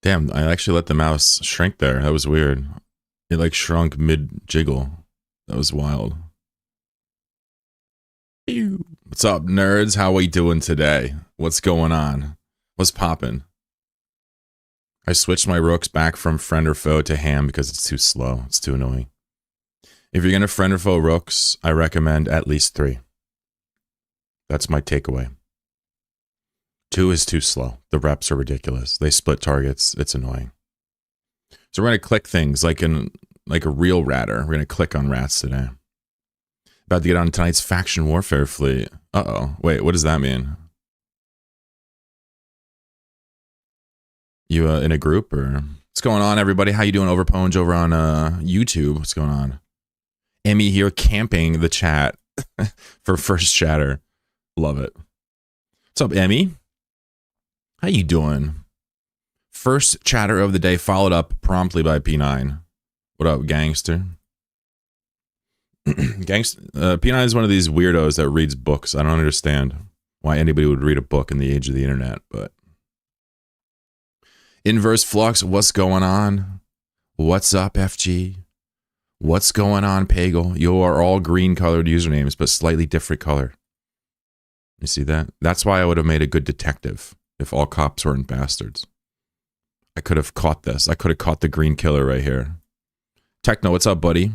Damn, I actually let the mouse shrink there. That was weird. It like shrunk mid jiggle. That was wild. Ew. What's up, nerds? How we doing today? What's going on? What's poppin'? I switched my rooks back from friend or foe to ham because it's too slow. It's too annoying. If you're gonna friend or foe rooks, I recommend at least 3. That's my takeaway. 2 is too slow. The reps are ridiculous. They split targets. It's annoying. So we're gonna click things like a real ratter. We're gonna click on rats today. About to get on tonight's faction warfare fleet. Uh-oh. Wait, what does that mean? You in a group or what's going on, everybody? How you doing, Overponge over on YouTube? What's going on? Emmy here camping the chat for first chatter. Love it. What's up, Emmy? How you doing? First chatter of the day, followed up promptly by P9. What up, gangster? P9 is one of these weirdos that reads books. I don't understand why anybody would read a book in the age of the internet, but... Inverse Flux, what's going on? What's up, FG? What's going on, Pagel? You are all green colored usernames, but slightly different color. You see that? That's why I would have made a good detective if all cops weren't bastards. I could have caught this. I could have caught the green killer right here. Techno, what's up, buddy?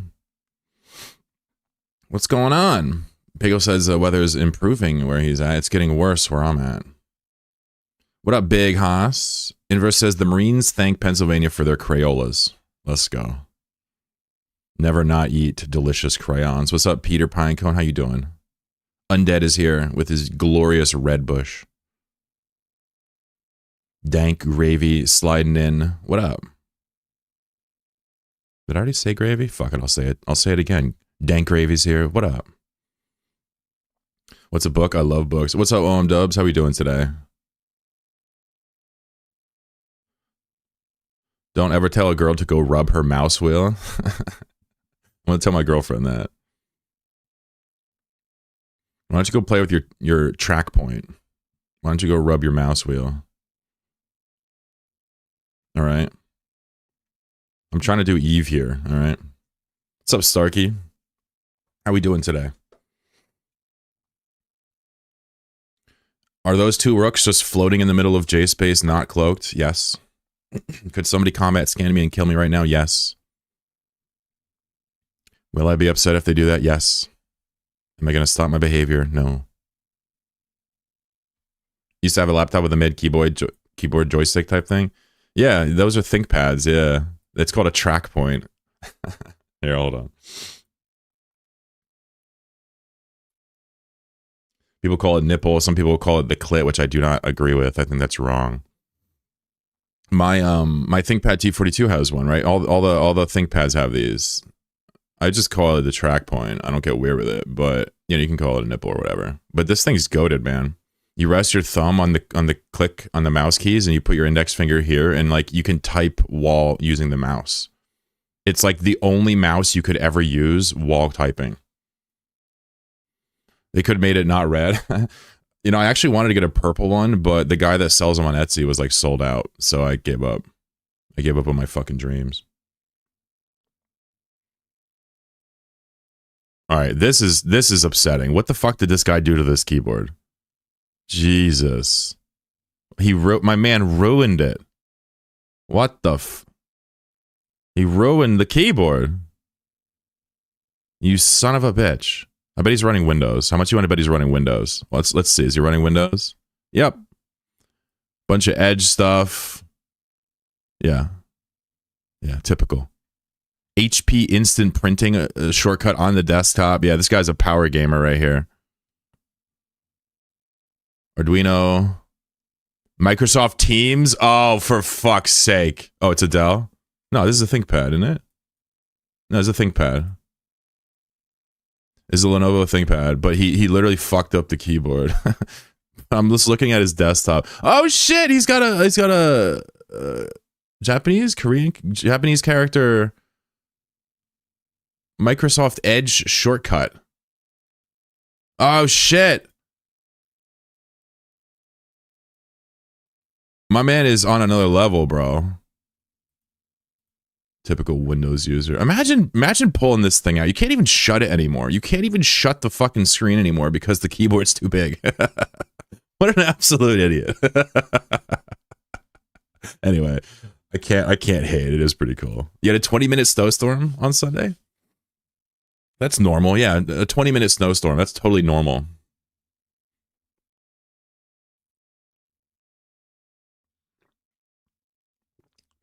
What's going on? Pagel says the weather is improving where he's at. It's getting worse where I'm at. What up, Big Haas? Inverse says the Marines thank Pennsylvania for their Crayolas. Let's go. Never not eat delicious crayons. What's up, Peter Pinecone? How you doing? Undead is here with his glorious red bush. Dank Gravy sliding in. What up? Did I already say gravy? Fuck it, I'll say it. I'll say it again. Dank Gravy's here. What up? What's a book? I love books. What's up, OM Dubs? How we doing today? Don't ever tell a girl to go rub her mouse wheel. I'm going to tell my girlfriend that. Why don't you go play with your track point? Why don't you go rub your mouse wheel? All right. I'm trying to do Eve here. All right. What's up, Starkey? How we doing today? Are those 2 rooks just floating in the middle of J space, not cloaked? Yes. Could somebody combat scan me and kill me right now? Yes. Will I be upset if they do that? Yes. Am I going to stop my behavior? No. Used to have a laptop with a mid keyboard joystick type thing. Yeah, those are ThinkPads. Yeah. It's called a track point. Here, hold on. People call it nipple. Some people call it the clit, which I do not agree with. I think that's wrong. My ThinkPad T42 has one, right? All the ThinkPads have these. I just call it the track point. I don't get weird with it, but you know, you can call it a nipple or whatever. But this thing's goated, man. You rest your thumb on the click on the mouse keys and you put your index finger here and like you can type wall using the mouse. It's like the only mouse you could ever use while typing. They could have made it not red. You know, I actually wanted to get a purple one, but the guy that sells them on Etsy was like sold out. So I gave up. I gave up on my fucking dreams. All right, this is upsetting. What the fuck did this guy do to this keyboard? Jesus. My man ruined it. What the He ruined the keyboard. You son of a bitch. I bet he's running Windows. How much you want to bet he's running Windows? Let's see. Is he running Windows? Yep. Bunch of Edge stuff. Yeah. Yeah, typical. HP instant printing a shortcut on the desktop. Yeah, this guy's a power gamer right here. Arduino. Microsoft Teams. Oh, for fuck's sake. Oh, it's a Dell? No, this is a ThinkPad, isn't it? No, it's a ThinkPad. Is a Lenovo ThinkPad, but he literally fucked up the keyboard. I'm just looking at his desktop. Oh shit, he's got a Japanese character Microsoft Edge shortcut. Oh shit. My man is on another level, bro. Typical Windows user. Imagine pulling this thing out. You can't even shut it anymore. You can't even shut the fucking screen anymore because the keyboard's too big. What an absolute idiot. Anyway, I can't hate. It is pretty cool. You had a 20-minute snowstorm on Sunday? That's normal. Yeah, a 20-minute snowstorm. That's totally normal.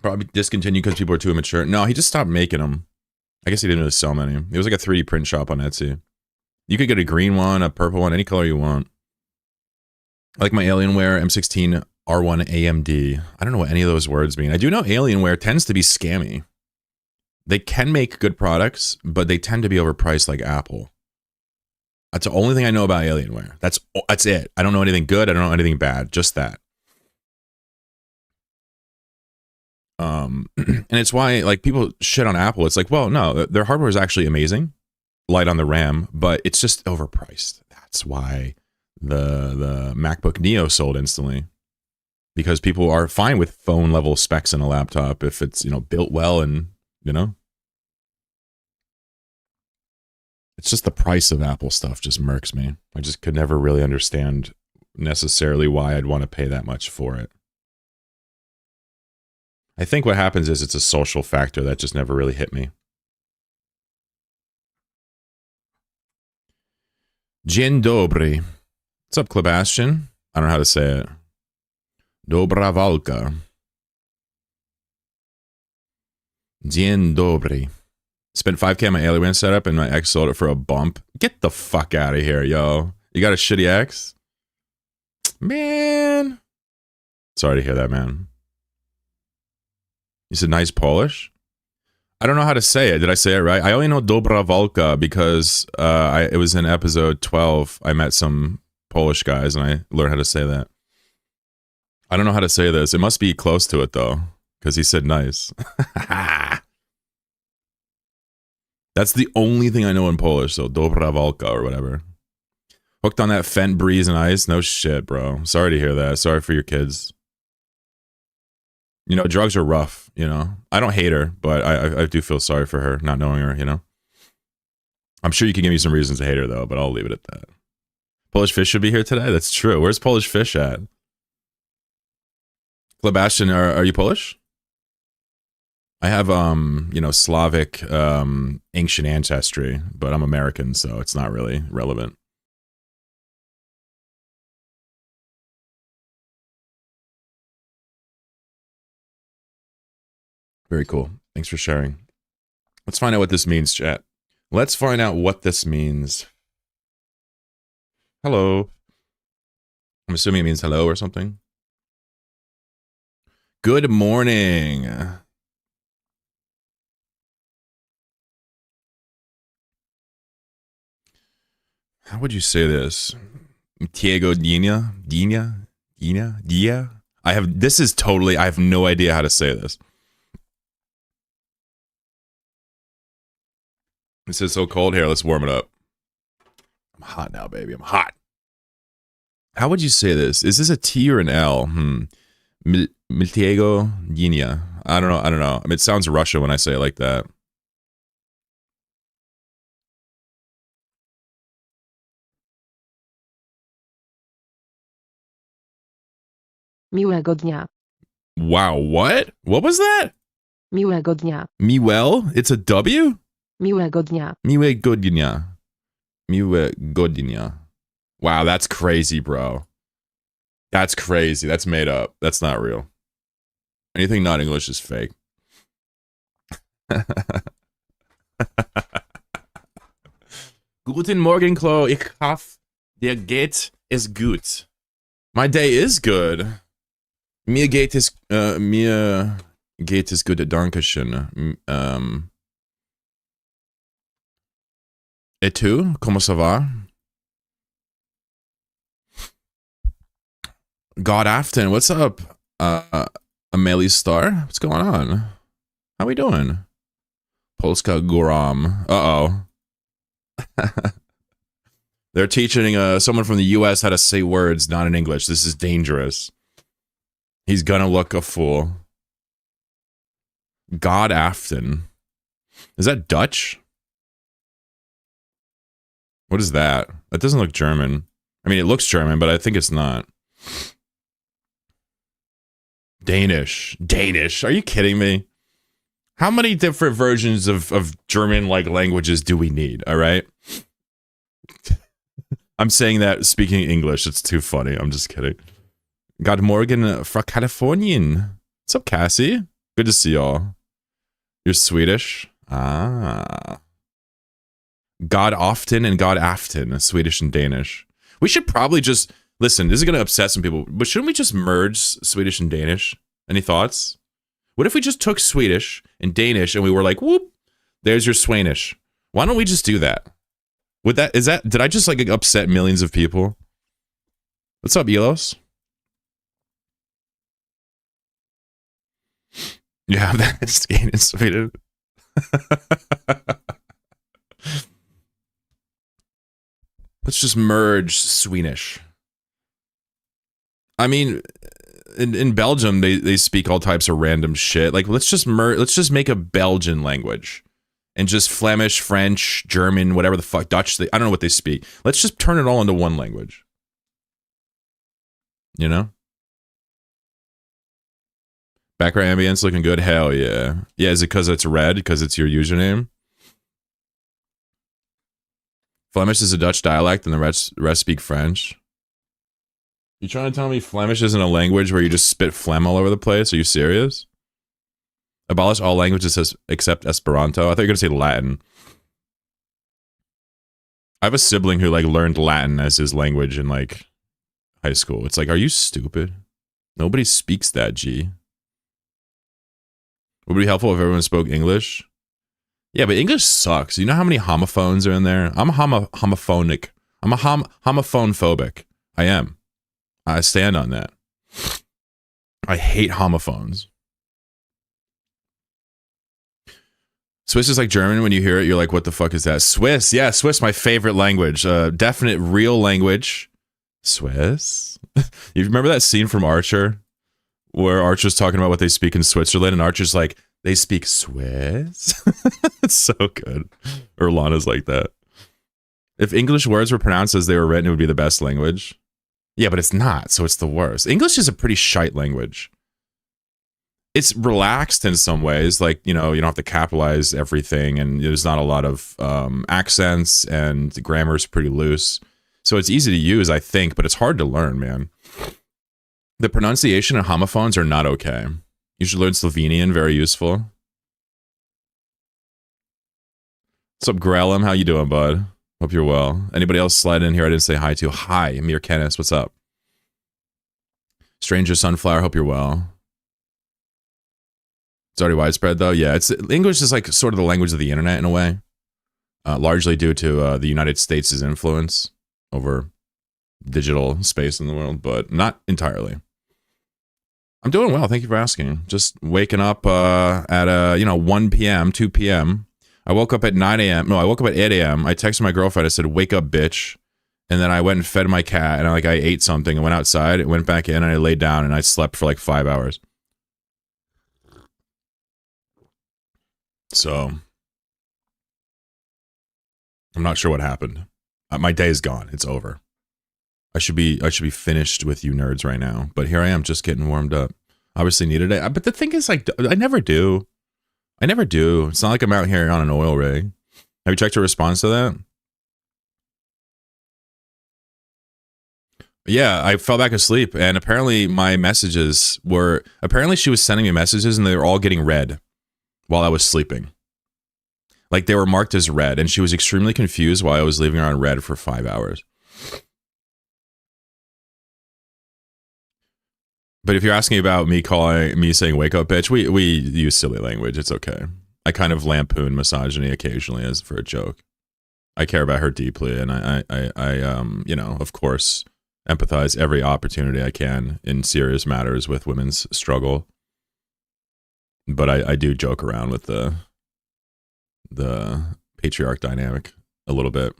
Probably discontinued because people are too immature. No, he just stopped making them. I guess he didn't really sell many. It was like a 3D print shop on Etsy. You could get a green one, a purple one, any color you want. I like my Alienware M16 R1 AMD. I don't know what any of those words mean. I do know Alienware tends to be scammy. They can make good products, but they tend to be overpriced like Apple. That's the only thing I know about Alienware. That's it. I don't know anything good. I don't know anything bad. Just that. And it's why like people shit on Apple. It's like, well, no, their hardware is actually amazing, light on the RAM, but it's just overpriced. That's why the MacBook Neo sold instantly, because people are fine with phone level specs in a laptop if it's, you know, built well and, you know, it's just the price of Apple stuff just murks me. I just could never really understand necessarily why I'd want to pay that much for it. I think what happens is it's a social factor that just never really hit me. Dzień dobry. What's up, Klebastian? I don't know how to say it. Dobra walka. Dzień dobry. Spent 5K on my Alienware setup and my ex sold it for a bump. Get the fuck out of here, yo. You got a shitty ex? Man. Sorry to hear that, man. You said nice Polish? I don't know how to say it. Did I say it right? I only know Dobra Walka because it was in episode 12. I met some Polish guys and I learned how to say that. I don't know how to say this. It must be close to it though, because he said nice. That's the only thing I know in Polish, so Dobra Walka or whatever. Hooked on that Fent Breeze and Ice? No shit, bro. Sorry to hear that. Sorry for your kids. You know, drugs are rough, you know. I don't hate her, but I do feel sorry for her, not knowing her, you know. I'm sure you can give me some reasons to hate her, though, but I'll leave it at that. Polish Fish should be here today? That's true. Where's Polish Fish at? Klebastian, are you Polish? I have, you know, Slavic ancient ancestry, but I'm American, so it's not really relevant. Very cool. Thanks for sharing. Let's find out what this means, chat. Let's find out what this means. Hello. I'm assuming it means hello or something. Good morning. How would you say this? Diego Dina? Dia? I have no idea how to say this. This is so cold here. Let's warm it up. I'm hot now, baby. I'm hot. How would you say this? Is this a T or an L? Miltiego Dina. I don't know. I mean, it sounds Russian when I say it like that. Miłego dnia. Wow, what? What was that? Miłego dnia. Miwell? It's a W? Miłego dnia. Miłego dnia. Miłego dnia. Wow, that's crazy, bro. That's crazy. That's made up. That's not real. Anything not English is fake. Guten Morgen, Chloe. Ich hoffe, dir geht es gut. My day is good. Mir geht es gut. Dankeschön. Et tu? Comment ça va? God Afton, what's up? Amelie Star, what's going on? How we doing? Polska Goram. Uh-oh. They're teaching someone from the US how to say words not in English. This is dangerous. He's gonna look a fool. God Afton. Is that Dutch? What is that? That doesn't look German. I mean, it looks German, but I think it's not. Danish. Danish. Are you kidding me? How many different versions of German like languages do we need? All right. I'm saying that speaking English. It's too funny. I'm just kidding. God Morgan fra Kalifornien. What's up, Cassie? Good to see y'all. You're Swedish? Ah. God often and God aften, Swedish and Danish. We should probably just listen. This is gonna upset some people, but shouldn't we just merge Swedish and Danish? Any thoughts? What if we just took Swedish and Danish and we were like, whoop, there's your Swanish. Why don't we just do that? Would that did I just like upset millions of people? What's up, Elos? You have that skin in Sweden. Let's just merge Swedish. I mean, in Belgium, they speak all types of random shit. Like, let's just make a Belgian language. And just Flemish, French, German, whatever the fuck, Dutch, I don't know what they speak. Let's just turn it all into one language. You know? Background ambience looking good? Hell yeah. Yeah, is it because it's red? Because it's your username? Flemish is a Dutch dialect and the rest speak French. You trying to tell me Flemish isn't a language where you just spit phlegm all over the place? Are you serious? Abolish all languages except Esperanto. I thought you were going to say Latin. I have a sibling who like learned Latin as his language in like high school. It's like, are you stupid? Nobody speaks that, G. Would it be helpful if everyone spoke English? Yeah, but English sucks. You know how many homophones are in there? I'm homophonic. I'm a homophone phobic. I am. I stand on that. I hate homophones. Swiss is like German. When you hear it, you're like, what the fuck is that? Swiss. Yeah, Swiss, my favorite language. Definite real language. Swiss? You remember that scene from Archer? Where Archer's talking about what they speak in Switzerland, and Archer's like, they speak Swiss? It's so good. Or Lana's like that. If English words were pronounced as they were written, it would be the best language. Yeah, but it's not, so it's the worst. English is a pretty shite language. It's relaxed in some ways, like, you know, you don't have to capitalize everything, and there's not a lot of accents, and the grammar's pretty loose. So it's easy to use, I think, but it's hard to learn, man. The pronunciation and homophones are not okay. You should learn Slovenian, very useful. What's up, Grellum? How you doing, bud? Hope you're well. Anybody else slide in here I didn't say hi to? Hi, Amir Kennis. What's up? Stranger Sunflower, hope you're well. It's already widespread, though. Yeah, English is like sort of the language of the internet in a way. Largely due to the United States' influence over digital space in the world, but not entirely. I'm doing well. Thank you for asking. Just waking up at 1 p.m., 2 p.m. I woke up at 9 a.m. No, I woke up at 8 a.m. I texted my girlfriend. I said, wake up, bitch. And then I went and fed my cat, and I ate something and went outside and went back in, and I laid down and I slept for like 5 hours. So I'm not sure what happened. My day is gone. It's over. I should be finished with you nerds right now, but here I am, just getting warmed up. Obviously needed it, but the thing is, like, I never do. It's not like I'm out here on an oil rig. Have you checked her response to that? Yeah, I fell back asleep, and apparently my messages were. Apparently she was sending me messages, and they were all getting read while I was sleeping. Like, they were marked as read, and she was extremely confused while I was leaving her on read for 5 hours. But if you're asking about me saying wake up bitch, we use silly language. It's okay. I kind of lampoon misogyny occasionally as for a joke. I care about her deeply, and I of course, empathize every opportunity I can in serious matters with women's struggle. But I do joke around with the patriarch dynamic a little bit.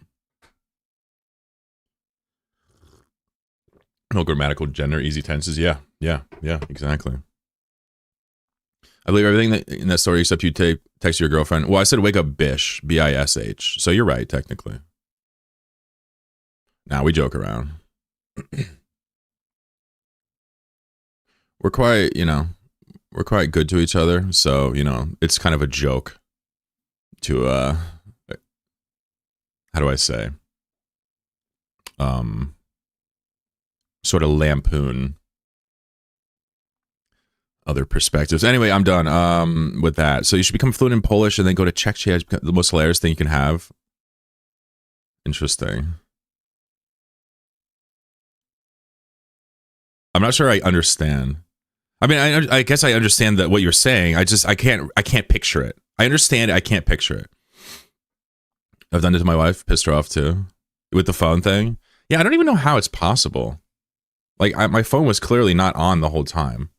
No grammatical gender, easy tenses. Yeah, exactly. I believe everything that in that story except you text your girlfriend. Well, I said wake up bish, B-I-S-H. So you're right, technically. Now we joke around. We're quite good to each other. So, it's kind of a joke to, how do I say? Sort of lampoon other perspectives. Anyway, I'm done with that. So you should become fluent in Polish and then go to Czechia. The most hilarious thing you can have. Interesting. I'm not sure I understand. I mean, I guess I understand that what you're saying. I can't picture it. I understand it. I can't picture it. I've done it to my wife. Pissed her off too. With the phone thing. Yeah, I don't even know how it's possible. Like, my phone was clearly not on the whole time.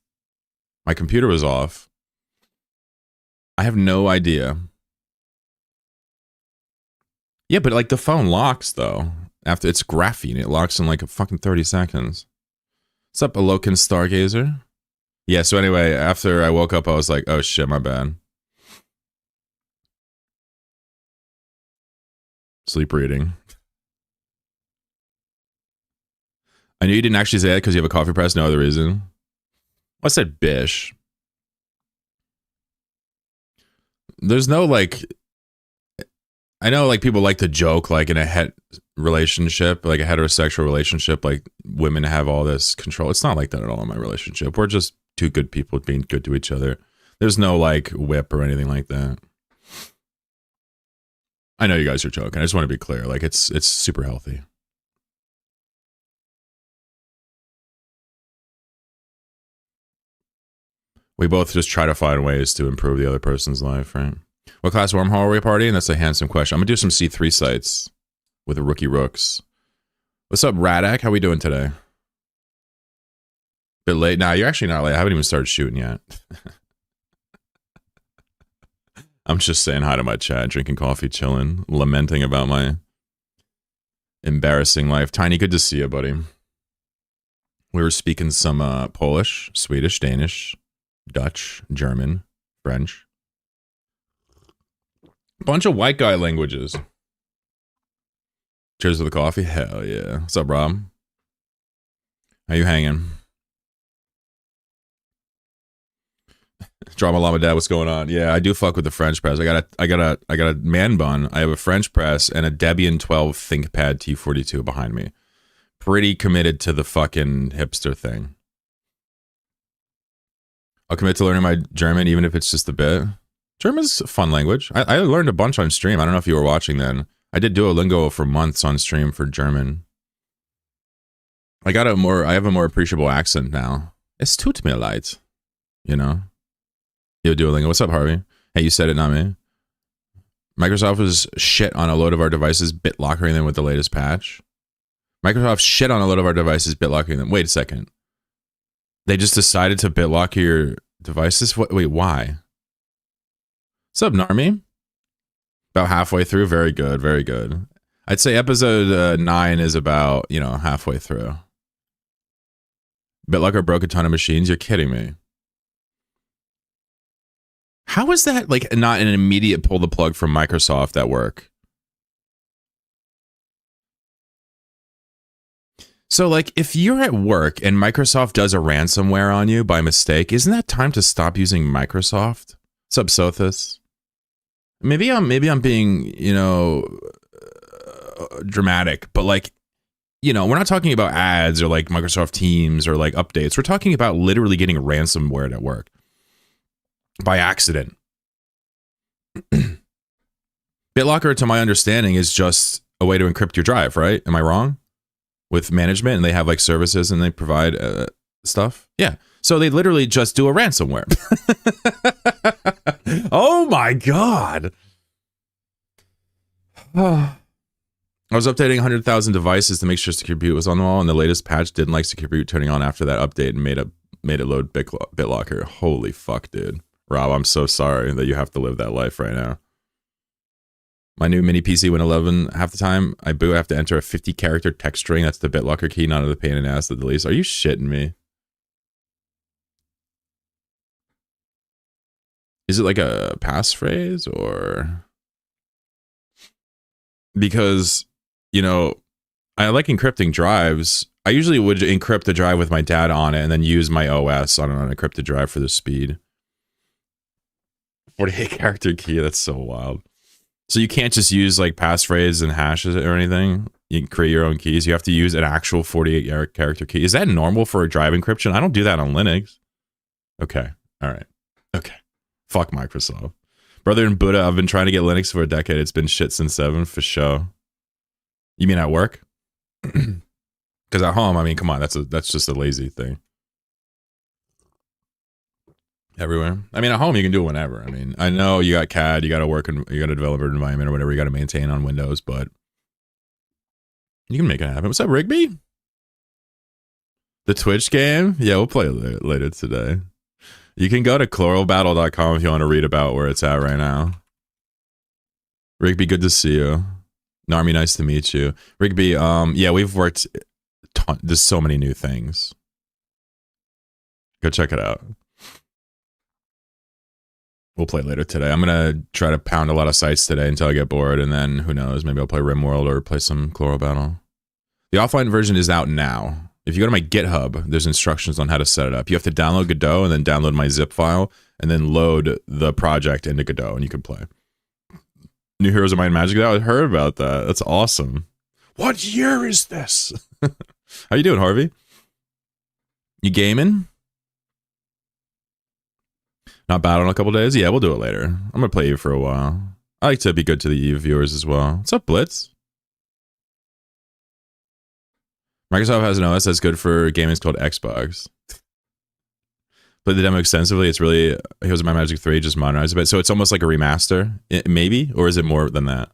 My computer was off. I have no idea. Yeah, but like the phone locks though. After it's graphene, it locks in like a fucking 30 seconds. What's up, Alokan Stargazer? Yeah, so anyway, after I woke up, I was like, oh shit, my bad. Sleep reading. I knew you didn't actually say that because you have a coffee press, no other reason. I said bish. There's no like, I know like people like to joke like in a relationship, like a heterosexual relationship, like women have all this control. It's not like that at all in my relationship. We're just two good people being good to each other. There's no like whip or anything like that. I know you guys are joking. I just want to be clear. Like it's super healthy. We both just try to find ways to improve the other person's life, right? What class wormhole are we partying? That's a handsome question. I'm gonna do some C3 sites with the rookie rooks. What's up, Radak? How we doing today? Bit late. Nah, you're actually not late. I haven't even started shooting yet. I'm just saying hi to my chat, drinking coffee, chilling, lamenting about my embarrassing life. Tiny, good to see you, buddy. We were speaking some Polish, Swedish, Danish, Dutch, German, French. Bunch of white guy languages. Cheers to the coffee. Hell yeah. What's up, Rob? How you hanging? Drama Llama Dad, what's going on? Yeah, I do fuck with the French press. I got a man bun. I have a French press and a Debian 12 ThinkPad T42 behind me. Pretty committed to the fucking hipster thing. I'll commit to learning my German, even if it's just a bit. German's a fun language. I learned a bunch on stream. I don't know if you were watching then. I did Duolingo for months on stream for German. I have a more appreciable accent now. Es tut mir leid. You know? Yo, Duolingo. What's up, Harvey? Hey, you said it, not me. Microsoft was shit on a load of our devices, BitLockering them with the latest patch. Microsoft shit on a load of our devices, BitLockering them. Wait a second. They just decided to BitLock your devices? Wait, why? What's up, Narmi? About halfway through. Very good, very good. I'd say episode 9 is about, halfway through. BitLocker broke a ton of machines. You're kidding me. How is that like not an immediate pull the plug from Microsoft at work? So like if you're at work and Microsoft does a ransomware on you by mistake, isn't that time to stop using Microsoft? What's up, Sothis? Maybe I'm being, dramatic, but like, we're not talking about ads or like Microsoft Teams or like updates. We're talking about literally getting ransomware at work. By accident. BitLocker, to my understanding, is just a way to encrypt your drive, right? Am I wrong? With management, and they have like services and they provide stuff. Yeah. So they literally just do a ransomware. Oh my God. I was updating 100,000 devices to make sure Secure Boot was on the wall, and the latest patch didn't like Secure Boot turning on after that update and made it load BitLocker. Holy fuck, dude. Rob, I'm so sorry that you have to live that life right now. My new mini PC Win 11, half the time I boot, I have to enter a 50 character text string. That's the BitLocker key, not the pain in the ass that deletes. Are you shitting me? Is it like a passphrase or? Because, you know, I like encrypting drives. I usually would encrypt the drive with my data on it and then use my OS on an unencrypted drive for the speed. 48 character key, that's so wild. So you can't just use like passphrase and hashes or anything. You can create your own keys. You have to use an actual 48 character key. Is that normal for a drive encryption? I don't do that on Linux. Okay. All right. Okay. Fuck Microsoft. Brother and Buddha, I've been trying to get Linux for a decade. It's been shit since 7 for sure. You mean at work? Because at home, I mean, come on, that's just a lazy thing. Everywhere. I mean, at home you can do it whenever. I mean, I know you got CAD, you got to work, you got a developer environment or whatever you got to maintain on Windows, but you can make it happen. What's up, Rigby? The Twitch game? Yeah, we'll play it later today. You can go to chlorobattle.com if you want to read about where it's at right now. Rigby, good to see you. Narmy, nice to meet you. Rigby, yeah, we've worked there's so many new things. Go check it out. We'll play later today. I'm going to try to pound a lot of sites today until I get bored, and then who knows, maybe I'll play Rimworld or play some Chloro Battle. The offline version is out now. If you go to my GitHub, there's instructions on how to set it up. You have to download Godot and then download my zip file and then load the project into Godot and you can play. New Heroes of Might and Magic, I heard about that. That's awesome. What year is this? How you doing, Harvey? You gaming? Not bad on a couple days? Yeah, we'll do it later. I'm going to play you for a while. I like to be good to the Eve viewers as well. What's up, Blitz? Microsoft has an OS that's good for gaming. It's called Xbox. Played the demo extensively. It's really Heroes of Might and Magic 3, just modernized a bit. So it's almost like a remaster, maybe? Or is it more than that?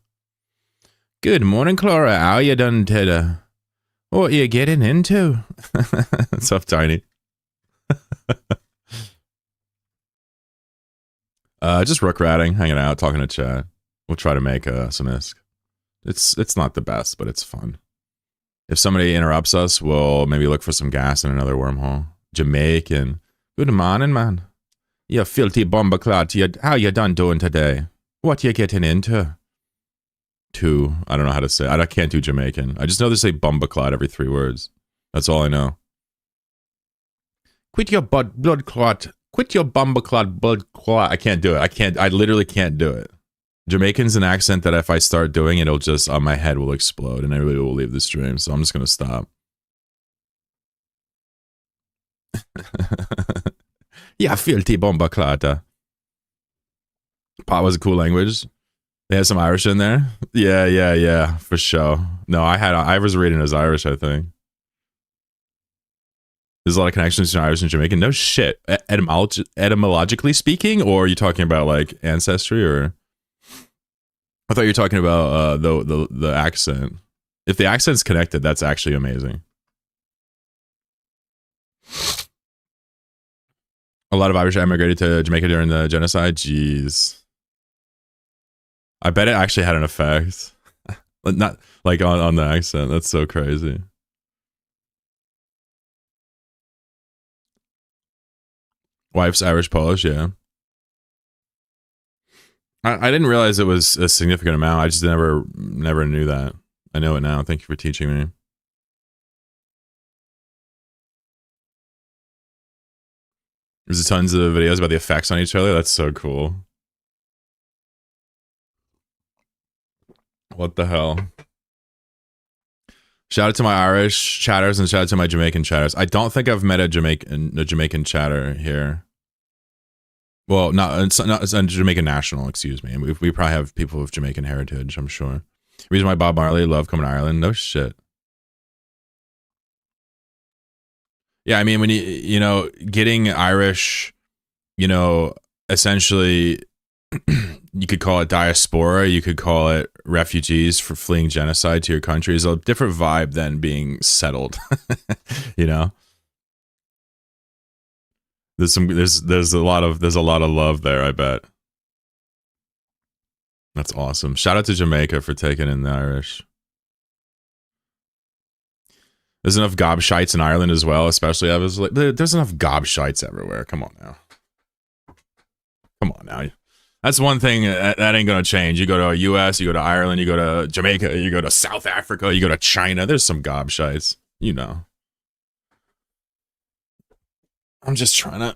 Good morning, Clara. How you done today? What are you getting into? What's up, Tiny? Just rook ratting, hanging out, talking to chat. We'll try to make some ISK. It's not the best, but it's fun. If somebody interrupts us, we'll maybe look for some gas in another wormhole. Jamaican. Good morning, man. You filthy bomberclad. How you done doing today? What you getting into? I don't know how to say. I can't do Jamaican. I just know they say bomberclad every 3 words. That's all I know. Quit your blood clot. Quit your bomberclad blood clot. I can't do it. I literally can't do it. Jamaican's an accent that if I start doing it, it'll just, my head will explode and everybody will leave the stream. So I'm just going to stop. Yeah, filthy bomberclad. Pot was a cool language. They had some Irish in there. Yeah, for sure. No, I was reading as Irish, I think. There's a lot of connections between Irish and Jamaican. No shit. Etymologically speaking, or are you talking about like ancestry, or? I thought you were talking about the accent. If the accent's connected, that's actually amazing. A lot of Irish emigrated to Jamaica during the genocide. Jeez. I bet it actually had an effect. Not like on the accent. That's so crazy. Wife's Irish Polish, yeah. I didn't realize it was a significant amount. I just never knew that. I know it now. Thank you for teaching me. There's tons of videos about the effects on each other. That's so cool. What the hell? Shout out to my Irish chatters and shout out to my Jamaican chatters. I don't think I've met a Jamaican chatter here. Well, it's a Jamaican national, excuse me. We probably have people with Jamaican heritage, I'm sure. Reason why Bob Marley loved coming to Ireland? No shit. Yeah, I mean, when you know, getting Irish, you know, essentially, you could call it diaspora, you could call it refugees for fleeing genocide to your country, is a different vibe than being settled, you know? There's a lot of love there, I bet. That's awesome. Shout out to Jamaica for taking in the Irish. There's enough gobshites in Ireland as well, especially I was like, there's enough gobshites everywhere. Come on now. Come on now. That's one thing that ain't gonna change. You go to US, you go to Ireland, you go to Jamaica, you go to South Africa, you go to China. There's some gobshites, you know. I'm trying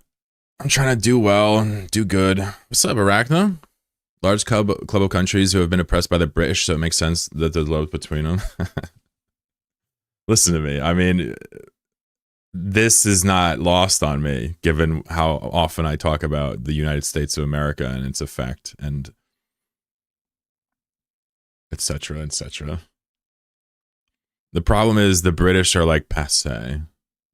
to do well and do good. What's up, Arachna? Large club of countries who have been oppressed by the British, so it makes sense that there's love between them. Listen to me. I mean, this is not lost on me, given how often I talk about the United States of America and its effect, and etc., etc. The problem is the British are like passe.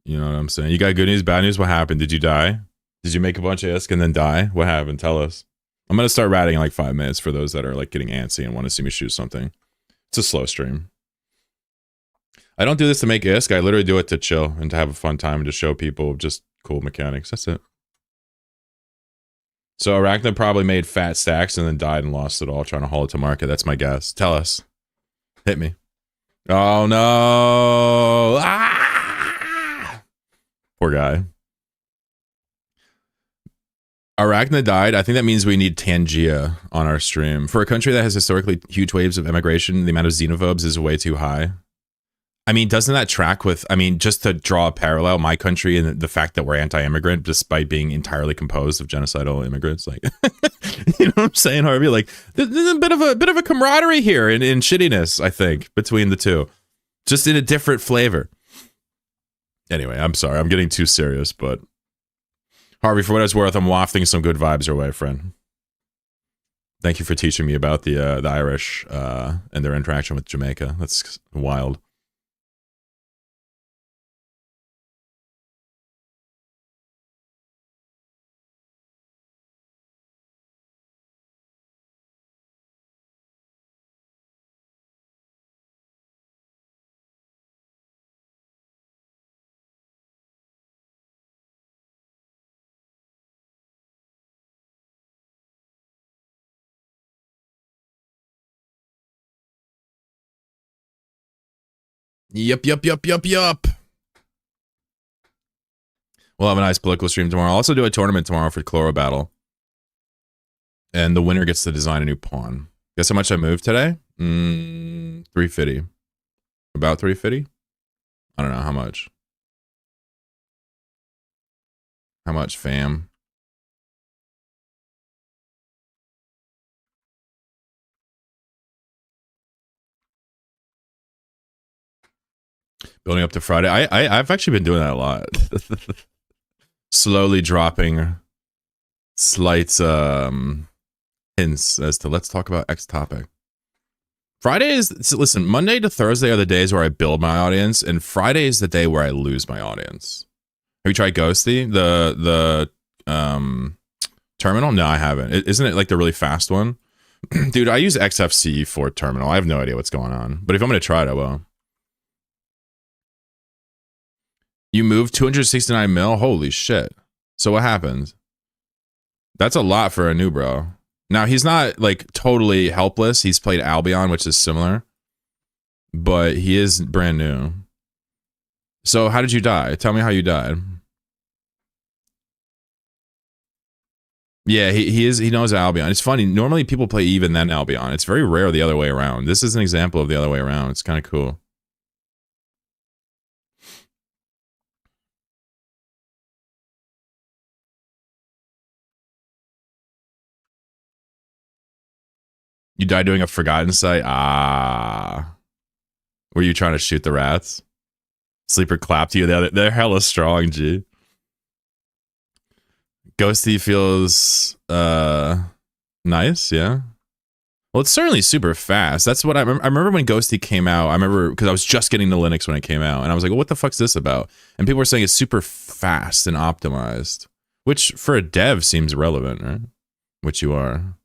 You know what I'm saying? You got good news, bad news? What happened? Did you die? Did you make a bunch of isk and then die? What happened? Tell us. I'm going to start ratting in like 5 minutes for those that are like getting antsy and want to see me shoot something. It's a slow stream. I don't do this to make isk. I literally do it to chill and to have a fun time and to show people just cool mechanics. That's it. So Arachna probably made fat stacks and then died and lost it all trying to haul it to market. That's my guess. Tell us. Hit me. Oh no. Ah! Poor guy. Arachna died. I think that means we need Tangia on our stream. For a country that has historically huge waves of immigration, the amount of xenophobes is way too high. I mean, doesn't that track with, I mean, just to draw a parallel, my country and the fact that we're anti-immigrant despite being entirely composed of genocidal immigrants, like, you know what I'm saying, Harvey? Like, there's a bit of a camaraderie here in shittiness, I think, between the two. Just in a different flavor. Anyway, I'm sorry, I'm getting too serious, but Harvey, for what it's worth, I'm wafting some good vibes your way, friend. Thank you for teaching me about the Irish and their interaction with Jamaica. That's wild. Yup. We'll have a nice political stream tomorrow. I'll also do a tournament tomorrow for Chloro Battle. And the winner gets to design a new pawn. Guess how much I moved today? 350. About 350? I don't know how much. How much, fam? Building up to Friday. I've actually been doing that a lot. Slowly dropping slight hints as to let's talk about X topic. Fridays, listen, Monday to Thursday are the days where I build my audience, and Friday is the day where I lose my audience. Have you tried Ghosty? The terminal? No, I haven't. Isn't it like the really fast one? Dude, I use XFCE for terminal. I have no idea what's going on. But if I'm going to try it, I will. You moved 269 mil? Holy shit. So what happened? That's a lot for a new bro. Now, he's not like totally helpless. He's played Albion, which is similar. But he is brand new. So how did you die? Tell me how you died. Yeah, he knows Albion. It's funny. Normally people play even then Albion. It's very rare the other way around. This is an example of the other way around. It's kind of cool. You died doing a Forgotten Sight? Ah. Were you trying to shoot the rats? Sleeper clapped you. They're hella strong, G. Ghosty feels nice, yeah. Well, it's certainly super fast. That's what I remember. I remember when Ghosty came out. I remember because I was just getting to Linux when it came out, and I was like, well, what the fuck's this about? And people were saying it's super fast and optimized, which for a dev seems relevant, right? Which you are,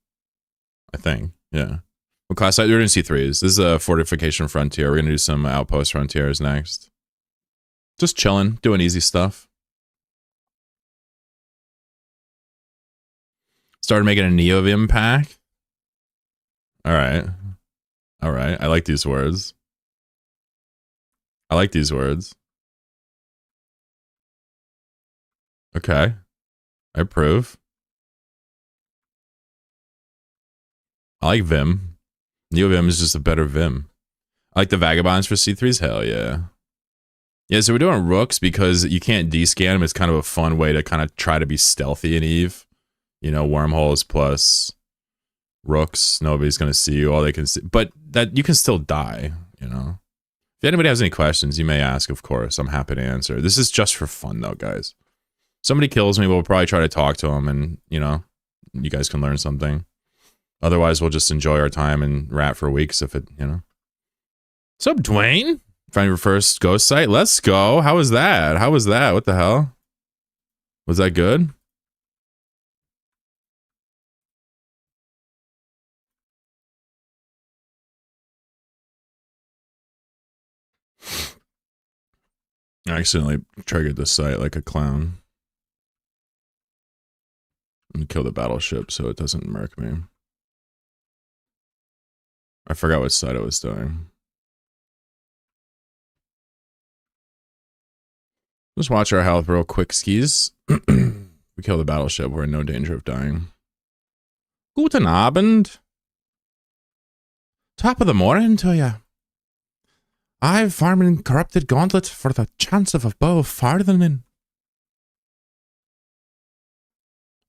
I think. Yeah. What class? We're doing C3s. This is a fortification frontier. We're gonna do some outpost frontiers next. Just chilling, doing easy stuff. Started making a Neovim pack. All right. All right. I like these words. I like these words. Okay. I approve. I like Vim. Neo Vim is just a better Vim. I like the Vagabonds for C3s. Hell yeah. Yeah, so we're doing Rooks because you can't descan them. It's kind of a fun way to kind of try to be stealthy in Eve. You know, wormholes plus Rooks. Nobody's going to see you. All they can see. But that you can still die, you know. If anybody has any questions, you may ask, of course. I'm happy to answer. This is just for fun, though, guys. Somebody kills me, we'll probably try to talk to them, and, you know, you guys can learn something. Otherwise, we'll just enjoy our time and rat for weeks if it, you know. What's up, Dwayne? Find your first ghost site? Let's go. How was that? How was that? What the hell? Was that good? I accidentally triggered the site like a clown. And kill the battleship so it doesn't murk me. I forgot what site I was doing. Just watch our health real quick, skis. We kill the battleship. We're in no danger of dying. Guten Abend. Top of the morning to ya. I've farming corrupted gauntlet for the chance of a bow farthening.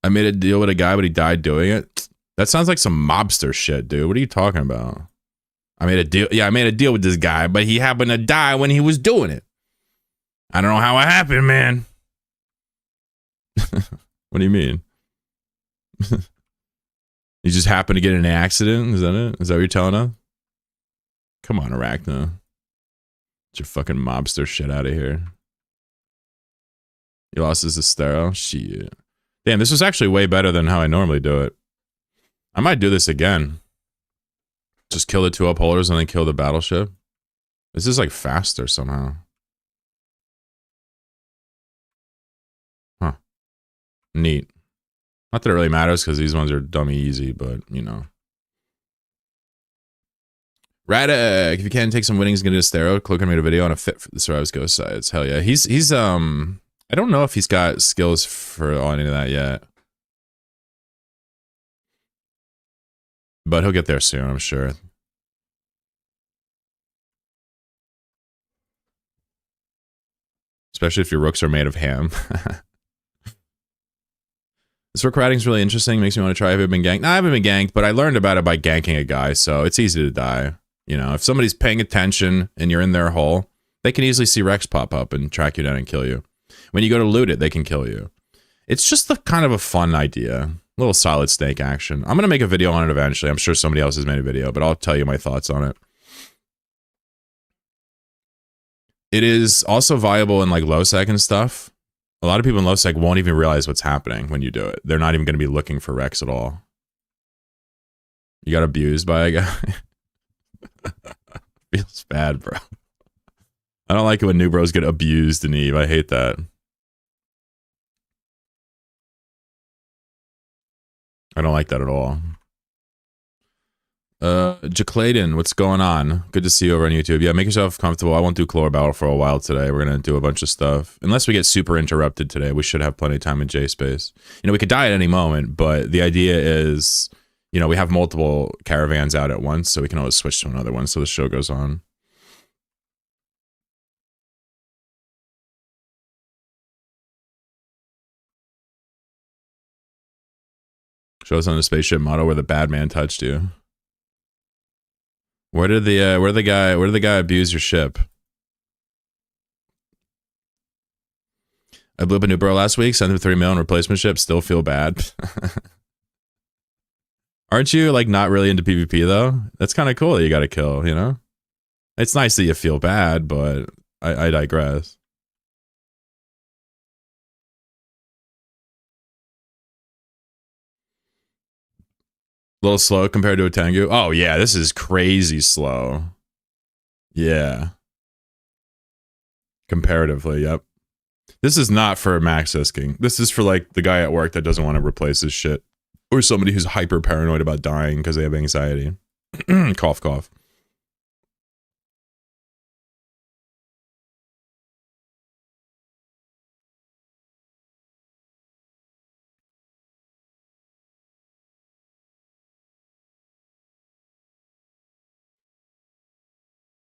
I made a deal with a guy, but he died doing it. That sounds like some mobster shit, dude. What are you talking about? I made a deal. Yeah, I made a deal with this guy, but he happened to die when he was doing it. I don't know how it happened, man. What do you mean? You just happened to get in an accident? Is that it? Is that what you're telling us? Come on, Arachna. Get your fucking mobster shit out of here. You lost his Estero? Shit. Damn, this was actually way better than how I normally do it. I might do this again. Just kill the 2 upholders and then kill the battleship. This is like faster somehow. Huh. Neat. Not that it really matters because these ones are dummy easy, but you know. Radek, if you can take some winnings, get a Estero. Cloaker made a video on a fit for the Survivors Ghost sides. Hell yeah. He's I don't know if he's got skills for any of that yet. But he'll get there soon, I'm sure. Especially if your rooks are made of ham. This rook riding's really interesting. Makes me want to try. Have you been ganked? No, I haven't been ganked, but I learned about it by ganking a guy, so it's easy to die. You know, if somebody's paying attention and you're in their hole, they can easily see Rex pop up and track you down and kill you. When you go to loot it, they can kill you. It's just the kind of a fun idea. A little solid snake action. I'm going to make a video on it eventually. I'm sure somebody else has made a video, but I'll tell you my thoughts on it. It is also viable in like low sec and stuff. A lot of people in low sec won't even realize what's happening when you do it. They're not even going to be looking for Rex at all. You got abused by a guy. Feels bad, bro. I don't like it when new bros get abused in Eve. I hate that. I don't like that at all. Jacladen, what's going on? Good to see you over on YouTube. Yeah, make yourself comfortable. I won't do Chlor Battle for a while today. We're going to do a bunch of stuff. Unless we get super interrupted today, we should have plenty of time in J-Space. You know, we could die at any moment, but the idea is, you know, we have multiple caravans out at once, so we can always switch to another one so the show goes on. Show us on the spaceship model where the bad man touched you. Where did the guy abuse your ship? I blew up a new bro last week, sent him 3 million replacement ship, still feel bad. Aren't you like not really into PvP though? That's kind of cool that you got to kill, you know? It's nice that you feel bad, but I digress. A little slow compared to a Tengu. Oh yeah, this is crazy slow. Yeah. Comparatively, yep. This is not for max disking. This is for like the guy at work that doesn't want to replace his shit. Or somebody who's hyper paranoid about dying because they have anxiety. Cough, cough.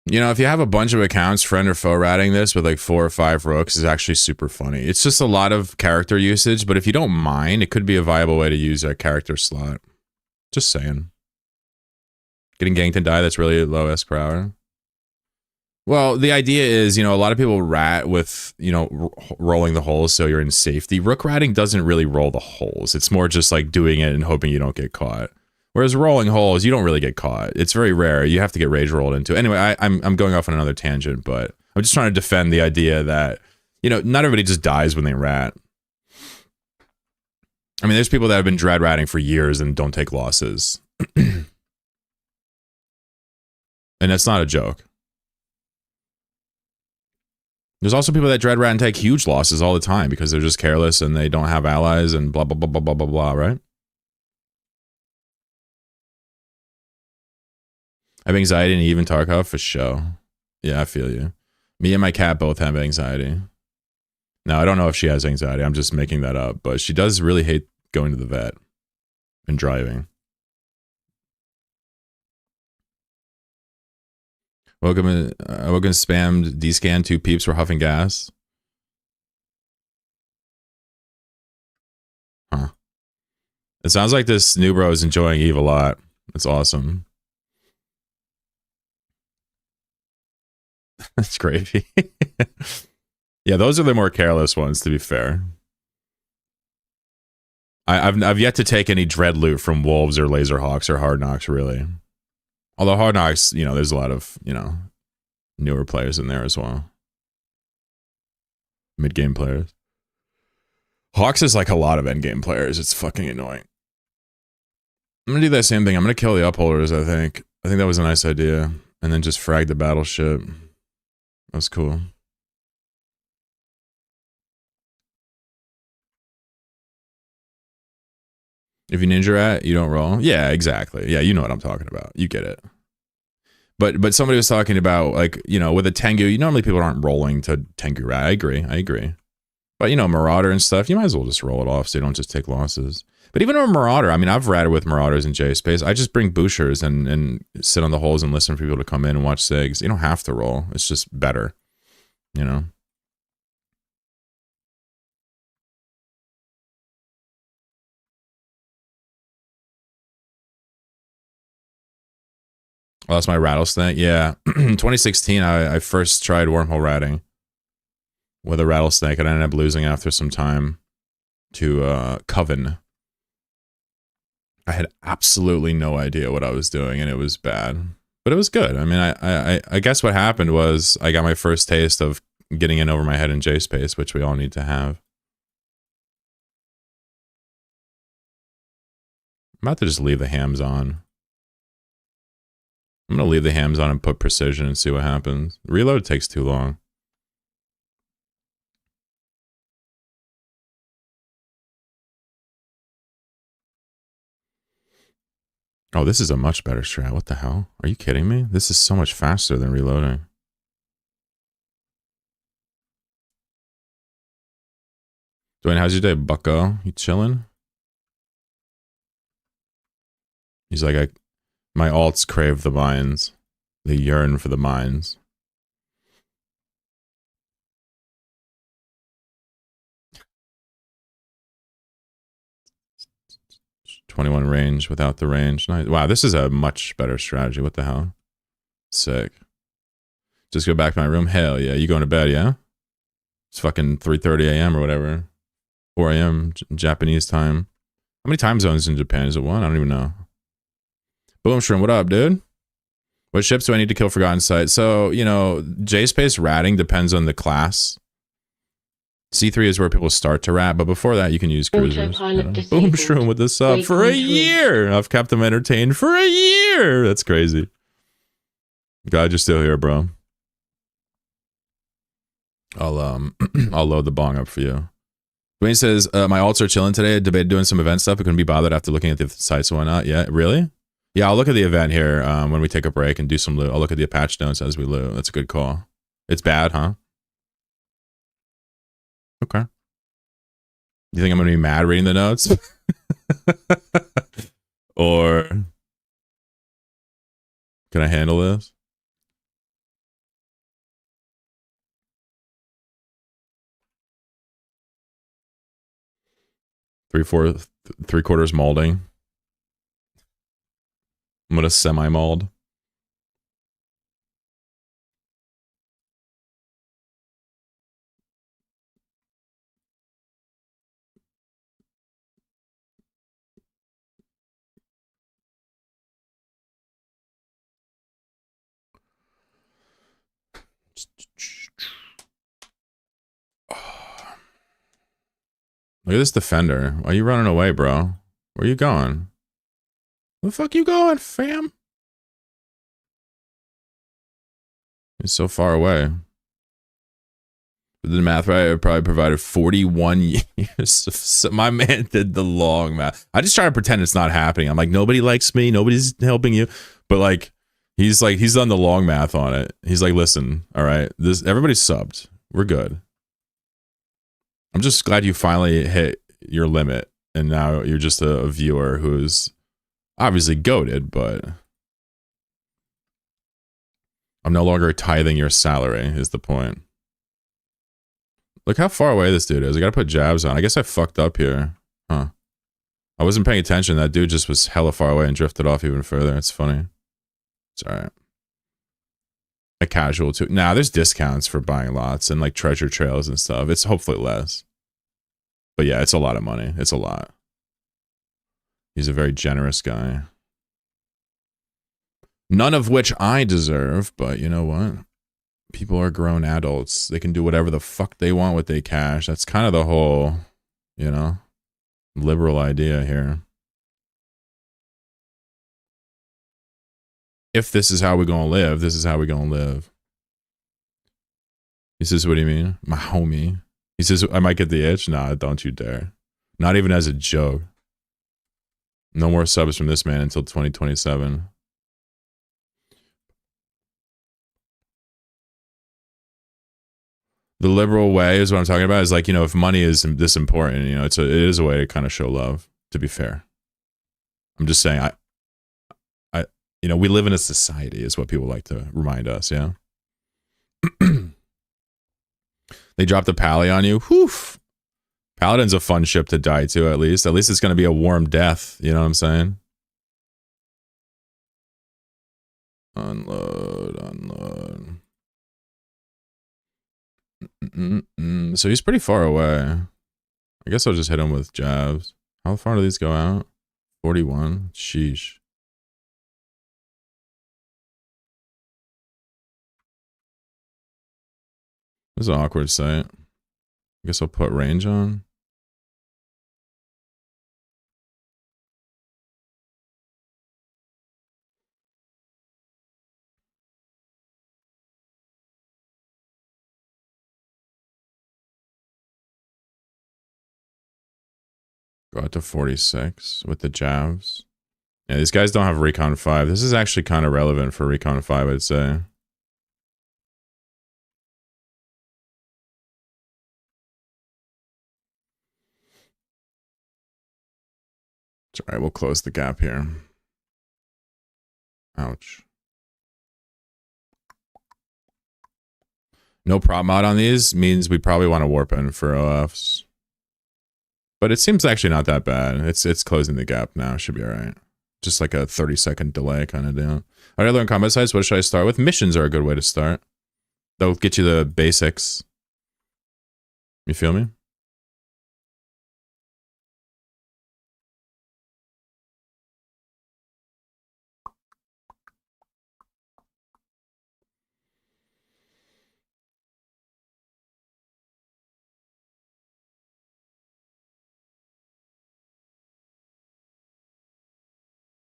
You know, if you have a bunch of accounts, friend or foe ratting this with like 4 or 5 rooks is actually super funny. It's just a lot of character usage, but if you don't mind, it could be a viable way to use a character slot. Just saying. Getting ganked and die, that's really low S per hour. Well, the idea is, you know, a lot of people rat with, you know, rolling the holes so you're in safety. Rook ratting doesn't really roll the holes. It's more just like doing it and hoping you don't get caught. Whereas rolling holes, you don't really get caught. It's very rare. You have to get rage rolled into. Anyway, I'm going off on another tangent, but I'm just trying to defend the idea that, you know, not everybody just dies when they rat. I mean, there's people that have been dread ratting for years and don't take losses. And that's not a joke. There's also people that dread rat and take huge losses all the time because they're just careless and they don't have allies and blah, blah, blah, blah, blah, blah, blah, right? I have anxiety and even Tarkov for show. Yeah, I feel you. Me and my cat both have anxiety. Now, I don't know if she has anxiety. I'm just making that up. But she does really hate going to the vet and driving. Welcome spammed D-scan 2 peeps for huffing gas. Huh. It sounds like this new bro is enjoying Eve a lot. It's awesome. That's gravy. Yeah, those are the more careless ones, to be fair. I've yet to take any dread loot from Wolves or Laserhawks or Hard Knocks, really. Although Hard Knocks, you know, there's a lot of, you know, newer players in there as well. Mid-game players. Hawks is like a lot of end-game players. It's fucking annoying. I'm gonna do that same thing. I'm gonna kill the upholders, I think. I think that was a nice idea. And then just frag the battleship. That was cool. If you ninja rat, you don't roll. Yeah, exactly. Yeah, you know what I'm talking about. You get it. But somebody was talking about, like, you know, with a Tengu, normally people aren't rolling to Tengu rat. I agree. But, you know, Marauder and stuff, you might as well just roll it off so you don't just take losses. But even a Marauder, I mean, I've ratted with Marauders in J-Space. I just bring Bouchers and sit on the holes and listen for people to come in and watch SIGs. You don't have to roll. It's just better, you know? Oh, that's my rattlesnake. Yeah. 2016, I first tried wormhole ratting with a rattlesnake, and I ended up losing after some time to Coven. I had absolutely no idea what I was doing, and it was bad. But it was good. I mean, I guess what happened was I got my first taste of getting in over my head in J-Space, which we all need to have. I'm about to just leave the hams on. I'm going to leave the hams on and put precision and see what happens. Reload takes too long. Oh, this is a much better strat. What the hell? Are you kidding me? This is so much faster than reloading. Dwayne, how's your day, bucko? You chilling? He's like, my alts crave the mines. They yearn for the mines. .21 range without the range. Nice. Wow, this is a much better strategy. What the hell? Sick. Just go back to my room? Hell yeah. You going to bed, yeah? It's fucking 3:30 a.m. or whatever. 4 a.m. Japanese time. How many time zones in Japan? Is it one? I don't even know. Boom Shroom, what up, dude? What ships do I need to kill Forgotten Sight? So, you know, J-Space ratting depends on the class. C3 is where people start to rat, but before that, you can use cruisers. You know? Boom Shroom with this sub for a year. I've kept them entertained for a year. That's crazy. Glad you're still here, bro. I'll load the bong up for you. Dwayne says, my alts are chilling today. I debated doing some event stuff. I couldn't be bothered after looking at the sites and whatnot. Yeah, really? Yeah, I'll look at the event here when we take a break and do some loot. I'll look at the patch notes as we loot. That's a good call. It's bad, huh? Okay. You think I'm going to be mad reading the notes? Or can I handle this? Three quarters molding. I'm going to semi-mold. Look at this defender. Why are you running away, bro? Where you going? Where the fuck you going, fam? He's so far away. The math right, I probably provided 41 years. So my man did the long math. I just try to pretend it's not happening. I'm like, nobody likes me. Nobody's helping you. But he's done the long math on it. He's like, listen, all right, everybody's subbed. We're good. I'm just glad you finally hit your limit. And now you're just a viewer who's obviously goated, but I'm no longer tithing your salary is the point. Look how far away this dude is. I gotta put jabs on. I guess I fucked up here. Huh. I wasn't paying attention. That dude just was hella far away and drifted off even further. It's funny. It's alright. A casual too. Nah, there's discounts for buying lots and like treasure trails and stuff. It's hopefully less. But yeah, it's a lot of money. It's a lot. He's a very generous guy. None of which I deserve, but you know what? People are grown adults. They can do whatever the fuck they want with their cash. That's kind of the whole, liberal idea here. If this is how we're going to live, this is how we're going to live. He says, what do you mean? My homie. He says, I might get the itch. Nah, don't you dare. Not even as a joke. No more subs from this man until 2027. The liberal way is what I'm talking about. Is like, if money is this important, it is a way to kind of show love, to be fair. I'm just saying, we live in a society is what people like to remind us, yeah? They dropped a pally on you. Whew. Paladin's a fun ship to die to, at least. At least it's going to be a warm death, you know what I'm saying? Unload. So he's pretty far away. I guess I'll just hit him with jabs. How far do these go out? 41. Sheesh. This is an awkward sight. I guess I'll put range on. Go out to 46 with the jabs. Yeah, these guys don't have Recon 5. This is actually kind of relevant for Recon 5, I'd say. It's all right, we'll close the gap here. Ouch. No prop mod on these means we probably want to warp in for OFs. But it seems actually not that bad. It's closing the gap now. Should be all right. Just like a 30-second delay kind of deal. All right, learn combat sites. What should I start with? Missions are a good way to start. They'll get you the basics. You feel me?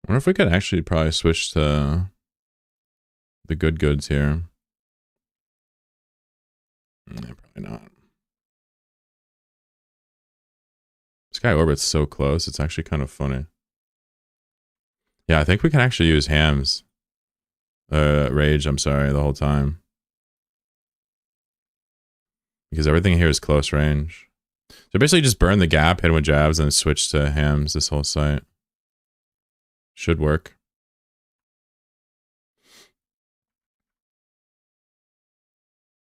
I wonder if we could actually probably switch to the good goods here. Yeah, probably not. This guy orbits so close, it's actually kind of funny. Yeah, I think we can actually use hams. Rage, I'm sorry, the whole time. Because everything here is close range. So basically just burn the gap, hit him with jabs, and switch to hams this whole site. Should work.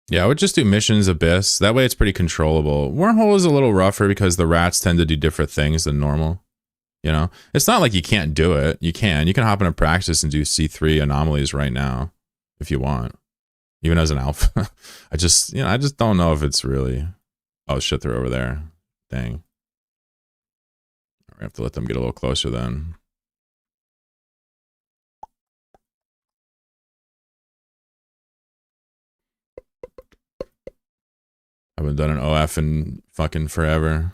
Yeah, I would just do missions Abyss. That way it's pretty controllable. Wormhole is a little rougher because the rats tend to do different things than normal. You know? It's not like you can't do it. You can. You can hop into practice and do C3 anomalies right now if you want. Even as an alpha. I just don't know if it's really... Oh shit, they're over there. Dang. We have to let them get a little closer then. I haven't done an OF in fucking forever.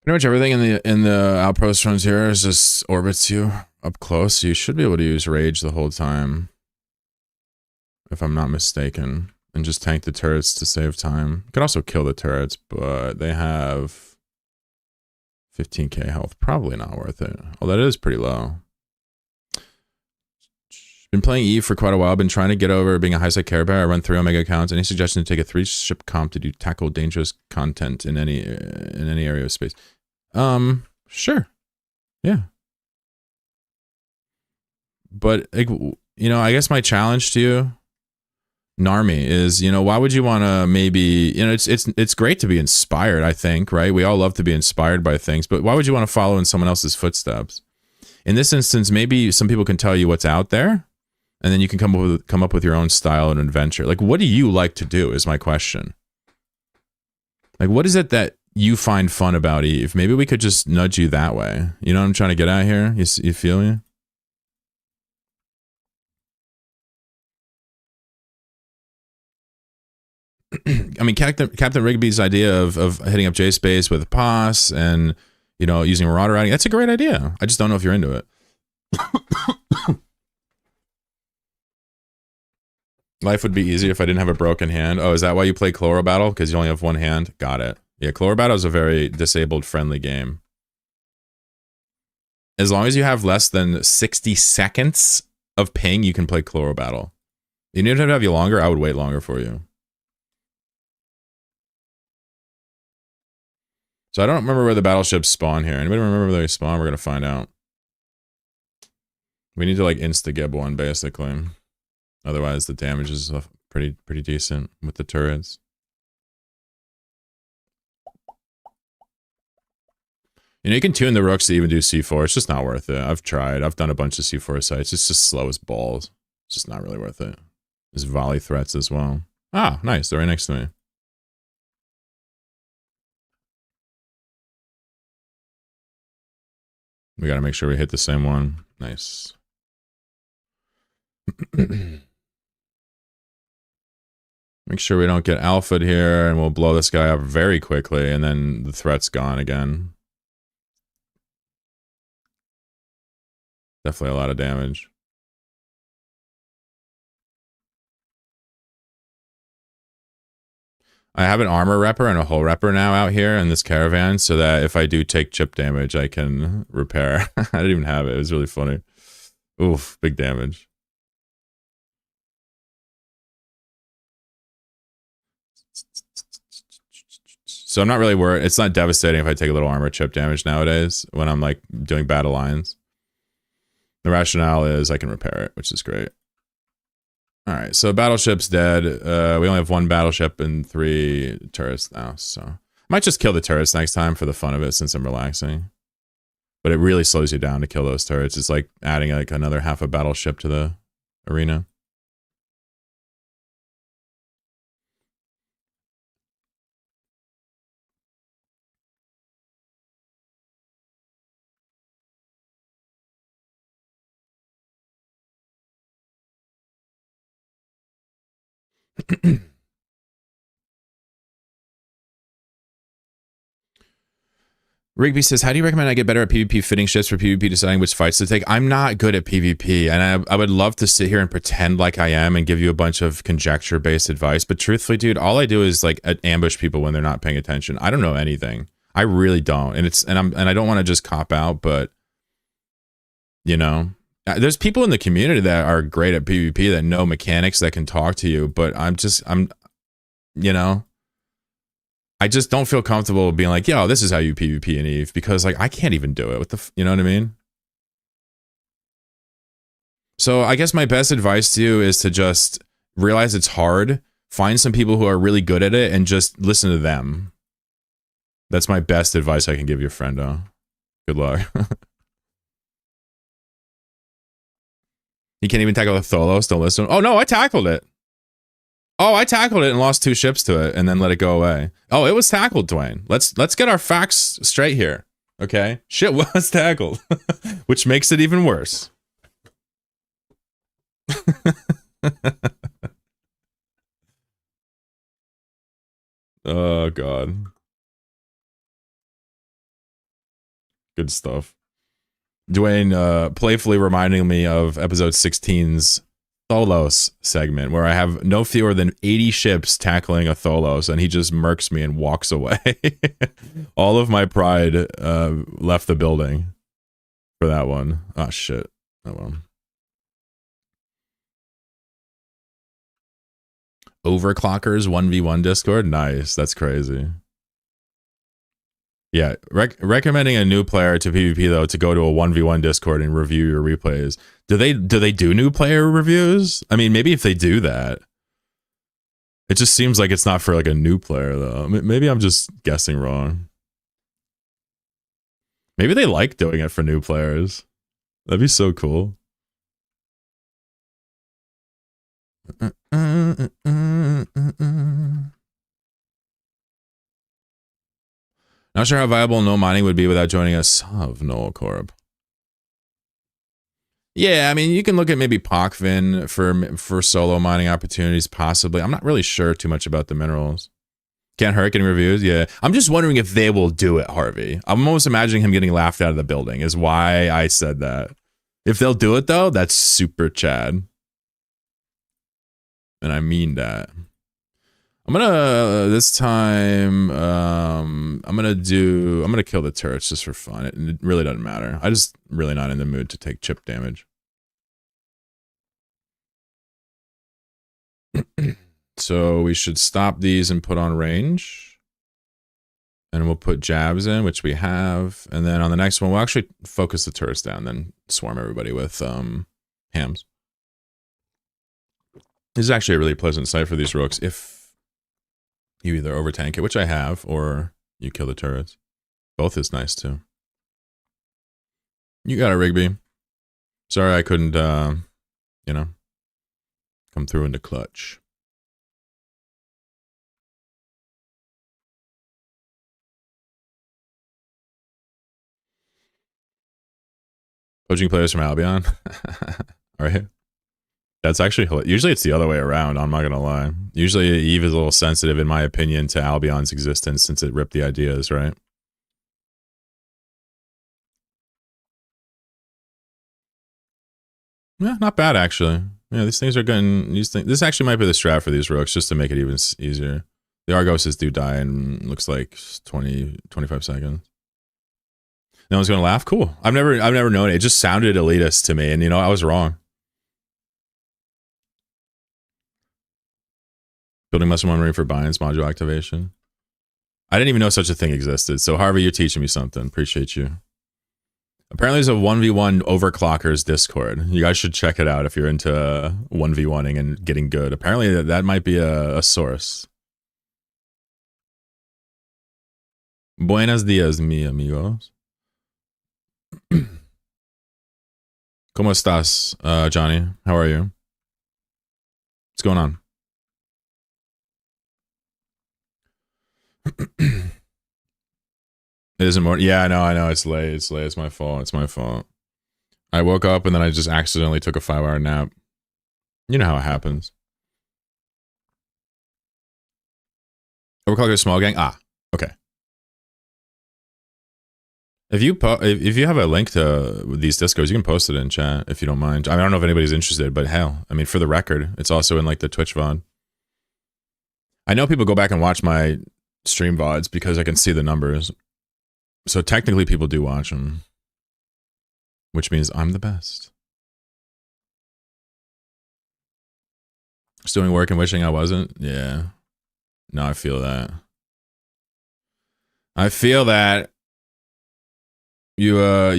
Pretty much everything in the outpost runs here is just orbits you up close. So you should be able to use rage the whole time, if I'm not mistaken, and just tank the turrets to save time. You can also kill the turrets, but they have 15k health. Probably not worth it. Oh, that is pretty low. Been playing Eve for quite a while. Been trying to get over being a high side care bear. I run 3 Omega accounts. Any suggestion to take a 3-ship comp to do tackle dangerous content in any area of space? Sure. Yeah. But, like, you know, I guess my challenge to you, Narmi, is, you know, why would you want to maybe, you know, it's great to be inspired, I think, right? We all love to be inspired by things, but why would you want to follow in someone else's footsteps? In this instance, maybe some people can tell you what's out there, and then you can come up with your own style and adventure. Like, what do you like to do is my question. Like, what is it that you find fun about Eve? Maybe we could just nudge you that way. You know what I'm trying to get at here? You feel me? I mean, Captain Rigby's idea of hitting up J Space with POS and, you know, using Marauder routing, that's a great idea. I just don't know if you're into it. Life would be easier if I didn't have a broken hand. Oh, is that why you play Chloro Battle? Because you only have one hand? Got it. Yeah, Chloro Battle is a very disabled-friendly game. As long as you have less than 60 seconds of ping, you can play Chloro Battle. Even if I have you longer, I would wait longer for you. So I don't remember where the battleships spawn here. Anybody remember where they spawn? We're going to find out. We need to, like, insta-gib one, basically. Otherwise, the damage is pretty decent with the turrets. You know, you can tune the rooks to even do C4. It's just not worth it. I've tried. I've done a bunch of C4 sites. It's just slow as balls. It's just not really worth it. There's volley threats as well. Ah, nice. They're right next to me. We got to make sure we hit the same one. Nice. Make sure we don't get alpha'd here, and we'll blow this guy up very quickly, and then the threat's gone again. Definitely a lot of damage. I have an armor repper and a hull repper now out here in this caravan, so that if I do take chip damage, I can repair. I didn't even have it. It was really funny. Oof, big damage. So I'm not really worried. It's not devastating if I take a little armor chip damage nowadays when I'm like doing battle lines. The rationale is I can repair it, which is great. All right, so battleship's dead. We only have 1 battleship and 3 turrets now, so I might just kill the turrets next time for the fun of it since I'm relaxing. But it really slows you down to kill those turrets. It's like adding like another half a battleship to the arena. Rigby says, how do you recommend I get better at PvP fitting shifts for PvP deciding which fights to take? I'm not good at PvP, and I would love to sit here and pretend like I am and give you a bunch of conjecture-based advice, but truthfully, dude, all I do is like ambush people when they're not paying attention. I don't know anything. I really don't. And I don't want to just cop out, but you know, there's people in the community that are great at PvP that know mechanics that can talk to you, but you know, I just don't feel comfortable being like, yo, this is how you PvP in Eve, because like I can't even do it. What the, you know what I mean? So I guess my best advice to you is to just realize it's hard, find some people who are really good at it, and just listen to them. That's my best advice I can give your friendo. Good luck. He can't even tackle the Tholos. Don't listen. Oh no, I tackled it. Oh, I tackled it and lost 2 ships to it and then let it go away. Oh, it was tackled, Dwayne. Let's get our facts straight here. Okay? Shit was tackled. Which makes it even worse. Oh, God. Good stuff. Dwayne playfully reminding me of episode 16's Tholos segment, where I have no fewer than 80 ships tackling a Tholos, and he just murks me and walks away. All of my pride left the building for that one. Oh, shit. Oh, well. Overclockers 1v1 Discord? Nice. That's crazy. Yeah, recommending a new player to PvP though to go to a 1v1 Discord and review your replays. Do they do new player reviews? I mean, maybe if they do that. It just seems like it's not for like a new player though. Maybe I'm just guessing wrong. Maybe they like doing it for new players. That'd be so cool. Not sure how viable no mining would be without joining a sub, Noel Corb. Yeah, I mean, you can look at maybe Pokvin for solo mining opportunities, possibly. I'm not really sure too much about the minerals. Can't hurt getting reviews? Yeah. I'm just wondering if they will do it, Harvey. I'm almost imagining him getting laughed out of the building is why I said that. If they'll do it, though, that's super Chad. And I mean that. I'm gonna, this time, I'm gonna kill the turrets just for fun. It really doesn't matter. I just really not in the mood to take chip damage. So we should stop these and put on range. And we'll put jabs in, which we have. And then on the next one, we'll actually focus the turrets down, then swarm everybody with hams. This is actually a really pleasant sight for these rooks if you either overtank it, which I have, or you kill the turrets. Both is nice too. You got it, Rigby. Sorry I couldn't, you know, come through in the clutch. Poaching players from Albion. All right. That's actually, usually it's the other way around, I'm not gonna lie. Usually Eve is a little sensitive, in my opinion, to Albion's existence since it ripped the ideas, right? Yeah, not bad actually. Yeah, these things are getting, this actually might be the strat for these rooks, just to make it even easier. The Argoses do die in, looks like 20, 25 seconds. No one's gonna laugh? Cool. I've never known it. It just sounded elitist to me, and you know, I was wrong. Building muscle memory for binds module activation. I didn't even know such a thing existed. So Harvey, you're teaching me something. Appreciate you. Apparently there's a 1v1 overclockers Discord. You guys should check it out if you're into 1v1ing and getting good. Apparently that might be a source. Buenos dias, mi amigos. ¿Cómo estás, Johnny? How are you? What's going on? It isn't more. Yeah, I know. It's late. It's my fault. I woke up and then I just accidentally took a 5-hour nap. You know how it happens. Overclocker Small Gang. Ah, okay. If you have a link to these discos, you can post it in chat if you don't mind. I mean, I don't know if anybody's interested, but hell, I mean, for the record, it's also in like the Twitch VOD. I know people go back and watch my stream VODs because I can see the numbers. So technically people do watch them, which means I'm the best. Just doing work and wishing I wasn't. Yeah. No, I feel that. I feel that. You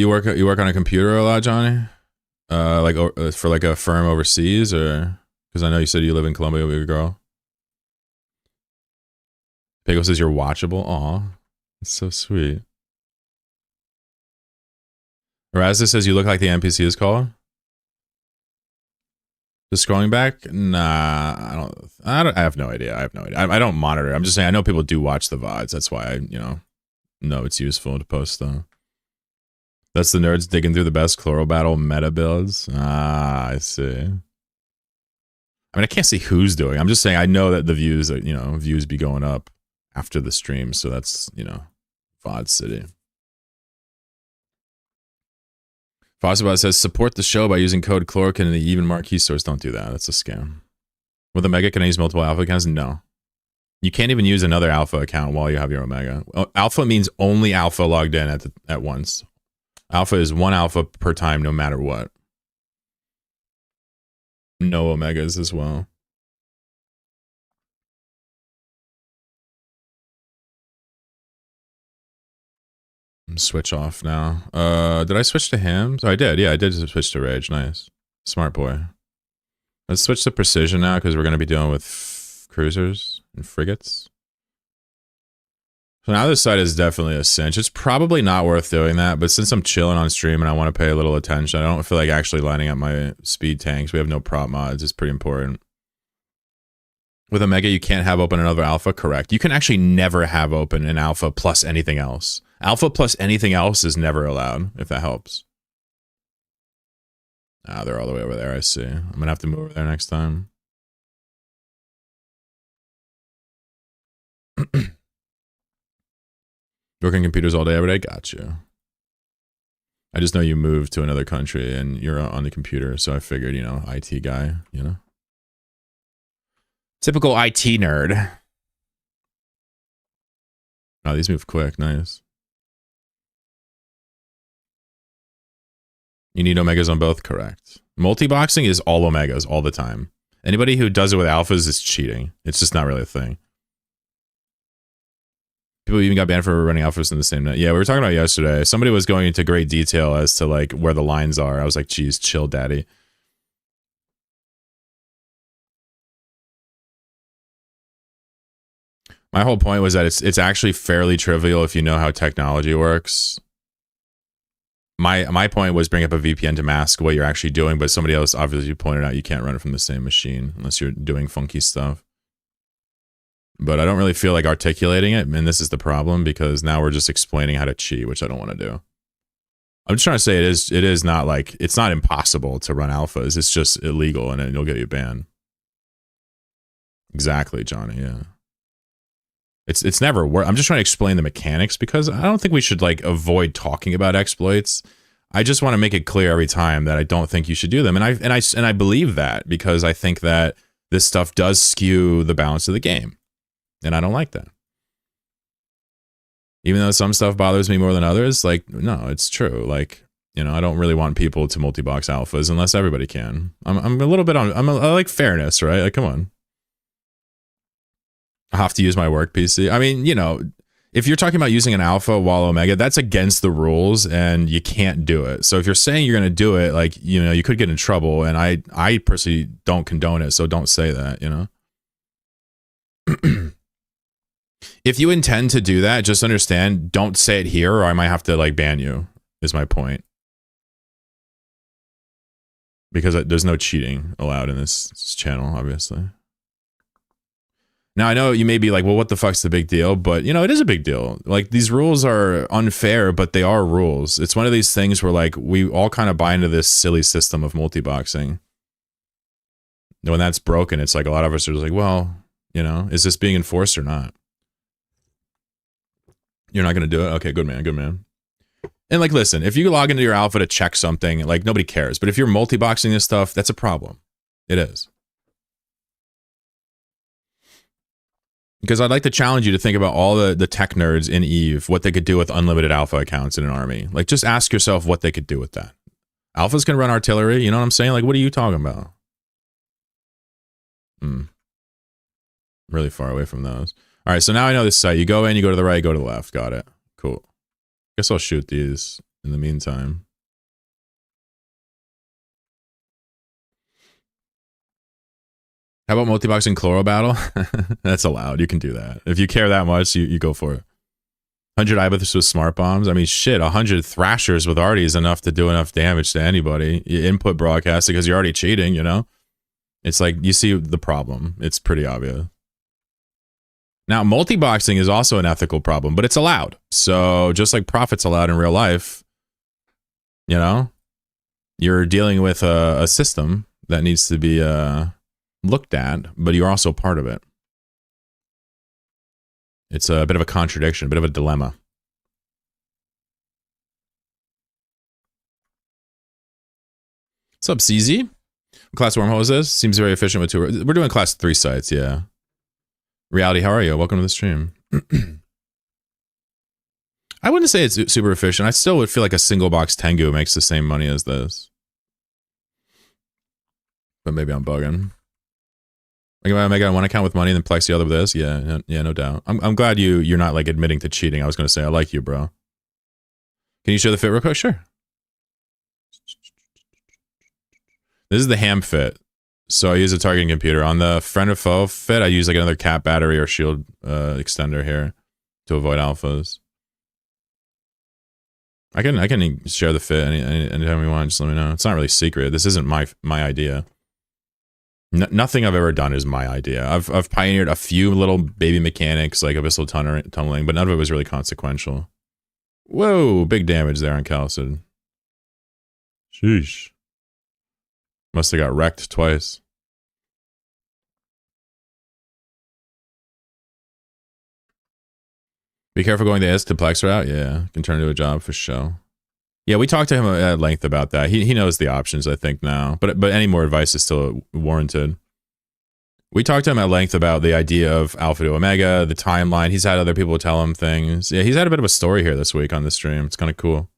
work on a computer a lot, Johnny? Like for like a firm overseas, or because I know you said you live in Colombia with your girl. Pego says you're watchable. Aw, it's so sweet. Razda says you look like the NPC is called. Just scrolling back? Nah, I have no idea. I don't monitor. I'm just saying I know people do watch the VODs. That's why I know it's useful to post them. That's the nerds digging through the best Chloro Battle meta builds. Ah, I see. I mean, I can't see who's doing. I'm just saying I know that the views, views be going up after the stream. So that's, VOD City. Fossabot says, support the show by using code Chlorokin in the even marquee stores. Don't do that. That's a scam. With Omega, can I use multiple alpha accounts? No. You can't even use another alpha account while you have your Omega. Alpha means only alpha logged in at once. Alpha is one alpha per time, no matter what. No Omegas as well. Switch off now. Did I switch to him? So I did. Yeah, I did switch to Rage. Nice. Smart boy. Let's switch to Precision now because we're going to be dealing with cruisers and frigates. So now this side is definitely a cinch. It's probably not worth doing that, but since I'm chilling on stream and I want to pay a little attention, I don't feel like actually lining up my speed tanks. We have no prop mods. It's pretty important. With Omega, you can't have open another alpha? Correct. You can actually never have open an alpha plus anything else. Alpha plus anything else is never allowed, if that helps. Ah, they're all the way over there, I see. I'm going to have to move over there next time. Working computers all day, every day? Got you. I just know you moved to another country and you're on the computer, so I figured, IT guy, Typical IT nerd. Oh, these move quick. Nice. You need Omegas on both? Correct. Multi-boxing is all Omegas all the time. Anybody who does it with alphas is cheating. It's just not really a thing. People even got banned for running alphas in the same net. Yeah, we were talking about it yesterday. Somebody was going into great detail as to like where the lines are. I was like, geez, chill, daddy. My whole point was that it's actually fairly trivial if you know how technology works. My point was bring up a VPN to mask what you're actually doing, but somebody else obviously pointed out you can't run it from the same machine unless you're doing funky stuff. But I don't really feel like articulating it, and this is the problem because now we're just explaining how to cheat, which I don't want to do. I'm just trying to say it is not like, it's not impossible to run alphas. It's just illegal and it'll get you banned. Exactly, Johnny, yeah. It's never worked. I'm just trying to explain the mechanics because I don't think we should like avoid talking about exploits. I just want to make it clear every time that I don't think you should do them. And I believe that because I think that this stuff does skew the balance of the game. And I don't like that. Even though some stuff bothers me more than others, like, no, it's true. Like, I don't really want people to multi-box alphas unless everybody can. I'm a little bit on, I like fairness, right? Like, come on. I have to use my work PC. I mean, if you're talking about using an alpha while Omega, that's against the rules and you can't do it. So if you're saying you're going to do it, like, you could get in trouble. And I personally don't condone it. So don't say that, If you intend to do that, just understand, don't say it here or I might have to like ban you, is my point. Because there's no cheating allowed in this channel, obviously. Now, I know you may be like, well, what the fuck's the big deal? But, it is a big deal. Like, these rules are unfair, but they are rules. It's one of these things where, like, we all kind of buy into this silly system of multi-boxing. When that's broken, it's like a lot of us are just like, well, is this being enforced or not? You're not going to do it? Okay, good man, good man. And like, listen, if you log into your alpha to check something, like nobody cares. But if you're multi-boxing this stuff, that's a problem. It is. Because I'd like to challenge you to think about all the tech nerds in EVE, what they could do with unlimited alpha accounts in an army. Like, just ask yourself what they could do with that. Alphas can run artillery, you know what I'm saying? Like, what are you talking about? Really far away from those. All right, so now I know this site. You go in, you go to the right, go to the left. Got it. Cool. Guess I'll shoot these in the meantime. How about multi-boxing Chloro battle? That's allowed. You can do that. If you care that much, you go for it. 100 Ibis with smart bombs. I mean, shit, 100 Thrashers with Artie is enough to do enough damage to anybody. You input broadcast because you're already cheating, you know? It's like, you see the problem. It's pretty obvious. Now, multi-boxing is also an ethical problem, but it's allowed. So just like profit's allowed in real life, you know, you're dealing with a system that needs to be looked at, but you're also part of it. It's a bit of a contradiction, a bit of a dilemma. What's up, CZ? What class wormhole is this? Seems very efficient with 2. We're doing class 3 sites, yeah. Reality, how are you? Welcome to the stream. I wouldn't say it's super efficient. I still would feel like a single box Tengu makes the same money as this. But maybe I'm bugging. Like, am I making one account with money and then plex the other with this? Yeah, no doubt. I'm glad you're not like admitting to cheating. I was gonna say I like you, bro. Can you show the fit real quick? Sure. This is the ham fit. So I use a targeting computer. On the friend or foe fit, I use like another cap battery or shield extender here to avoid alphas. I can share the fit anytime we want. Just let me know. It's not really secret. This isn't my idea. Nothing I've ever done is my idea. I've pioneered a few little baby mechanics like abyssal tunneling, but none of it was really consequential. Whoa, big damage there on Calcid. Sheesh. Must have got wrecked twice. Be careful going the S to Plex route. Yeah, can turn into a job for sure. Yeah, we talked to him at length about that. He knows the options, I think, now. But any more advice is still warranted. We talked to him at length about the idea of Alpha to Omega, the timeline. He's had other people tell him things. Yeah, he's had a bit of a story here this week on the stream. It's kind of cool.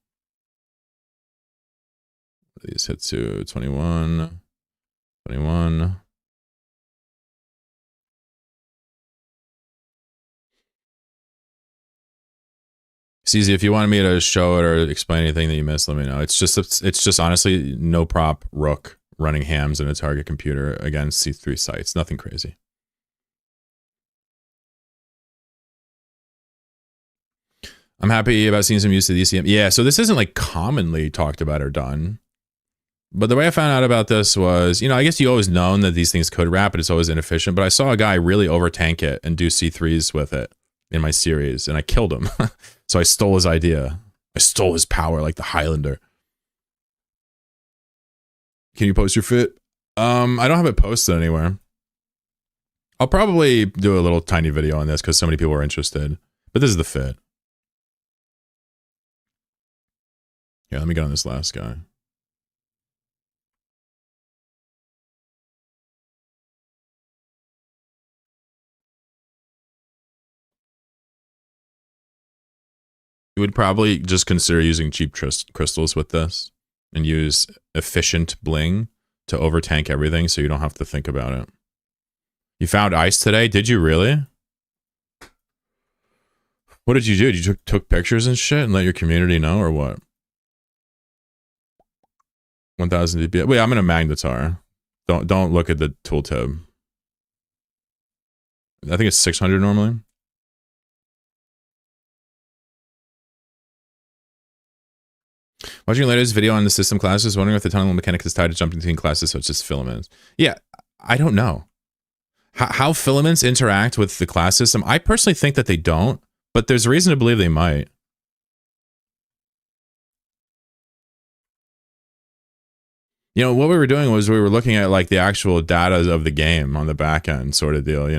These hit to 21. 21. CZ, if you wanted me to show it or explain anything that you missed, let me know. It's just honestly no prop rook running hams in a target computer against C3 sites. Nothing crazy. I'm happy about seeing some use of the ECM. Yeah, so this isn't like commonly talked about or done. But the way I found out about this was, I guess you always known that these things could wrap, but it's always inefficient. But I saw a guy really over tank it and do C3s with it in my series, and I killed him. So I stole his idea. I stole his power like the Highlander. Can you post your fit? I don't have it posted anywhere. I'll probably do a little tiny video on this because so many people are interested. But this is the fit. Yeah, let me get on this last guy. You would probably just consider using cheap crystals with this and use efficient bling to overtank everything so you don't have to think about it. You found ice today? Did you really? What did you do? You took pictures and shit and let your community know, or what? 1000 DPI. Wait, I'm in a magnetar. Don't look at the tooltip. I think it's 600 normally. Watching your latest video on the system classes, wondering if the tunnel mechanics is tied to jumping between classes such as filaments. Yeah, I don't know. How filaments interact with the class system, I personally think that they don't, but there's a reason to believe they might. What we were doing was we were looking at like the actual data of the game on the back end sort of deal,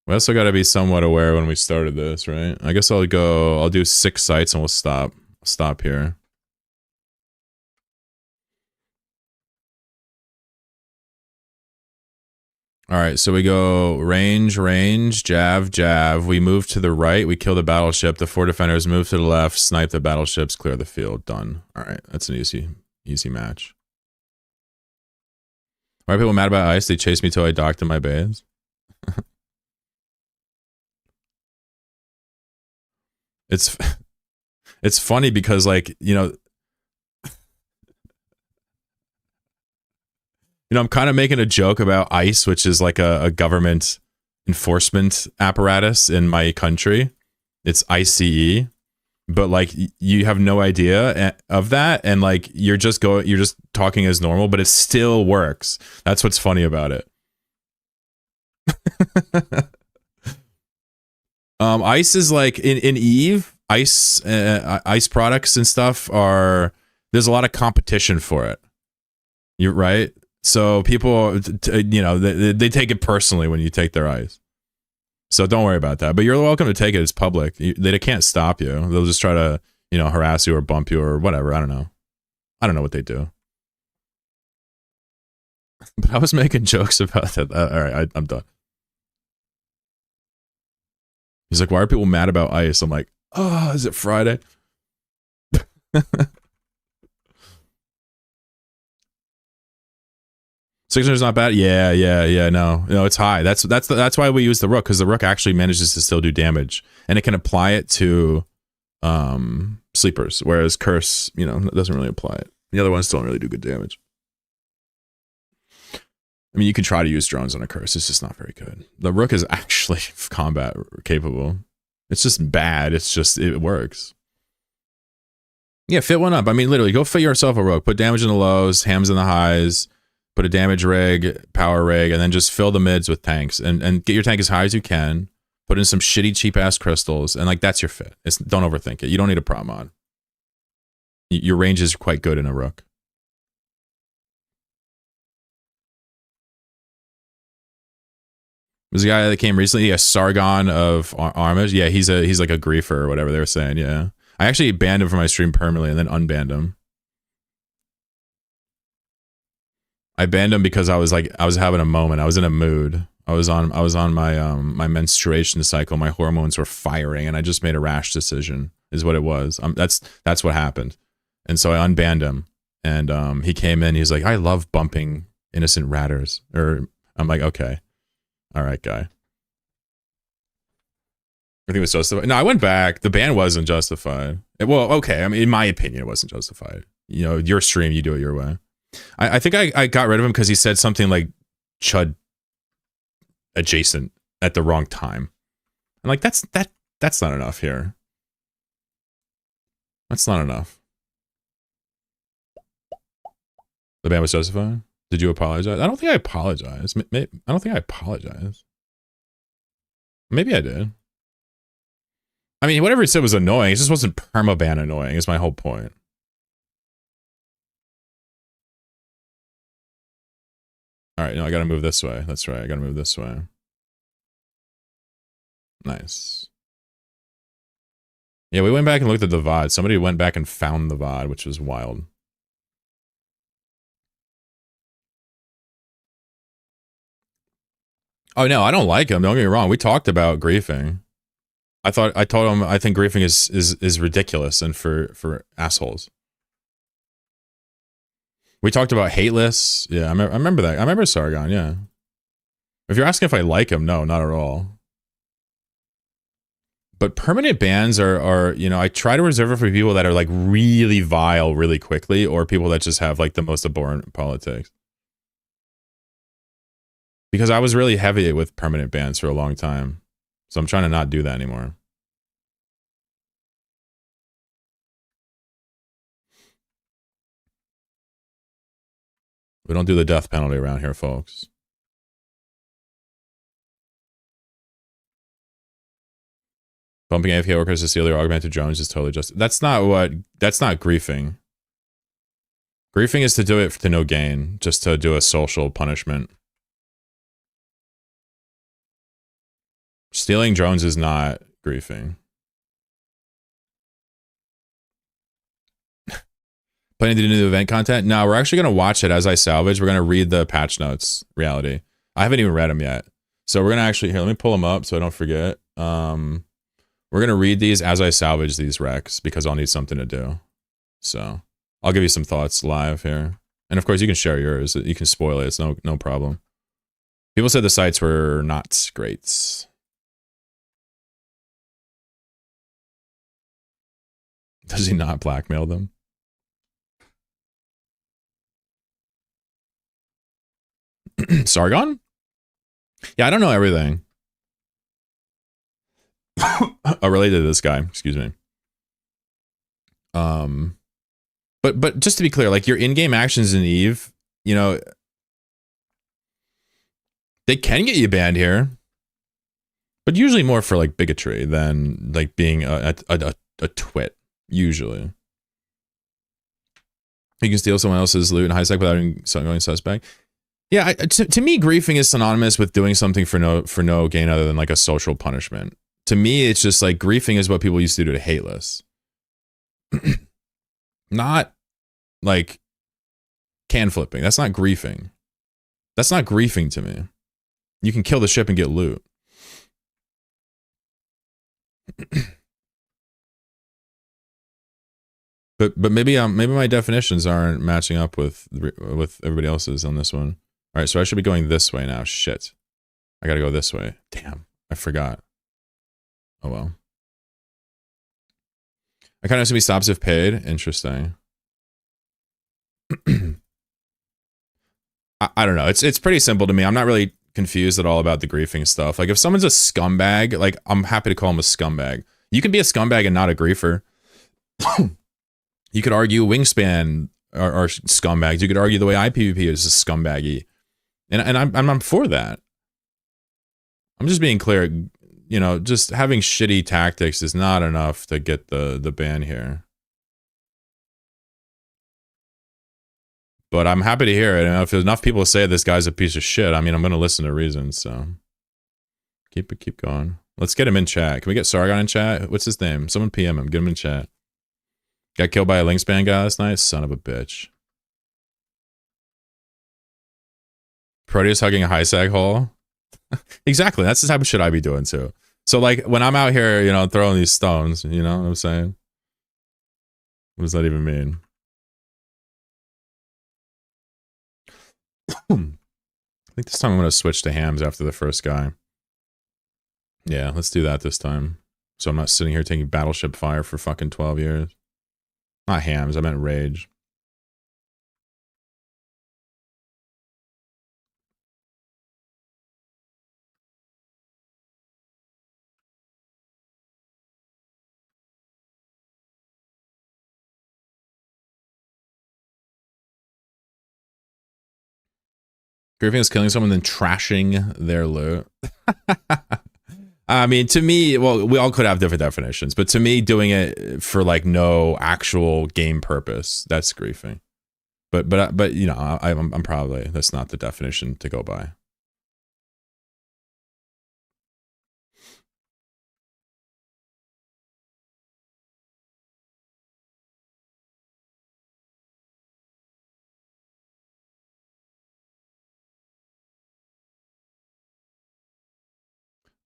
We also got to be somewhat aware when we started this, right? I guess I'll do 6 sites and we'll stop here. All right, so we go range, jav. We move to the right. We kill the battleship. The 4 defenders move to the left, snipe the battleships, clear the field. Done. All right, that's an easy match. Why are people mad about ice? They chased me till I docked in my base. It's funny because, like, I'm kind of making a joke about ICE, which is like a government enforcement apparatus in my country. It's ICE, but like you have no idea of that, and like you're just talking as normal, but it still works. That's what's funny about it. ICE is like in Eve, ICE products and stuff there's a lot of competition for it. You're right. So people, they take it personally when you take their ice. So don't worry about that. But you're welcome to take it. It's public. They can't stop you. They'll just try to, harass you or bump you or whatever. I don't know. I don't know what they do. But I was making jokes about that. All right, I'm done. He's like, why are people mad about ice? I'm like, oh, is it Friday? $600's not bad. Yeah. No, it's high. That's why we use the rook, because the rook actually manages to still do damage, and it can apply it to sleepers, whereas curse, doesn't really apply it. The other ones don't really do good damage. I mean, you can try to use drones on a curse. It's just not very good. The rook is actually combat capable. It's just bad. It's just, it works. Yeah, fit one up. I mean, literally, go fit yourself a rook. Put damage in the lows, hams in the highs. Put a damage rig, power rig, and then just fill the mids with tanks and get your tank as high as you can. Put in some shitty cheap ass crystals, and like that's your fit. Don't overthink it. You don't need a prop mod. Your range is quite good in a rook. There's a guy that came recently, Sargon of Armish. Yeah, he's like a griefer or whatever they were saying. Yeah, I actually banned him from my stream permanently and then unbanned him. I banned him because I was having a moment. I was in a mood. I was on my my menstruation cycle. My hormones were firing, and I just made a rash decision. Is what it was. That's what happened. And so I unbanned him. And he came in. He's like, I love bumping innocent ratters. Or I'm like, okay, all right, guy. I think it was justified. No, I went back. The ban wasn't justified. Well, okay. I mean, in my opinion, it wasn't justified. Your stream, you do it your way. I think I got rid of him because he said something like Chud adjacent at the wrong time. I'm like, that's not enough here. That's not enough. The ban was justified? Did you apologize? I don't think I apologized. I don't think I apologized. Maybe I did. I mean, whatever he said was annoying. It just wasn't permaban annoying, is my whole point. All right, no, I gotta move this way. That's right, I gotta move this way. Nice. Yeah, we went back and looked at the VOD. Somebody went back and found the VOD, which was wild. Oh no, I don't like him. Don't get me wrong. We talked about griefing. I told him I think griefing is ridiculous and for assholes. We talked about hateless. Yeah, I remember that. I remember Sargon, yeah. If you're asking if I like him, no, not at all. But permanent bans are, I try to reserve it for people that are like really vile really quickly, or people that just have like the most abhorrent politics. Because I was really heavy with permanent bans for a long time. So I'm trying to not do that anymore. We don't do the death penalty around here, folks. Bumping AFK workers to steal their augmented drones is totally just. That's not griefing. Griefing is to do it to no gain, just to do a social punishment. Stealing drones is not griefing. Planning to do new event content? No, we're actually going to watch it as I salvage. We're going to read the patch notes, reality. I haven't even read them yet. So we're going to actually, here, let me pull them up so I don't forget. We're going to read these as I salvage these wrecks because I'll need something to do. So I'll give you some thoughts live here. And of course you can share yours. You can spoil it. It's no problem. People said the sites were not great. Does he not blackmail them? Sargon? Yeah, I don't know everything. Related to this guy, excuse me. But just to be clear, like your in-game actions in Eve, you know, they can get you banned here, but usually more for like bigotry than like being a twit. Usually, you can steal someone else's loot in high sec without going suspect. Yeah, to me, griefing is synonymous with doing something for no gain other than like a social punishment. To me, it's just like griefing is what people used to do to hateless. Not like can flipping. That's not griefing. That's not griefing to me. You can kill the ship and get loot. but maybe my definitions aren't matching up with everybody else's on this one. All right, so I should be going this way now. Shit. I gotta go this way. Damn, I forgot. Oh well. I kind of assume he stops if paid. Interesting. I don't know. It's pretty simple to me. I'm not really confused at all about the griefing stuff. Like if someone's a scumbag, like I'm happy to call him a scumbag. You can be a scumbag and not a griefer. You could argue Wingspan are scumbags. You could argue the way IPVP is scumbaggy. And I'm for that. I'm just being clear, you know, just having shitty tactics is not enough to get the ban here. But I'm happy to hear it. And if enough people say this guy's a piece of shit, I mean, I'm going to listen to reasons. So keep going. Let's get him in chat. Can we get Sargon in chat? What's his name? Someone PM him. Get him in chat. Got killed by a Linkspan guy last night? Son of a bitch. Proteus hugging a high sag hole? Exactly. That's the type of shit I be doing too. So like when I'm out here, you know, throwing these stones, you know what I'm saying? What does that even mean? I think this time I'm going to switch to hams after the first guy. Yeah, let's do that this time. So I'm not sitting here taking battleship fire for fucking 12 years. Not hams, I meant rage. Griefing is killing someone then trashing their loot. I mean, to me, well, we all could have different definitions, but to me, doing it for like no actual game purpose, that's griefing. But you know, I'm probably, that's not the definition to go by.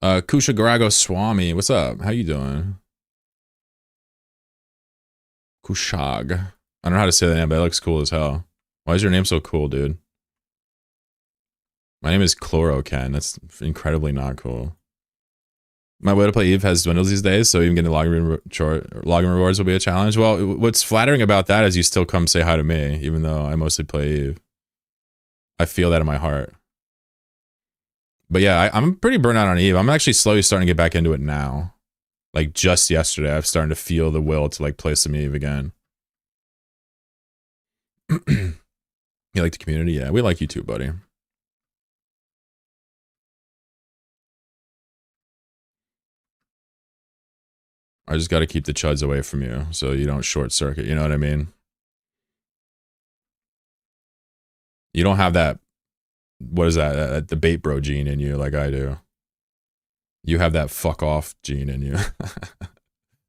Kusha Garago Swami, what's up? How you doing? Kushag. I don't know how to say that name, but it looks cool as hell. Why is your name so cool, dude? My name is Chloroken. That's incredibly not cool. My way to play Eve has dwindled these days, so even getting login rewards will be a challenge. Well, what's flattering about that is you still come say hi to me, even though I mostly play Eve. I feel that in my heart. But yeah, I'm pretty burnt out on Eve. I'm actually slowly starting to get back into it now. Like just yesterday, I'm starting to feel the will to like play some Eve again. You like the community? Yeah, we like you too, buddy. I just got to keep the chuds away from you so you don't short circuit. You know what I mean? You don't have that, what is that, the bait bro gene in you like I do. You have that fuck off gene in you.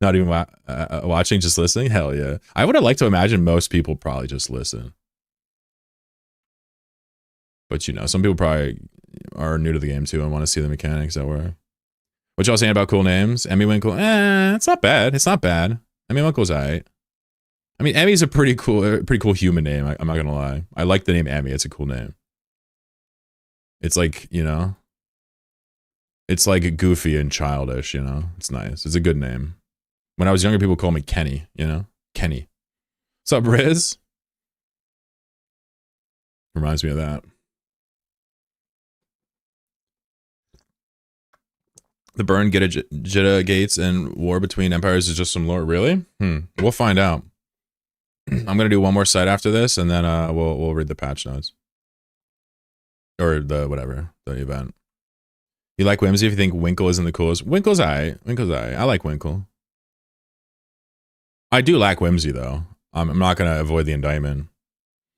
Not even watching, just listening? Hell yeah. I would have liked to imagine most people probably just listen. But you know, some people probably are new to the game too and want to see the mechanics that were. What y'all saying about cool names? Emmy Winkle? It's not bad. It's not bad. Emmy Winkle's alright. I mean, Emmy's a pretty cool human name. I'm not gonna lie. I like the name Emmy. It's a cool name. It's like, you know, it's like goofy and childish, you know? It's nice. It's a good name. When I was younger, people called me Kenny, you know? Kenny. What's up, Riz? Reminds me of that. The burn, Jitta Gates, and war between empires is just some lore. Really? We'll find out. I'm gonna do one more site after this, and then we'll read the patch notes. Or the whatever, the event. You like Whimsy if you think Winkle isn't the coolest. Winkle's alright. Winkle's alright. I like Winkle. I do lack Whimsy though. I'm not gonna avoid the indictment.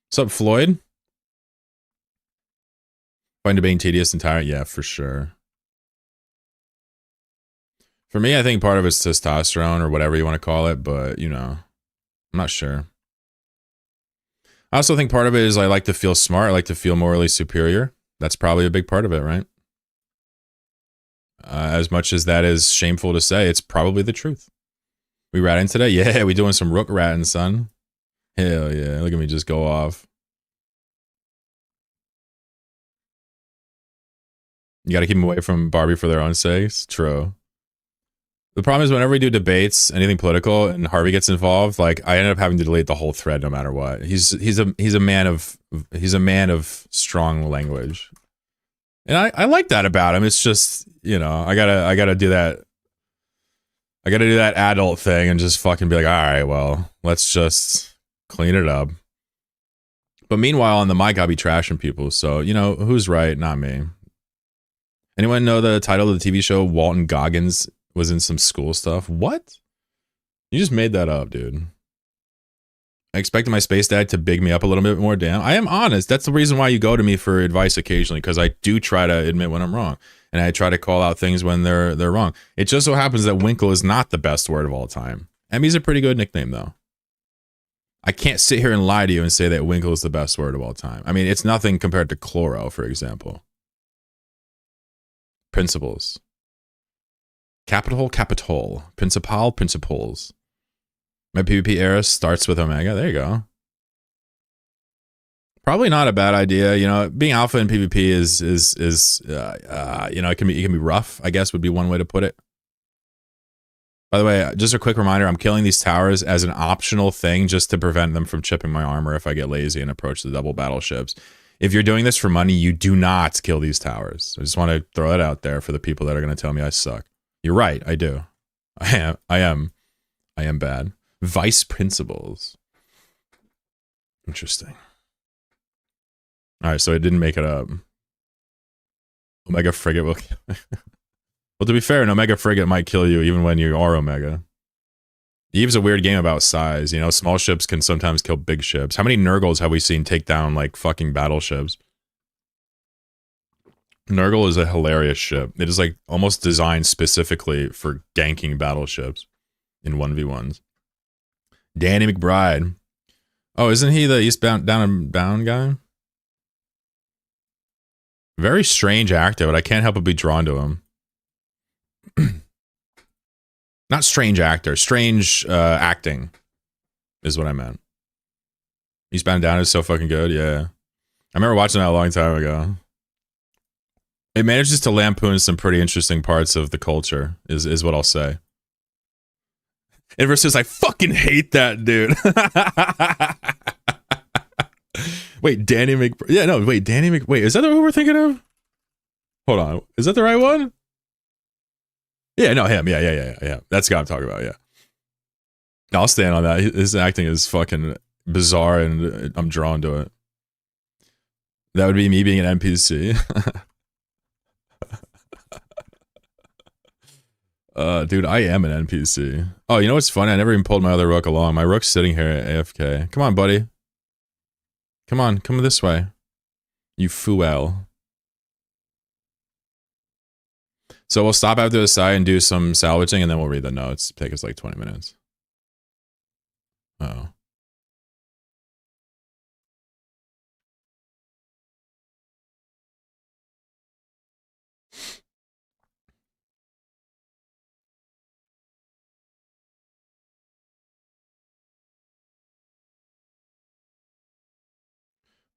What's up, Floyd? Find debating tedious and tired? Yeah, for sure. For me, I think part of it's testosterone or whatever you want to call it, but you know, I'm not sure. I also think part of it is I like to feel smart. I like to feel morally superior. That's probably a big part of it, right? As much as that is shameful to say, it's probably the truth. We ratting today? Yeah, we doing some rook ratting, son. Hell yeah, look at me just go off. You gotta keep them away from Barbie for their own sakes. True. The problem is whenever we do debates, anything political, and Harvey gets involved, like I ended up having to delete the whole thread no matter what. He's a man of strong language, and I like that about him. It's just, you know, I gotta do that. I gotta do that adult thing and just fucking be like, all right, well, let's just clean it up. But meanwhile, on the mic, I'll be trashing people. So you know who's right, not me. Anyone know the title of the TV show? Walton Goggins was in some school stuff. What? You just made that up, dude. I expected my space dad to big me up a little bit more. Damn, I am honest. That's the reason why you go to me for advice occasionally, because I do try to admit when I'm wrong, and I try to call out things when they're wrong. It just so happens that Winkle is not the best word of all time. Emmy's a pretty good nickname though. I can't sit here and lie to you and say that Winkle is the best word of all time. I mean, it's nothing compared to Chloro, for example. Principles. Capital, principles. My PvP era starts with Omega. There you go. Probably not a bad idea. You know, being alpha in PvP is you know, it can be rough, I guess would be one way to put it. By the way, just a quick reminder, I'm killing these towers as an optional thing just to prevent them from chipping my armor if I get lazy and approach the double battleships. If you're doing this for money, you do not kill these towers. I just want to throw it out there for the people that are going to tell me I suck. You're right, I do. I am bad. Vice principals. Interesting. All right, so it didn't make it up. Omega Frigate will... Well, to be fair, an Omega Frigate might kill you even when you are Omega. Eve's a weird game about size. You know, small ships can sometimes kill big ships. How many Nurgles have we seen take down, like, fucking battleships? Nurgle is a hilarious ship. It is, like, almost designed specifically for ganking battleships in 1v1s. Danny McBride. Oh, isn't he the Eastbound Down and Bound guy? Very strange actor, but I can't help but be drawn to him. Not strange actor, strange acting is what I meant. Eastbound and Down is so fucking good, yeah. I remember watching that a long time ago. It manages to lampoon some pretty interesting parts of the culture, is what I'll say. And versus, I fucking hate that dude. Wait, Danny yeah, no, wait, wait, is that who we're thinking of? Hold on, is that the right one? Yeah, no, him, yeah. That's the guy I'm talking about, yeah. I'll stand on that. His acting is fucking bizarre, and I'm drawn to it. That would be me being an NPC. Dude, I am an NPC. Oh, you know what's funny? I never even pulled my other rook along. My rook's sitting here at AFK. Come on, buddy. Come this way. You fool. So we'll stop after the site and do some salvaging, and then we'll read the notes. Take us like 20 minutes. Oh.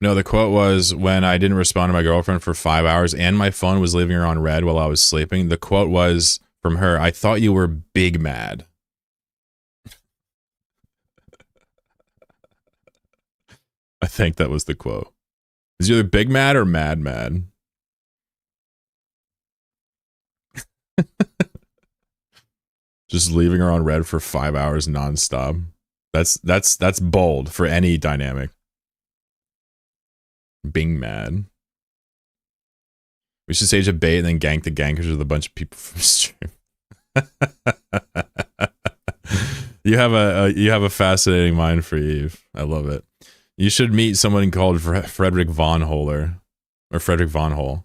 No, the quote was, when I didn't respond to my girlfriend for 5 hours and my phone was leaving her on red while I was sleeping. The quote was from her, I thought you were big mad. I think that was the quote. Is either big mad or mad mad. Just leaving her on red for 5 hours nonstop. That's bold for any dynamic. Being mad. We should stage a bait and then gank the gankers with a bunch of people from stream. You have a fascinating mind for Eve. I love it. You should meet someone called Frederick Von Holer, or Frederick Von Hole.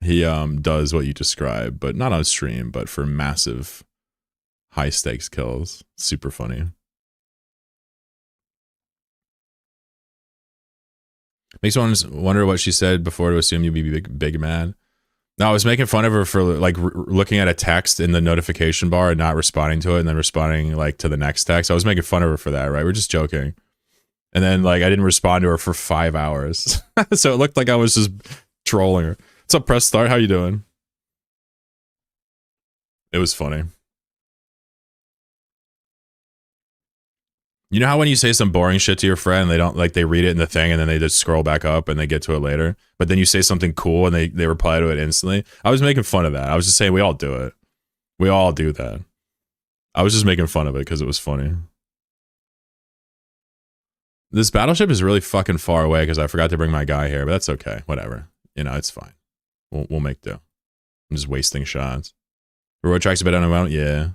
He does what you describe, but not on stream, but for massive high stakes kills. Super funny. Makes one wonder what she said before to assume you'd be big mad. No, I was making fun of her for like looking at a text in the notification bar and not responding to it, and then responding like to the next text. I was making fun of her for that, right? We're just joking. And then like I didn't respond to her for 5 hours. So it looked like I was just trolling her. What's up, Press Start? How you doing? It was funny. You know how when you say some boring shit to your friend, they don't like, they read it in the thing and then they just scroll back up and they get to it later. But then you say something cool and they reply to it instantly. I was making fun of that. I was just saying we all do it. We all do that. I was just making fun of it because it was funny. This battleship is really fucking far away because I forgot to bring my guy here, but that's okay. Whatever. You know, it's fine. We'll make do. I'm just wasting shots. Road tracks a bit unamount, yeah.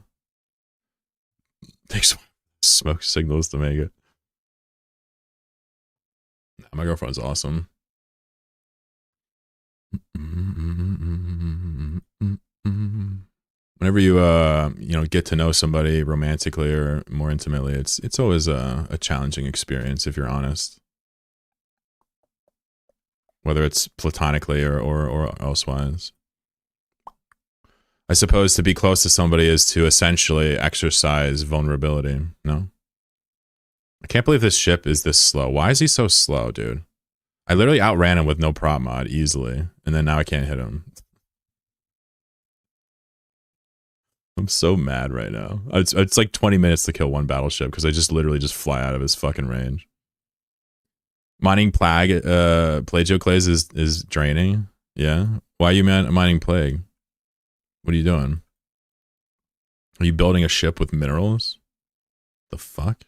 Takes smoke signals to make it. My girlfriend's awesome. Whenever you you know, get to know somebody romantically or more intimately, it's always a challenging experience if you're honest. Whether it's platonically or elsewise. I suppose to be close to somebody is to essentially exercise vulnerability, no? I can't believe this ship is this slow. Why is he so slow, dude? I literally outran him with no prop mod easily, and then now I can't hit him. I'm so mad right now. It's like 20 minutes to kill one battleship because I just literally just fly out of his fucking range. Mining plague, plagioclase is draining. Yeah. Why are you mining plague? What are you doing? Are you building a ship with minerals? The fuck?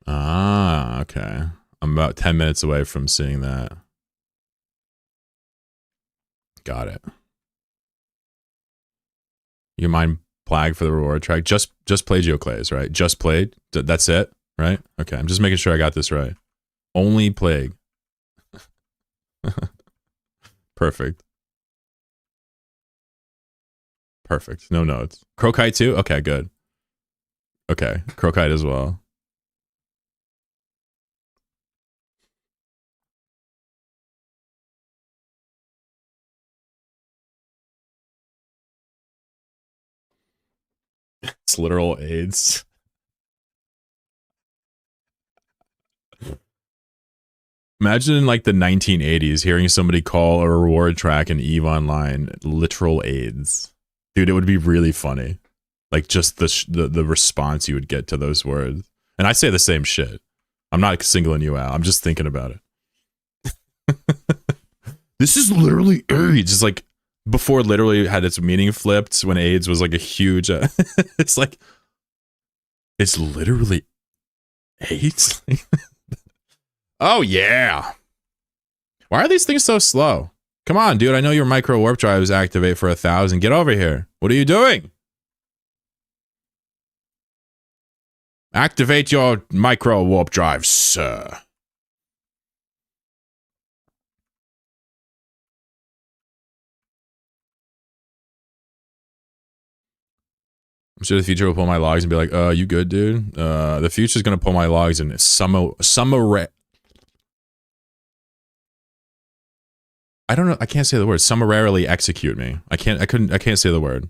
Ah, okay. I'm about 10 minutes away from seeing that. Got it. You mine plague for the reward track? Just plagioclase, right? Just played? That's it, right? Okay, I'm just making sure I got this right. Only plague. Perfect. Perfect. No notes. Crokite too? Okay, good. Okay, Crokite as well. It's literal AIDS. Imagine in like the 1980s hearing somebody call a reward track in EVE Online literal AIDS. Dude, it would be really funny. Like just the response you would get to those words. And I say the same shit. I'm not singling you out. I'm just thinking about it. This is literally AIDS. It's like before literally had its meaning flipped when AIDS was like a huge it's like it's literally AIDS. Oh yeah. Why are these things so slow? Come on, dude. I know your micro warp drives activate for 1,000. Get over here. What are you doing? Activate your micro warp drive, sir. I'm sure the future will pull my logs and be like, you good, dude? The future's gonna pull my logs and I don't know. I can't say the word. Summarily execute me. I can't say the word.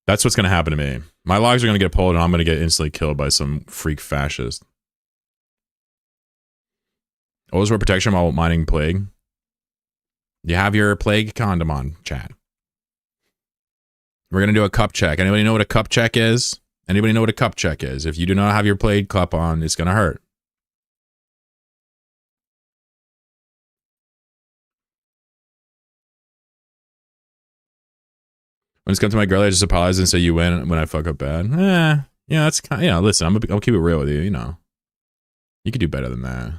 That's what's gonna happen to me. My logs are gonna get pulled and I'm gonna get instantly killed by some freak fascist. Always wear protection while mining plague. You have your plague condom on, chat. We're gonna do a cup check. Anybody know what a cup check is? Anybody know what a cup check is? If you do not have your plague cup on, it's gonna hurt. When it's come to my girl, I just apologize and say you win when I fuck up bad. Yeah, that's kind of, listen, I'll keep it real with you, you know. You could do better than that.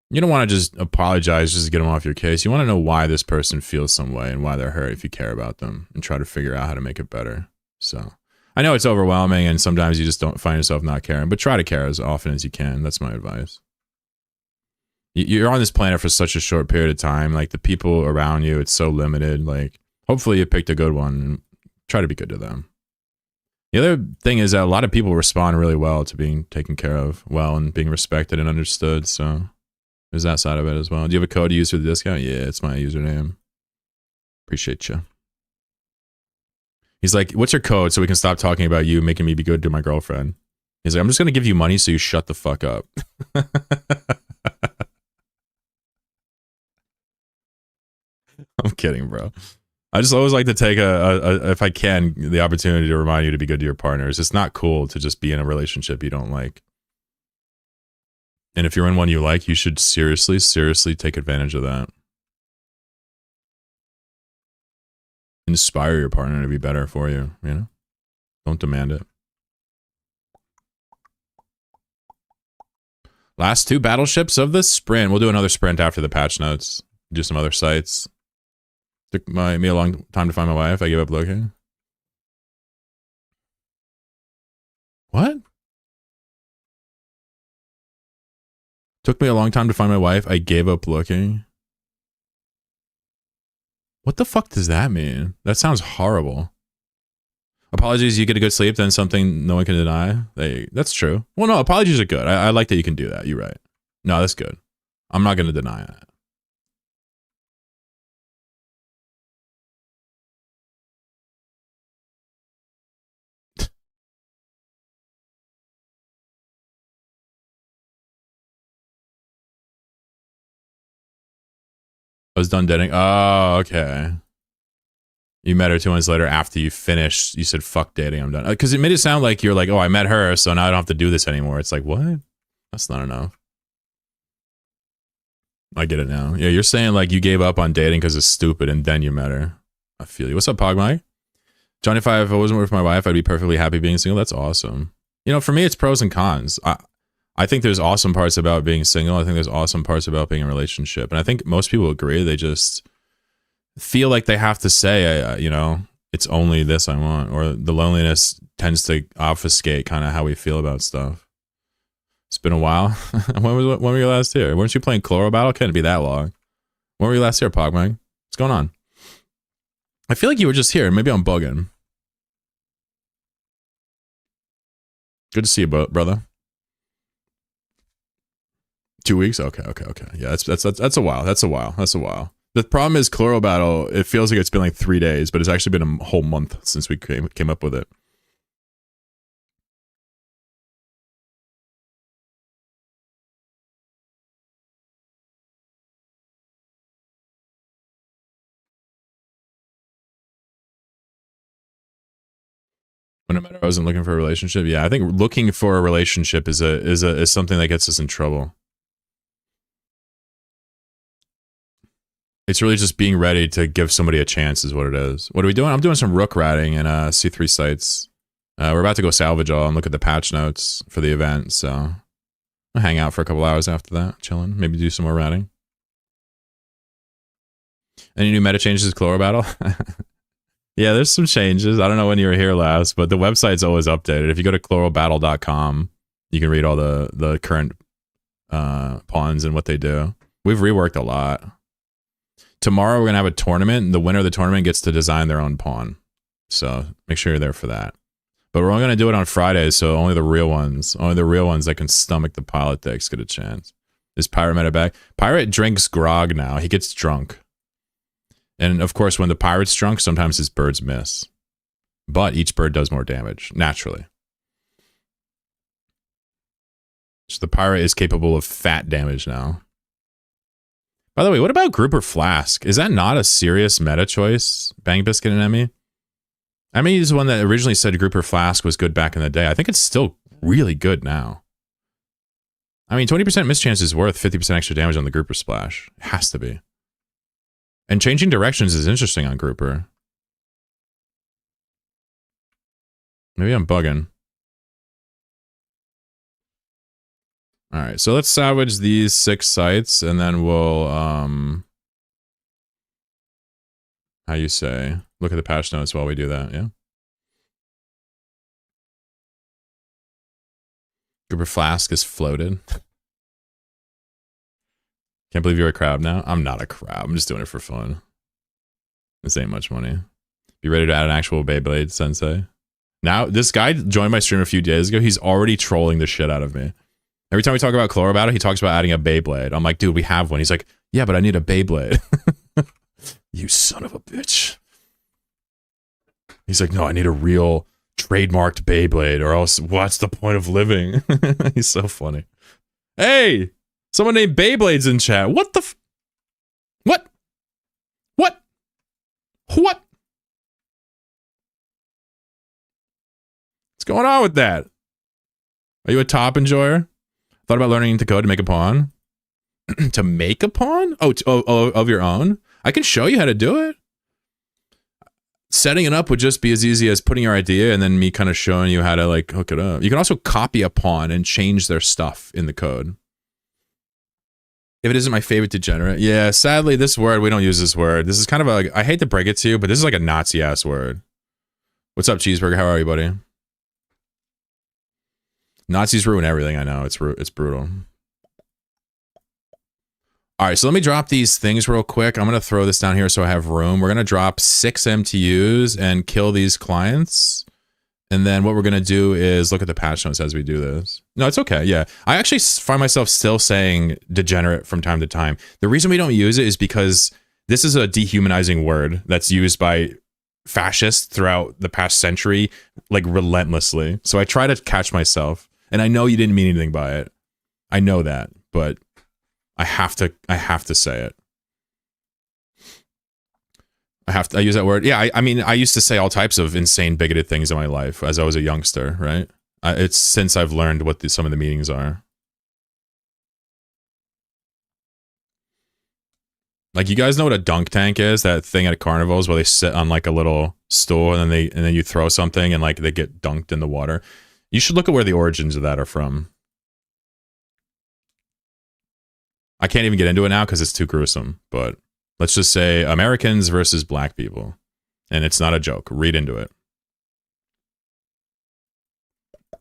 You don't want to just apologize just to get them off your case. You want to know why this person feels some way and why they're hurt if you care about them and try to figure out how to make it better. So, I know it's overwhelming and sometimes you just don't find yourself not caring, but try to care as often as you can. That's my advice. You're on this planet for such a short period of time. Like, the people around you, it's so limited. Like, hopefully you picked a good one and try to be good to them. The other thing is that a lot of people respond really well to being taken care of well and being respected and understood. So there's that side of it as well. Do you have a code to use for the discount? Yeah, it's my username. Appreciate you. He's like, what's your code so we can stop talking about you making me be good to my girlfriend? He's like, I'm just going to give you money so you shut the fuck up. I'm kidding, bro. I just always like to take if I can, the opportunity to remind you to be good to your partners. It's not cool to just be in a relationship you don't like. And if you're in one you like, you should seriously take advantage of that. Inspire your partner to be better for you, you know? Don't demand it. Last 2 battleships of the sprint. We'll do another sprint after the patch notes. Do some other sites. Took me a long time to find my wife. I gave up looking. What? Took me a long time to find my wife. I gave up looking. What the fuck does that mean? That sounds horrible. Apologies, you get a good sleep, then something no one can deny. That's true. Well, no, apologies are good. I like that you can do that. You're right. No, that's good. I'm not going to deny that. I was done dating. Oh, okay. You met her 2 months later after you finished. You said, fuck dating, I'm done. Because it made it sound like you're like, oh, I met her, so now I don't have to do this anymore. It's like, what? That's not enough. I get it now. Yeah, you're saying like you gave up on dating because it's stupid and then you met her. I feel you. What's up, Pog Mike? Johnny, if I wasn't with my wife, I'd be perfectly happy being single. That's awesome. You know, for me, it's pros and cons. I think there's awesome parts about being single. I think there's awesome parts about being in a relationship. And I think most people agree. They just feel like they have to say, you know, it's only this I want. Or the loneliness tends to obfuscate kind of how we feel about stuff. It's been a while. When were you last here? Weren't you playing Chloro Battle? Couldn't be that long. When were you last here, Pogmang? What's going on? I feel like you were just here. Maybe I'm bugging. Good to see you, brother. 2 weeks? Okay. Yeah, that's a while. That's a while. The problem is Chloro Battle, it feels like it's been like 3 days, but it's actually been a whole month since we came up with it. No matter, I wasn't looking for a relationship. Yeah, I think looking for a relationship is something that gets us in trouble. It's really just being ready to give somebody a chance is what it is. What are we doing? I'm doing some rook ratting in C3 sites. We're about to go salvage all and look at the patch notes for the event. So I'll hang out for a couple hours after that, chilling. Maybe do some more ratting. Any new meta changes to Chloro Battle? Yeah, there's some changes. I don't know when you were here last, but the website's always updated. If you go to chlorobattle.com, you can read all the current pawns and what they do. We've reworked a lot. tomorrow we're gonna have a tournament, and the winner of the tournament gets to design their own pawn. So make sure you're there for that. But we're only gonna do it on Fridays, so only the real ones that can stomach the politics get a chance. Is Pirate meta back? Pirate drinks grog now. He gets drunk. And of course, when the pirate's drunk, sometimes his birds miss. But each bird does more damage, naturally. So the pirate is capable of fat damage now. By the way, what about Grouper Flask? Is that not a serious meta choice, Bang Biscuit and Emmy? Emmy is the one that originally said Grouper Flask was good back in the day. I think it's still really good now. I mean, 20% mischance is worth 50% extra damage on the Grouper Splash. It has to be. And changing directions is interesting on Grouper. Maybe I'm bugging. Alright, so let's salvage these 6 sites, and then we'll, how you say, look at the patch notes while we do that, yeah? Grouper Flask is floated. Can't believe you're a crab now. I'm not a crab. I'm just doing it for fun. This ain't much money. Be ready to add an actual Beyblade, Sensei. Now, this guy joined my stream a few days ago. He's already trolling the shit out of me. Every time we talk about Chloro Battle, he talks about adding a Beyblade. I'm like, dude, we have one. He's like, yeah, but I need a Beyblade. You son of a bitch. He's like, no, I need a real trademarked Beyblade, or else what's the point of living? He's so funny. Hey, someone named Beyblade's in chat. What the what? What? What? What's going on with that? Are you a top enjoyer? Thought about learning to code to make a pawn? To make a pawn? Oh, of your own? I can show you how to do it. Setting it up would just be as easy as putting your idea and then me kind of showing you how to like hook it up. You can also copy a pawn and change their stuff in the code. If it isn't my favorite degenerate. Yeah, sadly, this word, we don't use this word. This is kind of a, I hate to break it to you, but this is like a Nazi-ass word. What's up, Cheeseburger? How are you, buddy? Nazis ruin everything, I know. It's brutal. All right, so let me drop these things real quick. I'm going to throw this down here so I have room. We're going to drop 6 MTUs and kill these clients. And then what we're going to do is look at the patch notes as we do this. No, it's okay, yeah. I actually find myself still saying degenerate from time to time. The reason we don't use it is because this is a dehumanizing word that's used by fascists throughout the past century, like relentlessly. So I try to catch myself. And I know you didn't mean anything by it. I know that, but I have to say it. I use that word. Yeah, I mean, I used to say all types of insane, bigoted things in my life as I was a youngster, right? It's since I've learned what some of the meanings are. Like, you guys know what a dunk tank is? That thing at carnivals where they sit on like a little stool and then you throw something and like they get dunked in the water. You should look at where the origins of that are from. I can't even get into it now because it's too gruesome, but let's just say Americans versus black people. And it's not a joke. Read into it. I'm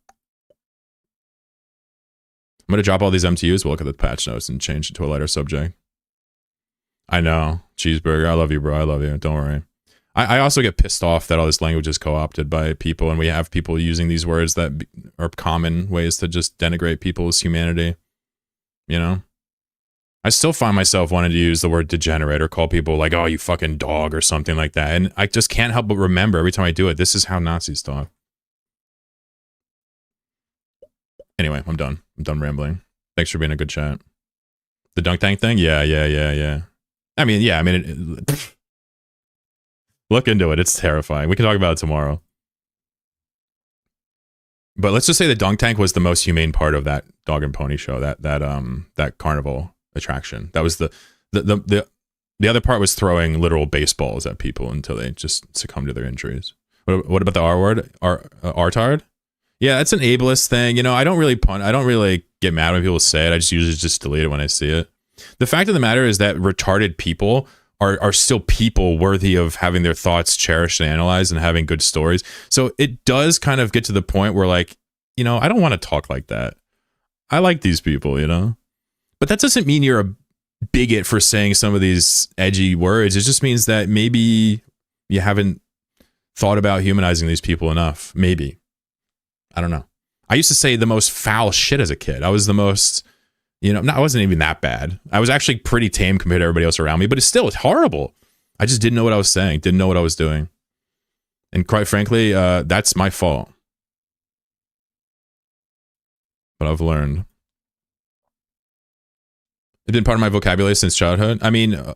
going to drop all these MTUs. We'll look at the patch notes and change it to a lighter subject. I know. Cheeseburger. I love you, bro. I love you. Don't worry. I also get pissed off that all this language is co-opted by people, and we have people using these words that are common ways to just denigrate people's humanity. You know? I still find myself wanting to use the word degenerate or call people like, oh, you fucking dog or something like that. And I just can't help but remember every time I do it, this is how Nazis talk. Anyway, I'm done. I'm done rambling. Thanks for being a good chat. The dunk tank thing? Yeah. I mean, look into it. It's terrifying. We can talk about it tomorrow. But let's just say the dunk tank was the most humane part of that dog and pony show, that carnival attraction. That was the other part was throwing literal baseballs at people until they just succumb to their injuries. What about the R word? Artard? Yeah, it's an ableist thing. You know, I don't really get mad when people say it. I just usually just delete it when I see it. The fact of the matter is that retarded people are still people worthy of having their thoughts cherished and analyzed and having good stories. So it does kind of get to the point where, like, you know, I don't want to talk like that. I like these people, you know? But that doesn't mean you're a bigot for saying some of these edgy words. It just means that maybe you haven't thought about humanizing these people enough. Maybe. I don't know. I used to say the most foul shit as a kid. I was the most, I wasn't even that bad. I was actually pretty tame compared to everybody else around me, but it's horrible. I just didn't know what I was saying, didn't know what I was doing. And quite frankly, that's my fault. But I've learned. It's been part of my vocabulary since childhood. I mean, a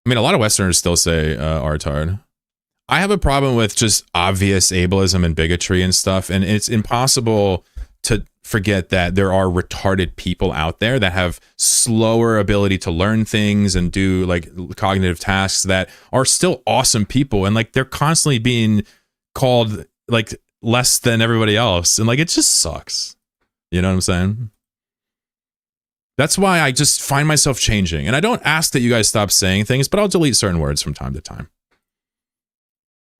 lot of Westerners still say artard. I have a problem with just obvious ableism and bigotry and stuff, and it's impossible to forget that there are retarded people out there that have slower ability to learn things and do like cognitive tasks that are still awesome people, and like they're constantly being called like less than everybody else, and like it just sucks. You know what I'm saying? That's why I just find myself changing, and I don't ask that you guys stop saying things, but I'll delete certain words from time to time.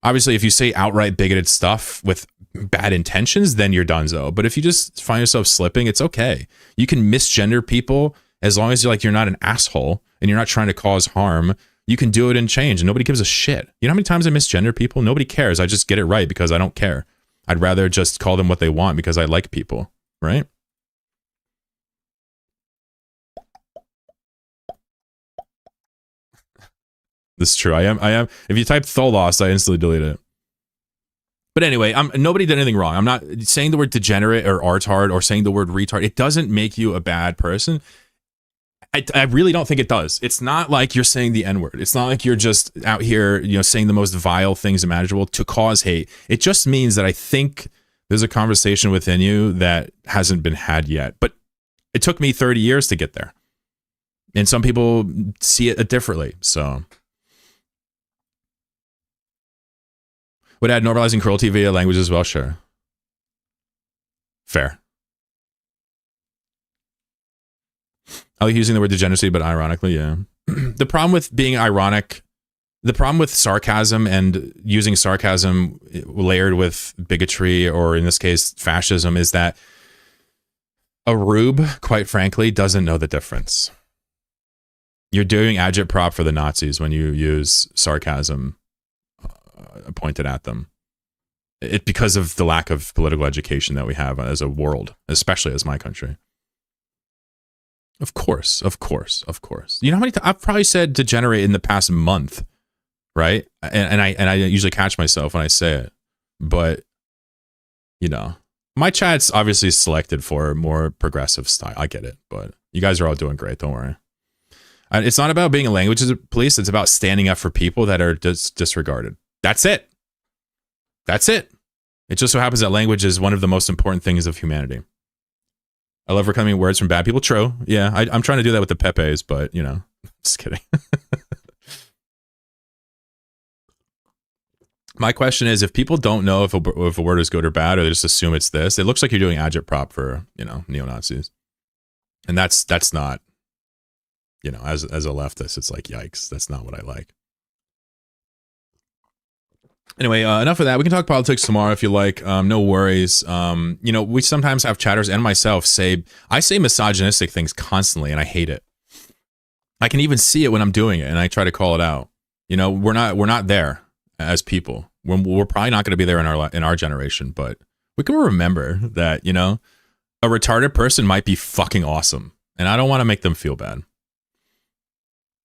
Obviously, if you say outright bigoted stuff with bad intentions, then you're donezo. But if you just find yourself slipping, it's okay. You can misgender people as long as you're not an asshole and you're not trying to cause harm. You can do it and change, and nobody gives a shit. You know how many times I misgender people? Nobody cares. I just get it right because I don't care. I'd rather just call them what they want because I like people, right? This is true. I am. If you type Tholos, I instantly delete it. But anyway, nobody did anything wrong. I'm not saying the word degenerate or artard or saying the word retard. It doesn't make you a bad person. I really don't think it does. It's not like you're saying the N-word. It's not like you're just out here, saying the most vile things imaginable to cause hate. It just means that I think there's a conversation within you that hasn't been had yet. But it took me 30 years to get there. And some people see it differently. So would add normalizing cruelty via language as well? Sure. Fair. I like using the word degeneracy, but ironically, yeah. The problem with being ironic, the problem with sarcasm and using sarcasm layered with bigotry, or in this case, fascism, is that a rube, quite frankly, doesn't know the difference. You're doing agitprop for the Nazis when you use sarcasm pointed at them. It because of the lack of political education that we have as a world, especially as my country. Of course. You know how many times I've probably said degenerate in the past month, right? And I usually catch myself when I say it, but my chat's obviously selected for more progressive style. I get it, but you guys are all doing great. Don't worry. It's not about being a language police. It's about standing up for people that are disregarded. That's it. It just so happens that language is one of the most important things of humanity. I love reclaiming words from bad people. True. Yeah, I'm trying to do that with the Pepes, but, just kidding. My question is, if people don't know if a word is good or bad, or they just assume it's this, it looks like you're doing agitprop for, neo-Nazis. And that's not, as a leftist, it's like, yikes, that's not what I like. Anyway, enough of that. We can talk politics tomorrow if you like. No worries. We sometimes have chatters and myself I say misogynistic things constantly, and I hate it. I can even see it when I'm doing it, and I try to call it out. We're not there as people. We're probably not going to be there in our generation, but we can remember that, a retarded person might be fucking awesome, and I don't want to make them feel bad.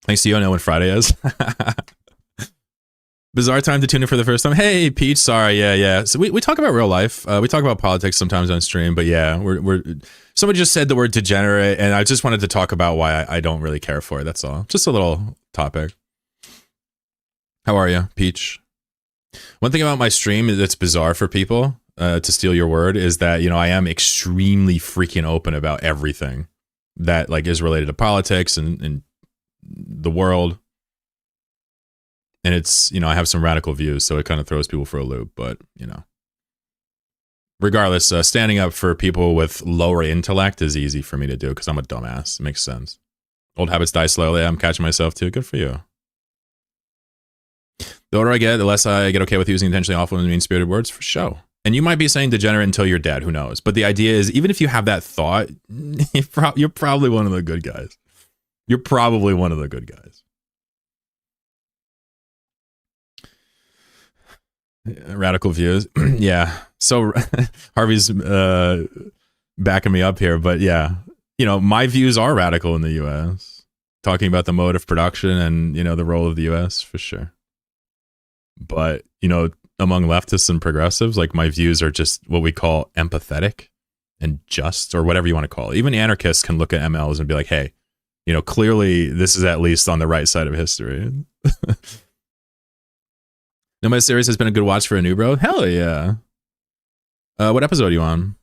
Thanks to you. I know when Friday is. Bizarre time to tune in for the first time. Hey, Peach. Sorry. Yeah. So we talk about real life. We talk about politics sometimes on stream, but yeah, we're somebody just said the word degenerate, and I just wanted to talk about why I don't really care for it. That's all. Just a little topic. How are you, Peach? One thing about my stream that's bizarre for people, to steal your word, is that, I am extremely freaking open about everything that is related to politics and the world. And it's, I have some radical views, so it kind of throws people for a loop. But, regardless, standing up for people with lower intellect is easy for me to do because I'm a dumbass. It makes sense. Old habits die slowly. I'm catching myself too. Good for you. The older I get, the less I get okay with using intentionally awful and mean-spirited words for show. And you might be saying degenerate until you're dead. Who knows? But the idea is, even if you have that thought, you're probably one of the good guys. You're probably one of the good guys. Radical views. Yeah. So Harvey's backing me up here, but yeah, my views are radical in the U.S. Talking about the mode of production and, the role of the U.S. for sure. But, among leftists and progressives, like my views are just what we call empathetic and just, or whatever you want to call it. Even anarchists can look at MLs and be like, hey, clearly this is at least on the right side of history. Nomad series has been a good watch for a new bro. Hell yeah. What episode are you on?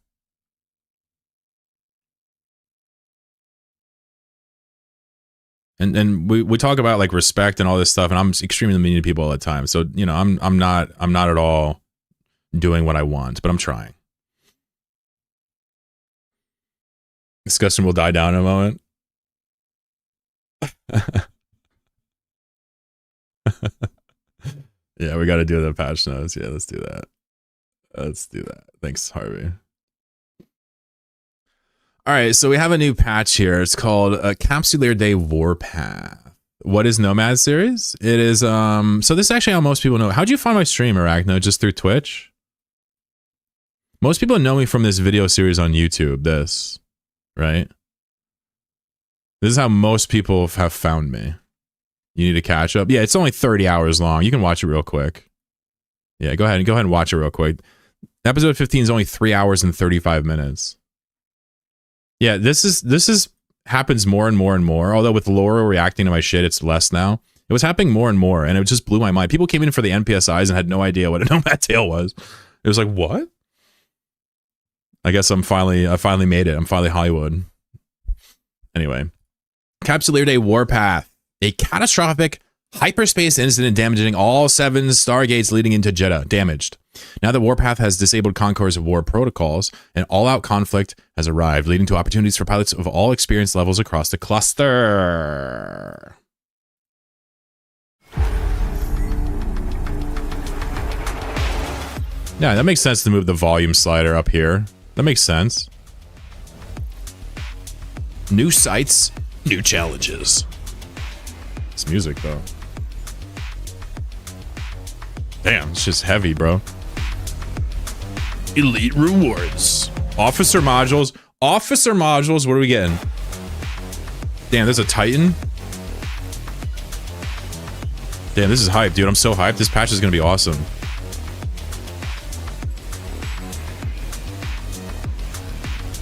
And we talk about like respect and all this stuff, and I'm extremely mean to people all the time. So I'm not at all doing what I want, but I'm trying. Discussion will die down in a moment. Yeah, we got to do the patch notes. Yeah, let's do that. Thanks, Harvey. All right, so we have a new patch here. It's called Capsuleer Day Warpath. What is Nomad series? It is so this is actually how most people know. How'd you find my stream, Arachno? Just through Twitch? Most people know me from this video series on YouTube, this, right? This is how most people have found me. You need to catch up. Yeah, it's only 30 hours long. You can watch it real quick. Yeah, go ahead and watch it real quick. Episode 15 is only 3 hours and 35 minutes. Yeah, this is happens more and more and more. Although with Laura reacting to my shit, it's less now. It was happening more and more, and it just blew my mind. People came in for the NPSIs and had no idea what a Nomad Tale was. It was like, what? I guess I finally made it. I'm finally Hollywood. Anyway, Capsuleer Day Warpath. A catastrophic hyperspace incident damaging all 7 stargates leading into Jeddah. Damaged. Now that Warpath has disabled Concourse of War protocols, an all-out conflict has arrived, leading to opportunities for pilots of all experience levels across the cluster. Yeah, that makes sense to move the volume slider up here. That makes sense. New sights, new challenges. It's music, though. Damn, it's just heavy, bro. Elite rewards. Officer modules. Officer modules, what are we getting? Damn, there's a Titan. Damn, this is hype, dude. I'm so hyped. This patch is going to be awesome.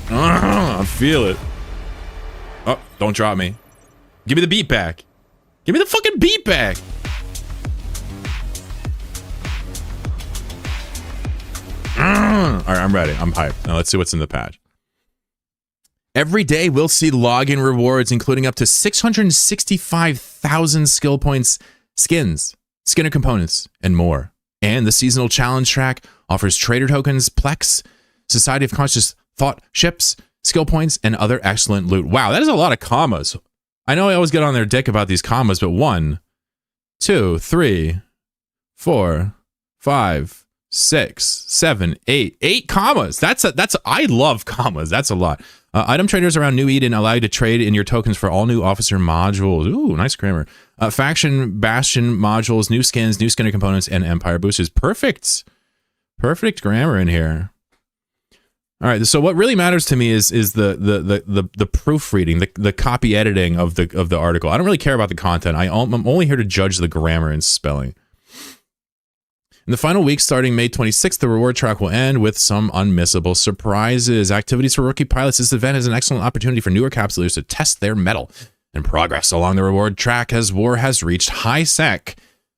I feel it. Oh, don't drop me. Give me the beat back. Give me the fucking beat back. All right, I'm ready. I'm hyped. Now let's see what's in the patch. Every day we'll see login rewards, including up to 665,000 skill points, skins, skinner components, and more. And the seasonal challenge track offers trader tokens, Plex, Society of Conscious Thought ships, skill points, and other excellent loot. Wow, that is a lot of commas. I know I always get on their dick about these commas, but 1, 2, 3, 4, 5, 6, 7, 8. 8 commas. That's I love commas. That's a lot. Item traders around New Eden allow you to trade in your tokens for all new officer modules. Ooh, nice grammar. Faction Bastion modules, new skins, new skinner components, and Empire boosters. Perfect. Perfect grammar in here. All right, so what really matters to me is the proofreading, the copy editing of the article. I don't really care about the content. I'm only here to judge the grammar and spelling. In the final week, starting May 26th, the reward track will end with some unmissable surprises. Activities for rookie pilots. This event is an excellent opportunity for newer capsuleers to test their mettle and progress along the reward track as war has reached high sec.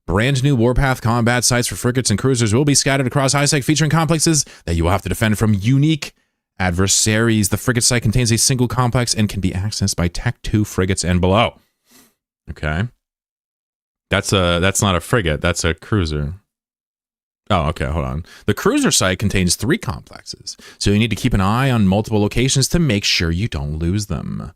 Brand new Warpath combat sites for frigates and cruisers will be scattered across high sec, featuring complexes that you will have to defend from unique adversaries. The frigate site contains a single complex and can be accessed by Tech 2 frigates and below. Okay. That's not a frigate, that's a cruiser. Oh, okay, hold on. The cruiser site contains 3 complexes, so you need to keep an eye on multiple locations to make sure you don't lose them.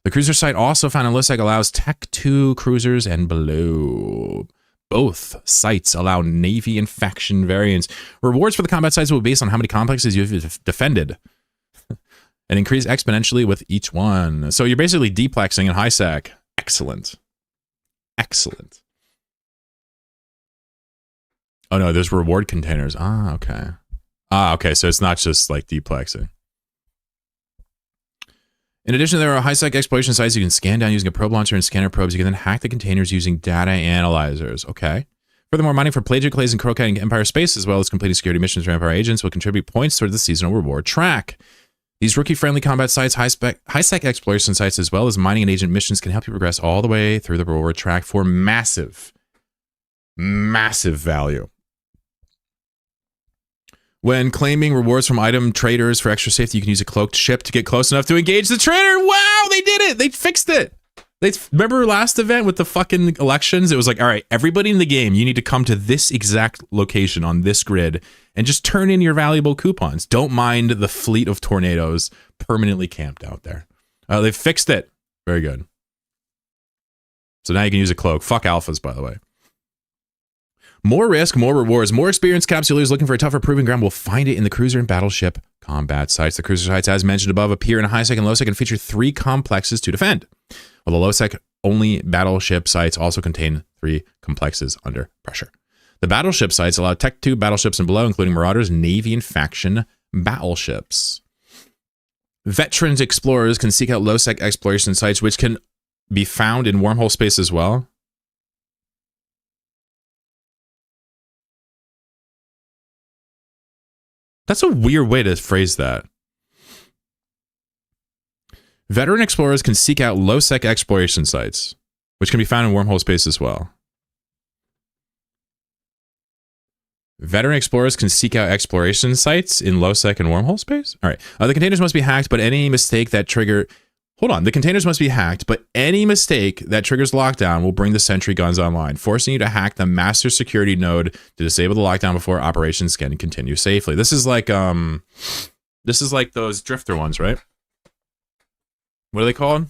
The cruiser site also found in Lissec allows Tech 2 cruisers and below. Both sites allow Navy and faction variants. Rewards for the combat sites will be based on how many complexes you've defended and increase exponentially with each one. So you're basically deplexing in high sec. Excellent. Excellent. Oh no, there's reward containers. Ah, okay. Ah, okay, so it's not just like deplexing. In addition, there are high-sec exploration sites you can scan down using a probe launcher and scanner probes. You can then hack the containers using data analyzers. Okay. Furthermore, mining for Plagic Clays and Crocat in Empire Space, as well as completing security missions for Empire agents, will contribute points toward the seasonal reward track. These rookie-friendly combat sites, high-sec exploration sites, as well as mining and agent missions can help you progress all the way through the reward track for massive, massive value. When claiming rewards from item traders for extra safety, you can use a cloaked ship to get close enough to engage the trader. Wow, they did it. They fixed it. Remember last event with the fucking elections? It was like, all right, everybody in the game, you need to come to this exact location on this grid and just turn in your valuable coupons. Don't mind the fleet of tornadoes permanently camped out there. They fixed it. Very good. So now you can use a cloak. Fuck alphas, by the way. More risk, more rewards. More experienced capsuleers looking for a tougher proving ground will find it in the cruiser and battleship combat sites. The cruiser sites, as mentioned above, appear in a high-sec and low-sec and feature 3 complexes to defend. While the low-sec only battleship sites also contain 3 complexes under pressure. The battleship sites allow Tech 2 battleships and below, including Marauders, Navy, and faction battleships. Veterans explorers can seek out low-sec exploration sites, which can be found in wormhole space as well. That's a weird way to phrase that. Veteran explorers can seek out low-sec exploration sites, which can be found in wormhole space as well. Veteran explorers can seek out exploration sites in low-sec and wormhole space? All right. The containers must be hacked, but any mistake that trigger... Hold on. The containers must be hacked, but any mistake that triggers lockdown will bring the sentry guns online, forcing you to hack the master security node to disable the lockdown before operations can continue safely. This is like those drifter ones, right? What are they called?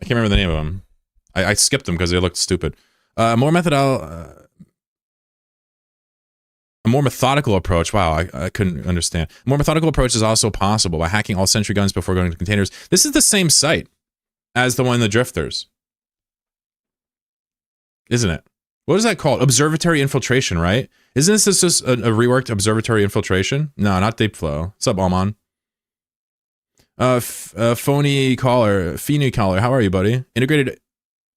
I can't remember the name of them. I skipped them because they looked stupid. A more methodical approach. Wow, I couldn't understand. A more methodical approach is also possible by hacking all sentry guns before going to containers. This is the same site as the one in the drifters, isn't it? What is that called? Observatory infiltration, right? Isn't this just a reworked observatory infiltration? No, not deep flow. What's up, Alman? Phony caller, how are you, buddy? Integrated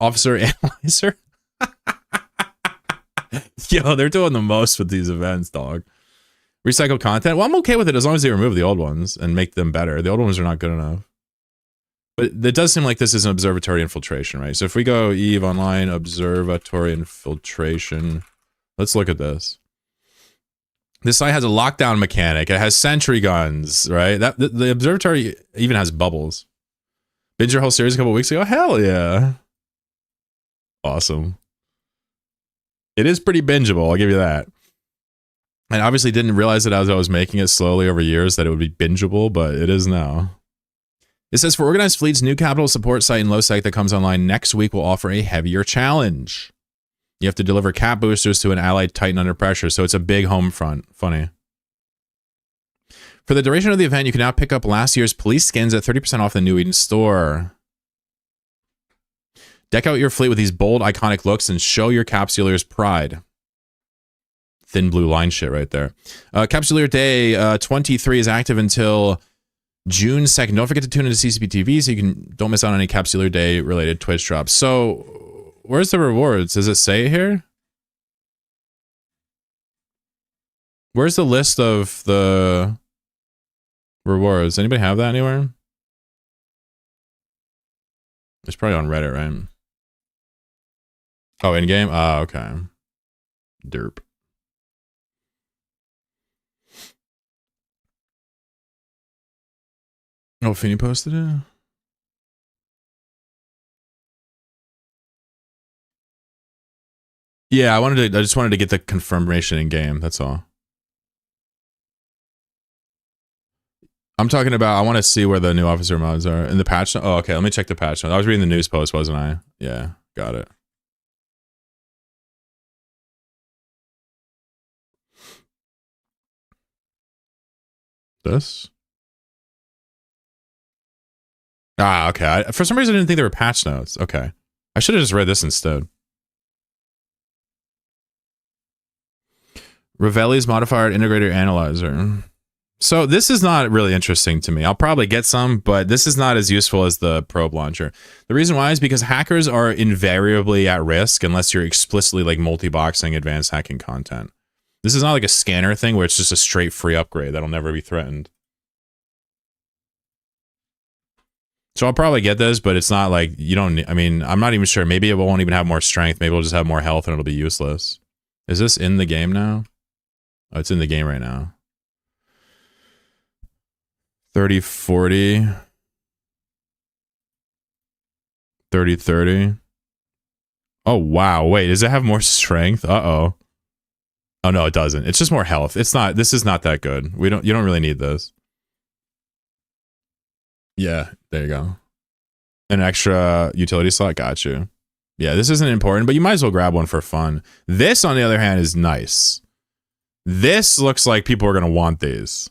officer analyzer. Yo, they're doing the most with these events, dog. Recycled content. Well, I'm okay with it as long as they remove the old ones and make them better. The old ones are not good enough. But it does seem like this is an observatory infiltration, right? So if we go EVE Online observatory infiltration, let's look at this. This site has a lockdown mechanic. It has sentry guns, right? The observatory even has bubbles. Binge your whole series a couple weeks ago? Hell yeah. Awesome. It is pretty bingeable, I'll give you that. I obviously didn't realize it as I was making it slowly over years that it would be bingeable, but it is now. It says, for Organized Fleet's new capital support site in low-sec that comes online next week will offer a heavier challenge. You have to deliver cap boosters to an allied Titan under pressure, so it's a big home front. Funny. For the duration of the event, you can now pick up last year's police skins at 30% off the New Eden store. Deck out your fleet with these bold, iconic looks and show your Capsuleer's pride. Thin blue line shit right there. Capsuleer Day 23 is active until June 2nd. Don't forget to tune into CCP TV so you don't miss out on any Capsuleer Day related Twitch drops. So, where's the rewards? Does it say it here? Where's the list of the rewards? Anybody have that anywhere? It's probably on Reddit, right? Oh, in-game? Ah, okay. Derp. Oh, Finny posted it? Yeah, I just wanted to get the confirmation in-game, that's all. I'm talking about, I want to see where the new officer mods are. In the patch? Oh, okay, let me check the patch. I was reading the news post, wasn't I? Yeah, got it. This? Ah, okay. For some reason, I didn't think there were patch notes. Okay. I should have just read this instead. Ravelli's modifier integrator analyzer. So this is not really interesting to me. I'll probably get some, but this is not as useful as the probe launcher. The reason why is because hackers are invariably at risk unless you're explicitly like multi-boxing advanced hacking content. This is not like a scanner thing where it's just a straight free upgrade that'll never be threatened. So I'll probably get this, but it's not like you don't. I mean, I'm not even sure. Maybe it won't even have more strength. Maybe it'll just have more health and it'll be useless. Is this in the game now? Oh, it's in the game right now. 30, 40. 30, 30. Oh, wow. Wait, does it have more strength? Uh-oh. Oh, no, it doesn't. It's just more health. It's not. This is not that good. You don't really need this. Yeah, there you go. An extra utility slot, got you. Yeah, this isn't important, but you might as well grab one for fun. This, on the other hand, is nice. This looks like people are going to want these.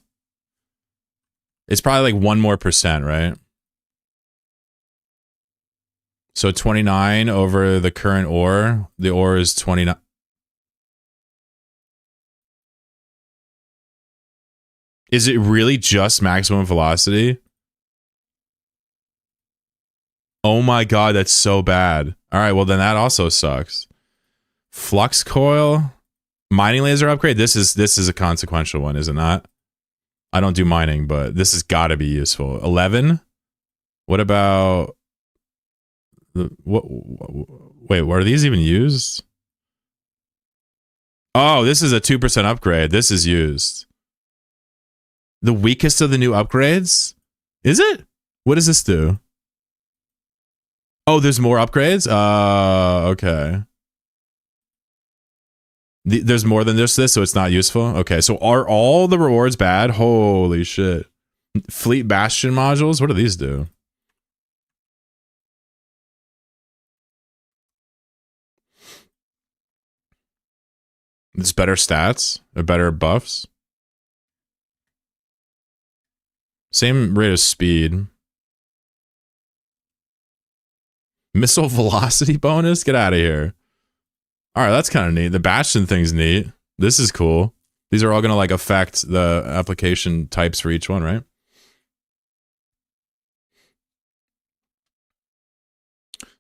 It's probably like 1% more, right? So 29 over the current ore. The ore is 29. Is it really just maximum velocity? Oh my god, that's so bad. All right, well then that also sucks. Flux coil, mining laser upgrade. This is a consequential one, is it not? I don't do mining, but this has got to be useful. 11. What about what? Wait, what are these even used? Oh, this is a 2% upgrade. This is used. The weakest of the new upgrades? Is it? What does this do? Oh, there's more upgrades? Okay. There's more than just this, so it's not useful? Okay, so are all the rewards bad? Holy shit. Fleet Bastion modules? What do these do? It's better stats? Or better buffs? Same rate of speed. Missile velocity bonus? Get out of here. All right, that's kind of neat. The Bastion thing's neat. This is cool. These are all going to like affect the application types for each one, right?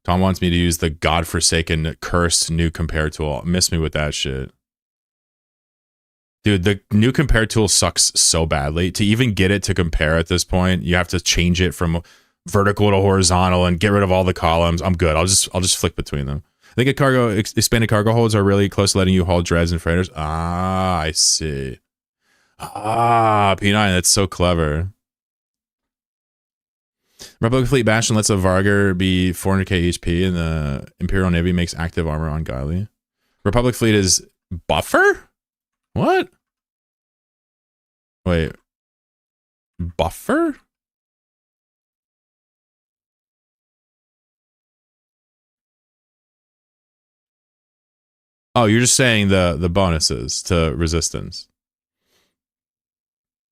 Tom wants me to use the godforsaken cursed new compare tool. Miss me with that shit. Dude, the new compare tool sucks so badly. To even get it to compare at this point, you have to change it from vertical to horizontal and get rid of all the columns. I'm good. I'll just flick between them. I think expanded cargo holds are really close to letting you haul dreads and freighters. Ah, I see. Ah, P9, that's so clever. Republic Fleet Bastion lets a Vargar be 400k HP, and the Imperial Navy makes active armor on Guiley. Republic Fleet is buffer? What? Wait. Buffer? Oh, you're just saying the bonuses to resistance.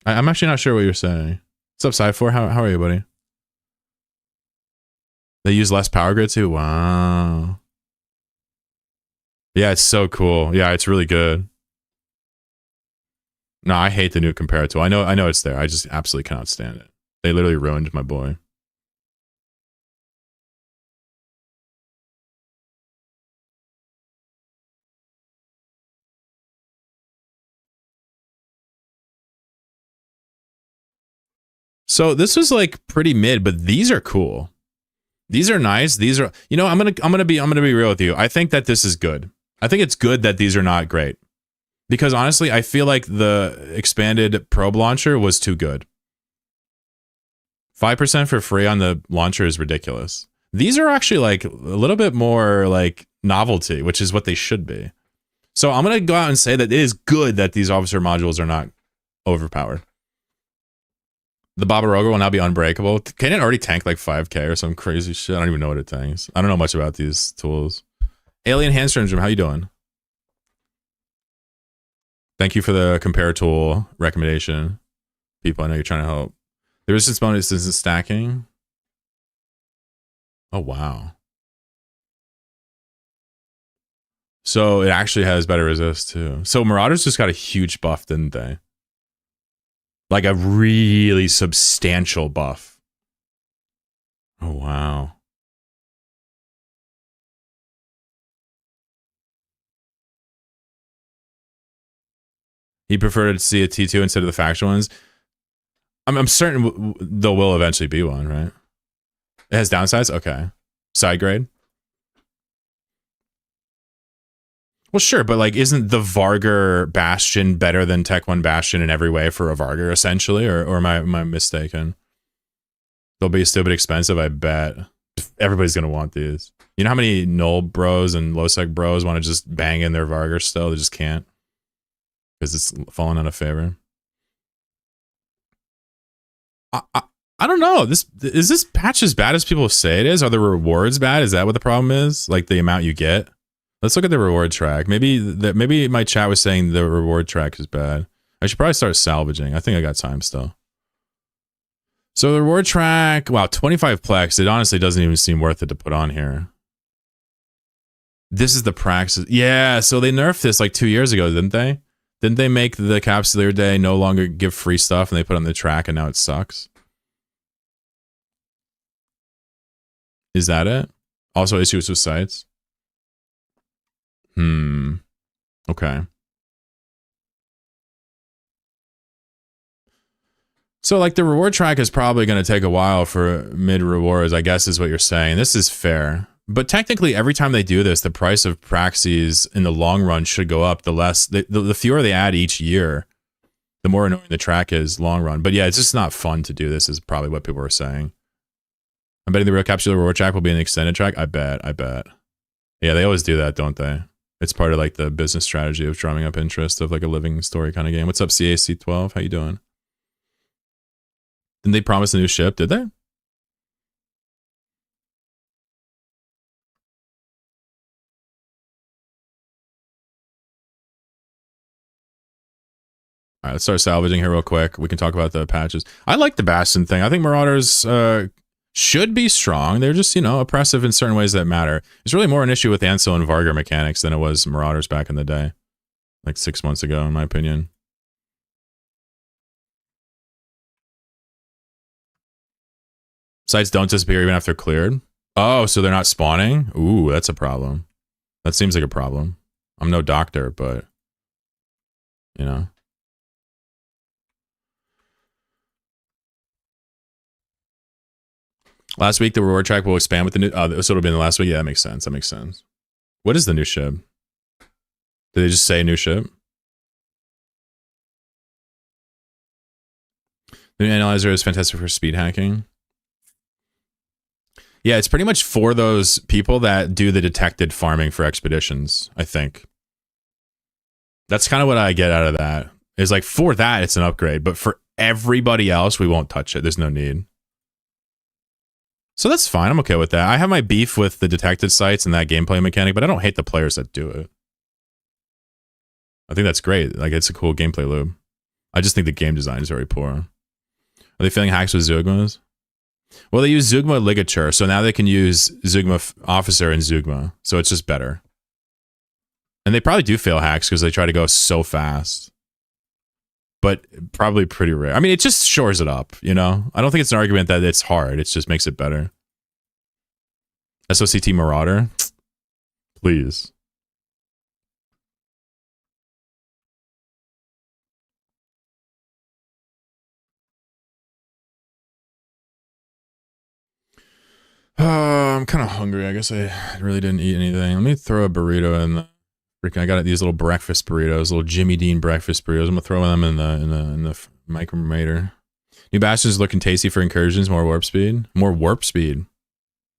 I'm actually not sure what you're saying. What's up, Sci4? How are you, buddy? They use less power grid too? Wow. Yeah, it's so cool. Yeah, it's really good. No, I hate the new compare tool. I know it's there. I just absolutely cannot stand it. They literally ruined my boy. So this was like pretty mid, but these are cool. These are nice. These are, you know, I'm gonna be real with you. I think that this is good. I think it's good that these are not great. Because honestly, I feel like the expanded probe launcher was too good. 5% for free on the launcher is ridiculous. These are actually like a little bit more like novelty, which is what they should be. So I'm going to go out and say that it is good that these officer modules are not overpowered. The Babaroga will now be unbreakable. Can it already tank like 5k or some crazy shit? I don't even know what it tanks. I don't know much about these tools. Alien Hand Syndrome, how you doing? Thank you for the compare tool recommendation. People, I know you're trying to help. The resistance bonus isn't stacking. Oh, wow. So it actually has better resist too. So Marauders just got a huge buff, didn't they? Like a really substantial buff. Oh, wow. He preferred to see a T2 instead of the faction ones. I'm certain there will eventually be one, right? It has downsides? Okay. Side grade? Well, sure, but like, isn't the Vargur Bastion better than Tech 1 Bastion in every way for a Vargur, essentially? Or am I mistaken? They'll be stupid expensive, I bet. Everybody's going to want these. You know how many Null bros and low sec bros want to just bang in their Vargur still? They just can't. Because it's fallen out of favor. I don't know. Is this patch as bad as people say it is? Are the rewards bad? Is that what the problem is? Like the amount you get? Let's look at the reward track. Maybe my chat was saying the reward track is bad. I should probably start salvaging. I think I got time still. So the reward track, wow, 25 plex. It honestly doesn't even seem worth it to put on here. This is the praxis. Yeah, so they nerfed this like 2 years ago, didn't they? Didn't they make the Capsuleer Day no longer give free stuff and they put it on the track and now it sucks? Is that it? Also issues with sites? Okay. So like the reward track is probably going to take a while for mid rewards, I guess is what you're saying. This is fair. But technically every time they do this, the price of praxis in the long run should go up. The fewer they add each year, the more annoying the track is long run. But yeah, it's just not fun to do this is probably what people are saying. I'm betting the real Capsuleer reward track will be an extended track. I bet. Yeah, they always do that, don't they? It's part of like the business strategy of drumming up interest of like a living story kind of game. What's up, CAC12? How you doing? Didn't they promise a new ship? Did they? All right, let's start salvaging here real quick. We can talk about the patches. I like the Bastion thing. I think Marauders should be strong. They're just, oppressive in certain ways that matter. It's really more an issue with Ansel and Vargur mechanics than it was Marauders back in the day. Like 6 months ago, in my opinion. Sites don't disappear even after cleared. Oh, so they're not spawning? Ooh, that's a problem. That seems like a problem. I'm no doctor, but, Last week, the reward track will expand with the new... Oh, so it'll be in the last week? Yeah, that makes sense. What is the new ship? Did they just say new ship? The new analyzer is fantastic for speed hacking. Yeah, it's pretty much for those people that do the detected farming for expeditions, I think. That's kind of what I get out of that. Is like, for that, it's an upgrade. But for everybody else, we won't touch it. There's no need. So that's fine. I'm okay with that. I have my beef with the detected sites and that gameplay mechanic, but I don't hate the players that do it. I think that's great. Like, it's a cool gameplay loop. I just think the game design is very poor. Are they feeling hacks with Zugmas? Well, they use Zugma Ligature, so now they can use Zugma Officer and Zugma. So it's just better. And they probably do fail hacks because they try to go so fast. But probably pretty rare. I mean, it just shores it up, I don't think it's an argument that it's hard. It just makes it better. SOCT Marauder? Please. I'm kind of hungry. I guess I really didn't eat anything. Let me throw a burrito in the... I got these little breakfast burritos, little Jimmy Dean breakfast burritos. I'm gonna throw them in the micrometer. New Bastion's looking tasty for incursions. More warp speed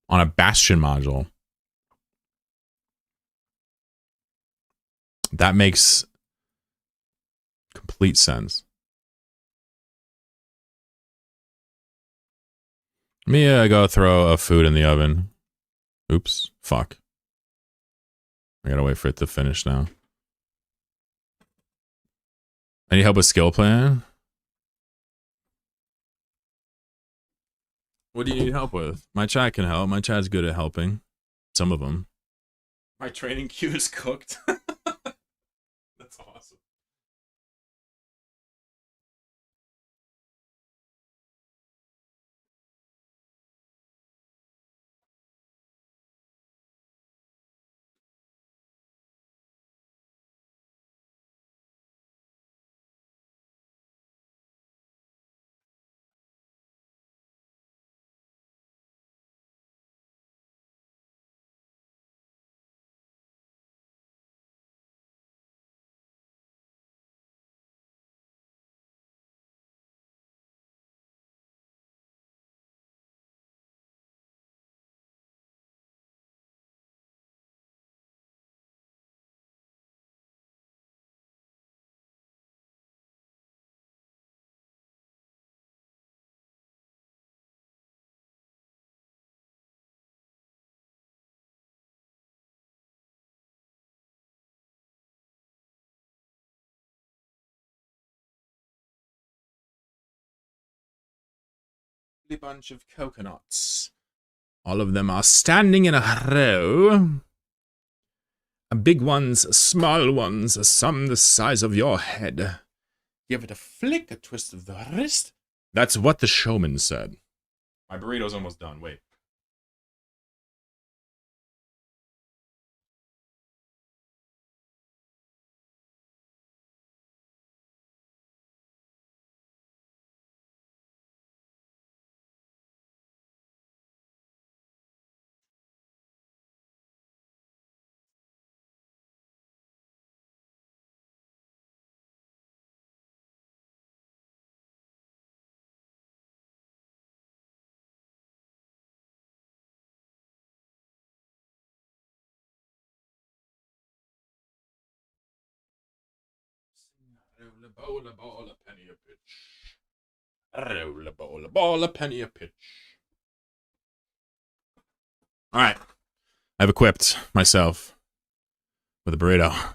on a Bastion module. That makes complete sense. Let me go throw a food in the oven. Oops, fuck. I gotta wait for it to finish now. I need help with skill plan. What do you need help with? My chat can help. My chat's good at helping. Some of them. My training queue is cooked. That's awesome. Bunch of coconuts. All of them are standing in a row. Big ones, small ones, some the size of your head. Give it a flick, a twist of the wrist. That's what the showman said. My burrito's almost done. Wait. Roll a bowl, a ball, a penny, a pitch. Roll a bowl, a ball, a penny, a pitch. Alright. I've equipped myself with a burrito.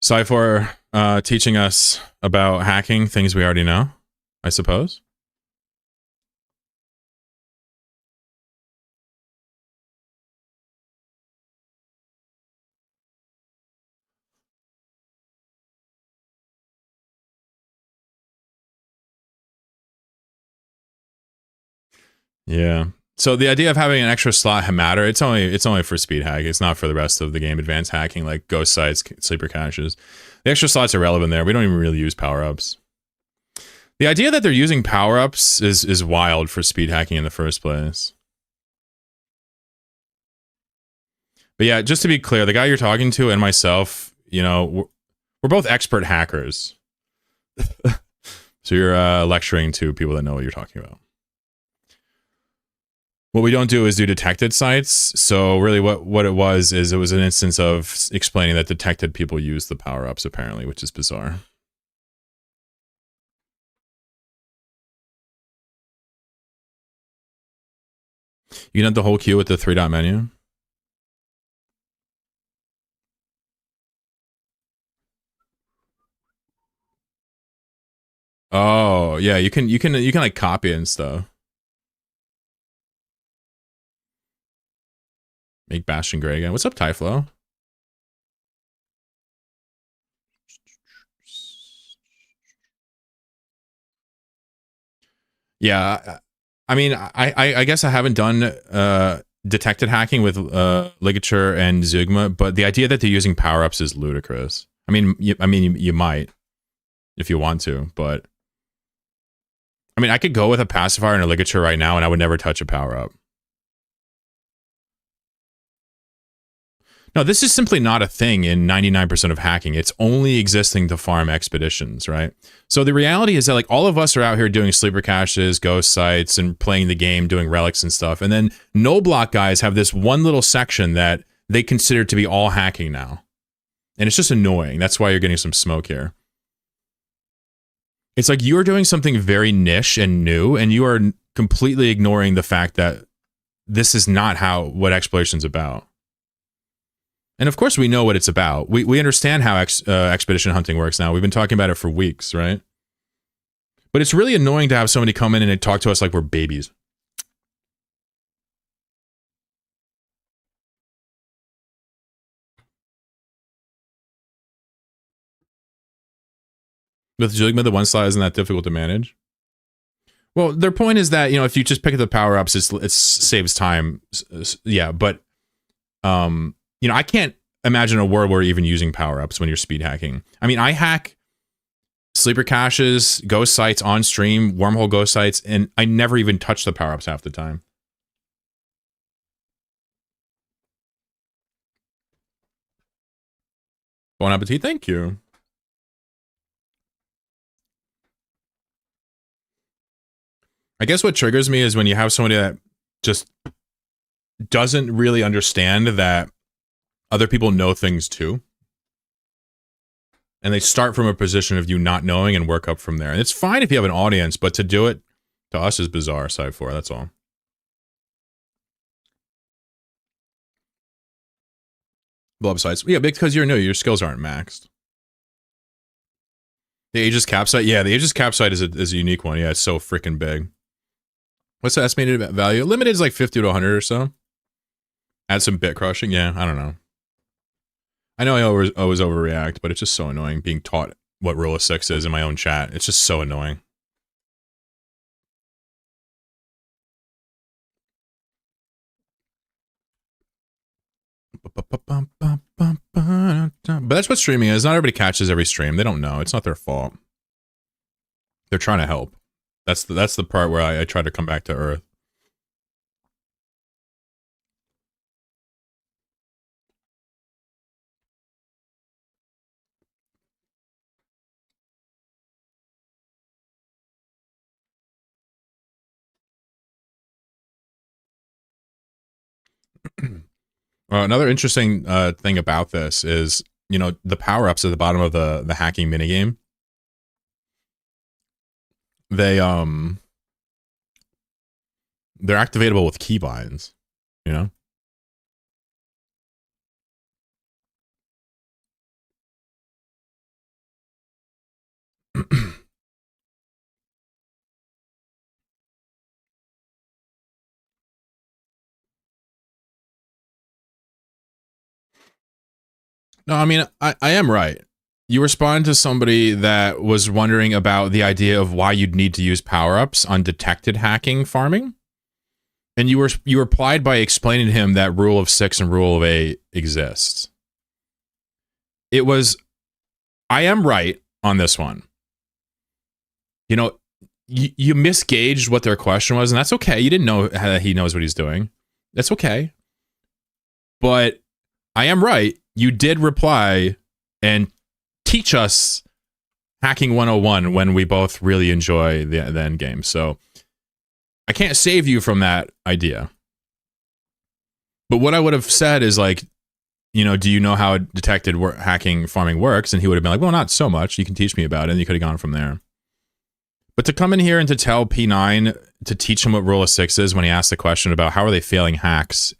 Sorry for teaching us about hacking, things we already know, I suppose. Yeah. So the idea of having an extra slot matter, it's only for speed hack. It's not for the rest of the game. Advanced hacking like ghost sites, sleeper caches. The extra slots are relevant there. We don't even really use power-ups. The idea that they're using power-ups is wild for speed hacking in the first place. But yeah, just to be clear, the guy you're talking to and myself, you know, we're both expert hackers. So you're lecturing to people that know what you're talking about. What we don't do is do detected sites. So really what it was is it was an instance of explaining that detected people use the power-ups apparently, which is bizarre. You can have the whole queue with the 3-dot menu. Oh, yeah, you can like copy it and stuff. Make Bastion Gray again. What's up, Tyflo? Yeah, I mean, I guess I haven't done detected hacking with Ligature and Zugma, but the idea that they're using power-ups is ludicrous. I mean, you might if you want to, but I mean, I could go with a pacifier and a Ligature right now, and I would never touch a power-up. No, this is simply not a thing in 99% of hacking. It's only existing to farm expeditions, right? So the reality is that like all of us are out here doing sleeper caches, ghost sites, and playing the game, doing relics and stuff. And then no block guys have this one little section that they consider to be all hacking now. And it's just annoying. That's why you're getting some smoke here. It's like you're doing something very niche and new, and you are completely ignoring the fact that this is not what exploration's about. And of course we know what it's about. We understand how expedition hunting works now. We've been talking about it for weeks, right? But it's really annoying to have somebody come in and talk to us like we're babies. With Jigma, the one slot isn't that difficult to manage. Well, their point is that, you know, if you just pick up the power-ups, it saves time. Yeah, but, you know, I can't imagine a world where you're even using power-ups when you're speed hacking. I mean, I hack sleeper caches, ghost sites on stream, wormhole ghost sites, and I never even touch the power-ups half the time. Bon appetit, thank you. I guess what triggers me is when you have somebody that just doesn't really understand that other people know things too. And they start from a position of you not knowing and work up from there. And it's fine if you have an audience, but to do it to us is bizarre, side 4, that's all. Blow up sites. Yeah, because you're new, your skills aren't maxed. The Aegis cap site? Yeah, the Aegis cap site is a unique one. Yeah, it's so freaking big. What's the estimated value? Limited is like 50 to 100 or so. Add some bit crushing. Yeah, I don't know. I know I always overreact, but it's just so annoying being taught what rule of 6 is in my own chat. It's just so annoying. But that's what streaming is. Not everybody catches every stream. They don't know. It's not their fault. They're trying to help. That's the part where I try to come back to earth. Another interesting thing about this is, you know, the power-ups at the bottom of the hacking minigame. They're activatable with keybinds, you know? No, I mean, I am right. You respond to somebody that was wondering about the idea of why you'd need to use power-ups on detected hacking farming. And you replied by explaining to him that rule of 6 and rule of 8 exists. It was, I am right on this one. You know, you misgauged what their question was, and that's okay. You didn't know that he knows what he's doing. That's okay. But I am right. You did reply and teach us hacking 101 when we both really enjoy the end game. So I can't save you from that idea. But what I would have said is like, you know, do you know how detected hacking farming works? And he would have been like, well, not so much. You can teach me about it. And you could have gone from there. But to come in here and to tell P9 to teach him what rule of 6 is when he asked the question about how are they failing hacks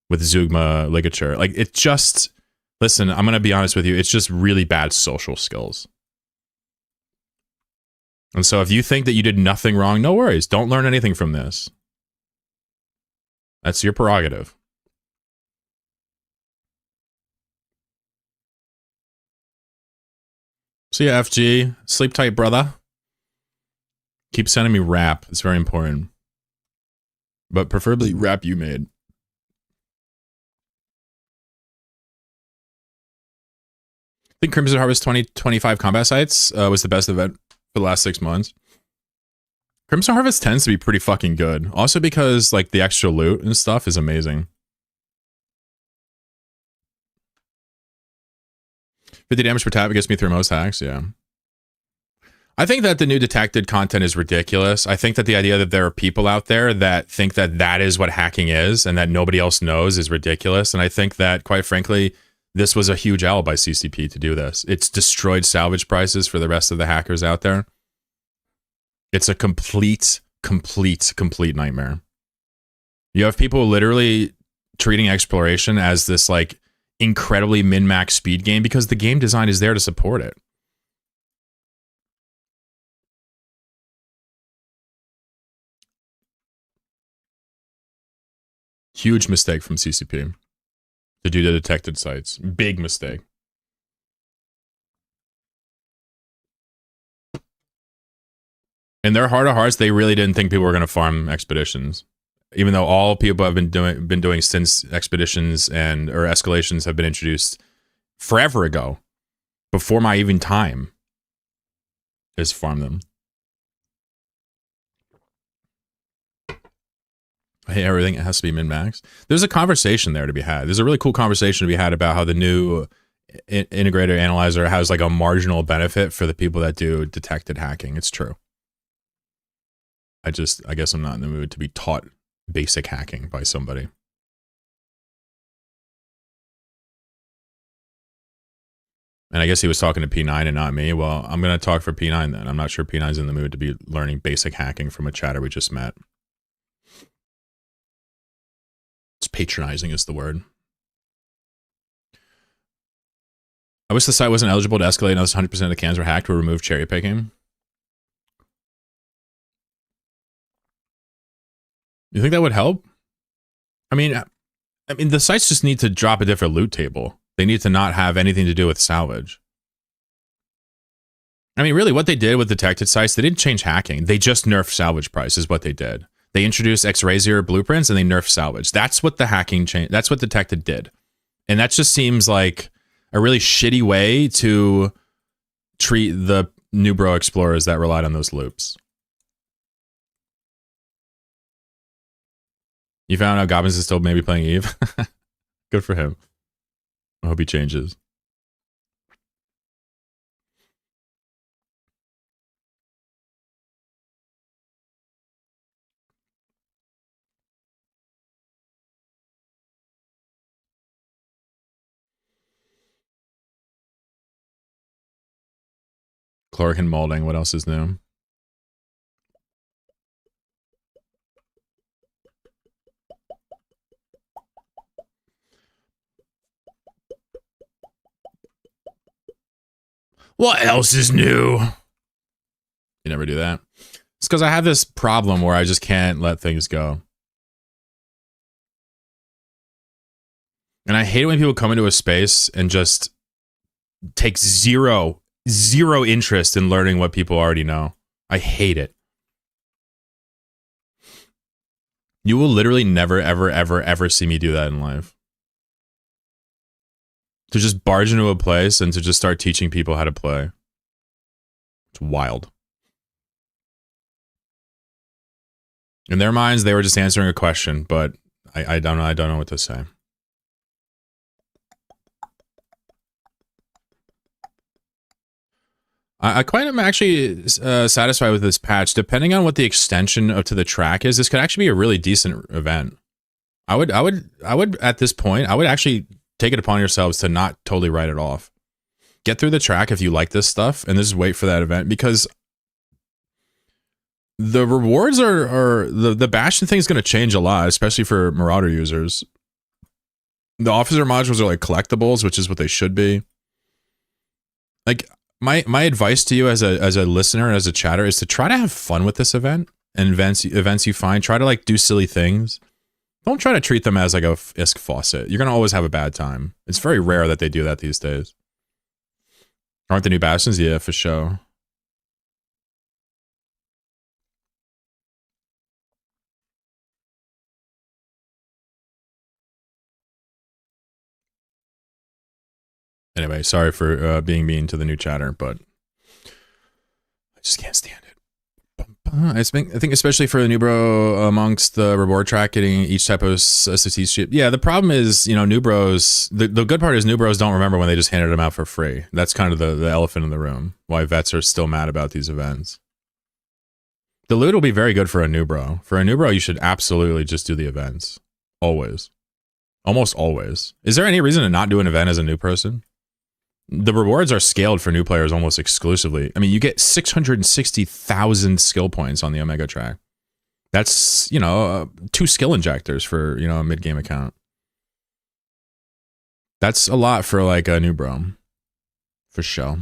with Zeugma ligature, like it just, listen, I'm going to be honest with you. It's just really bad social skills. And so if you think that you did nothing wrong, no worries. Don't learn anything from this. That's your prerogative. See ya, FG. Sleep tight, brother. Keep sending me rap. It's very important. But preferably rap you made. I think Crimson Harvest 2025 combat sites was the best event for the last 6 months. Crimson Harvest tends to be pretty fucking good. Also because like the extra loot and stuff is amazing. 50 damage per tap gets me through most hacks, yeah. I think that the new detected content is ridiculous. I think that the idea that there are people out there that think that that is what hacking is and that nobody else knows is ridiculous. And I think that, quite frankly, this was a huge L by CCP to do this. It's destroyed salvage prices for the rest of the hackers out there. It's a complete nightmare. You have people literally treating exploration as this like incredibly min-max speed game because the game design is there to support it. Huge mistake from CCP to do the detected sites. Big mistake. In their heart of hearts, they really didn't think people were going to farm expeditions. Even though all people have been doing since expeditions and or escalations have been introduced forever ago, before my even time, is farm them. Hey, everything has to be min-max. There's a conversation there to be had. There's a really cool conversation to be had about how the new integrator analyzer has like a marginal benefit for the people that do detected hacking. It's true. I guess I'm not in the mood to be taught basic hacking by somebody. And I guess he was talking to P9 and not me. Well, I'm going to talk for P9 then. I'm not sure P9's in the mood to be learning basic hacking from a chatter we just met. It's patronizing is the word. I wish the site wasn't eligible to escalate unless 100% of the cans were hacked or remove cherry picking. You think that would help? I mean, the sites just need to drop a different loot table. They need to not have anything to do with salvage. I mean, really, what they did with detected sites, they didn't change hacking. They just nerfed salvage price is what they did. They introduced X-Razor blueprints and they nerfed salvage. That's what the hacking change. That's what detected did. And that just seems like a really shitty way to treat the new bro explorers that relied on those loops. You found out Gobbins is still maybe playing Eve? Good for him. I hope he changes. Chloroquine molding, what else is new? What else is new? You never do that. It's because I have this problem where I just can't let things go. And I hate it when people come into a space and just take zero interest in learning what people already know. I hate it. You will literally never, ever see me do that in life. To just barge into a place and to just start teaching people how to play. It's wild. In their minds, they were just answering a question, but I don't know what to say. I quite am actually satisfied with this patch. Depending on what the extension to the track is, this could actually be a really decent event. I would at this point, I would actually take it upon yourselves to not totally write it off. Get through the track if you like this stuff, and just wait for that event, because the rewards are the Bastion thing is going to change a lot, especially for Marauder users. The officer modules are like collectibles, which is what they should be. Like my advice to you as a listener and as a chatter is to try to have fun with this event and events you find. Try to like do silly things. Don't try to treat them as like a ISK faucet. You're going to always have a bad time. It's very rare that they do that these days. Aren't the new Bastions? Yeah, for sure. Anyway, sorry for being mean to the new chatter, but I just can't stand it. I think especially for the new bro amongst the reward track, getting each type of SOT ship. Yeah, the problem is, new bros, the good part is new bros don't remember when they just handed them out for free. That's kind of the elephant in the room. Why vets are still mad about these events. The loot will be very good for a new bro. For a new bro, you should absolutely just do the events. Always. Almost always. Is there any reason to not do an event as a new person? The rewards are scaled for new players almost exclusively. I mean, you get 660,000 skill points on the Omega track. That's, you know, 2 skill injectors for, you know, a mid-game account. That's a lot for like a new bro. For sure.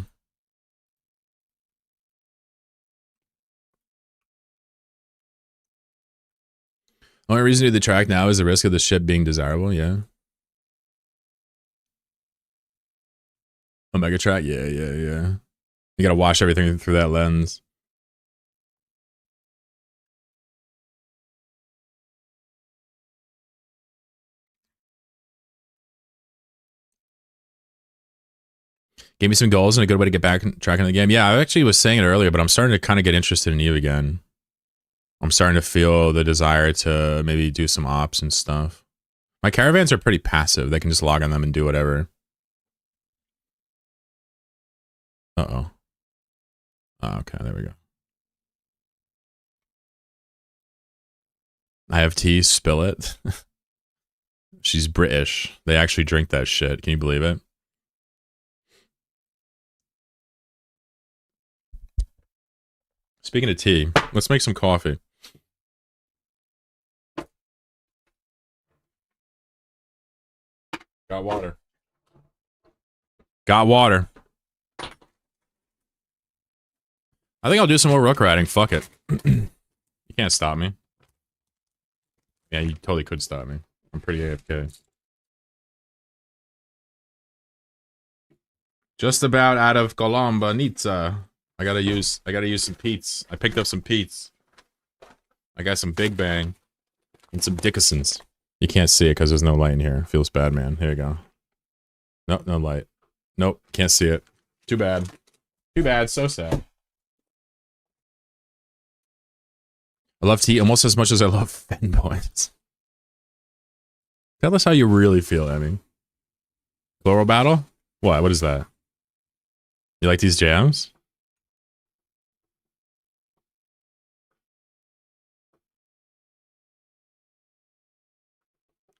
Only reason to do the track now is the risk of the ship being desirable, yeah. Omega track, yeah. You gotta wash everything through that lens. Gave me some goals and a good way to get back tracking the game. Yeah, I actually was saying it earlier, but I'm starting to kind of get interested in you again. I'm starting to feel the desire to maybe do some ops and stuff. My caravans are pretty passive. They can just log on them and do whatever. Uh-oh. Oh, okay, there we go. I have tea, spill it. She's British. They actually drink that shit. Can you believe it? Speaking of tea, let's make some coffee. Got water. Got water. I think I'll do some more rook riding. Fuck it. You can't stop me. Yeah, you totally could stop me. I'm pretty AFK. Just about out of Colomba Nizza. I gotta use some Pete's. I picked up some Pete's. I got some Big Bang. And some Dickinsons. You can't see it because there's no light in here. Feels bad, man. Here you go. Nope, no light. Nope, can't see it. Too bad. Too bad, so sad. I love tea almost as much as I love fanboys. Tell us how you really feel, Emmy. Floral battle? What? What is that? You like these jams?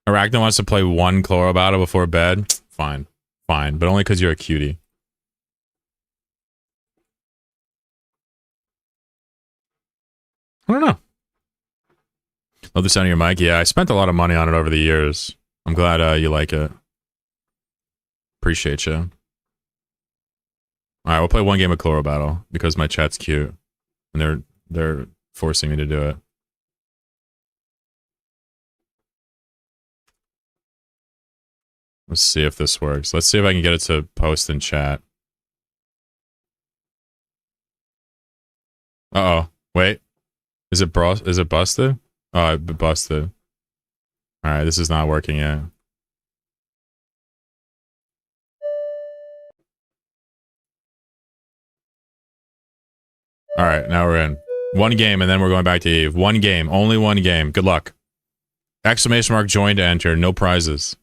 Arachno wants to play one Chloro battle before bed. Fine. Fine. But only because you're a cutie. I don't know. Love the sound of your mic. Yeah, I spent a lot of money on it over the years. I'm glad you like it. Appreciate you. Alright, we'll play one game of Chloro battle because my chat's cute. And they're forcing me to do it. Let's see if this works. Let's see if I can get it to post in chat. Uh-oh. Wait. Is it busted? Oh, it busted. Alright, this is not working yet. Alright, now we're in. One game and then we're going back to Eve. One game. Only one game. Good luck. Exclamation mark join to enter. No prizes.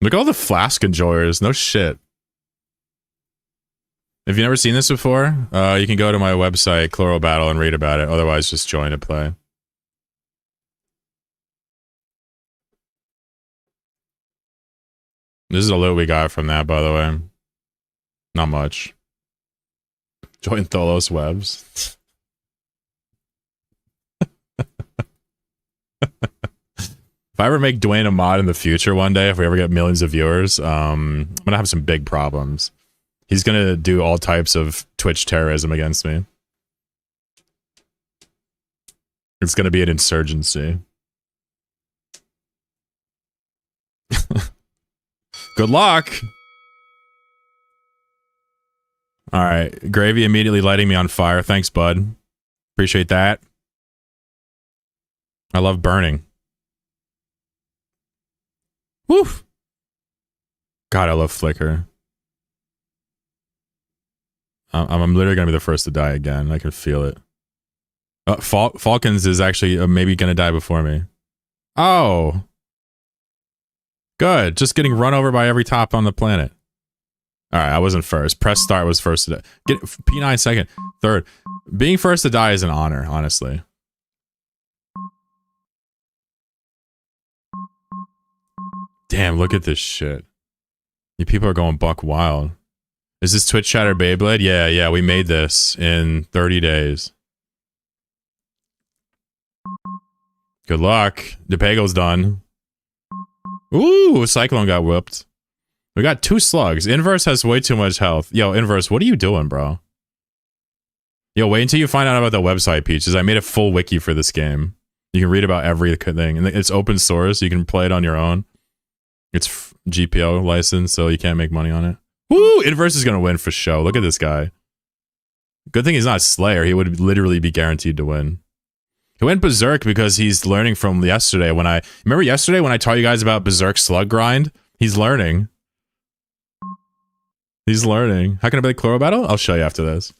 Look at all the flask enjoyers. No shit. If you've never seen this before, you can go to my website, Chloro Battle, and read about it. Otherwise, just join to play. This is a loot we got from that, by the way. Not much. Join Tholos Webs. If I ever make Dwayne a mod in the future one day, if we ever get millions of viewers, I'm gonna have some big problems. He's gonna do all types of Twitch terrorism against me. It's gonna be an insurgency. Good luck! Alright, Gravy immediately lighting me on fire. Thanks, bud. Appreciate that. I love burning. Woof! God, I love Flicker. I'm literally gonna be the first to die again. I can feel it. Falcons is actually maybe gonna die before me. Oh! Good. Just getting run over by every top on the planet. Alright, I wasn't first. Press start was first to die. Get P9 second. Third. Being first to die is an honor, honestly. Damn, look at this shit. You people are going buck wild. Is this Twitch Chatter Beyblade? Yeah, we made this in 30 days. Good luck. DePago's done. Ooh, Cyclone got whooped. We got 2 slugs. Inverse has way too much health. Yo, Inverse, what are you doing, bro? Yo, wait until you find out about the website, Peaches. I made a full wiki for this game. You can read about every thing. And it's open source. You can play it on your own. It's GPO licensed, so you can't make money on it. Woo! Inverse is going to win for show. Look at this guy. Good thing he's not Slayer. He would literally be guaranteed to win. He went Berserk because he's learning from yesterday when I... Remember yesterday when I taught you guys about Berserk Slug Grind? He's learning. He's learning. How can I play Chloro Battle? I'll show you after this.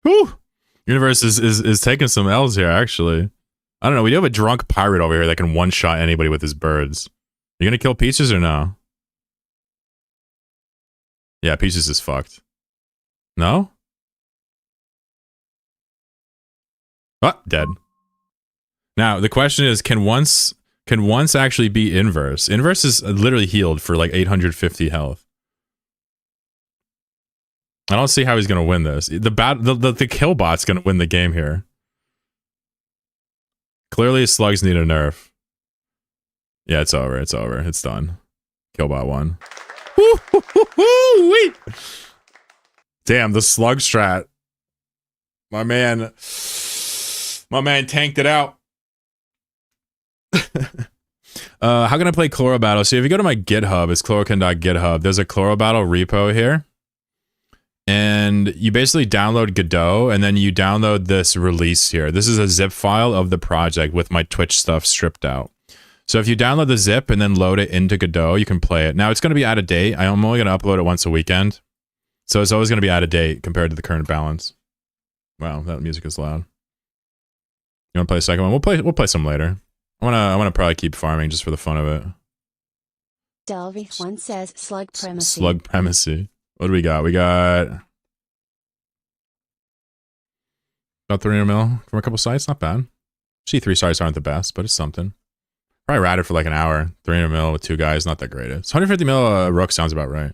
Whew! Universe is taking some L's here, actually. I don't know. We do have a drunk pirate over here that can one-shot anybody with his birds. You gonna kill Peaches or no? Yeah, Peaches is fucked. No? Oh, dead. Now, the question is, can once actually be Inverse? Inverse is literally healed for like 850 health. I don't see how he's gonna win this. The kill bot's gonna win the game here. Clearly, slugs need a nerf. Yeah, it's over. It's over. It's done. Killbot won. Woo-hoo-hoo-hoo-wee! Damn, the slug strat. My man tanked it out. How can I play Chloro Battle? So if you go to my GitHub, it's chlorokin.github. There's a Chloro Battle repo here. And you basically download Godot, and then you download this release here. This is a zip file of the project with my Twitch stuff stripped out. So if you download the zip and then load it into Godot, you can play it. Now, it's going to be out of date. I'm only going to upload it once a weekend. So it's always going to be out of date compared to the current balance. Wow, that music is loud. You want to play a second one? We'll play some later. I want to probably keep farming just for the fun of it. Delvy1 says slug primacy. Slug primacy. What do we got? We got about 300 mil from a couple sites. Not bad. C3 sites aren't the best, but it's something. Probably ratted for like an hour. 300 mil with 2 guys. Not that great. It's 150 mil rook sounds about right.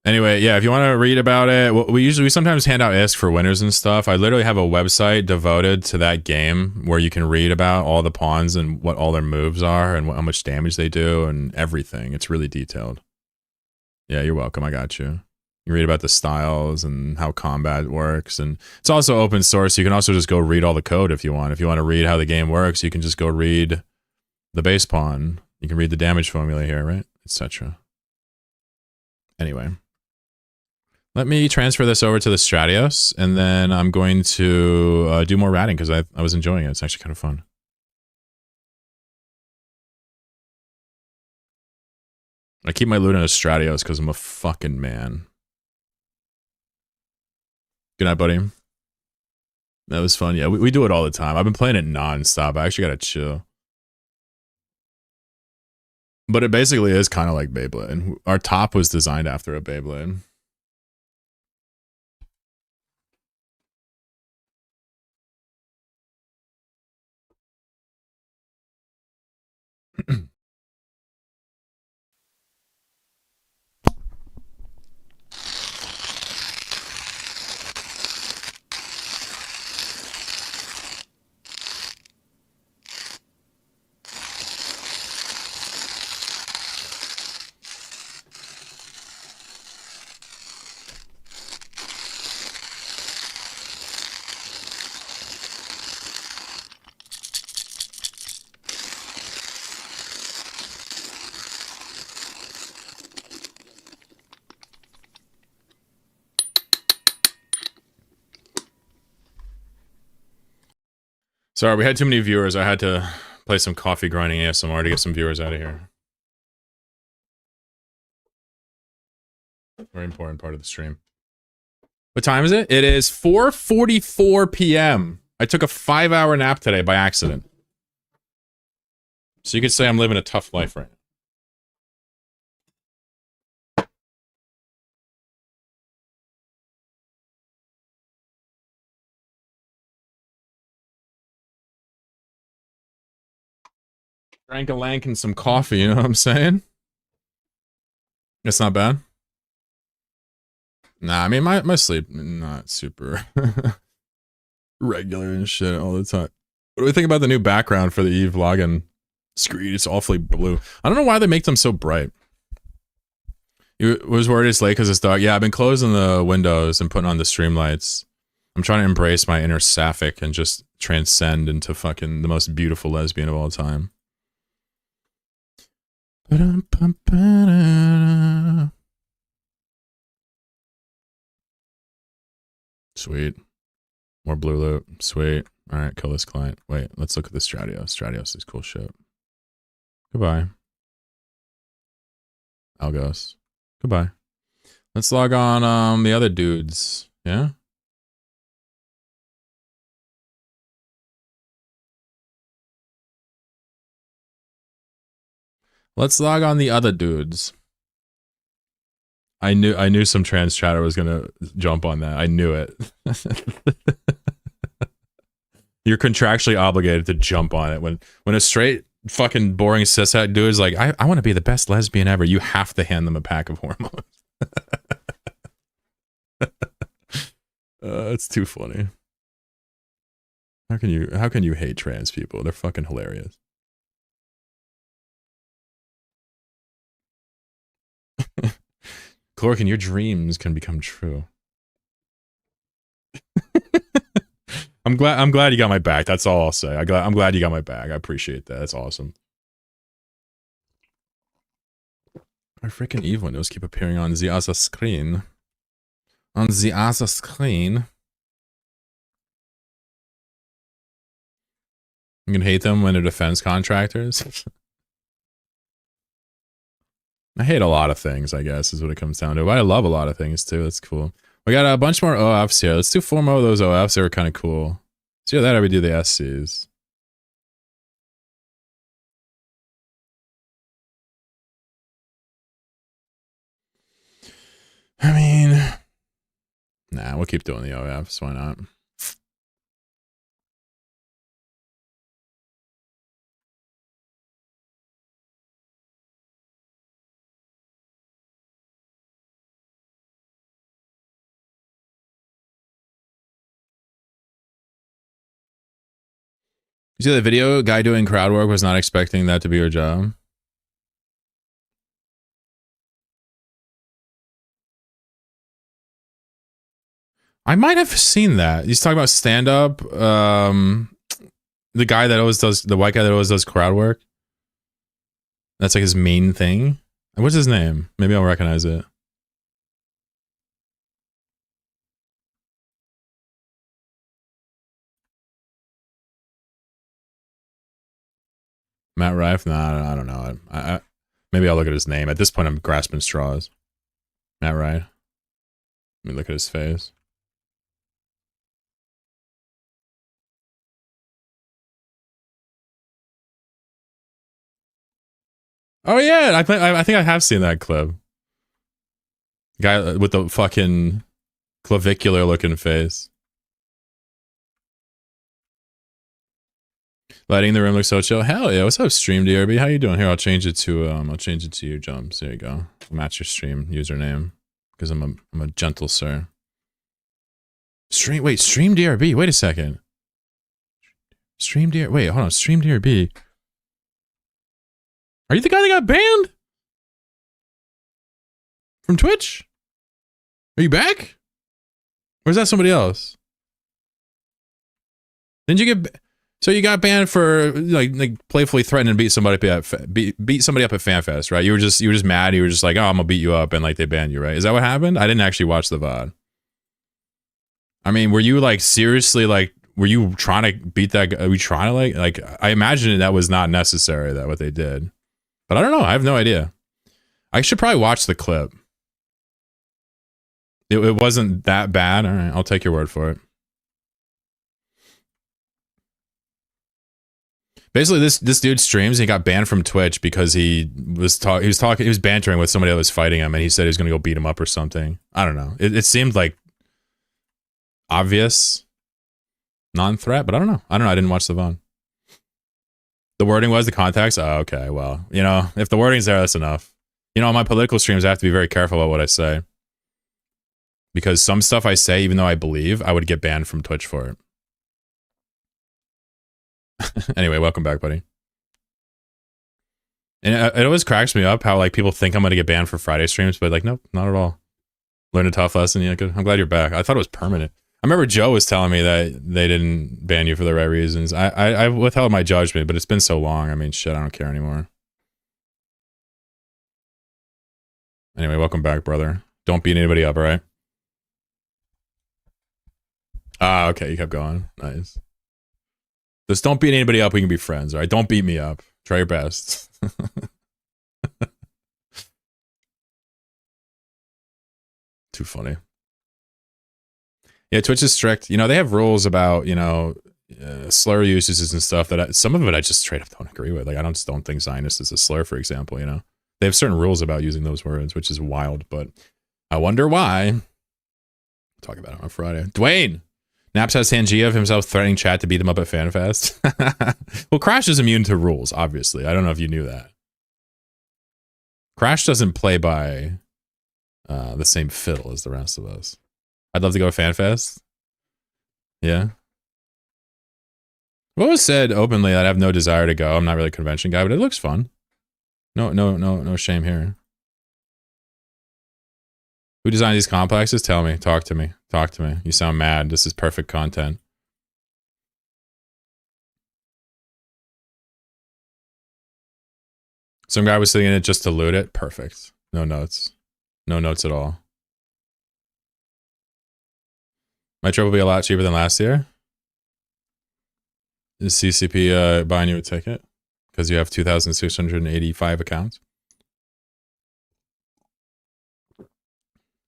Anyway, yeah, if you want to read about it, we sometimes hand out ISK for winners and stuff. I literally have a website devoted to that game where you can read about all the pawns and what all their moves are and how much damage they do and everything. It's really detailed. Yeah, you're welcome. I got you. You read about the styles and how combat works, and it's also open source. You can also just go read all the code if you want. If you want to read how the game works, you can just go read the base pawn. You can read the damage formula here, right? Etc. Anyway. Let me transfer this over to the Stratios, and then I'm going to do more ratting because I was enjoying it. It's actually kind of fun. I keep my loot in a Stratios because I'm a fucking man. Good night, buddy. That was fun. Yeah, we do it all the time. I've been playing it non-stop. I actually gotta chill. But it basically is kind of like Beyblade. Our top was designed after a Beyblade. Sorry, we had too many viewers. I had to play some coffee grinding ASMR to get some viewers out of here. Very important part of the stream. What time is it? It is 4:44 p.m. I took a 5-hour nap today by accident. So you could say I'm living a tough life right now. Drank a lank and some coffee, you know what I'm saying? It's not bad. Nah, I mean my sleep not super regular and shit all the time. What do we think about the new background for the Eve login screen? It's awfully blue. I don't know why they make them so bright. You was worried it's late because it's dark. Yeah, I've been closing the windows and putting on the stream lights. I'm trying to embrace my inner sapphic and just transcend into fucking the most beautiful lesbian of all time. Sweet. More blue loot. Sweet. Alright, kill this client. Wait, let's look at the Stratios. Stratios is cool shit. Goodbye. Algos. Goodbye. Let's log on the other dudes. Yeah? Let's log on the other dudes. I knew some trans chatter was gonna jump on that. I knew it. You're contractually obligated to jump on it. When a straight fucking boring cishet dude is like, I want to be the best lesbian ever, you have to hand them a pack of hormones. It's too funny. How can you hate trans people? They're fucking hilarious. Chlorkin, your dreams can become true. I'm glad you got my back. That's all I'll say. I'm glad you got my back. I appreciate that. That's awesome. Our freaking Eve windows keep appearing on the other screen. On the other screen. I'm gonna hate them when they're defense contractors. I hate a lot of things, I guess, is what it comes down to. But I love a lot of things, too. That's cool. We got a bunch more OFs here. Let's do 4 more of those OFs. They were kind of cool. So that, or we do the SCs. I mean... Nah, we'll keep doing the OFs. Why not? You see the video? Guy doing crowd work was not expecting that to be your job. I might have seen that. He's talking about stand-up. The guy that always does, the white guy that always does crowd work. That's like his main thing. What's his name? Maybe I'll recognize it. Matt Rife? Nah, I don't know. Maybe I'll look at his name. At this point, I'm grasping straws. Matt Rife. Let me look at his face. Oh yeah, I think I have seen that clip. Guy with the fucking clavicular looking face. Lighting the room looks so chill. Hell yeah! What's up, Stream DRB? How you doing? Here, I'll change it to your jumps. There you go. Match your stream username because I'm a gentle sir. Stream DRB. Wait a second. Wait, hold on. Stream DRB. Are you the guy that got banned from Twitch? Are you back? Or is that somebody else? Didn't you get? So you got banned for like playfully threatening to beat somebody up at beat somebody up at FanFest, right? You were just mad. You were just like, oh, I'm gonna beat you up, and like they banned you, right? Is that what happened? I didn't actually watch the VOD. I mean, were you like seriously like? Were you trying to beat that guy? Were you trying to like? I imagine that was not necessary. That what they did, but I don't know. I have no idea. I should probably watch the clip. It wasn't that bad. All right, I'll take your word for it. Basically, this dude streams. And he got banned from Twitch because he was bantering with somebody that was fighting him, and he said he was going to go beat him up or something. I don't know. It seemed like obvious non-threat, but I don't know. I didn't watch the VOD. The wording was the context? Oh, okay. Well, you know, if the wording's there, that's enough. You know, on my political streams, I have to be very careful about what I say. Because some stuff I say, even though I believe, I would get banned from Twitch for it. Anyway, welcome back, buddy. And it always cracks me up how like people think I'm going to get banned for Friday streams, but like, nope, not at all. Learned a tough lesson. Yeah, good. I'm glad you're back. I thought it was permanent. I remember Joe was telling me that they didn't ban you for the right reasons. I withheld my judgment, but it's been so long. I mean, shit, I don't care anymore. Anyway, welcome back, brother. Don't beat anybody up, all right? Ah, okay, you kept going. Nice. Just don't beat anybody up. We can be friends, all right? Don't beat me up. Try your best. Too funny. Yeah, Twitch is strict. You know, they have rules about, you know, slur usages and stuff that some of it I just straight up don't agree with. Like, I don't think Zionist is a slur, for example, you know. They have certain rules about using those words, which is wild, but I wonder why. We'll talk about it on Friday. Dwayne! Naps has Tangia of himself threatening chat to beat him up at FanFest. Well, Crash is immune to rules, obviously. I don't know if you knew that. Crash doesn't play by the same fiddle as the rest of us. I'd love to go to FanFest. Yeah. I've always said openly that I have no desire to go. I'm not really a convention guy, but it looks fun. No shame here. Who designed these complexes? Tell me. Talk to me. Talk to me. You sound mad. This is perfect content. Some guy was sitting in it just to loot it. Perfect. No notes. No notes at all. My trip will be a lot cheaper than last year. Is CCP buying you a ticket? Because you have 2,685 accounts.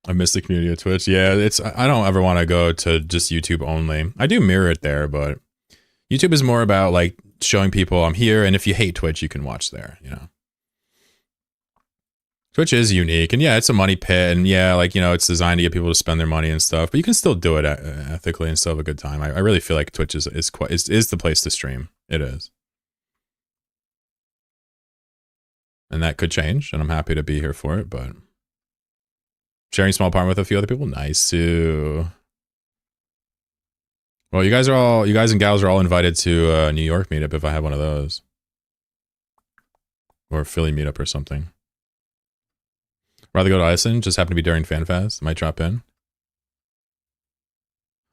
I miss the community of Twitch. Yeah, I don't ever want to go to just YouTube only. I do mirror it there, but YouTube is more about like showing people I'm here, and if you hate Twitch, you can watch there, you know. Twitch is unique, and yeah, it's a money pit, and yeah, like, you know, it's designed to get people to spend their money and stuff, but you can still do it ethically and still have a good time. I really feel like Twitch is the place to stream. It is. And that could change, and I'm happy to be here for it, but sharing small apartment with a few other people, nice too. Well, you guys and gals are all invited to New York meetup if I have one of those. Or a Philly meetup or something. Rather go to Iceland, just happen to be during FanFest. Might drop in.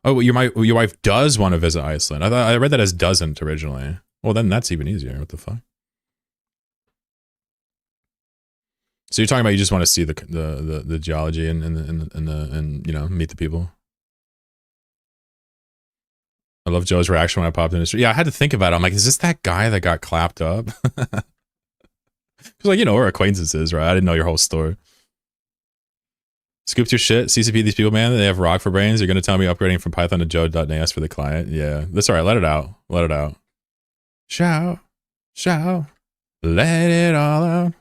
Oh, your wife does want to visit Iceland. I read that as doesn't originally. Well, then that's even easier. What the fuck? So you're talking about you just want to see the geology and you know, meet the people. I love Joe's reaction when I popped in the street. Yeah, I had to think about it. I'm like, is this that guy that got clapped up? Because, like, you know, we're acquaintances, right? I didn't know your whole story. Scooped your shit. CCP, these people, man, they have rock for brains. You're going to tell me upgrading from Python to Joe.NAS for the client. Yeah, that's all right. Let it out. Let it out. Shout. Let it all out.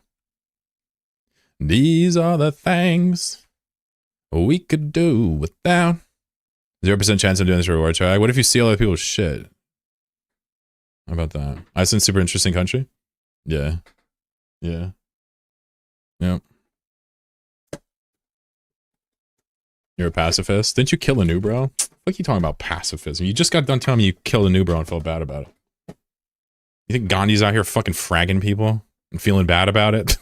These are the things we could do without. 0% chance of doing this reward try. What if you steal other people's shit? How about that? Iceland's super interesting country. Yeah. Yep. You're a pacifist? Didn't you kill a new bro? What are you talking about pacifism? You just got done telling me you killed a new bro and felt bad about it. You think Gandhi's out here fucking fragging people and feeling bad about it?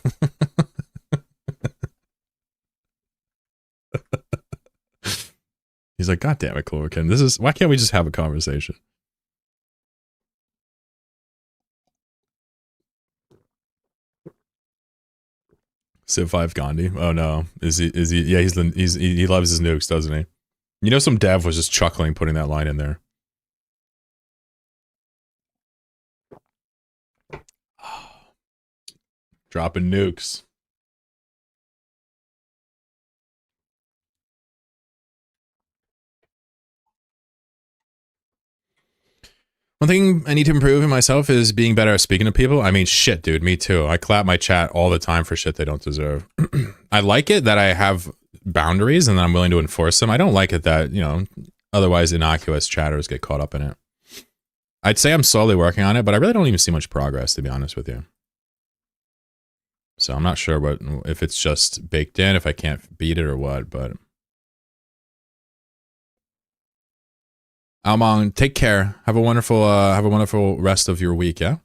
He's like, God damn it, Chlorokin. Why can't we just have a conversation? Civ 5 Gandhi. Oh no. Is he yeah, he loves his nukes, doesn't he? You know, some dev was just chuckling putting that line in there. Dropping nukes. One thing I need to improve in myself is being better at speaking to people. I mean, shit, dude, me too. I clap my chat all the time for shit they don't deserve. I like it that I have boundaries and that I'm willing to enforce them. I don't like it that, you know, otherwise innocuous chatters get caught up in it. I'd say I'm slowly working on it, but I really don't even see much progress, to be honest with you. So I'm not sure if it's just baked in, if I can't beat it or what, but Almong, take care. Have a wonderful rest of your week, yeah?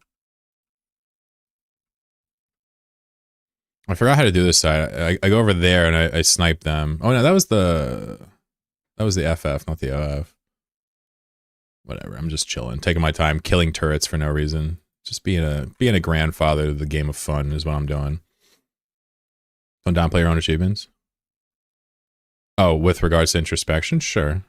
I forgot how to do this side. I go over there and I snipe them. Oh no, that was the FF, not the OF. Whatever. I'm just chilling, taking my time, killing turrets for no reason. Just being a grandfather to the game of fun is what I'm doing. Don't downplay your own achievements. Oh, with regards to introspection, sure.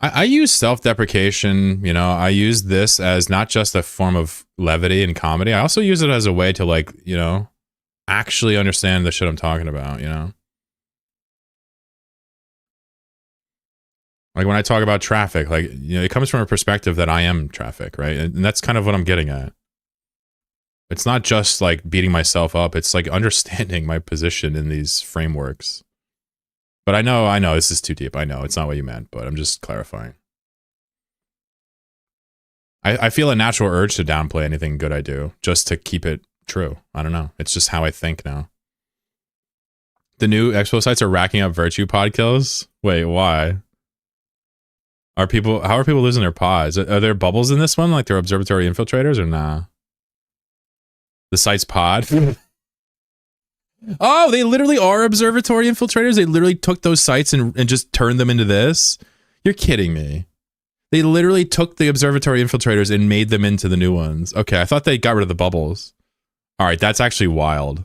I use self-deprecation, you know, I use this as not just a form of levity and comedy. I also use it as a way to, like, you know, actually understand the shit I'm talking about, you know? Like when I talk about traffic, like, you know, it comes from a perspective that I am traffic, right? And that's kind of what I'm getting at. It's not just like beating myself up. It's like understanding my position in these frameworks. But I know this is too deep. I know it's not what you meant, but I'm just clarifying. I feel a natural urge to downplay anything good I do just to keep it true. I don't know. It's just how I think now. The new expo sites are racking up virtue pod kills. Wait, why? How are people losing their pods? Are there bubbles in this one? Like they're observatory infiltrators or nah? The site's pod? Oh, they literally are observatory infiltrators? They literally took those sites and just turned them into this? You're kidding me. They literally took the observatory infiltrators and made them into the new ones. Okay, I thought they got rid of the bubbles. All right, that's actually wild.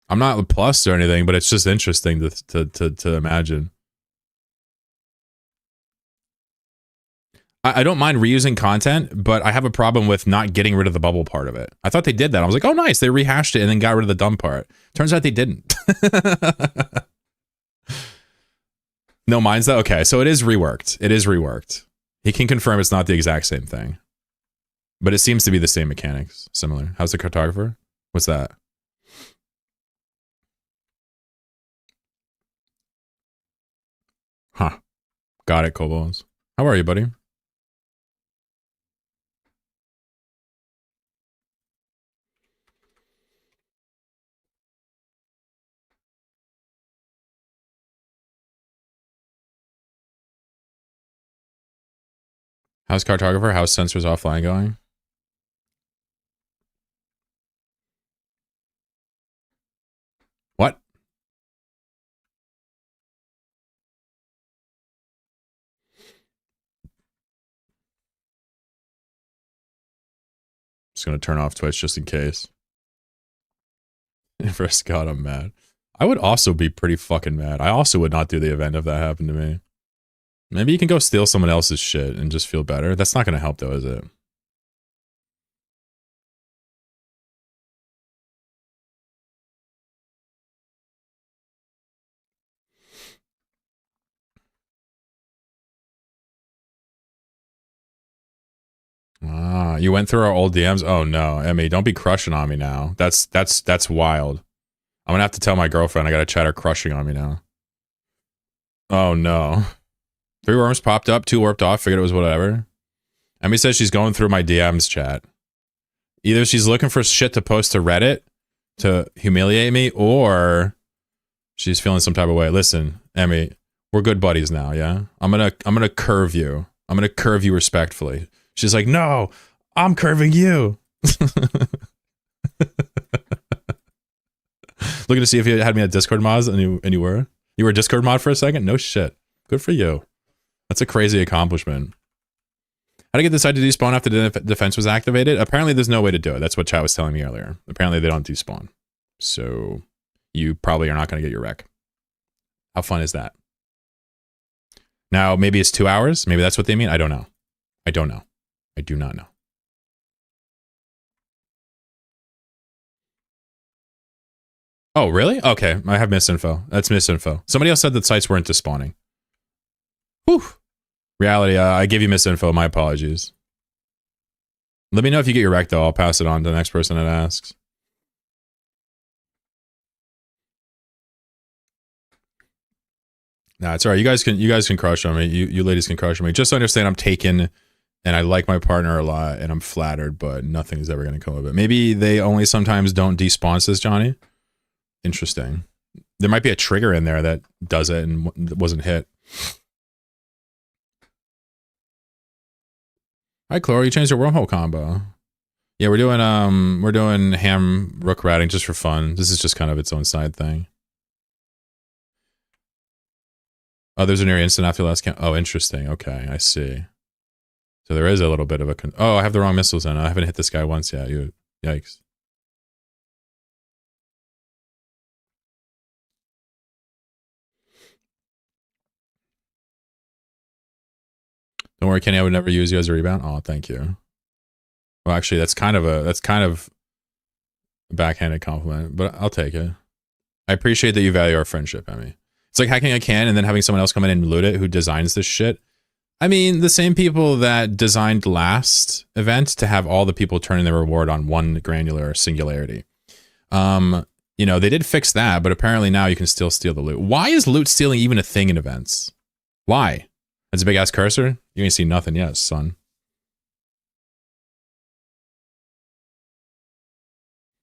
I'm not plus or anything, but it's just interesting to imagine. I don't mind reusing content, but I have a problem with not getting rid of the bubble part of it. I thought they did that. I was like, oh, nice. They rehashed it and then got rid of the dumb part. Turns out they didn't. No, mine's that. Okay, so it is reworked. It is reworked. He can confirm it's not the exact same thing. But it seems to be the same mechanics. Similar. How's the cartographer? What's that? Huh. Got it, Kobolds. How are you, buddy? How's cartographer? How's sensors offline going? What? Just gonna turn off Twitch just in case. For Scott, I'm mad. I would also be pretty fucking mad. I also would not do the event if that happened to me. Maybe you can go steal someone else's shit and just feel better. That's not gonna help though, is it? Ah, you went through our old DMs? Oh no, Emmy, don't be crushing on me now. That's wild. I'm gonna have to tell my girlfriend I gotta chat her crushing on me now. Oh no. 3 worms popped up, 2 warped off, figured it was whatever. Emmy says she's going through my DMs chat. Either she's looking for shit to post to Reddit to humiliate me, or she's feeling some type of way. Listen, Emmy, we're good buddies now, yeah? I'm gonna curve you. I'm gonna curve you respectfully. She's like, no, I'm curving you. Looking to see if you had me at Discord mods, and you were a Discord mod for a second? No shit. Good for you. That's a crazy accomplishment. How to get this site to despawn after the defense was activated? Apparently there's no way to do it. That's what Chad was telling me earlier. Apparently they don't despawn. So you probably are not going to get your wreck. How fun is that? Now, maybe it's 2 hours. Maybe that's what they mean. I don't know. I don't know. I do not know. Oh, really? Okay. I have misinfo. That's misinfo. Somebody else said that sites weren't despawning. Whew. Reality, I gave you misinfo. My apologies. Let me know if you get your rec though. I'll pass it on to the next person that asks. Nah, it's all right. You guys can crush on me. You ladies can crush on me. Just understand I'm taken and I like my partner a lot and I'm flattered, but nothing is ever gonna come of it. Maybe they only sometimes don't despawn this, Johnny. Interesting. There might be a trigger in there that does it and wasn't hit. Hi, Chloe. You changed your wormhole combo. Yeah, we're doing ham rook ratting just for fun. This is just kind of its own side thing. Others are near instant after last count. Oh, interesting. Okay, I see. So there is a little bit of a... Oh, I have the wrong missiles in. I haven't hit this guy once yet. Yikes. Don't worry, Kenny. I would never use you as a rebound. Oh, thank you. Well, actually, that's kind of a backhanded compliment, but I'll take it. I appreciate that you value our friendship, Emmy. It's like hacking a can and then having someone else come in and loot it who designs this shit. I mean, the same people that designed last event to have all the people turning their reward on one granular singularity. You know, they did fix that, but apparently now you can still steal the loot. Why is loot stealing even a thing in events? Why? That's a big ass cursor? You ain't seen nothing yet, son.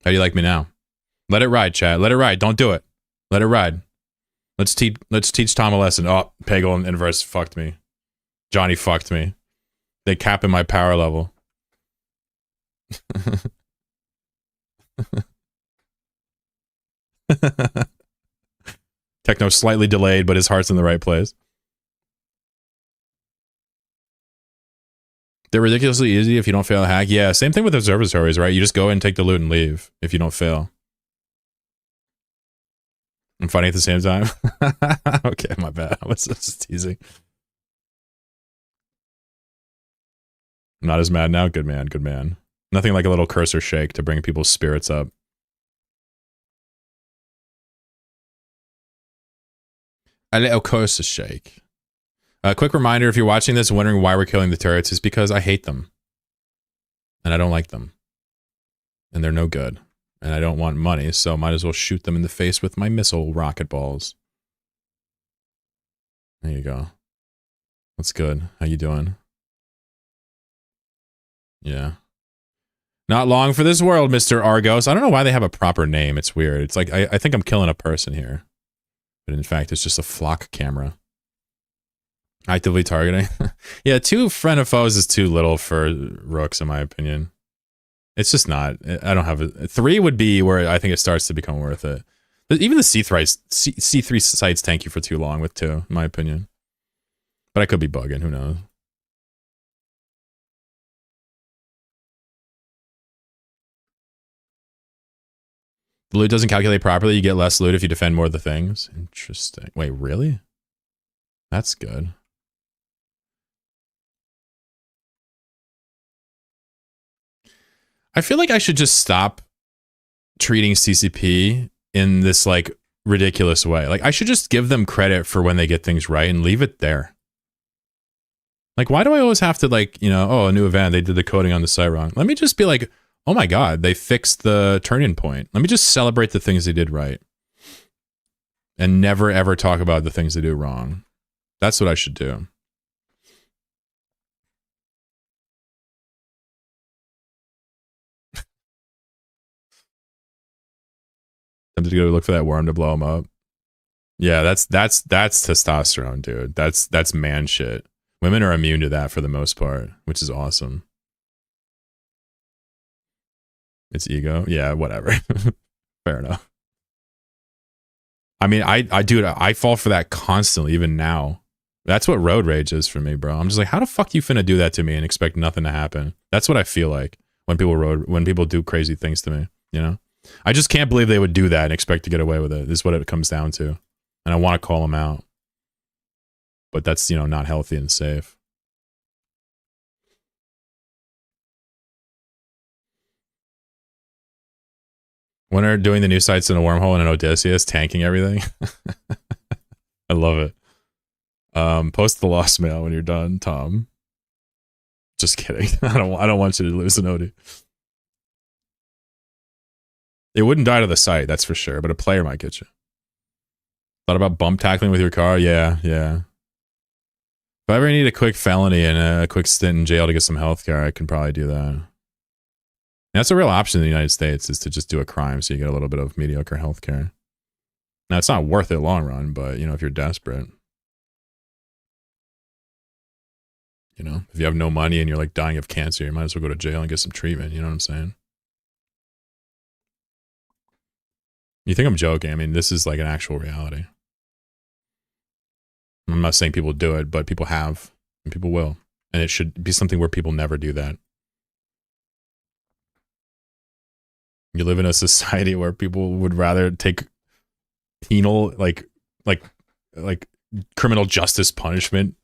How do you like me now? Let it ride, chat. Let it ride. Don't do it. Let it ride. Let's teach Tom a lesson. Oh, Peggle and Inverse fucked me. Johnny fucked me. They capping my power level. Techno slightly delayed, but his heart's in the right place. They're ridiculously easy if you don't fail a hack. Yeah, same thing with observatories, right? You just go and take the loot and leave if you don't fail. I'm fighting at the same time. Okay, my bad. I was just teasing. I'm not as mad now. Good man, good man. Nothing like a little cursor shake to bring people's spirits up. A little cursor shake. A quick reminder, if you're watching this and wondering why we're killing the turrets, is because I hate them. And I don't like them. And they're no good. And I don't want money, so might as well shoot them in the face with my missile rocket balls. There you go. What's good? How you doing? Yeah. Not long for this world, Mr. Argos. I don't know why they have a proper name. It's weird. It's like, I think I'm killing a person here. But in fact, it's just a flock camera. Actively targeting. Yeah, 2 friend of foes is too little for rooks, in my opinion. It's just not. I don't have a... 3 would be where I think it starts to become worth it. But even the C3 sites tank you for too long with 2, in my opinion. But I could be bugging. Who knows? The loot doesn't calculate properly. You get less loot if you defend more of the things. Interesting. Wait, really? That's good. I feel like I should just stop treating CCP in this like ridiculous way. Like I should just give them credit for when they get things right and leave it there. Like why do I always have to like, you know, oh, a new event, they did the coding on the site wrong. Let me just be like, oh my God, they fixed the turn-in point. Let me just celebrate the things they did right. And never ever talk about the things they do wrong. That's what I should do. Tempted to go look for that worm to blow him up. Yeah, that's testosterone, dude. That's man shit. Women are immune to that for the most part, which is awesome. It's ego. Yeah, whatever. Fair enough. I mean, I fall for that constantly, even now. That's what road rage is for me, bro. I'm just like, how the fuck you finna do that to me and expect nothing to happen? That's what I feel like when people do crazy things to me, you know? I just can't believe they would do that and expect to get away with it. This is what it comes down to. And I want to call them out. But that's, you know, not healthy and safe. When are doing the new sites in a wormhole and an Odysseus tanking everything? I love it. Post the lost mail when you're done, Tom. Just kidding. I don't want you to lose an OD. It wouldn't die to the site, that's for sure, but a player might get you. Thought about bump tackling with your car? Yeah. If I ever need a quick felony and a quick stint in jail to get some health care, I can probably do that. And that's a real option in the United States, is to just do a crime so you get a little bit of mediocre health care. Now, it's not worth it long run, but, if you're desperate. If you have no money and you're like dying of cancer, you might as well go to jail and get some treatment. You know what I'm saying? You think I'm joking? I mean, this is like an actual reality. I'm not saying people do it, but people have, and people will. And it should be something where people never do that. You live in a society where people would rather take penal, like criminal justice punishment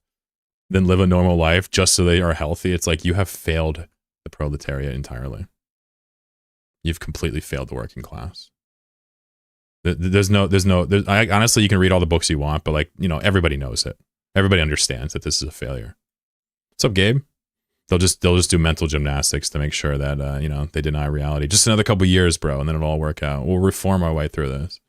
than live a normal life just so they are healthy. It's like you have failed the proletariat entirely. You've completely failed the working class. Honestly, you can read all the books you want, but everybody knows it. Everybody understands that this is a failure. What's up, Gabe? They'll just do mental gymnastics to make sure that they deny reality. Just another couple years, bro, and then it'll all work out. We'll reform our way through this.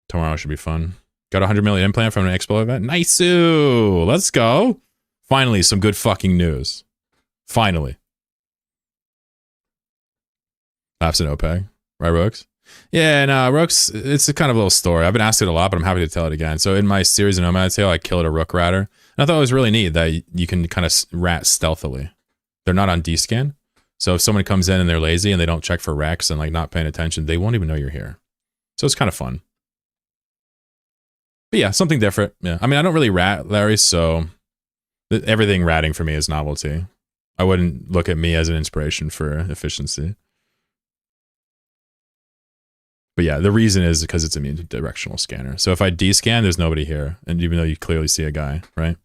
Tomorrow should be fun. Got a 100 million implant from an expo event. Nice-oo! Let's go. Finally, some good fucking news. Finally. Laughs at OPEC. Right, Rooks? Yeah, no, Rooks, it's a kind of a little story. I've been asked it a lot, but I'm happy to tell it again. So in my series of Nomad Tale, I killed a Rook Ratter. And I thought it was really neat that you can kind of rat stealthily. They're not on D-scan. So if someone comes in and they're lazy and they don't check for Rex and not paying attention, they won't even know you're here. So it's kind of fun. But yeah, something different. Yeah, I mean, I don't really rat, Larry, so everything ratting for me is novelty. I wouldn't look at me as an inspiration for efficiency. But yeah, the reason is because it's immune to directional scanner. So if I D-scan, there's nobody here. And even though you clearly see a guy, right?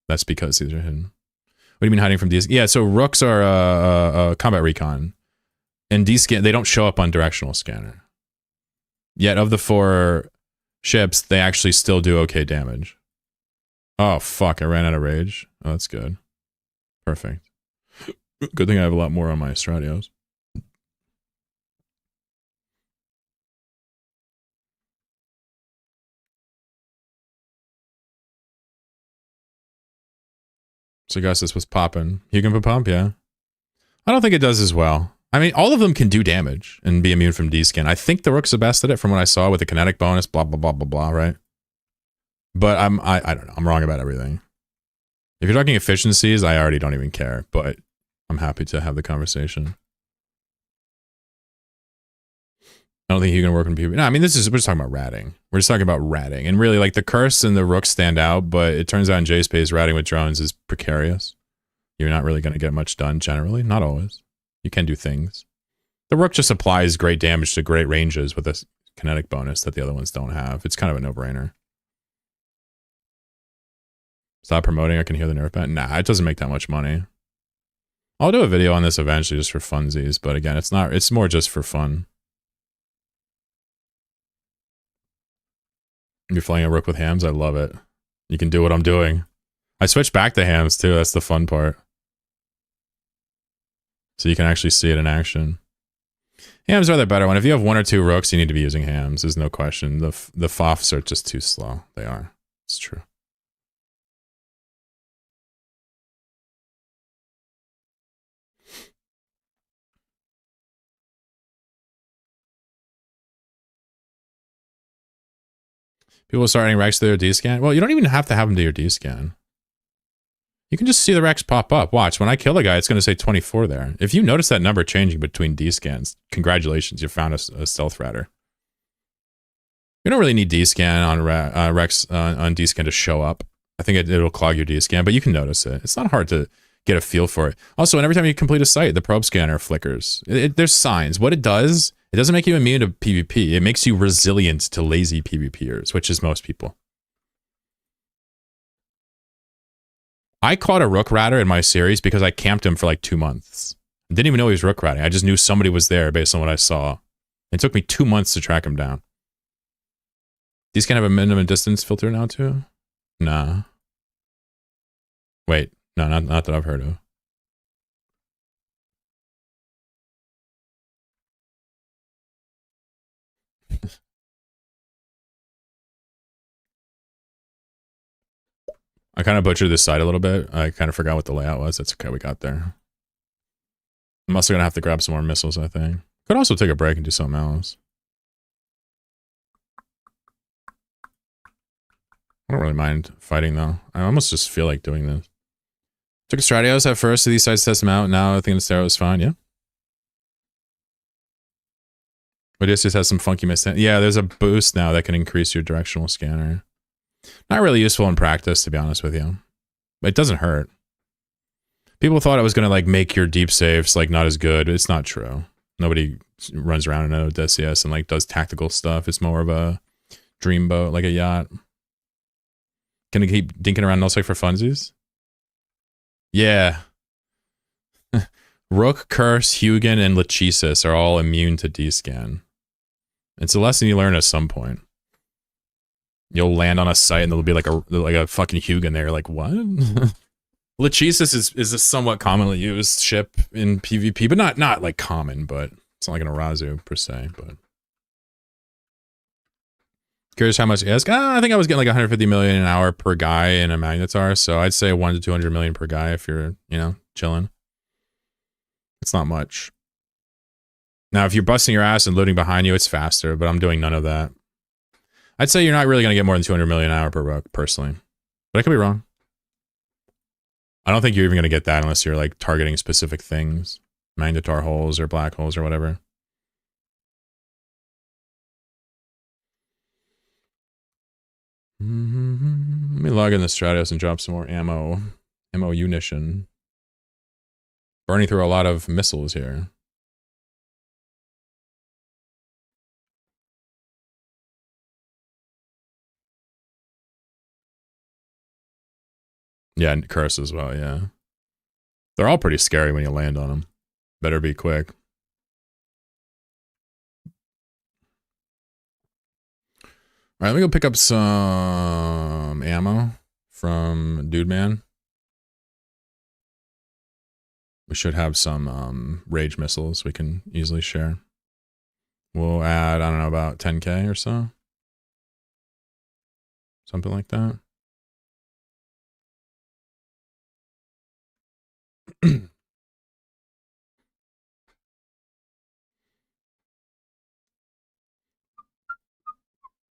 That's because these are hidden. What do you mean hiding from D-scan? Yeah, so Rooks are combat recon. And D-scan, they don't show up on directional scanner. Yet of the 4 ships, they actually still do okay damage. Oh, fuck, I ran out of rage. Oh, that's good. Perfect. Good thing I have a lot more on my Stratios. So guess this was popping. You can pump, yeah. I don't think it does as well. I mean, all of them can do damage and be immune from D-scan. I think the Rook's the best at it from what I saw with the kinetic bonus, blah, blah, blah, blah, blah, right? But I don't know. I'm wrong about everything. If you're talking efficiencies, I already don't even care, but I'm happy to have the conversation. I don't think you can work on PvP. No, I mean, we're just talking about ratting. We're just talking about ratting. And really, the Curse and the Rook stand out, but it turns out in J-Space, ratting with drones is precarious. You're not really going to get much done, generally. Not always. You can do things. The Rook just applies great damage to great ranges with a kinetic bonus that the other ones don't have. It's kind of a no-brainer. Stop promoting, I can hear the nerf ban. Nah, it doesn't make that much money. I'll do a video on this eventually just for funsies, but again, it's more just for fun. You're flying a Rook with hams? I love it. You can do what I'm doing. I switched back to hams too, that's the fun part. So you can actually see it in action. Hams are the better one. If you have 1 or 2 Rooks, you need to be using hams, there's no question. The FOFs are just too slow. They are. It's true. People starting Rex to their D-scan? Well, you don't even have to have them do your D-scan. You can just see the Rex pop up. Watch, when I kill a guy, it's going to say 24 there. If you notice that number changing between D-scans, congratulations, you found a stealth ratter. You don't really need D-scan on Rex on D-scan to show up. I think it'll clog your D-scan, but you can notice it. It's not hard to get a feel for it. Also, and every time you complete a site, the probe scanner flickers. There's signs. What it does, it doesn't make you immune to PvP. It makes you resilient to lazy PvPers, which is most people. I caught a Rook Ratter in my series because I camped him for like 2 months. I didn't even know he was Rook Ratting. I just knew somebody was there based on what I saw. It took me 2 months to track him down. These can have a minimum distance filter now too? Nah. Wait, no, not that I've heard of. I kind of butchered this side a little bit. I kind of forgot what the layout was. That's okay, we got there. I'm also gonna have to grab some more missiles, I think. Could also take a break and do something else. I don't really mind fighting though. I almost just feel like doing this. Took a Stratios at first, so these sides test them out. Now I think the Stereo is fine, yeah. Odysseus has some funky miss. Yeah, there's a boost now that can increase your directional scanner. Not really useful in practice, to be honest with you. But it doesn't hurt. People thought it was gonna like make your deep saves like not as good. It's not true. Nobody runs around in an Odysseus and like does tactical stuff. It's more of a dreamboat, like a yacht. Can it keep dinking around nullsec for funsies? Yeah. Rook, Curse, Hugin, and Lachesis are all immune to D-scan. It's a lesson you learn at some point. You'll land on a site and there'll be like a fucking Hugin there. Like, what? Lachesis is a somewhat commonly used ship in PvP, but not like common, but it's not like an Arazu per se, but. Curious how much ISK? I think I was getting like 150 million an hour per guy in a Magnetar, so I'd say 1 to 200 million per guy if you're, you know, chilling. It's not much. Now, if you're busting your ass and looting behind you, it's faster, but I'm doing none of that. I'd say you're not really going to get more than 200 million an hour per rook, personally. But I could be wrong. I don't think you're even going to get that unless you're like targeting specific things. Magnetar holes or black holes or whatever. Let me log in the Stratos and drop some more ammo. Ammo munition. Burning through a lot of missiles here. Yeah, and Curse as well, yeah. They're all pretty scary when you land on them. Better be quick. All right, let me go pick up some ammo from Dude Man. We should have some rage missiles we can easily share. We'll add, I don't know, about 10k or so. Something like that.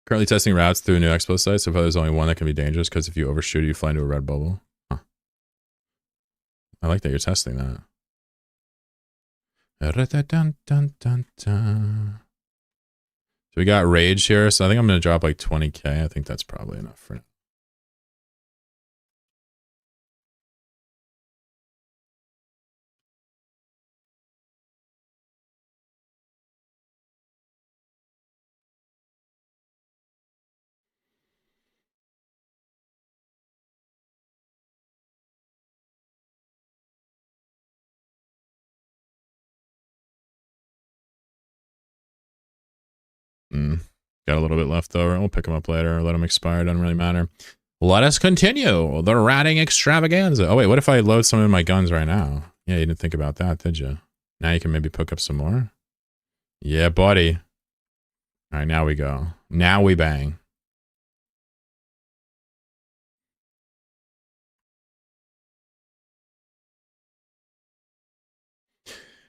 Currently testing routes through a new expo site, so far there's only one that can be dangerous because if you overshoot it, you fly into a red bubble. Huh. I like that you're testing that. So we got rage here, so I think I'm going to drop like 20k. I think that's probably enough for now. Got a little bit left over. We'll pick them up later or let them expire. Doesn't really matter. Let us continue the ratting extravaganza. Oh, wait. What if I load some of my guns right now? Yeah, you didn't think about that, did you? Now you can maybe pick up some more. Yeah, buddy. All right, now we go. Now we bang.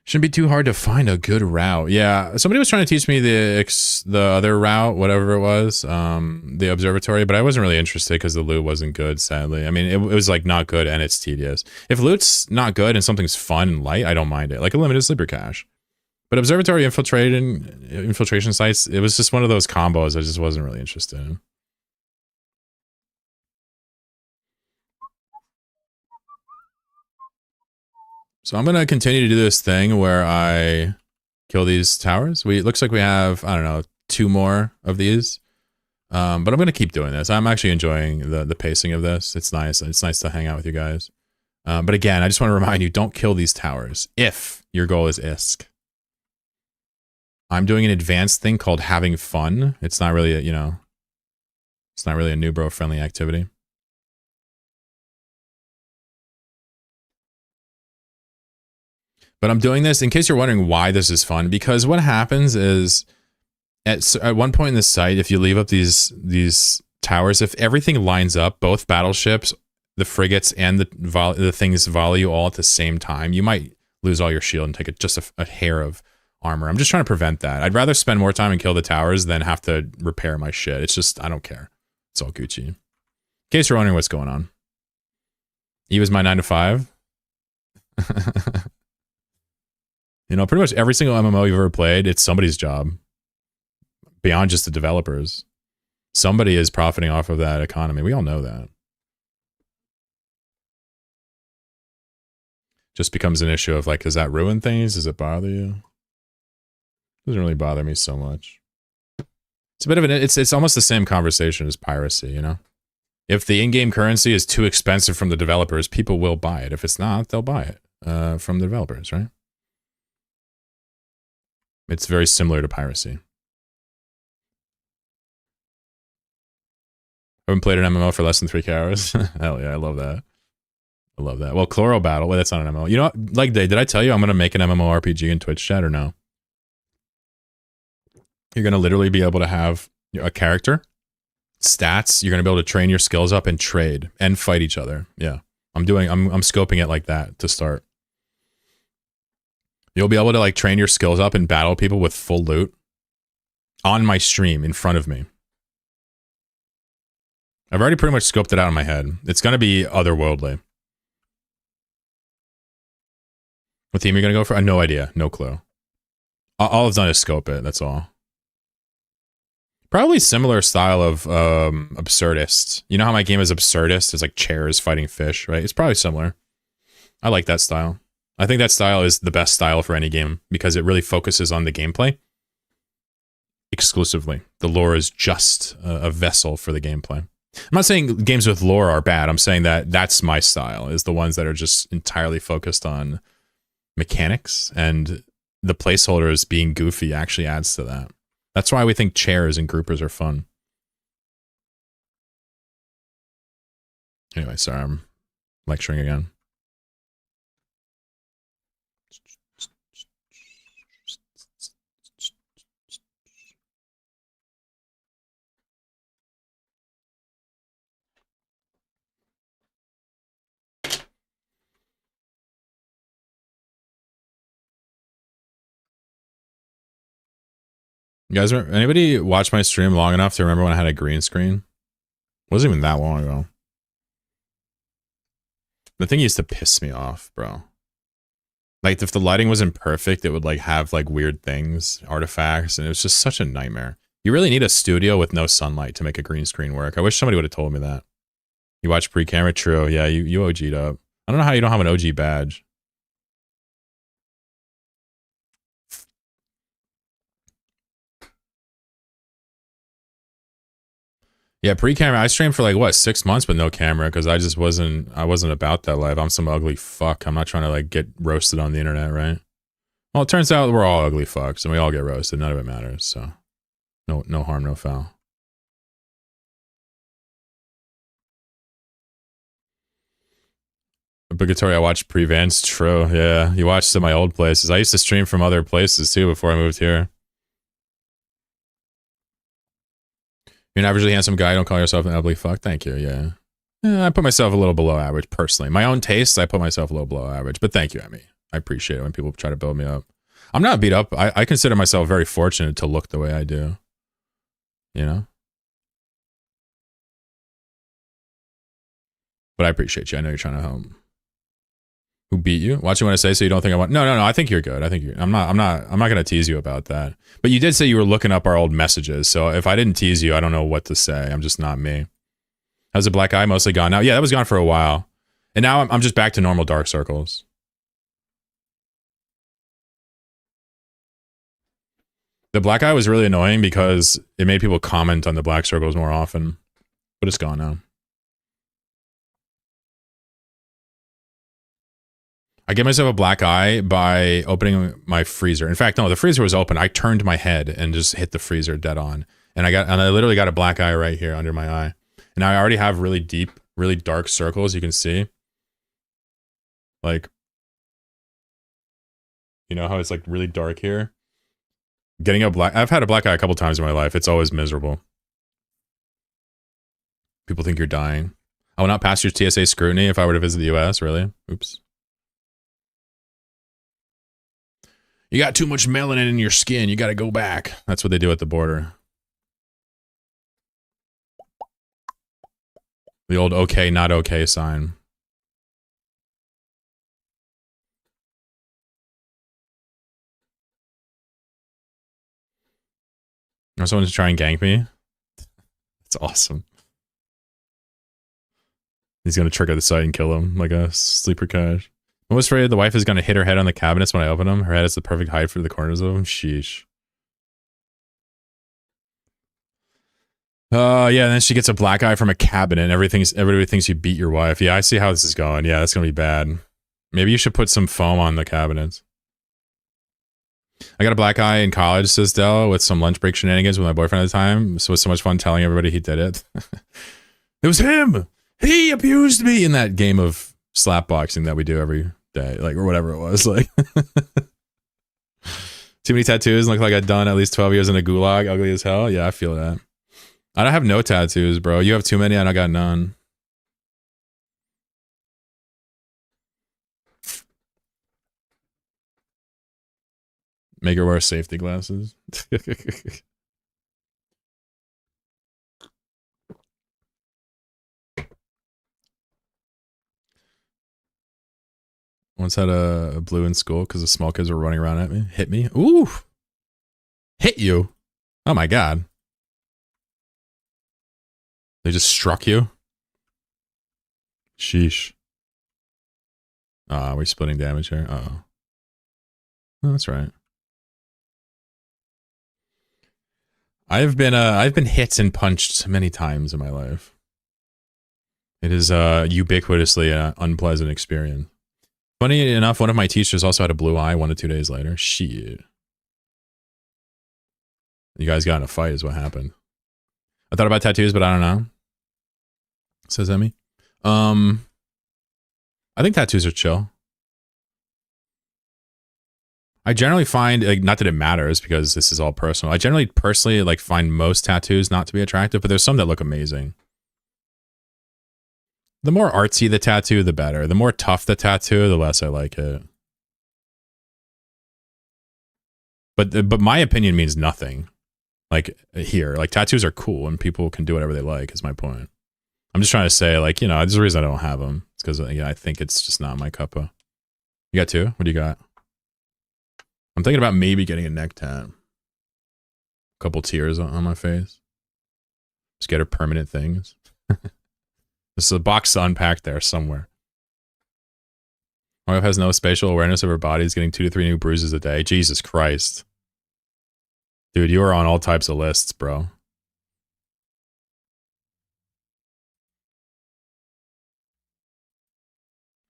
Shouldn't be too hard to find a good route. Yeah, somebody was trying to teach me the other route, whatever it was, the observatory, but I wasn't really interested because the loot wasn't good, sadly. I mean, it was like not good and it's tedious. If loot's not good and something's fun and light, I don't mind it. Like a limited sleeper cache. But observatory infiltration sites, it was just one of those combos I just wasn't really interested in. So I'm going to continue to do this thing where I kill these towers. It looks like we have, I don't know, 2 more of these. But I'm going to keep doing this. I'm actually enjoying the pacing of this. It's nice. It's nice to hang out with you guys. But again, I just want to remind you, don't kill these towers if your goal is ISK. I'm doing an advanced thing called having fun. It's not really, you know, It's not really a new bro friendly activity. But I'm doing this in case you're wondering why this is fun, because what happens is at one point in the site, if you leave up these towers, if everything lines up, both battleships, the frigates, and the things volley you all at the same time, you might lose all your shield and take just a hair of armor. I'm just trying to prevent that. I'd rather spend more time and kill the towers than have to repair my shit. It's just, I don't care. It's all Gucci. In case you're wondering what's going on. Eva's my 9 to 5. You know, pretty much every single MMO you've ever played, it's somebody's job. Beyond just the developers. Somebody is profiting off of that economy. We all know that. Just becomes an issue of like, does that ruin things? Does it bother you? Doesn't really bother me so much. It's a bit of it's almost the same conversation as piracy, you know? If the in-game currency is too expensive from the developers, people will buy it. If it's not, they'll buy it from the developers, right? It's very similar to piracy. I haven't played an MMO for less than 3 hours. Hell yeah, I love that. I love that. Well, Chloro Battle, well, that's not an MMO. You know, like, did I tell you I'm going to make an MMORPG in Twitch chat or no? You're going to literally be able to have a character, stats, you're going to be able to train your skills up and trade and fight each other. Yeah. I'm scoping it like that to start. You'll be able to like train your skills up and battle people with full loot on my stream in front of me. I've already pretty much scoped it out in my head. It's going to be otherworldly. What theme are you going to go for? No idea. No clue. All I've done is scope it. That's all. Probably similar style of absurdist. You know how my game is absurdist? It's like chairs fighting fish, right? It's probably similar. I like that style. I think that style is the best style for any game because it really focuses on the gameplay exclusively. The lore is just a vessel for the gameplay. I'm not saying games with lore are bad. I'm saying that that's my style, is the ones that are just entirely focused on mechanics, and the placeholders being goofy actually adds to that. That's why we think chairs and groupers are fun. Anyway, sorry, I'm lecturing again. You guys, anybody watch my stream long enough to remember when I had a green screen? It wasn't even that long ago. The thing used to piss me off, bro. Like, if the lighting wasn't perfect, it would like have like weird things, artifacts, and it was just such a nightmare. You really need a studio with no sunlight to make a green screen work. I wish somebody would have told me that. You watch pre-camera? True. Yeah, you OG'd up. I don't know how you don't have an OG badge. Yeah, pre-camera. I streamed for like what, 6 months with no camera because I wasn't about that life. I'm some ugly fuck. I'm not trying to like get roasted on the internet, right? Well, it turns out we're all ugly fucks and we all get roasted. None of it matters. So, no harm, no foul. Obligatory. I watched Prevents. True. Yeah, you watched some of my old places. I used to stream from other places too before I moved here. You're an averagely handsome guy. Don't call yourself an ugly fuck. Thank you. Yeah. I put myself a little below average personally. My own tastes, I put myself a little below average. But thank you, Emmy. I appreciate it when people try to build me up. I'm not beat up. I consider myself very fortunate to look the way I do. You know? But I appreciate you. I know you're trying to help. Who beat you? Watching what I say so you don't think I want. No. I think you're good. I think you're. I'm not gonna tease you about that. But you did say you were looking up our old messages. So if I didn't tease you, I don't know what to say. I'm just not me. How's the black eye mostly gone now? Yeah, that was gone for a while. And now I'm just back to normal dark circles. The black eye was really annoying because it made people comment on the black circles more often. But it's gone now. I gave myself a black eye by opening my freezer. In fact, no, the freezer was open. I turned my head and just hit the freezer dead on. And I literally got a black eye right here under my eye. And I already have really deep, really dark circles, you can see. Like, you know how it's like really dark here? I've had a black eye a couple times in my life. It's always miserable. People think you're dying. I will not pass your TSA scrutiny if I were to visit the US, really? Oops. You got too much melanin in your skin. You got to go back. That's what they do at the border. The old okay, not okay sign. Or someone to try and gank me. It's awesome. He's going to trigger the site and kill him like a sleeper cache. I'm always afraid the wife is going to hit her head on the cabinets when I open them. Her head is the perfect height for the corners of them. Sheesh. Yeah, and then she gets a black eye from a cabinet. Everybody thinks you beat your wife. Yeah, I see how this is going. Yeah, that's going to be bad. Maybe you should put some foam on the cabinets. I got a black eye in college, says Dell, with some lunch break shenanigans with my boyfriend at the time. So it was so much fun telling everybody he did it. It was him! He abused me in that game of slap boxing that we do every day, like, or whatever it was. Like, too many tattoos, look like I'd done at least 12 years in a gulag, ugly as hell. Yeah, I feel that. I don't have no tattoos, bro. You have too many, I got none. Make her wear safety glasses. Once had a blue in school because the small kids were running around at me. Hit me. Ooh. Hit you. Oh my god. They just struck you? Sheesh. We're splitting damage here. Uh-oh. Oh, that's right. I've been hit and punched many times in my life. It is ubiquitously an unpleasant experience. Funny enough, one of my teachers also had a blue eye 1 to 2 days later. Shit. You guys got in a fight is what happened. I thought about tattoos, but I don't know. Says Emmy. I think tattoos are chill. I generally find, like, not that it matters because this is all personal. I generally personally like find most tattoos not to be attractive, but there's some that look amazing. The more artsy the tattoo, the better. The more tough the tattoo, the less I like it. But my opinion means nothing. Like, here, like, tattoos are cool and people can do whatever they like, is my point. I'm just trying to say, like, you know, there's a reason I don't have them. It's because, yeah, I think it's just not my cup of. You got two? What do you got? I'm thinking about maybe getting a neck tat. A couple tears on my face. Just get her permanent things. There's a box to unpack there somewhere. My wife has no spatial awareness of her body. Is getting 2 to 3 new bruises a day. Jesus Christ. Dude, you are on all types of lists, bro.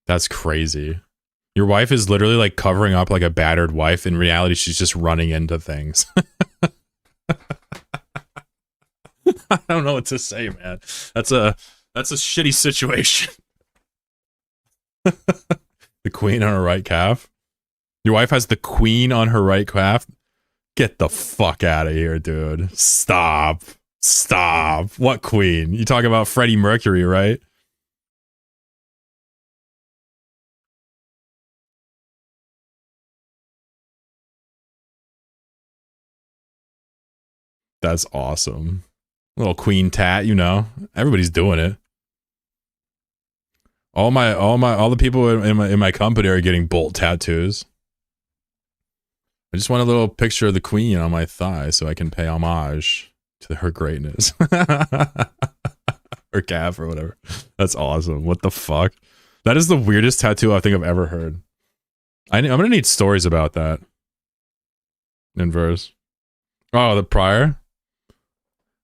That's crazy. Your wife is literally like covering up like a battered wife. In reality, she's just running into things. I don't know what to say, man. That's a shitty situation. The queen on her right calf. Your wife has the queen on her right calf. Get the fuck out of here, dude. Stop. Stop. What queen? You talking about Freddie Mercury, right? That's awesome. Little queen tat, you know. Everybody's doing it. All the people in my company are getting bolt tattoos. I just want a little picture of the queen on my thigh so I can pay homage to her greatness. Or calf or whatever. That's awesome. What the fuck? That is the weirdest tattoo I think I've ever heard. I'm gonna need stories about that. In verse. Oh, the prior?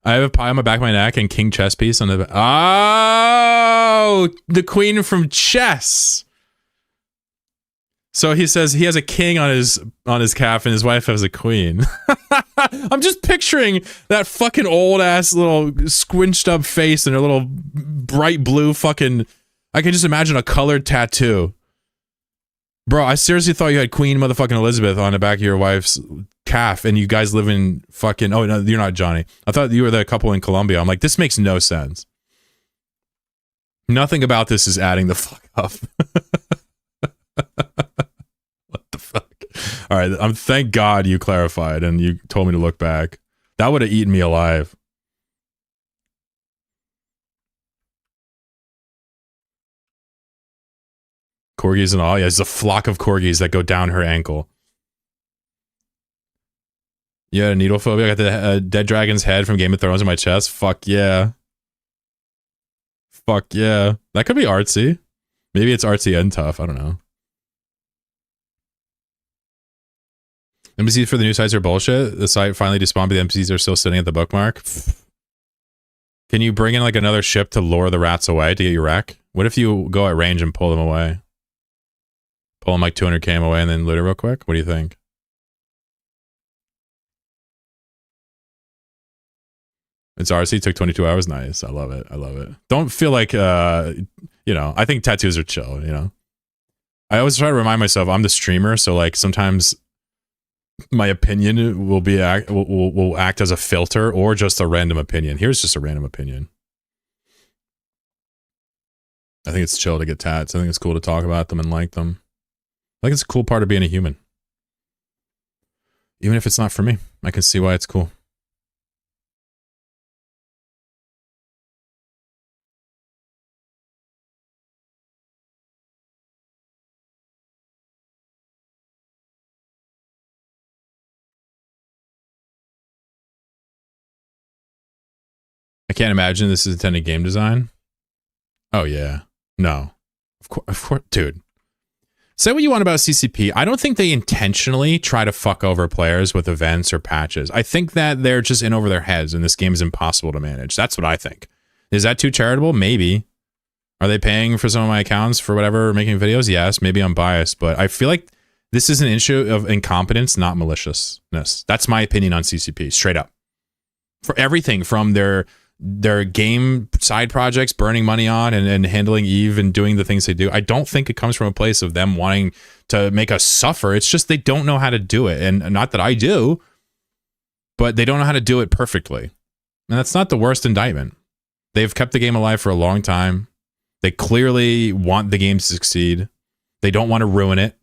I have a pie on the back of my neck and king chess piece on the back. Oh, the queen from chess. So he says he has a king on his calf and his wife has a queen. I'm just picturing that fucking old ass little squinched up face and a little bright blue fucking. I can just imagine a colored tattoo. Bro, I seriously thought you had Queen motherfucking Elizabeth on the back of your wife's calf and you guys live in fucking. Oh, no, you're not Johnny. I thought you were the couple in Colombia. I'm like, this makes no sense. Nothing about this is adding the fuck up. What the fuck? All right, thank God you clarified and you told me to look back. That would have eaten me alive. Corgis and all. Yeah, there's a flock of corgis that go down her ankle. Yeah, needle phobia. I got the dead dragon's head from Game of Thrones in my chest. Fuck yeah. Fuck yeah. That could be artsy. Maybe it's artsy and tough. I don't know. NPCs for the new sites are bullshit. The site finally despawned, but the NPCs are still sitting at the bookmark. Can you bring in like another ship to lure the rats away to get your wreck? What if you go at range and pull them away? Pull them like 200 km away and then loot it real quick? What do you think? It's RC, took 22 hours. Nice. I love it. I love it. Don't feel like, you know, I think tattoos are chill, you know? I always try to remind myself I'm the streamer, so like sometimes my opinion will be will act as a filter or just a random opinion. Here's just a random opinion. I think it's chill to get tats. I think it's cool to talk about them and like them. I think it's a cool part of being a human. Even if it's not for me, I can see why it's cool. I can't imagine this is intended game design. Oh yeah. No. Of course, dude. Say what you want about CCP. I don't think they intentionally try to fuck over players with events or patches. I think that they're just in over their heads and this game is impossible to manage. That's what I think. Is that too charitable? Maybe. Are they paying for some of my accounts for whatever, making videos? Yes. Maybe I'm biased, but I feel like this is an issue of incompetence, not maliciousness. That's my opinion on CCP, straight up. For everything from their game side projects, burning money on and handling Eve and doing the things they do. I don't think it comes from a place of them wanting to make us suffer. It's just they don't know how to do it. And not that I do, but they don't know how to do it perfectly. And that's not the worst indictment. They've kept the game alive for a long time. They clearly want the game to succeed. They don't want to ruin it.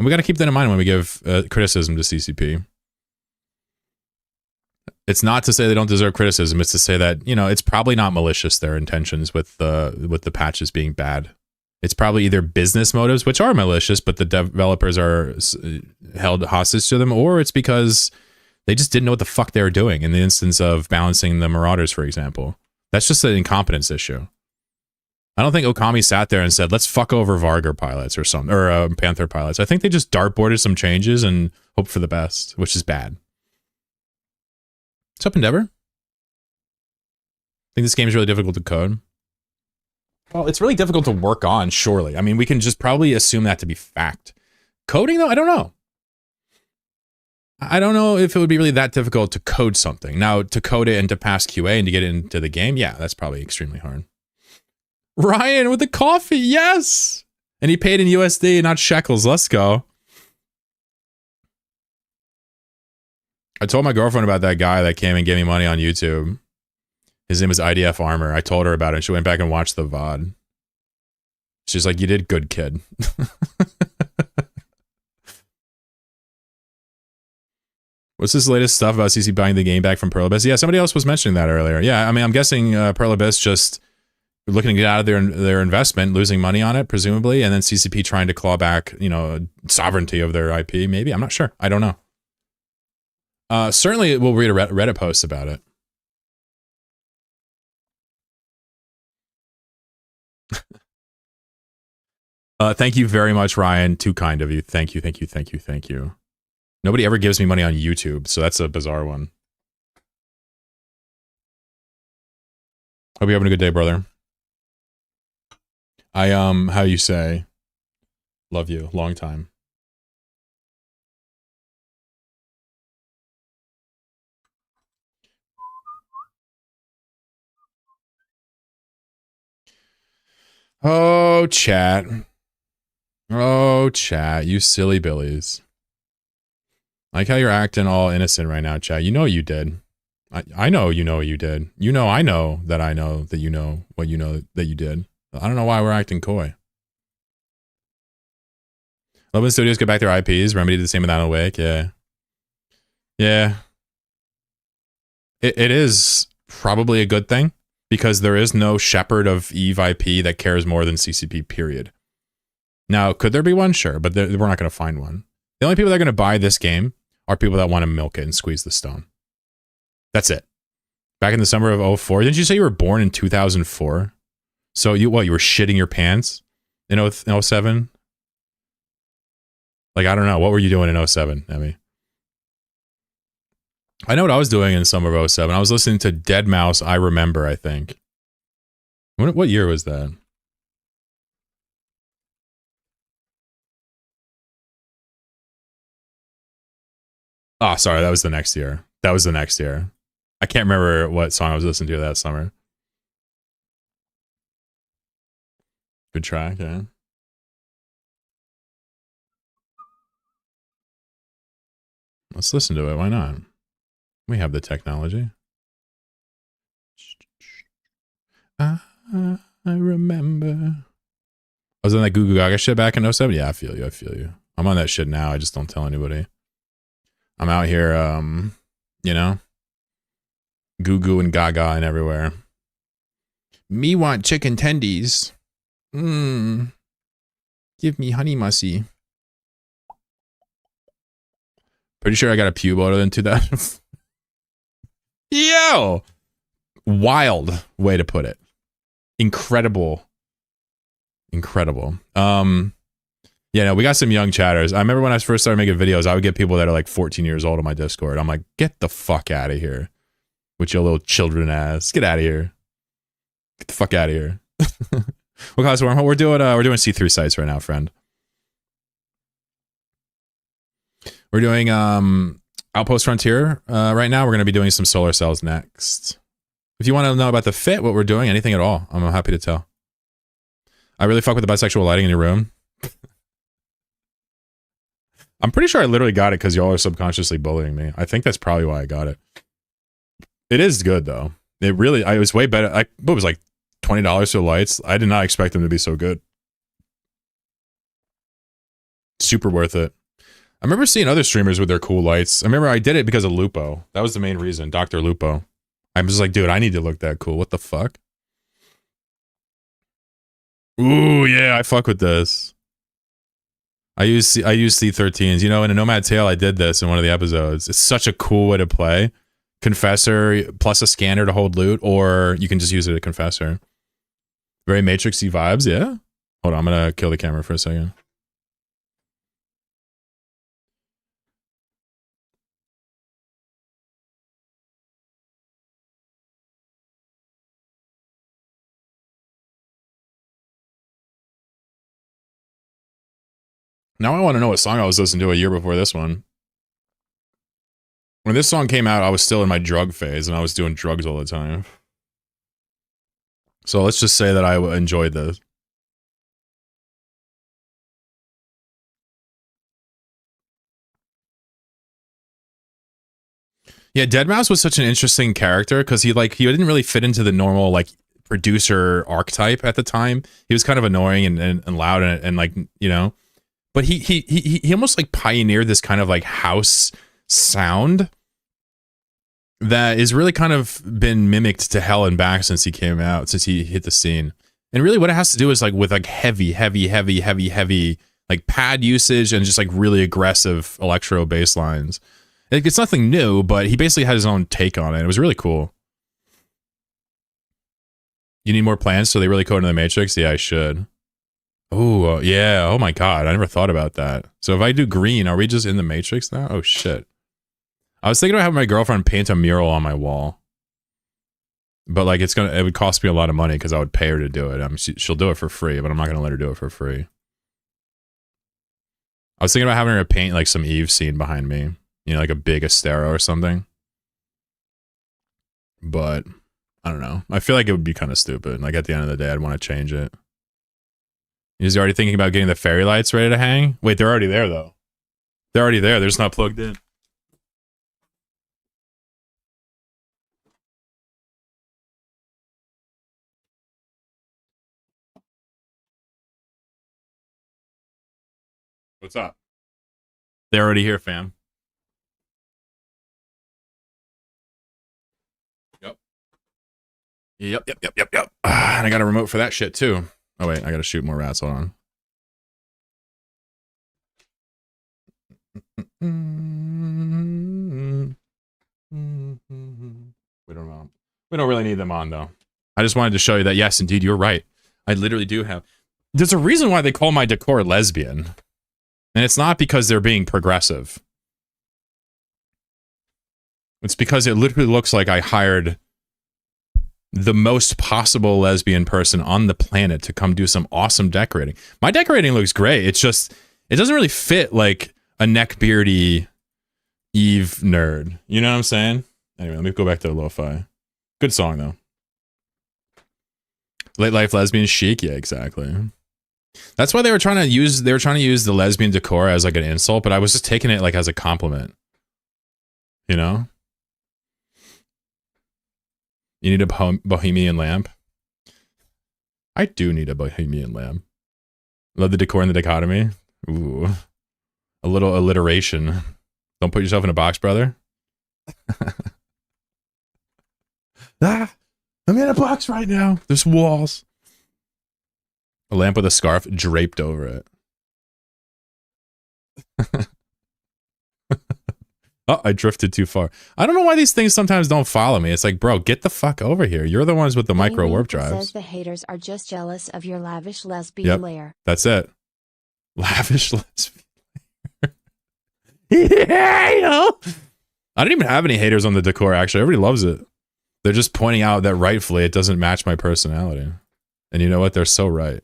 And we got to keep that in mind when we give criticism to CCP. It's not to say they don't deserve criticism. It's to say that, you know, it's probably not malicious, their intentions with the patches being bad. It's probably either business motives, which are malicious, but the developers are held hostage to them, or it's because they just didn't know what the fuck they were doing in the instance of balancing the Marauders, for example. That's just an incompetence issue. I don't think Okami sat there and said, let's fuck over Vargar pilots or something, or Panther pilots. I think they just dartboarded some changes and hoped for the best, which is bad. What's up, Endeavor? I think this game is really difficult to code. Well, it's really difficult to work on, surely. I mean, we can just probably assume that to be fact. Coding, though, I don't know. I don't know if it would be really that difficult to code something. Now, to code it and to pass QA and to get it into the game, yeah, that's probably extremely hard. Ryan with the coffee, yes! And he paid in USD, not shekels. Let's go. I told my girlfriend about that guy that came and gave me money on YouTube. His name was IDF Armor. I told her about it. And she went back and watched the VOD. She's like, you did good, kid. What's this latest stuff about CC buying the game back from Pearl Abyss? Yeah, somebody else was mentioning that earlier. Yeah, I mean, I'm guessing Pearl Abyss just looking to get out of their investment, losing money on it, presumably, and then CCP trying to claw back, you know, sovereignty of their IP, maybe. I'm not sure. I don't know. Certainly, we'll read a Reddit post about it. Thank you very much, Ryan. Too kind of you. Thank you, thank you, thank you, thank you. Nobody ever gives me money on YouTube, so that's a bizarre one. Hope you're having a good day, brother. I, how you say, Love you. Long time. Oh, chat. Oh, chat. You silly billies. I like how you're acting all innocent right now, chat. You know you did. I know you know you did. You know I know that you know what you know that you did. I don't know why we're acting coy. Love when studios get back their IPs. Remedy did the same with Alan Wake. Yeah. Yeah. It is probably a good thing because there is no shepherd of Eve IP that cares more than CCP, period. Now, could there be one? Sure, but we're not going to find one. The only people that are going to buy this game are people that want to milk it and squeeze the stone. That's it. Back in the summer of 04, didn't you say you were born in 2004? So you were shitting your pants in 07? Like, I don't know. What were you doing in 07, Emmy? I know what I was doing in summer of 07. I was listening to Dead Mouse, I Remember, I think. What year was that? Oh, sorry. That was the next year. I can't remember what song I was listening to that summer. Good track, yeah. Let's listen to it. Why not? We have the technology. I remember. I was on that Goo Goo Gaga shit back in 07. Yeah, I feel you. I'm on that shit now. I just don't tell anybody. I'm out here, Goo Goo and Gaga and everywhere. Me want chicken tendies. Give me honey mussy. Pretty sure I got a pube older than 2000. Yo! Wild way to put it. Incredible. Yeah, no, we got some young chatters. I remember when I first started making videos, I would get people that are like 14 years old on my Discord. I'm like, get the fuck out of here with your little children ass. Get out of here. Get the fuck out of here. What class wormhole? We're doing C3 sites right now, friend. We're doing Outpost Frontier right now. We're going to be doing some solar cells next. If you want to know about the fit, what we're doing, anything at all, I'm happy to tell. I really fuck with the bisexual lighting in your room. I'm pretty sure I literally got it because y'all are subconsciously bullying me. I think that's probably why I got it. It is good though. It was way better. What was like $20 for the lights? I did not expect them to be so good. Super worth it. I remember seeing other streamers with their cool lights. I remember I did it because of Lupo. That was the main reason. Dr. Lupo. I was like, dude, I need to look that cool. What the fuck? Ooh, yeah, I fuck with this. I use C13s. You know, in a Nomad Tale, I did this in one of the episodes. It's such a cool way to play. Confessor plus a scanner to hold loot, or you can just use it as a confessor. Very Matrixy vibes, yeah? Hold on, I'm gonna kill the camera for a second. Now I want to know what song I was listening to a year before this one. When this song came out, I was still in my drug phase, and I was doing drugs all the time. So let's just say that I enjoyed this. Yeah, Deadmau5 was such an interesting character because he didn't really fit into the normal like producer archetype at the time. He was kind of annoying and loud and like, you know, but he almost like pioneered this kind of like house sound that is really kind of been mimicked to hell and back since he came out, since he hit the scene. And really what it has to do is like with like heavy like pad usage and just like really aggressive electro bass lines. Like, it's nothing new, but he basically had his own take on it. It was really cool. You need more plans so they really code into the Matrix? Yeah, I should. Oh, yeah. Oh my god, I never thought about that. So if I do green, are we just in the Matrix now? Oh shit. I was thinking about having my girlfriend paint a mural on my wall. But like it would cost me a lot of money because I would pay her to do it. She'll do it for free, but I'm not gonna let her do it for free. I was thinking about having her paint like some Eve scene behind me. You know, like a big Astero or something. But I don't know. I feel like it would be kind of stupid. Like at the end of the day, I'd want to change it. Is he already thinking about getting the fairy lights ready to hang? Wait, they're already there though. They're already there. They're just not plugged in. What's up? They're already here, fam. Yep. Yep. And I got a remote for that shit too. Oh wait, I gotta shoot more rats. Hold on. We don't know. We don't really need them on though. I just wanted to show you that yes, indeed, you're right. I literally do have. There's a reason why they call my decor lesbian. And it's not because they're being progressive. It's because it literally looks like I hired the most possible lesbian person on the planet to come do some awesome decorating. My decorating looks great. It's just, it doesn't really fit like a neckbeardy Eve nerd. You know what I'm saying? Anyway, let me go back to the lo-fi. Good song though. Late life lesbian chic. Yeah, exactly. That's why they were trying to use the lesbian decor as like an insult, but I was just taking it like as a compliment. You know? You need a bohemian lamp? I do need a bohemian lamp. Love the decor and the dichotomy. Ooh. A little alliteration. Don't put yourself in a box, brother. I'm in a box right now. There's walls. A lamp with a scarf draped over it. Oh, I drifted too far. I don't know why these things sometimes don't follow me. It's like, bro, get the fuck over here. You're the ones with the micro warp drives. Says the haters are just jealous of your lavish lesbian lair. That's it. Lavish lesbian lair. Yeah, you know? I don't even have any haters on the decor, actually. Everybody loves it. They're just pointing out that rightfully it doesn't match my personality. And you know what? They're so right.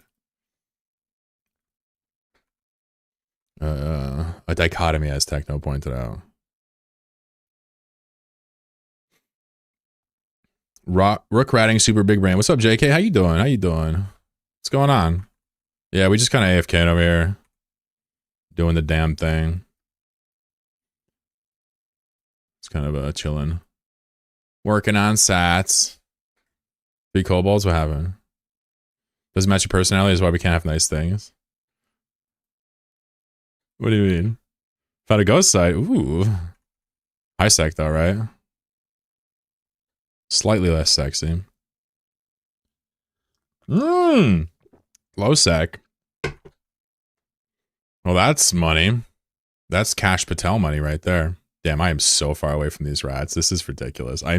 A dichotomy, as Techno pointed out. Rook ratting super big brain. What's up, JK? How you doing? What's going on? Yeah, we just kind of AFK'd over here. Doing the damn thing. It's kind of chilling. Working on sats. 3 kobolds, what happened? Doesn't match your personality is why we can't have nice things. What do you mean? Found a ghost site. Ooh. High sec though, right? Slightly less sexy. Low sec. Well, that's money. That's Cash Patel money right there. Damn, I am so far away from these rats. This is ridiculous. I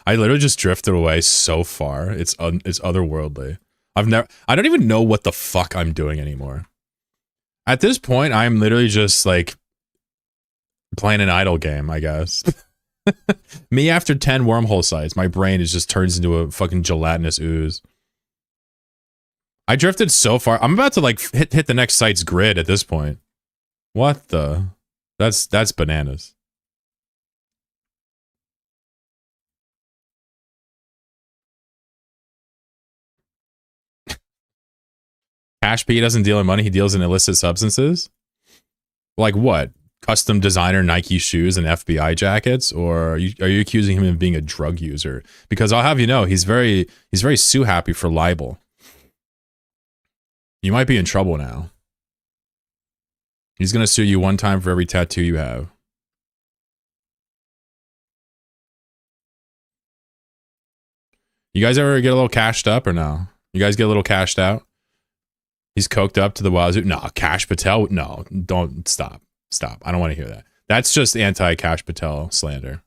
literally just drifted away so far. It's otherworldly. I don't even know what the fuck I'm doing anymore. At this point, I'm literally just like playing an idle game, I guess. Me after 10 wormhole sites, my brain just turns into a fucking gelatinous ooze. I drifted so far. I'm about to like hit the next site's grid at this point. What the? That's bananas. Cash P doesn't deal in money, he deals in illicit substances? Like what? Custom designer Nike shoes and FBI jackets? Or are you accusing him of being a drug user? Because I'll have you know, he's very sue happy for libel. You might be in trouble now. He's gonna sue you one time for every tattoo you have. You guys ever get a little cashed up or no? You guys get a little cashed out? He's coked up to the wazoo. No, Cash Patel. No, don't stop. I don't want to hear that. That's just anti-Cash Patel slander.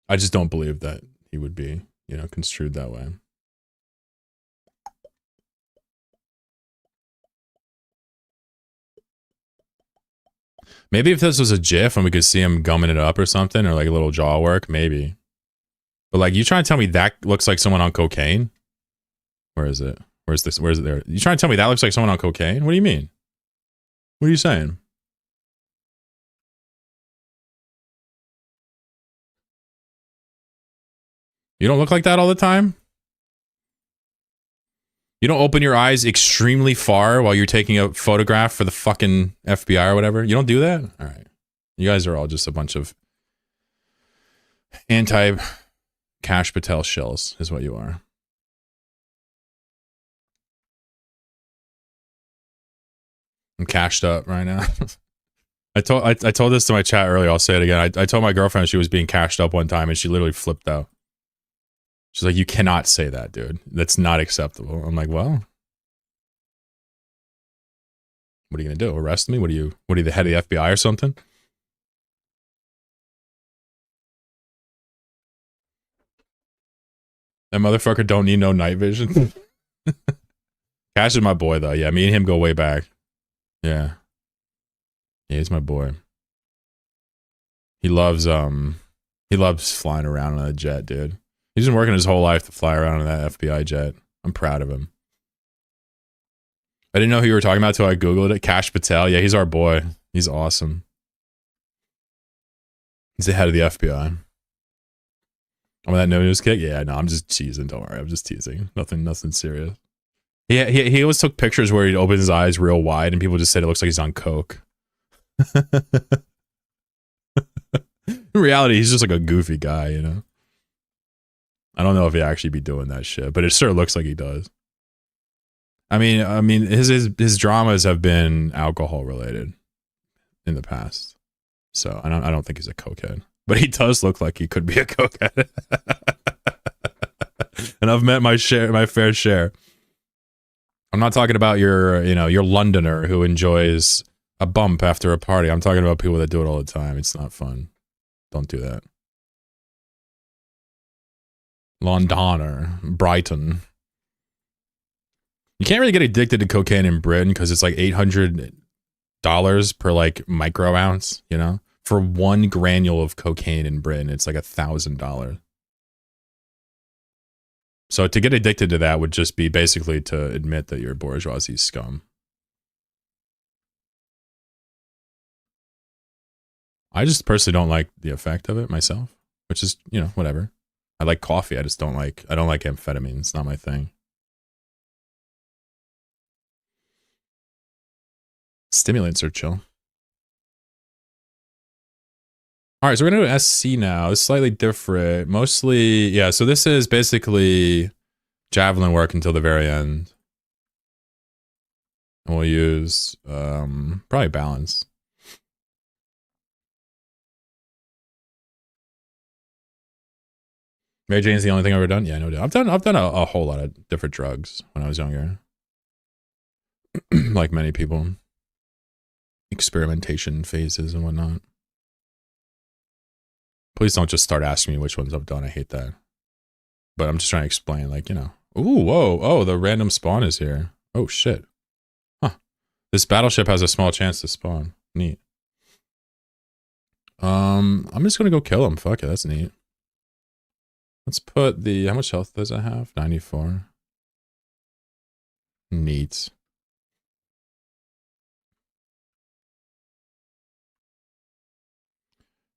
I just don't believe that he would be, construed that way. Maybe if this was a GIF and we could see him gumming it up or something, or like a little jaw work, maybe. But like, you trying to tell me that looks like someone on cocaine? Where is it? Where's this? Where's it there? You trying to tell me that looks like someone on cocaine? What do you mean? What are you saying? You don't look like that all the time? You don't open your eyes extremely far while you're taking a photograph for the fucking FBI or whatever? You don't do that? All right. You guys are all just a bunch of anti-Cash Patel shells is what you are. I'm cashed up right now. I told this to my chat earlier. I'll say it again. I told my girlfriend she was being cashed up one time and she literally flipped out. She's like, you cannot say that, dude. That's not acceptable. I'm like, well, what are you gonna do? Arrest me? What are you the head of the FBI or something? That motherfucker don't need no night vision. Cash is my boy though. Yeah, me and him go way back. Yeah. Yeah, he's my boy. He loves flying around on a jet, dude. He's been working his whole life to fly around in that FBI jet. I'm proud of him. I didn't know who you were talking about until I Googled it. Cash Patel. Yeah, he's our boy. He's awesome. He's the head of the FBI. Oh, that no news kick? Yeah, no, I'm just teasing. Don't worry. I'm just teasing. Nothing serious. He always took pictures where he'd open his eyes real wide and people just said it looks like he's on coke. In reality, he's just like a goofy guy, you know? I don't know if he'd actually be doing that shit, but it sure looks like he does. I mean, his dramas have been alcohol related in the past, so I don't think he's a cokehead, but he does look like he could be a cokehead. And I've met my fair share. I'm not talking about your Londoner who enjoys a bump after a party. I'm talking about people that do it all the time. It's not fun. Don't do that. Londoner, Brighton. You can't really get addicted to cocaine in Britain because it's like $800 per like micro ounce, you know? For 1 granule of cocaine in Britain, it's like $1,000. So to get addicted to that would just be basically to admit that you're bourgeoisie scum. I just personally don't like the effect of it myself, which is, you know, whatever. I like coffee. I don't like amphetamine. It's not my thing. Stimulants are chill. All right, so we're going to do SC now. It's slightly different. Mostly, yeah, so this is basically javelin work until the very end. And we'll use probably balance. Mary Jane's the only thing I've ever done? Yeah, no doubt. I've done a whole lot of different drugs when I was younger. Like many people. Experimentation phases and whatnot. Please don't just start asking me which ones I've done. I hate that. But I'm just trying to explain, like, you know. Ooh, whoa, oh, the random spawn is here. Oh, shit. Huh. This battleship has a small chance to spawn. Neat. I'm just gonna go kill him. Fuck it, that's neat. Let's put the... How much health does it have? 94. Neat.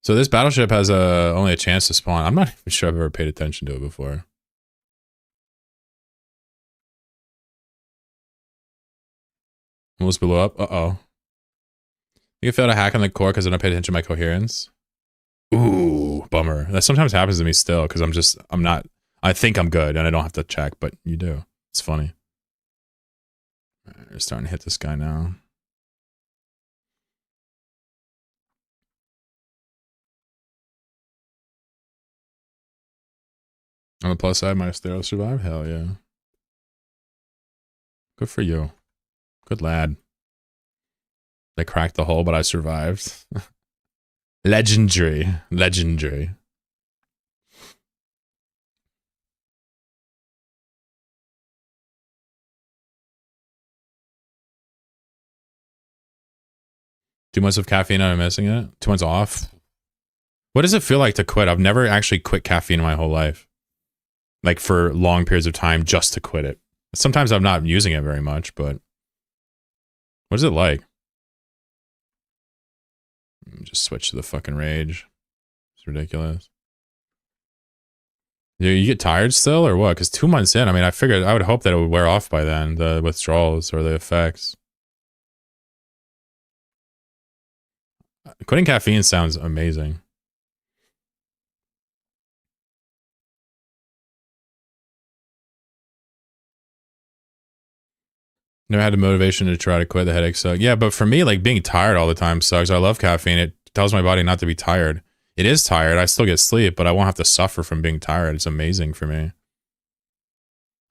So this battleship has only a chance to spawn. I'm not even sure I've ever paid attention to it before. Almost blew up. Uh-oh. You can fail to hack on the core because I don't pay attention to my coherence. Ooh, bummer. That sometimes happens to me still because I'm not, I think I'm good and I don't have to check, but you do. It's funny. All right, we're starting to hit this guy now. On the plus side, my stereo survived? Hell yeah. Good for you. Good lad. They cracked the hole, but I survived. Legendary. Legendary. Too much of caffeine and I'm missing it? 2 months off? What does it feel like to quit? I've never actually quit caffeine in my whole life. Like for long periods of time just to quit it. Sometimes I'm not using it very much, but what is it like? Just switch to the fucking rage. It's ridiculous. You get tired still or what? Because 2 months in, I mean, I figured I would hope that it would wear off by then, the withdrawals or the effects. Quitting caffeine sounds amazing. Never had the motivation to try to quit. The headache suck. Yeah, but for me, like being tired all the time sucks. I love caffeine. It tells my body not to be tired. It is tired. I still get sleep, but I won't have to suffer from being tired. It's amazing for me.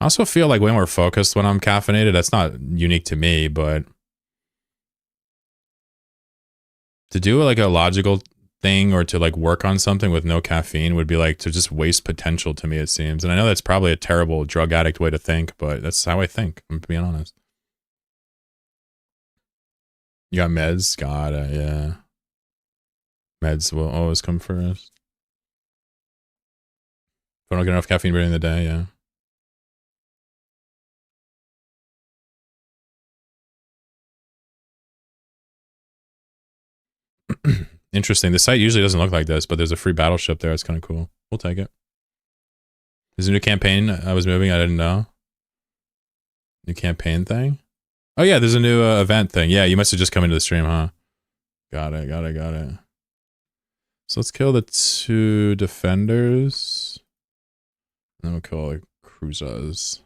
I also feel like way more focused when I'm caffeinated. That's not unique to me, but to do like a logical thing or to like work on something with no caffeine would be like to just waste potential to me, it seems. And I know that's probably a terrible drug addict way to think, but that's how I think, I'm being honest. You got meds? Got it, yeah. Meds will always come first. If I don't get enough caffeine during the day, yeah. Interesting. The site usually doesn't look like this, but there's a free battleship there. It's kind of cool. We'll take it. There's a new campaign. I was moving. I didn't know. New campaign thing? Oh, yeah. There's a new event thing. Yeah, you must have just come into the stream, huh? Got it. Got it. Got it. So let's kill the 2 defenders. And then we'll kill the cruisers.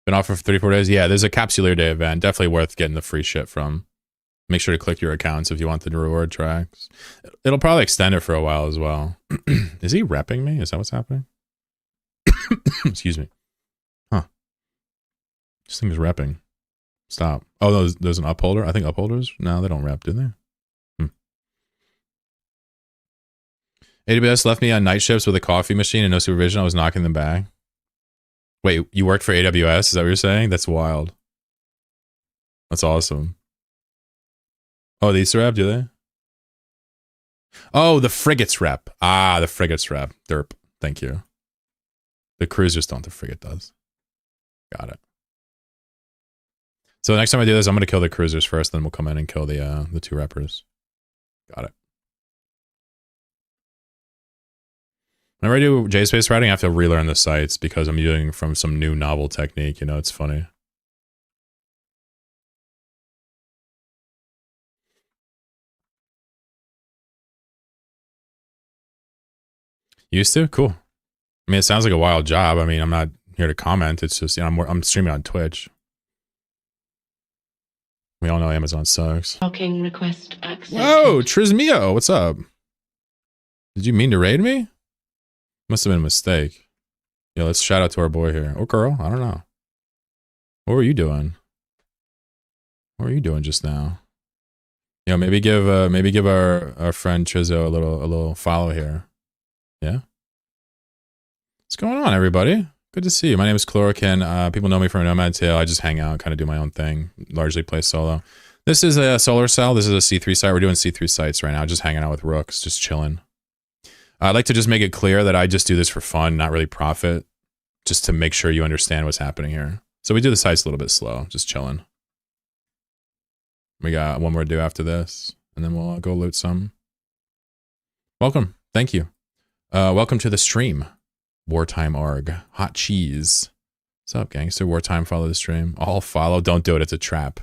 Been offered for 34 days. Yeah, there's a Capsuleer Day event. Definitely worth getting the free shit from. Make sure to click your accounts if you want the reward tracks. It'll probably extend it for a while as well. Is he repping me? Is that what's happening? Excuse me. Huh. This thing is repping. Stop. Oh, there's an upholder? I think upholders? No, they don't rep, do they? AWS left me on night shifts with a coffee machine and no supervision. I was knocking them back. Wait, you worked for AWS? Is that what you're saying? That's wild. That's awesome. Oh, these rep, do they? Oh, the frigates rep. Ah, the frigates rep. Derp. Thank you. The cruisers don't. The frigate does. Got it. So the next time I do this, I'm going to kill the cruisers first, then we'll come in and kill the 2 reppers. Got it. Whenever I do JSpace writing, I have to relearn the sites because I'm using from some new novel technique. You know, it's funny. Used to? Cool. I mean, it sounds like a wild job. I mean, I'm not here to comment. It's just, you know, I'm streaming on Twitch. We all know Amazon sucks. Talking request accepted. Whoa, Trismio, what's up? Did you mean to raid me? Must have been a mistake. Yeah, let's shout out to our boy here. Or girl, I don't know. What were you doing? What were you doing just now? You know, maybe give our friend Trizzo a little follow here. Yeah. What's going on, everybody? Good to see you. My name is Chlorokin. People know me from Nomad Tale. I just hang out, kind of do my own thing, largely play solo. This is a solar cell. This is a C3 site. We're doing C3 sites right now, just hanging out with rooks, just chilling. I'd like to just make it clear that I just do this for fun, not really profit, just to make sure you understand what's happening here. So we do the sites a little bit slow, just chilling. We got one more to do after this, and then we'll go loot some. Welcome. Thank you. Welcome to the stream. Wartime Arg. Hot cheese. What's up, gangster? Wartime, follow the stream. All follow. Don't do it. It's a trap.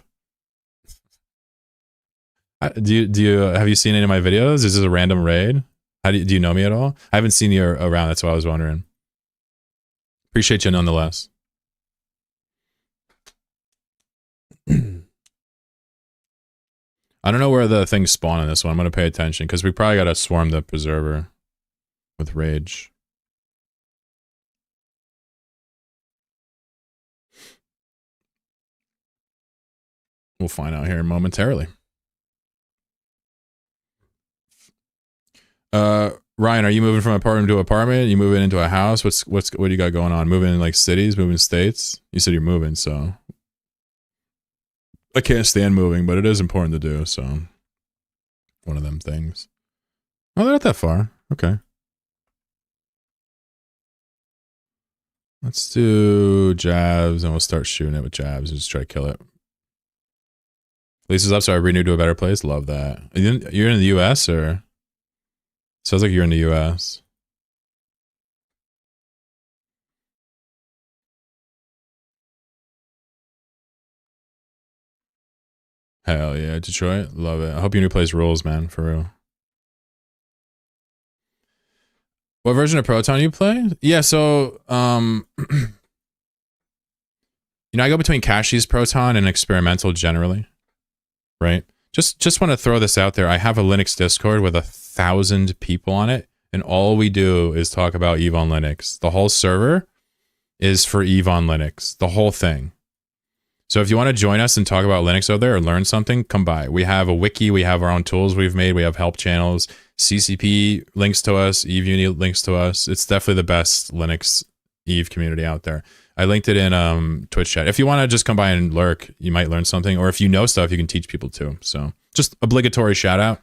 Do you have you seen any of my videos? Is this a random raid? Do you know me at all? I haven't seen you around. That's why I was wondering. Appreciate you nonetheless. I don't know where the things spawn in this one. I'm going to pay attention because we probably got to swarm the preserver with rage. We'll find out here momentarily. Ryan, are you moving from apartment to apartment? You moving into a house? What do you got going on? Moving in like cities, moving states? You said you're moving, so I can't stand moving, but it is important to do, so one of them things. Oh, they're not that far. Okay. Let's do jabs, and we'll start shooting it with jabs and just try to kill it. Lisa's up, so I renewed to a better place. Love that. You're in the US, or? Sounds like you're in the US. Hell yeah, Detroit. Love it. I hope your new place rules, man, for real. What version of Proton you play? Yeah, so you know, I go between Kashi's Proton and experimental generally. Right? Just want to throw this out there. I have a Linux Discord with 1,000 people on it, and all we do is talk about Eve on Linux. The whole server is for Eve on Linux. The whole thing. So if you want to join us and talk about Linux over there or learn something, come by. We have a wiki. We have our own tools we've made. We have help channels. CCP links to us. Eve Uni links to us. It's definitely the best Linux Eve community out there. I linked it in Twitch chat. If you want to just come by and lurk, you might learn something. Or if you know stuff, you can teach people too. So just obligatory shout out.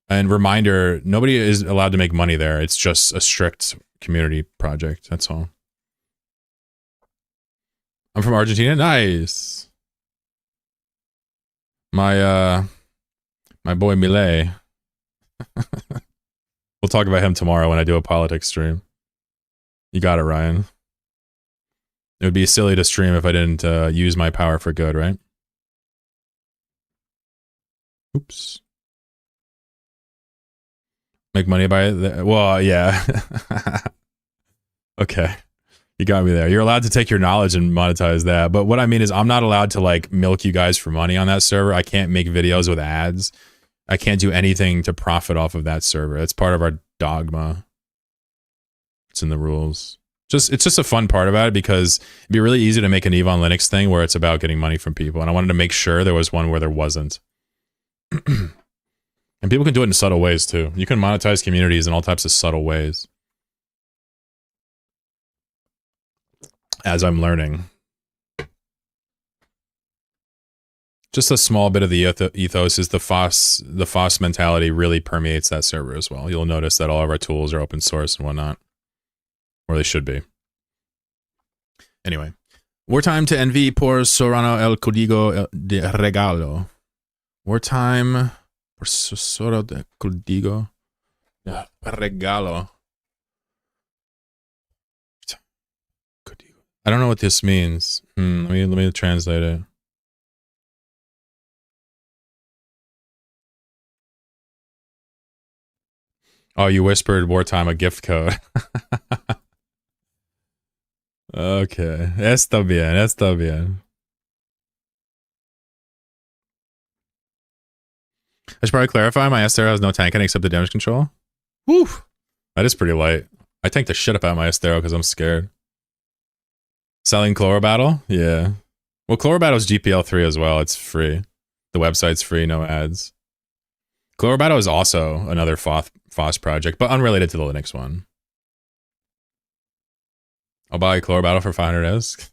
And reminder, nobody is allowed to make money there. It's just a strict community project. That's all. I'm from Argentina. Nice. My boy Millet. We'll talk about him tomorrow when I do a politics stream. You got it, Ryan. It would be silly to stream if I didn't use my power for good, right? Oops. Make money by it? Well, yeah. Okay. You got me there. You're allowed to take your knowledge and monetize that. But what I mean is I'm not allowed to like milk you guys for money on that server. I can't make videos with ads. I can't do anything to profit off of that server. It's part of our dogma. It's in the rules. It's just a fun part about it because it'd be really easy to make an Eve on Linux thing where it's about getting money from people. And I wanted to make sure there was one where there wasn't. And people can do it in subtle ways too. You can monetize communities in all types of subtle ways. As I'm learning. Just a small bit of the ethos is the FOSS mentality really permeates that server as well. You'll notice that all of our tools are open source and whatnot. Or they should be. Anyway. Wartime to envy por Sorano el código de regalo. Wartime por Sorano de código de regalo. I don't know what this means. Let me translate it. Oh, you whispered wartime a gift code. Okay. Está bien, está bien. I should probably clarify, my Estero has no tanking except the damage control. Woo! That is pretty light. I tank the shit up out of my Estero because I'm scared. Selling Chloro Battle? Yeah. Well, Chloro Battle's GPL 3 as well. It's free. The website's free, no ads. Chloro Battle is also another FOSS project, but unrelated to the Linux one. I'll buy Chloro Battle for 500 S.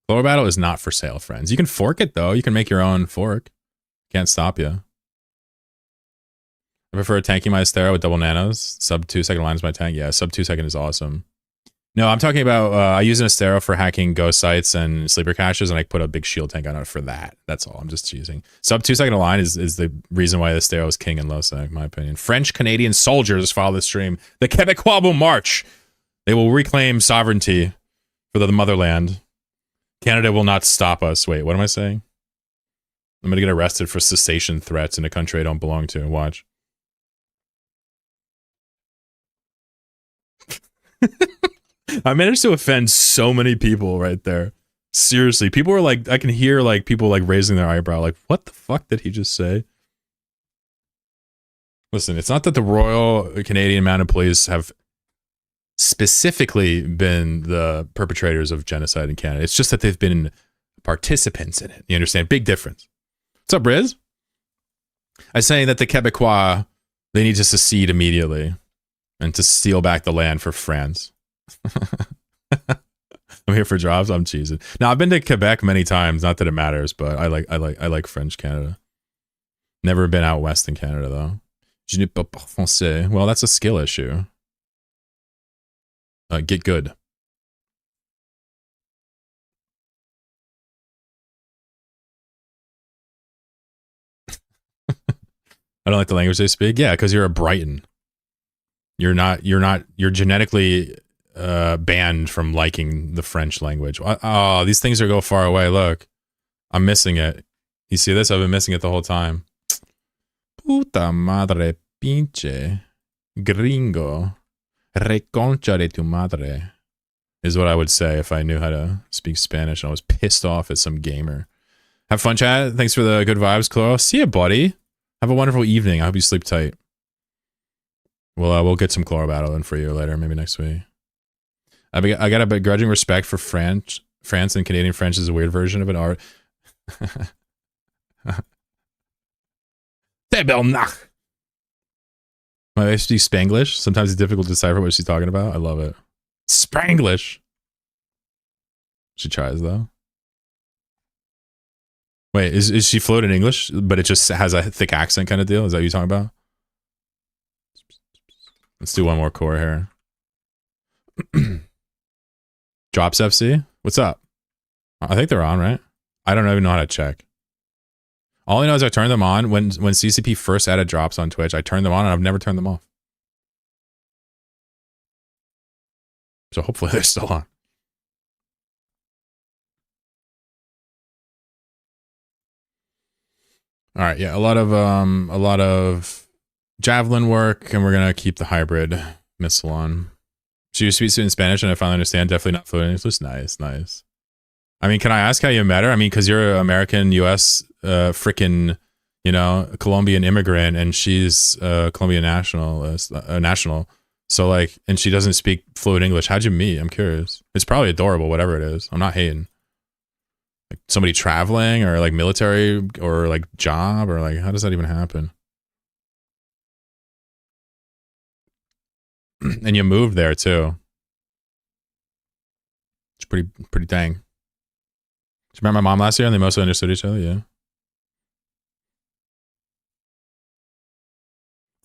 Chloro Battle is not for sale, friends. You can fork it, though. You can make your own fork. Can't stop you. I prefer tanking my Astero with double nanos. Sub 2 second line is my tank. Yeah, sub 2 second is awesome. No, I'm talking about, I use an Astero for hacking ghost sites and sleeper caches, and I put a big shield tank on it for that. That's all. I'm just choosing. Sub 2 second line is the reason why the Astero is king in low sec, in my opinion. French-Canadian soldiers follow the stream. The Quebecois will march. They will reclaim sovereignty for the motherland. Canada will not stop us. Wait, what am I saying? I'm going to get arrested for cessation threats in a country I don't belong to. Watch. I managed to offend so many people right there. Seriously, people were like, I can hear like people like raising their eyebrow, like, what the fuck did he just say? Listen, it's not that the Royal Canadian Mounted Police have specifically been the perpetrators of genocide in Canada. It's just that they've been participants in it. You understand? Big difference. What's up, Riz? I was saying that the Quebecois, they need to secede immediately and to steal back the land for France. I'm here for jobs. I'm cheesing. Now I've been to Quebec many times. Not that it matters, but I like French Canada. Never been out west in Canada though. Je ne parle pas français. Well, that's a skill issue. Get good. I don't like the language they speak. Yeah, because you're a Brighton. You're genetically banned from liking the French language. Oh, these things are go far away. Look, I'm missing it. You see this? I've been missing it the whole time. Puta madre pinche gringo reconcha de tu madre is what I would say if I knew how to speak Spanish and I was pissed off at some gamer. Have fun, chat. Thanks for the good vibes, Chloe. See ya, buddy. Have a wonderful evening. I hope you sleep tight. We'll get some Chloro battle in for you later, maybe next week. I got a begrudging respect for France and Canadian French is a weird version of an art. Tabernacle. My wife speaks Spanglish. Sometimes it's difficult to decipher what she's talking about. I love it. Spanglish. She tries though. Wait, is she fluent in English, but it just has a thick accent kind of deal? Is that what you're talking about? Let's do one more core here. Drops FC? What's up? I think they're on, right? I don't even know how to check. All I know is I turned them on when CCP first added drops on Twitch. I turned them on and I've never turned them off. So hopefully they're still on. All right, yeah, a lot of javelin work, and we're gonna keep the hybrid missile on. She speaks in Spanish, and I finally understand. Definitely not fluent in English. Nice. I mean, can I ask how you met her? I mean, because you're an American, U.S. Freaking, Colombian immigrant, and she's Colombian national. So like, and she doesn't speak fluent English. How'd you meet? I'm curious. It's probably adorable, whatever it is. I'm not hating. Like somebody traveling, or like military, or like job, or like how does that even happen? And you moved there too. It's pretty dang. Did you remember my mom last year and they mostly understood each other? Yeah.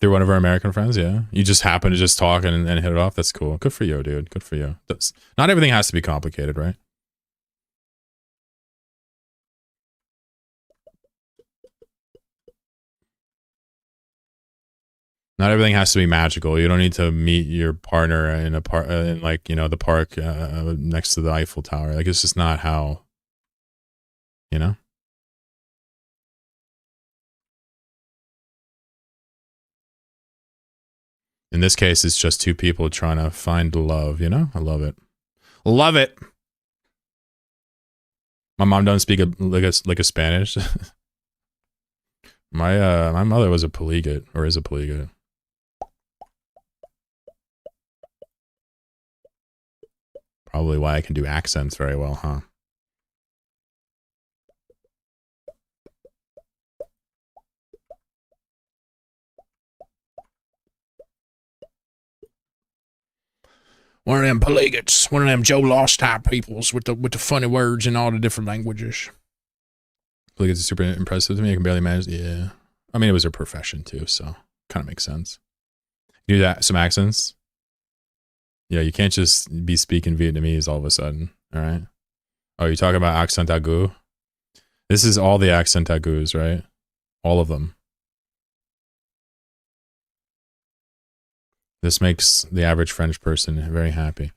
Through one of our American friends, yeah. You just happen to just talk and hit it off. That's cool. Good for you, dude. Good for you. Not everything has to be complicated, right? Not everything has to be magical. You don't need to meet your partner in a park, in like the park next to the Eiffel Tower. Like it's just not how, In this case, it's just two people trying to find love. I love it. Love it. My mom doesn't speak like a Spanish. My mother was a polyglot, or is a polyglot. Probably why I can do accents very well, huh? One of them polyglots, one of them Joe Lost type peoples with the funny words in all the different languages. Polyglots are super impressive to me. I can barely manage. Yeah, I mean it was her profession too, so kind of makes sense. You do that some accents. Yeah, you can't just be speaking Vietnamese all of a sudden. All right. Oh, you're talking about accent aigu? This is all the accent aigus, right? All of them. This makes the average French person very happy.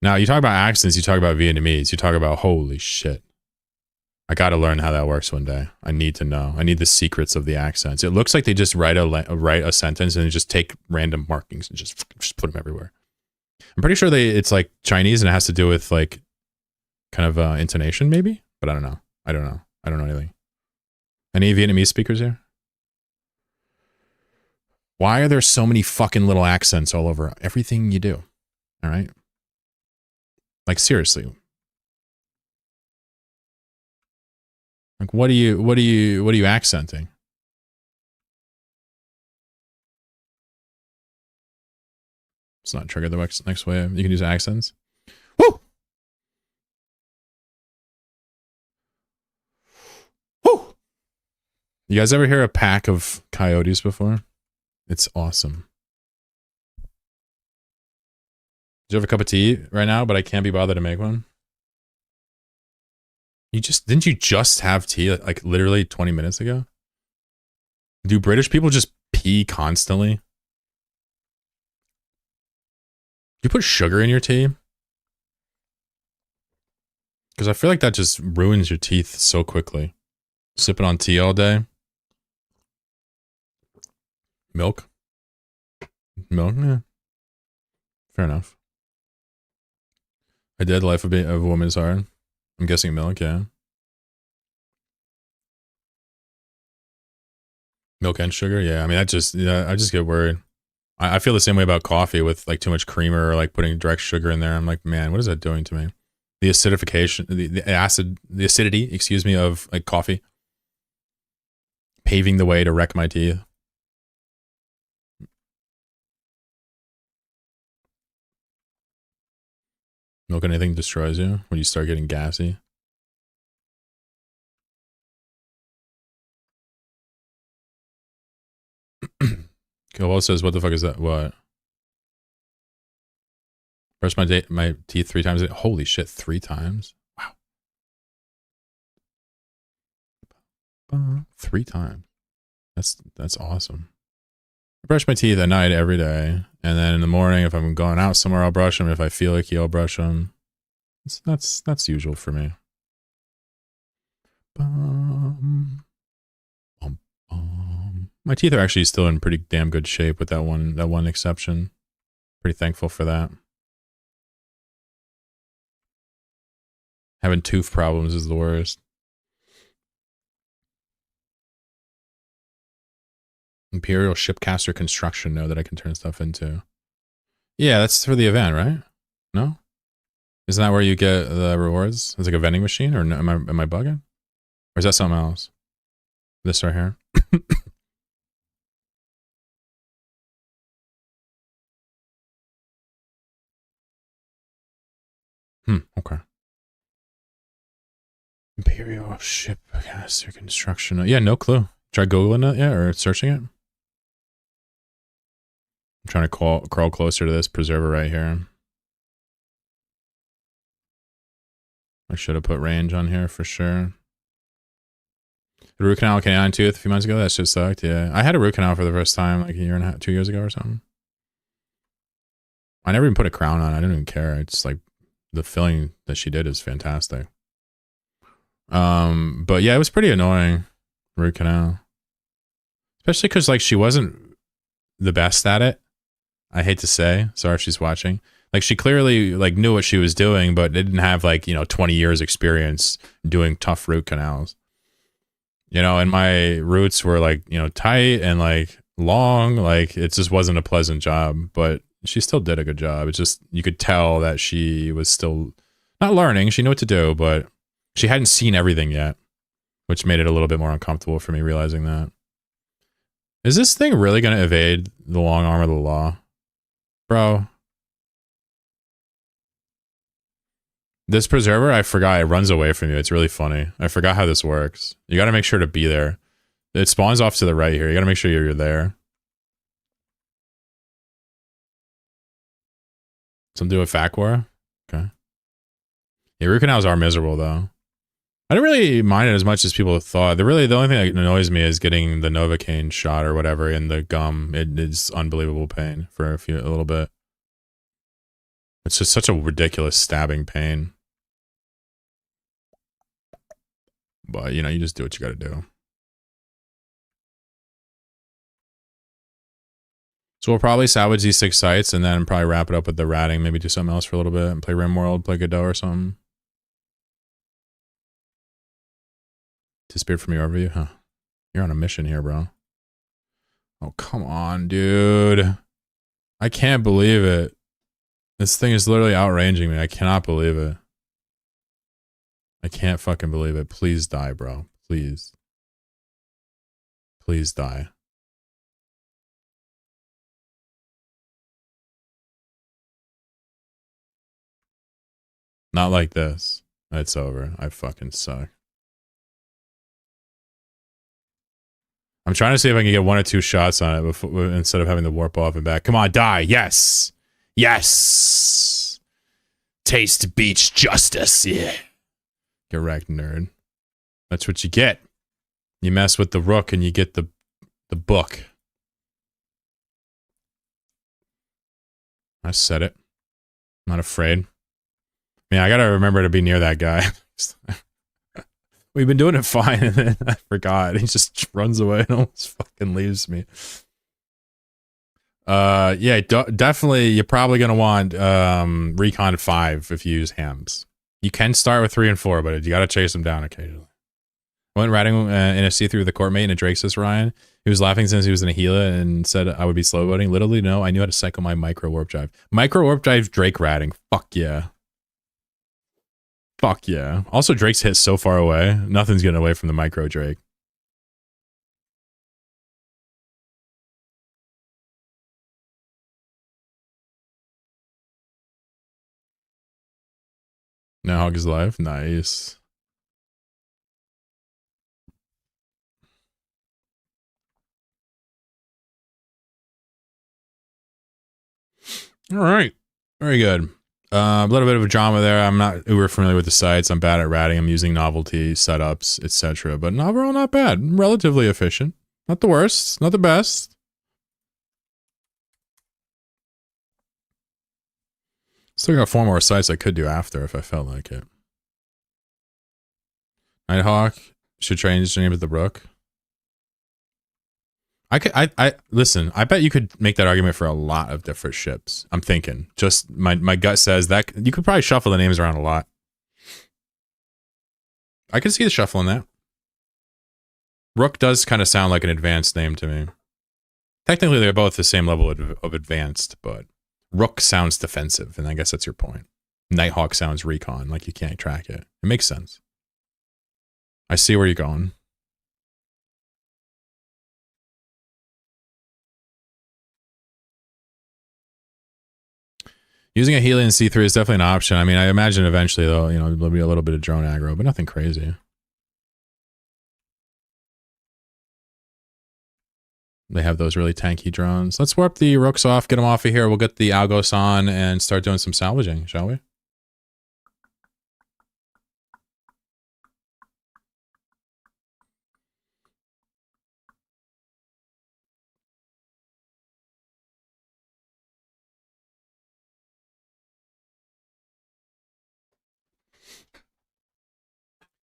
Now, you talk about accents, you talk about Vietnamese, you talk about holy shit. I got to learn how that works one day. I need to know. I need the secrets of the accents. It looks like they just write a sentence and just take random markings and just put them everywhere. I'm pretty sure it's like Chinese and it has to do with like kind of intonation maybe, but I don't know. I don't know anything. Any Vietnamese speakers here? Why are there so many fucking little accents all over everything you do? All right. Like seriously. Like what are you accenting? It's not trigger the next wave. You can use accents. Woo! You guys ever hear a pack of coyotes before? It's awesome. Do you have a cup of tea right now, but I can't be bothered to make one? Didn't you just have tea like literally 20 minutes ago? Do British people just pee constantly? Do you put sugar in your tea? Because I feel like that just ruins your teeth so quickly. Sipping on tea all day. Milk? Milk? Yeah. Fair enough. I did. Life of a woman is hard. I'm guessing milk, yeah. Milk and sugar, yeah. I mean, I just get worried. I feel the same way about coffee with like too much creamer or like putting direct sugar in there. I'm like, man, what is that doing to me? The acidification, the acidity, excuse me, of like coffee, paving the way to wreck my teeth. Milk anything destroys you when you start getting gassy. Koval says, what the fuck is that? What? Brush my teeth 3 times a day. Holy shit, 3 times? Wow. 3 times. That's awesome. I brush my teeth at night every day. And then in the morning, if I'm going out somewhere, I'll brush them. If I feel like I'll brush them. That's usual for me. My teeth are actually still in pretty damn good shape with that one exception. Pretty thankful for that. Having tooth problems is the worst. Imperial Shipcaster Construction know that I can turn stuff into. Yeah, that's for the event, right? No? Isn't that where you get the rewards? It's like a vending machine, or no, am I bugging? Or is that something else? This right here? Okay. Imperial Shipcaster Construction. Yeah, no clue. Try Googling it, yeah, or searching it. I'm trying to crawl closer to this preserver right here. I should have put range on here for sure. The root canal canine tooth a few months ago. That shit sucked. Yeah, I had a root canal for the first time like a year and a half, 2 years ago or something. I never even put a crown on. I didn't even care. It's like the filling that she did is fantastic. But yeah, it was pretty annoying. Root canal, especially because like she wasn't the best at it. I hate to say. Sorry if she's watching. Like she clearly like knew what she was doing, but didn't have like 20 years experience doing tough root canals. And my roots were like tight and like long. Like it just wasn't a pleasant job, but she still did a good job. It's just you could tell that she was still not learning. She knew what to do, but she hadn't seen everything yet, which made it a little bit more uncomfortable for me realizing that. Is this thing really going to evade the long arm of the law? Bro. This preserver, I forgot, it runs away from you. It's really funny. I forgot how this works. You got to make sure to be there. It spawns off to the right here. You got to make sure you're there. Some do a Facor. Okay. Yeah, root canals are miserable though. I don't really mind it as much as people thought. The only thing that annoys me is getting the Novocaine shot or whatever in the gum. It is unbelievable pain for a little bit. It's just such a ridiculous stabbing pain. But you just do what you got to do. So we'll probably salvage these 6 sites and then probably wrap it up with the ratting. Maybe do something else for a little bit and play Rimworld, play Godot or something. Disappeared from your overview, huh? You're on a mission here, bro. Oh, come on, dude. I can't believe it. This thing is literally outranging me. I cannot believe it. I can't fucking believe it. Please die, bro. Please. Please die. Not like this. It's over. I fucking suck. I'm trying to see if I can get 1 or 2 shots on it before, instead of having to warp off and back. Come on, die. Yes. Yes. Taste beach justice. Yeah. Get wrecked, nerd. That's what you get. You mess with the rook and you get the book. I said it. I'm not afraid. I mean, I gotta remember to be near that guy. We've been doing it fine, and then I forgot. He just runs away and almost fucking leaves me. Yeah, definitely. You're probably gonna want Recon 5 if you use hams. You can start with 3 and 4, but you gotta chase them down occasionally. I went riding in a see-through with a court mate and a Drake says Ryan. He was laughing since he was in a Gila and said I would be slow voting. Literally, no. I knew how to cycle my micro warp drive. Micro warp drive Drake ratting. Fuck yeah. Fuck yeah. Also, Drake's hit so far away. Nothing's getting away from the micro Drake. Now Hog is live. Nice. All right. Very good. A little bit of a drama there. I'm not uber familiar with the sites. I'm bad at ratting. I'm using novelty setups, etc. But overall, not bad. Relatively efficient. Not the worst. Not the best. Still got 4 more sites I could do after if I felt like it. Nighthawk should change the name of the Rook. I listen, I bet you could make that argument for a lot of different ships. I'm thinking. Just my gut says that you could probably shuffle the names around a lot. I can see the shuffling that. Rook does kind of sound like an advanced name to me. Technically, they're both the same level of advanced, but Rook sounds defensive, and I guess that's your point. Nighthawk sounds recon, like you can't track it. It makes sense. I see where you're going. Using a Helion C3 is definitely an option. I mean, I imagine eventually, though, you know, there'll be a little bit of drone aggro, but nothing crazy. They have those really tanky drones. Let's warp the Rooks off, get them off of here. We'll get the Algos on and start doing some salvaging, shall we?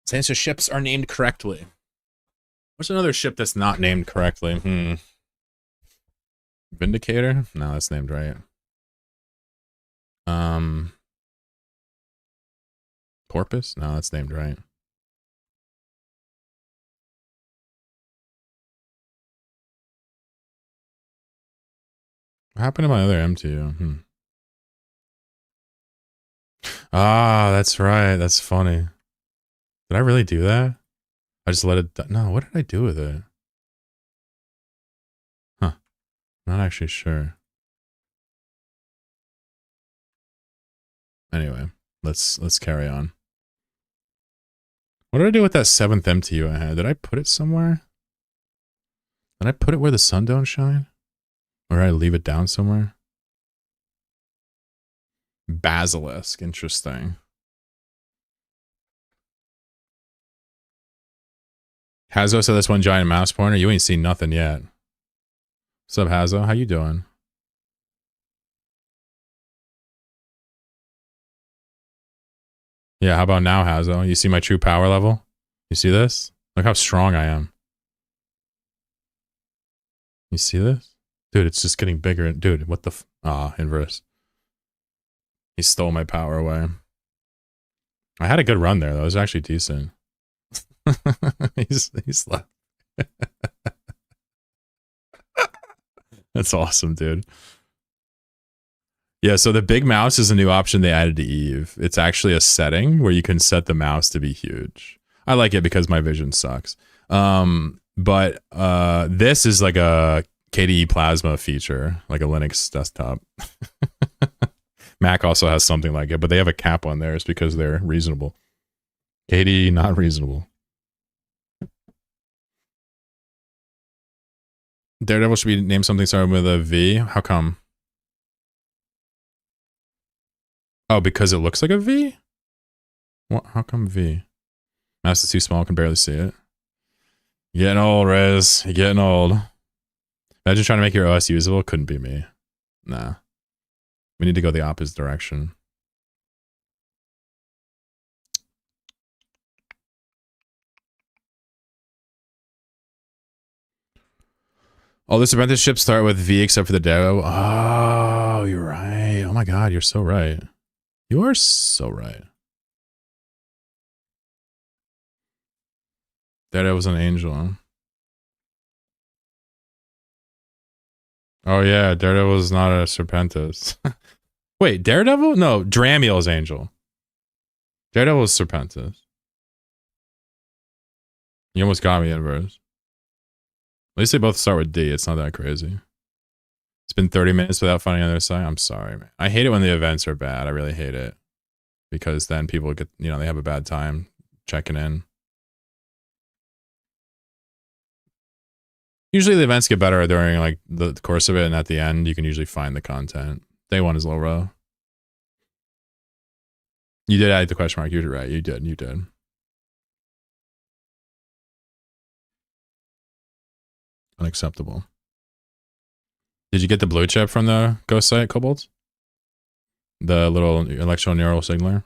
Sansa ships are named correctly. What's another ship that's not named correctly? Vindicator? No, that's named right. Porpoise? No, that's named right. What happened to my other M2? Ah, that's right. That's funny. Did I really do that? I just let it... No, what did I do with it? Huh. Not actually sure. Anyway, let's carry on. What did I do with that 7th MTU I had? Did I put it somewhere? Did I put it where the sun don't shine? Or did I leave it down somewhere? Basilisk. Interesting. Hazo said that's one giant mouse pointer. You ain't seen nothing yet. What's up, Hazo? How you doing? Yeah, how about now, Hazo? You see my true power level? You see this? Look how strong I am. You see this? Dude, it's just getting bigger. Dude, what the inverse. He stole my power away. I had a good run there, though. It was actually decent. he's left. That's awesome, dude. Yeah, so the big mouse is a new option they added to Eve. It's actually a setting where you can set the mouse to be huge. I like it because my vision sucks. But this is like a KDE Plasma feature, like a Linux desktop. Mac also has something like it, but they have a cap on theirs because they're reasonable. KDE, not reasonable. Daredevil should be named something starting with a V. How come? Oh, because it looks like a V? What? How come V? Mouse is too small, can barely see it. You're getting old, Rez. You're getting old. Imagine trying to make your OS usable. Couldn't be me. Nah. We need to go the opposite direction. All this apprenticeships start with V except for the Daredevil. Oh, you're right. Oh my god, you're so right. You are so right. Daredevil's an angel. Oh yeah, Daredevil's not a Serpentis. Wait, Daredevil? No, Dramiel's angel. Daredevil's Serpentis. You almost got me, Inverse. At least they both start with D. It's not that crazy. It's been 30 minutes without finding on their side. I'm sorry, man. I hate it when the events are bad. I really hate it. Because then people get, you know, they have a bad time checking in. Usually the events get better during like the course of it, and at the end you can usually find the content. Day one is low row. You did add the question mark. You're right. You did. You did. Unacceptable. Did you get the blue chip from the ghost site, Kobolds? The little electroneural signaler?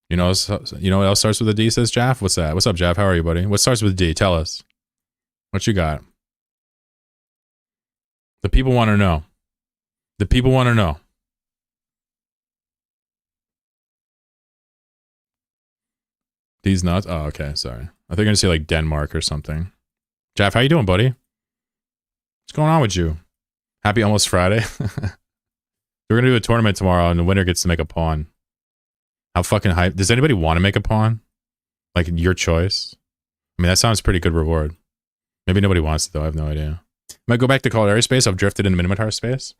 You know what else starts with a D, says Jaff? What's that? What's up, Jaff? How are you, buddy? What starts with D? Tell us. What you got? The people want to know. The people want to know. These nuts? Oh, okay. Sorry. I think you're going to say like Denmark or something. Jaff, how you doing, buddy? What's going on with you? Happy almost Friday. We're going to do a tournament tomorrow and the winner gets to make a pawn. How fucking hype. Does anybody want to make a pawn? Like your choice? I mean, that sounds pretty good reward. Maybe nobody wants it though. I have no idea. Might go back to Caldari space. I've drifted into Minotaur space.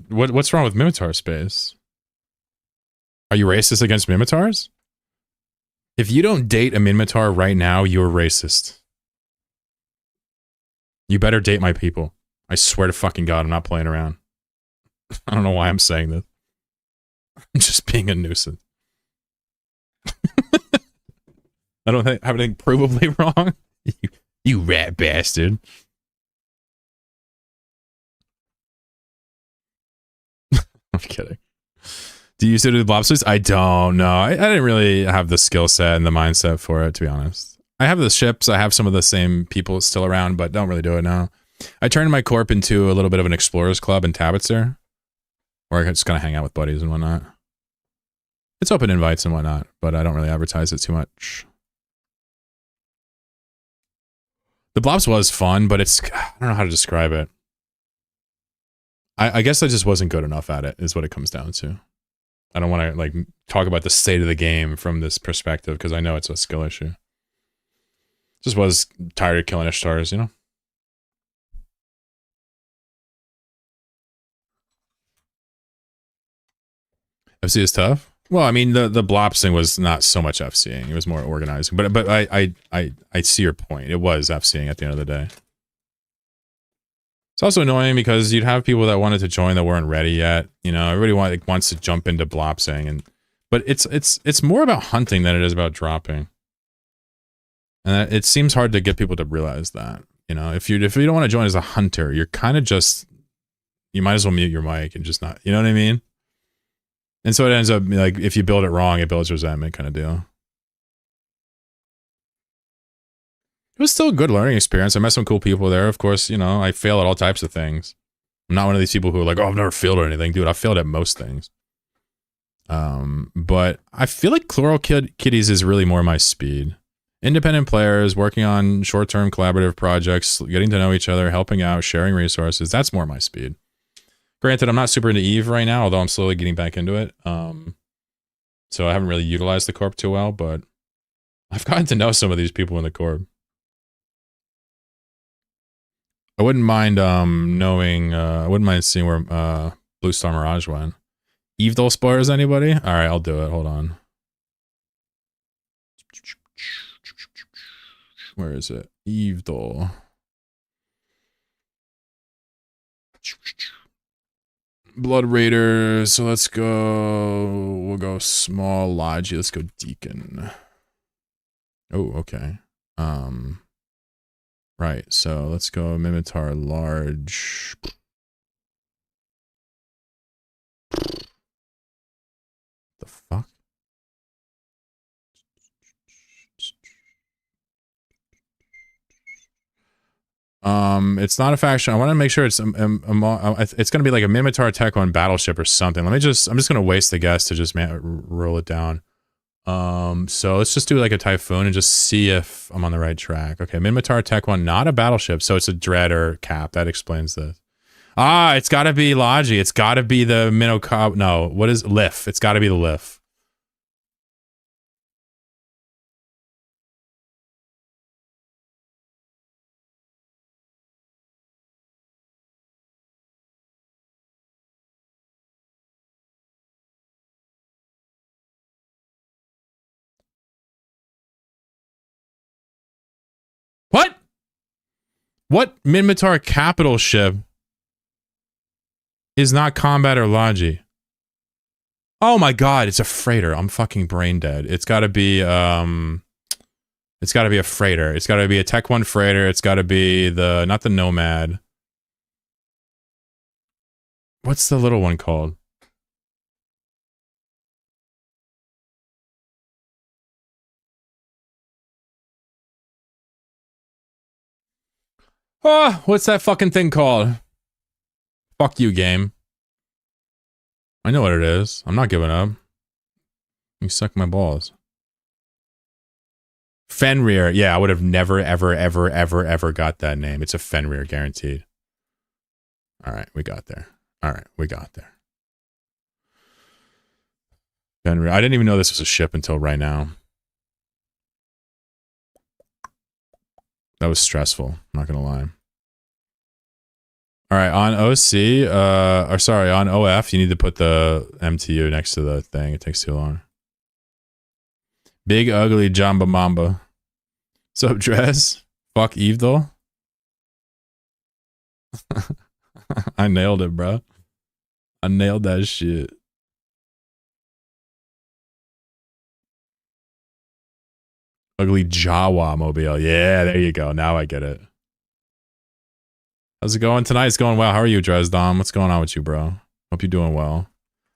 What's wrong with Minotaur space? Are you racist against Minotaurs? If you don't date a Minotaur right now, you're racist. You better date my people. I swear to fucking God, I'm not playing around. I don't know why I'm saying this. I'm just being a nuisance. I don't have anything provably wrong. You rat bastard. I'm kidding. Do you use it with Blobsters? I don't know. I didn't really have the skill set and the mindset for it, to be honest. I have the ships. I have some of the same people still around, but don't really do it now. I turned my corp into a little bit of an explorers club in Tabitzer, where I can just kind of hang out with buddies and whatnot. It's open invites and whatnot, but I don't really advertise it too much. The Blobs was fun, but it's, I don't know how to describe it. I guess I just wasn't good enough at it, is what it comes down to. I don't want to like talk about the state of the game from this perspective because I know it's a skill issue. Just was tired of killing Ishtars, you know? FC is tough. Well, I mean, the Blops thing was not so much FCing; it was more organizing. But I see your point. It was FCing at the end of the day. It's also annoying because you'd have people that wanted to join that weren't ready yet. You know, everybody wants to jump into Blopsing, but it's more about hunting than it is about dropping. And it seems hard to get people to realize that. You know, if you don't want to join as a hunter, you're kind of just, you might as well mute your mic and just not, you know what I mean? And so it ends up like, if you build it wrong, it builds resentment kind of deal. It was still a good learning experience. I met some cool people there. Of course, you know, I fail at all types of things. I'm not one of these people who are like, oh, I've never failed at anything. Dude, I've failed at most things. But I feel like Chloral Kitties is really more my speed. Independent players, working on short-term collaborative projects, getting to know each other, helping out, sharing resources. That's more my speed. Granted, I'm not super into Eve right now, although I'm slowly getting back into it. So I haven't really utilized the Corp too well, but I've gotten to know some of these people in the Corp. I wouldn't mind knowing, I wouldn't mind seeing where Blue Star Mirage went. Eve Dole spoilers, anybody? All right, I'll do it. Hold on. Where is it? Evil. Blood Raider. So let's go. We'll go small Logi. Let's go Deacon. Oh, okay. Right. So let's go Mimitar large. The fuck? It's not a faction. I want to make sure it's it's going to be like a Mimitar Tech on Battleship or something. I'm just going to waste the guess to just roll it down. So let's just do like a Typhoon and just see if I'm on the right track. Okay, Mimitar Tech 1, not a Battleship, so it's a Dread or Cap. That explains this. Ah, it's got to be Logi. It's got to be the Minnow. No, what is Lif? It's got to be the Lif. What? What Minmatar capital ship is not combat or Logi? Oh my god, it's a freighter. I'm fucking brain dead. It's gotta be a freighter. It's gotta be a Tech 1 freighter. It's gotta be not the Nomad. What's the little one called? Oh, what's that fucking thing called? Fuck you, game. I know what it is. I'm not giving up. You suck my balls. Fenrir. Yeah, I would have never, ever got that name. It's a Fenrir, guaranteed. Alright, we got there. Alright, we got there. Fenrir. I didn't even know this was a ship until right now. That was stressful. I'm not gonna lie. All right, on OC, or sorry, on OF, you need to put the MTU next to the thing. It takes too long. Big ugly Jamba Mamba. Sup, Dress? Fuck Evil. I nailed it, bro. I nailed that shit. Ugly Jawa mobile. Yeah, there you go. Now I get it. How's it going tonight? It's going well. How are you, Dresdom? What's going on with you, bro? Hope you're doing well.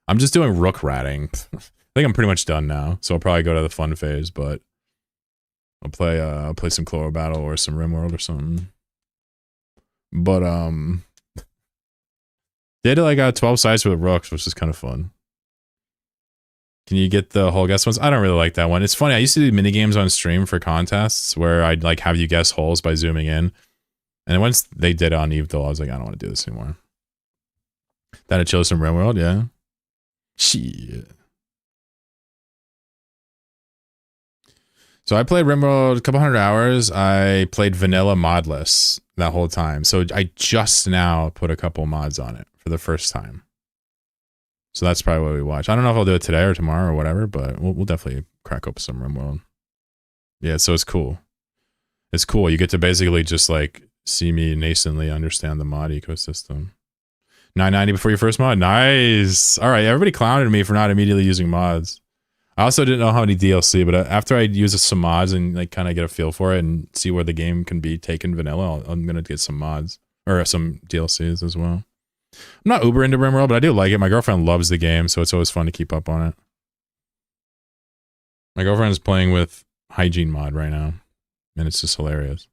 I'm just doing rook ratting. I think I'm pretty much done now, so I'll probably go to the fun phase, but I'll play some Chloro Battle or some Rimworld or something. But did like 12 sides with rooks, which is kind of fun. Can you get the whole guess ones? I don't really like that one. It's funny. I used to do mini games on stream for contests where I'd like have you guess holes by zooming in. And once they did it on Evil, I was like, I don't want to do this anymore. That a chill some Rimworld, yeah. Shit. So I played Rimworld a couple hundred hours. I played vanilla modless that whole time. So I just now put a couple mods on it for the first time. So that's probably what we watch. I don't know if I'll do it today or tomorrow or whatever, but we'll definitely crack open some Rimworld. Yeah, so it's cool. It's cool. You get to basically just like see me nascently understand the mod ecosystem. 990 before your first mod? Nice. All right, everybody clowned me for not immediately using mods. I also didn't know how many DLC, but after I use some mods and like kind of get a feel for it and see where the game can be taken vanilla, I'm going to get some mods or some DLCs as well. I'm not uber into Rimworld, but I do like it. My girlfriend loves the game, so it's always fun to keep up on it. My girlfriend is playing with Hygiene mod right now, and it's just hilarious.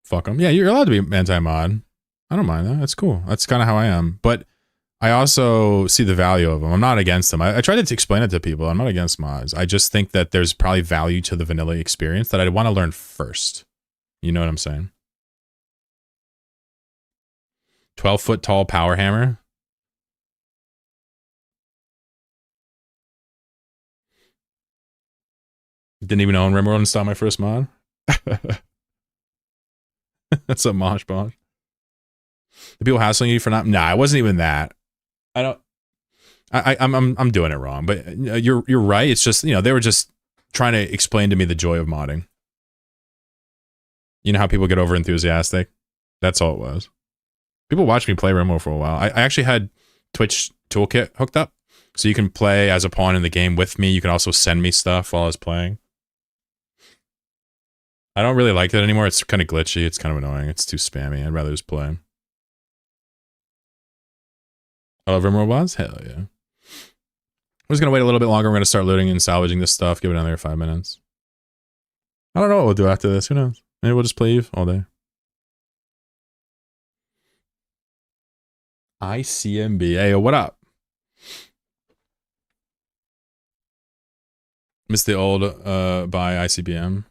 Fuck them. Yeah, you're allowed to be anti-mod. I don't mind that. That's cool. That's kind of how I am. But I also see the value of them. I'm not against them. I tried to explain it to people. I'm not against mods. I just think that there's probably value to the vanilla experience that I want to learn first. You know what I'm saying? 12-foot tall power hammer. Didn't even own Rimworld and saw my first mod. That's a mosh bosh. The people hassling you for not. Nah, it wasn't even that. I don't. I'm doing it wrong, but you're right. It's just, you know, they were just trying to explain to me the joy of modding. You know how people get over enthusiastic? That's all it was. People watched me play Rimworld for a while. I actually had Twitch Toolkit hooked up, so you can play as a pawn in the game with me. You can also send me stuff while I was playing. I don't really like that anymore. It's kind of glitchy. It's kind of annoying. It's too spammy. I'd rather just play. I love Rimworld was? Hell yeah. I'm just going to wait a little bit longer. We're going to start looting and salvaging this stuff. Give it another 5 minutes. I don't know what we'll do after this. Who knows? Maybe we'll just play Eve all day. ICMB. Hey, what up? Missed the old by ICBM.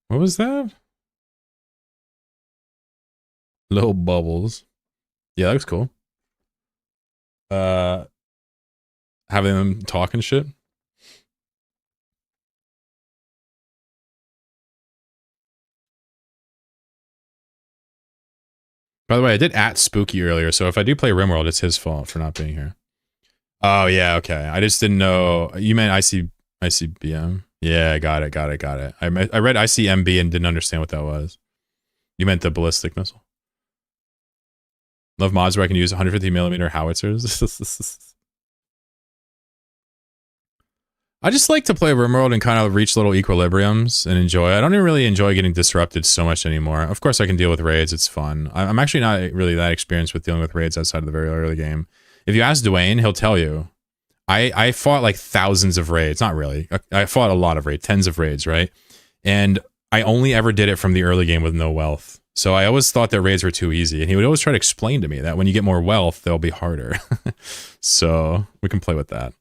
What was that? Little bubbles. Yeah, that looks cool. Having them talk and shit. By the way, I did at Spooky earlier, so if I do play Rimworld, it's his fault for not being here. Oh yeah, okay. I just didn't know. You meant ICBM? Yeah, got it. I read ICMB and didn't understand what that was. You meant the ballistic missile. Love mods where I can use 150mm howitzers. I just like to play Rimworld and kind of reach little equilibriums and enjoy. I don't even really enjoy getting disrupted so much anymore. Of course, I can deal with raids. It's fun. I'm actually not really that experienced with dealing with raids outside of the very early game. If you ask Dwayne, he'll tell you. I fought like thousands of raids. Not really. I fought a lot of raids, tens of raids, right? And I only ever did it from the early game with no wealth. So I always thought that raids were too easy. And he would always try to explain to me that when you get more wealth, they'll be harder. So we can play with that.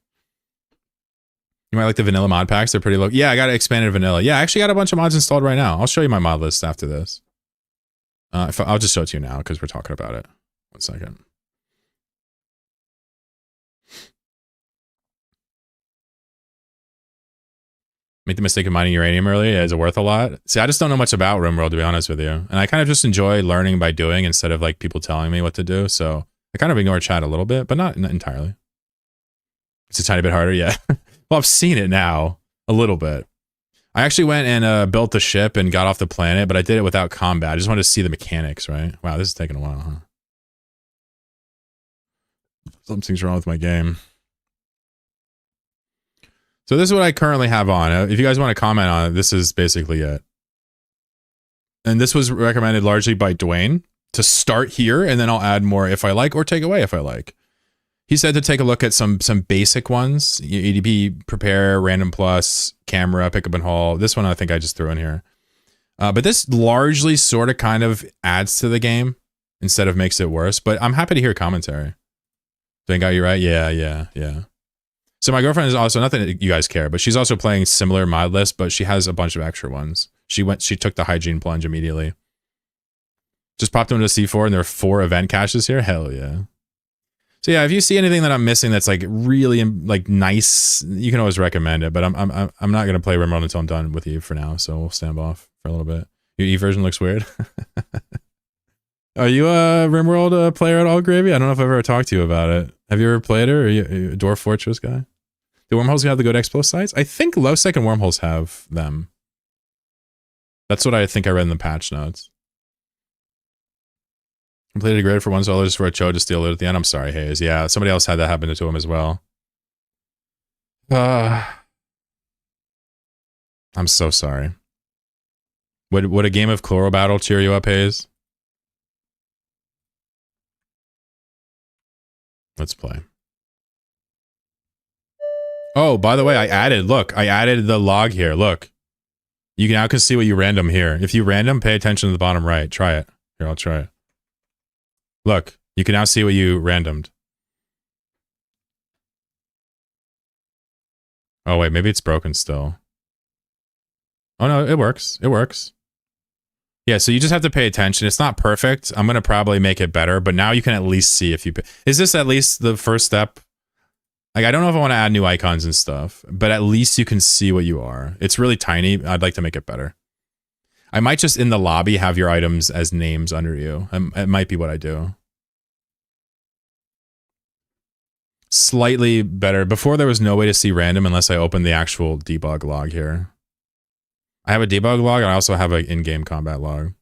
You might like the vanilla mod packs. They're pretty low. Yeah, I got it expanded vanilla. Yeah, I actually got a bunch of mods installed right now. I'll show you my mod list after this. I'll just show it to you now because we're talking about it. 1 second. Make the mistake of mining uranium earlier. Yeah, is it worth a lot? See, I just don't know much about Rimworld, to be honest with you. And I kind of just enjoy learning by doing instead of like people telling me what to do. So I kind of ignore chat a little bit, but not entirely. It's a tiny bit harder, yeah. Well, I've seen it now, a little bit. I actually went and built the ship and got off the planet, but I did it without combat. I just wanted to see the mechanics, right? Wow, this is taking a while, huh? Something's wrong with my game. So this is what I currently have on. If you guys want to comment on it, this is basically it. And this was recommended largely by Dwayne to start here, and then I'll add more if I like or take away if I like. He said to take a look at some basic ones. EDP, prepare, random plus, camera, pickup and haul. This one I think I just threw in here. But this largely sort of kind of adds to the game instead of makes it worse. But I'm happy to hear commentary. Dwayne got you right? Yeah. So my girlfriend is also, not that you guys care, but she's also playing similar mod lists, but she has a bunch of extra ones. She took the hygiene plunge immediately. Just popped into C4 and there are 4 event caches here. Hell yeah. So yeah, if you see anything that I'm missing that's like really like nice, you can always recommend it. But I'm not gonna play Rimworld until I'm done with Eve for now. So we'll stand off for a little bit. Your Eve version looks weird. Are you a Rimworld player at all, Gravy? I don't know if I've ever talked to you about it. Have you ever played it? Or are you a Dwarf Fortress guy? Do wormholes have the good explosive sites? I think low second wormholes have them. That's what I think I read in the patch notes. Completed a grade for $1 for a Cho to steal it at the end. I'm sorry, Hayes. Yeah, somebody else had that happen to him as well. I'm so sorry. Would a game of Chloro Battle cheer you up, Hayes? Let's play. Oh, by the way, I added the log here. Look. You now can see what you random here. If you random, pay attention to the bottom right. Try it. Here, I'll try it. Look, you can now see what you randomed. Oh, wait, maybe it's broken still. Oh, no, it works. It works. Yeah, so you just have to pay attention. It's not perfect. I'm going to probably make it better, but now you can at least see if you... Is this at least the first step? Like, I don't know if I want to add new icons and stuff, but at least you can see what you are. It's really tiny. I'd like to make it better. I might just, in the lobby, have your items as names under you. It might be what I do. Slightly better. Before there was no way to see random unless I opened the actual debug log here. I have a debug log and I also have an in-game combat log.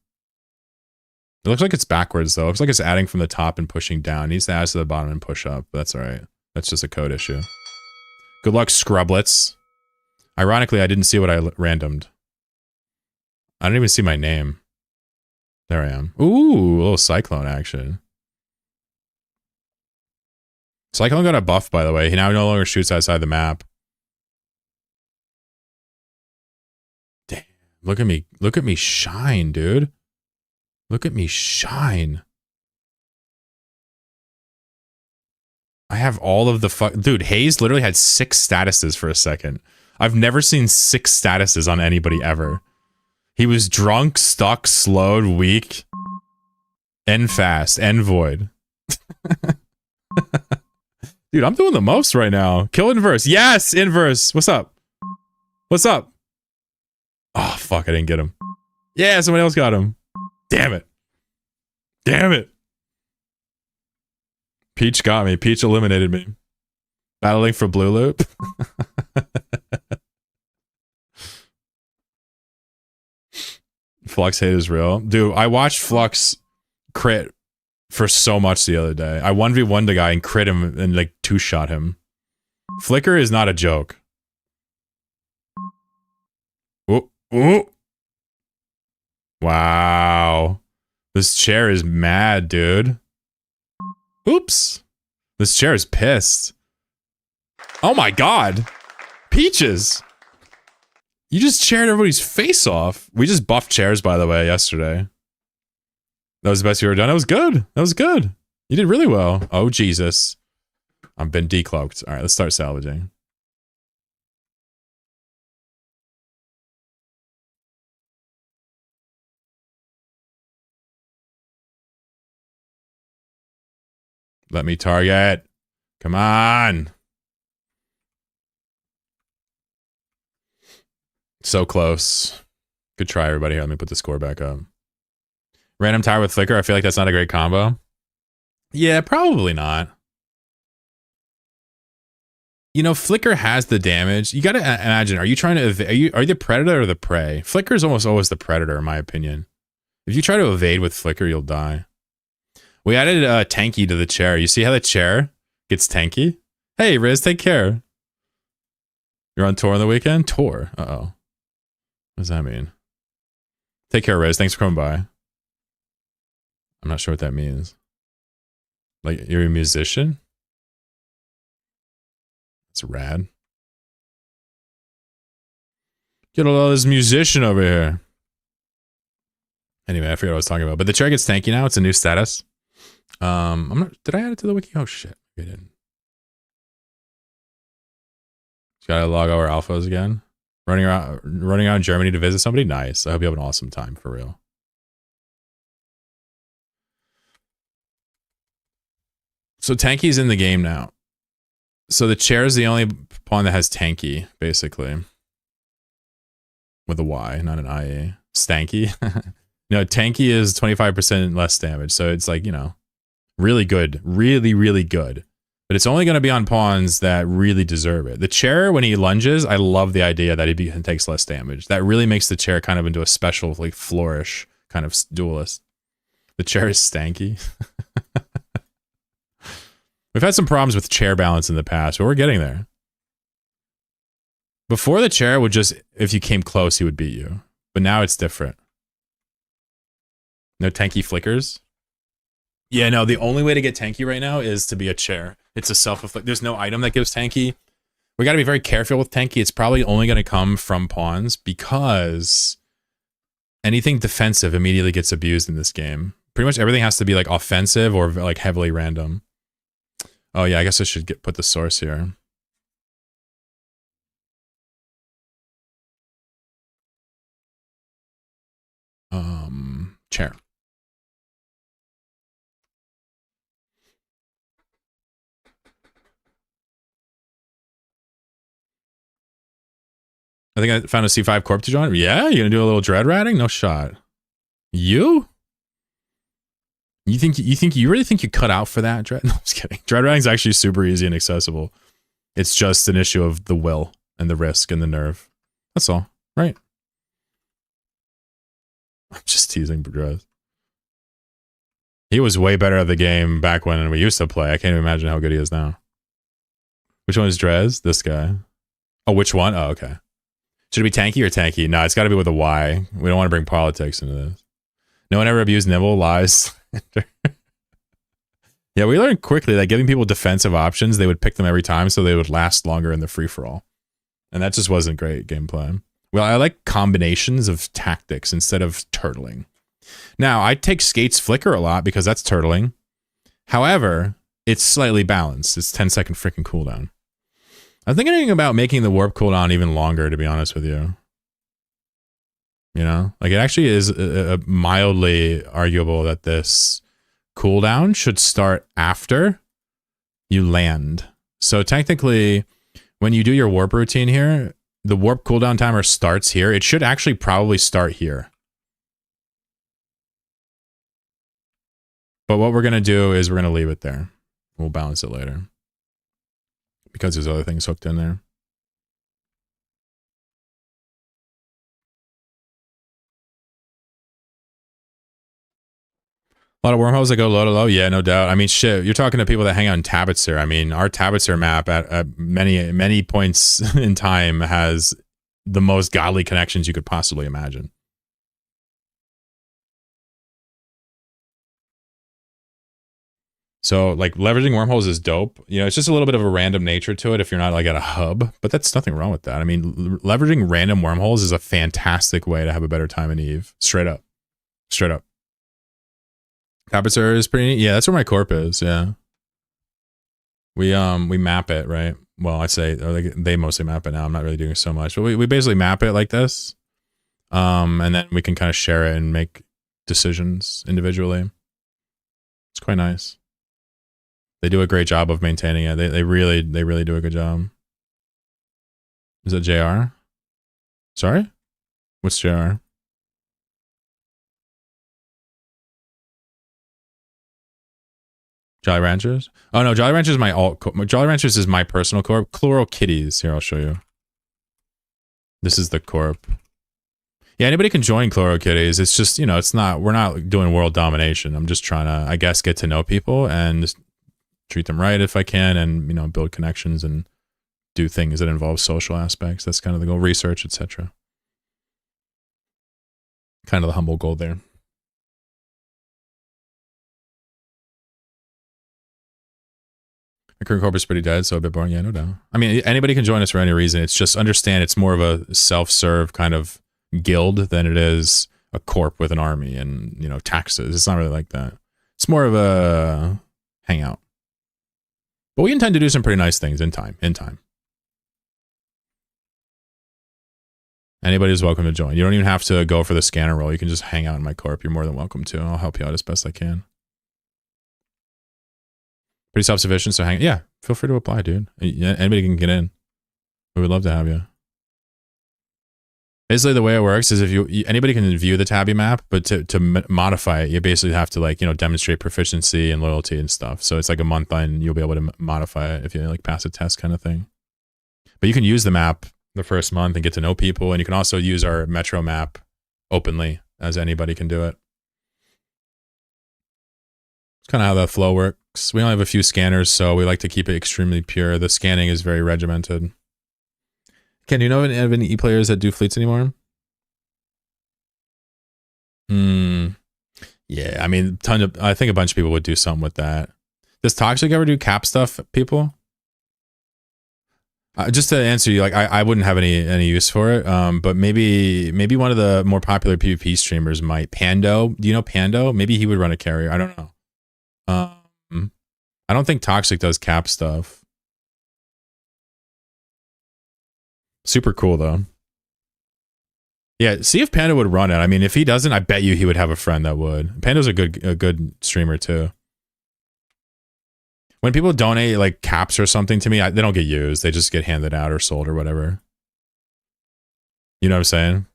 It looks like it's backwards though. It looks like it's adding from the top and pushing down. It needs to add to the bottom and push up. But that's alright. That's just a code issue. Good luck, Scrublets. Ironically, I didn't see what I randomed. I didn't even see my name. There I am. Ooh, a little Cyclone action. Cyclone got a buff, by the way. He now no longer shoots outside the map. Damn. Look at me. Look at me shine, dude. Look at me shine. I have all of the dude, Hayes literally had 6 statuses for a second. I've never seen 6 statuses on anybody ever. He was drunk, stuck, slowed, weak, and fast, and void. Dude, I'm doing the most right now. Kill Inverse. Yes, Inverse. What's up? What's up? Oh, fuck, I didn't get him. Yeah, somebody else got him. Damn it. Damn it. Peach got me. Peach eliminated me. Battling for Blue Loop. Flux hate is real. Dude, I watched Flux crit for so much the other day. I 1v1'd the guy and crit him and like 2-shot him. Flicker is not a joke. Ooh, ooh. Wow. This chair is mad, dude. Oops. This chair is pissed. Oh my god. Peaches. You just chaired everybody's face off. We just buffed chairs, by the way, yesterday. That was the best you ever done. That was good. That was good. You did really well. Oh, Jesus. I've been decloaked. All right, let's start salvaging. Let me target. Come on. So close. Good try, everybody. Here, let me put the score back up. Random tower with Flicker. I feel like that's not a great combo. Yeah, probably not. You know, Flicker has the damage. You gotta imagine, are you trying to are you the predator or the prey? Flicker is almost always the predator, in my opinion. If you try to evade with Flicker, you'll die. We added tanky to the chair. You see how the chair gets tanky? Hey, Riz, take care. You're on tour on the weekend? Tour? Uh-oh. What does that mean? Take care, Riz. Thanks for coming by. I'm not sure what that means. Like, you're a musician? That's rad. Get all this musician over here. Anyway, I forget what I was talking about. But the chair gets tanky now. It's a new status. I'm not. Did I add it to the wiki? Oh shit, I didn't. Just gotta log our alphas again. Running around Germany to visit somebody. Nice. I hope you have an awesome time for real. So Tanky's in the game now. So the chair is the only pawn that has Tanky, basically. With a Y, not an IE. Stanky. No, Tanky is 25% less damage. So it's like, you know, really good. Really, really good. But it's only going to be on pawns that really deserve it. The chair, when he lunges, I love the idea that he takes less damage. That really makes the chair kind of into a special, like, flourish kind of duelist. The chair is stanky. We've had some problems with chair balance in the past, but we're getting there. Before, the chair would just, if you came close, he would beat you. But now it's different. No tanky flickers? Yeah, no, the only way to get tanky right now is to be a chair. It's a self-inflict. There's no item that gives tanky. We got to be very careful with tanky. It's probably only going to come from pawns because anything defensive immediately gets abused in this game. Pretty much everything has to be like offensive or like heavily random. Oh yeah, I guess I should put the source here. Chair. I think I found a C5 corp to join. Yeah, you gonna do a little dread ratting? No shot. You? You really think you cut out for that, Dread? No, I'm just kidding. Dread riding is actually super easy and accessible. It's just an issue of the will and the risk and the nerve. That's all, right? I'm just teasing Dread. He was way better at the game back when we used to play. I can't even imagine how good he is now. Which one is Drez? This guy. Oh, which one? Oh, okay. Should it be tanky or tanky? No, it's got to be with a Y. We don't want to bring politics into this. No one ever abused Nibble. Lies. Yeah, we learned quickly that giving people defensive options, they would pick them every time so they would last longer in the free-for-all. And that just wasn't great gameplay. Well, I like combinations of tactics instead of turtling. Now, I take Skate's Flicker a lot because that's turtling. However, it's slightly balanced. It's 10-second freaking cooldown. I'm thinking about making the warp cooldown even longer, to be honest with you. You know? Like, it actually is mildly arguable that this cooldown should start after you land. So technically, when you do your warp routine here, the warp cooldown timer starts here. It should actually probably start here. But what we're going to do is we're going to leave it there. We'll balance it later. Because there's other things hooked in there. A lot of wormholes that go low to low. Yeah, no doubt. I mean, shit, you're talking to people that hang out in Tabitzer. I mean, our Tabitzer map at many points in time has the most godly connections you could possibly imagine. So, like, leveraging wormholes is dope. You know, it's just a little bit of a random nature to it if you're not, like, at a hub. But that's nothing wrong with that. I mean, leveraging random wormholes is a fantastic way to have a better time in EVE. Straight up. Straight up. Tabitzer is pretty neat. Yeah, that's where my corp is, yeah. We map it, right? Well, I say, or like, they mostly map it now. I'm not really doing so much. But we basically map it like this. And then we can kind of share it and make decisions individually. It's quite nice. They do a great job of maintaining it. They really do a good job. Is it JR? Sorry? What's JR? Jolly Ranchers? Oh no, Jolly Ranchers is my alt. Jolly Ranchers is my personal corp. Chloral Kitties. Here, I'll show you. This is the corp. Yeah, anybody can join Chloral Kitties. It's just, you know, it's not, we're not doing world domination. I'm just trying to, I guess, get to know people and just treat them right if I can, and, you know, build connections and do things that involve social aspects. That's kind of the goal. Research, etc. Kind of the humble goal there. My current corp is pretty dead, so a bit boring. Yeah, no doubt. I mean, anybody can join us for any reason. It's just understand it's more of a self-serve kind of guild than it is a corp with an army and, you know, taxes. It's not really like that. It's more of a hangout. But we intend to do some pretty nice things in time. Anybody is welcome to join. You don't even have to go for the scanner role. You can just hang out in my corp. You're more than welcome to. I'll help you out as best I can. Pretty self-sufficient, so yeah, feel free to apply, dude. Anybody can get in. We would love to have you. Basically, the way it works is if anybody can view the tabby map, but to modify it, you basically have to, like, you know, demonstrate proficiency and loyalty and stuff. So it's like a month on, you'll be able to modify it if you, like, pass a test kind of thing. But you can use the map the first month and get to know people, and you can also use our Metro map openly, as anybody can do it. It's kind of how the flow works. We only have a few scanners, so we like to keep it extremely pure. The scanning is very regimented. Ken, do you know of any E-players that do fleets anymore? Yeah, I mean, I think a bunch of people would do something with that. Does Toxic ever do cap stuff, people? Just to answer you, like, I wouldn't have any use for it. But maybe one of the more popular PvP streamers might. Pando, do you know Pando? Maybe he would run a carrier. I don't know. I don't think Toxic does cap stuff. Super cool though. Yeah, see if Panda would run it. I mean, if he doesn't, I bet you he would have a friend that would. Panda's a good streamer too. When people donate like caps or something to me, they don't get used. They just get handed out or sold or whatever. You know what I'm saying?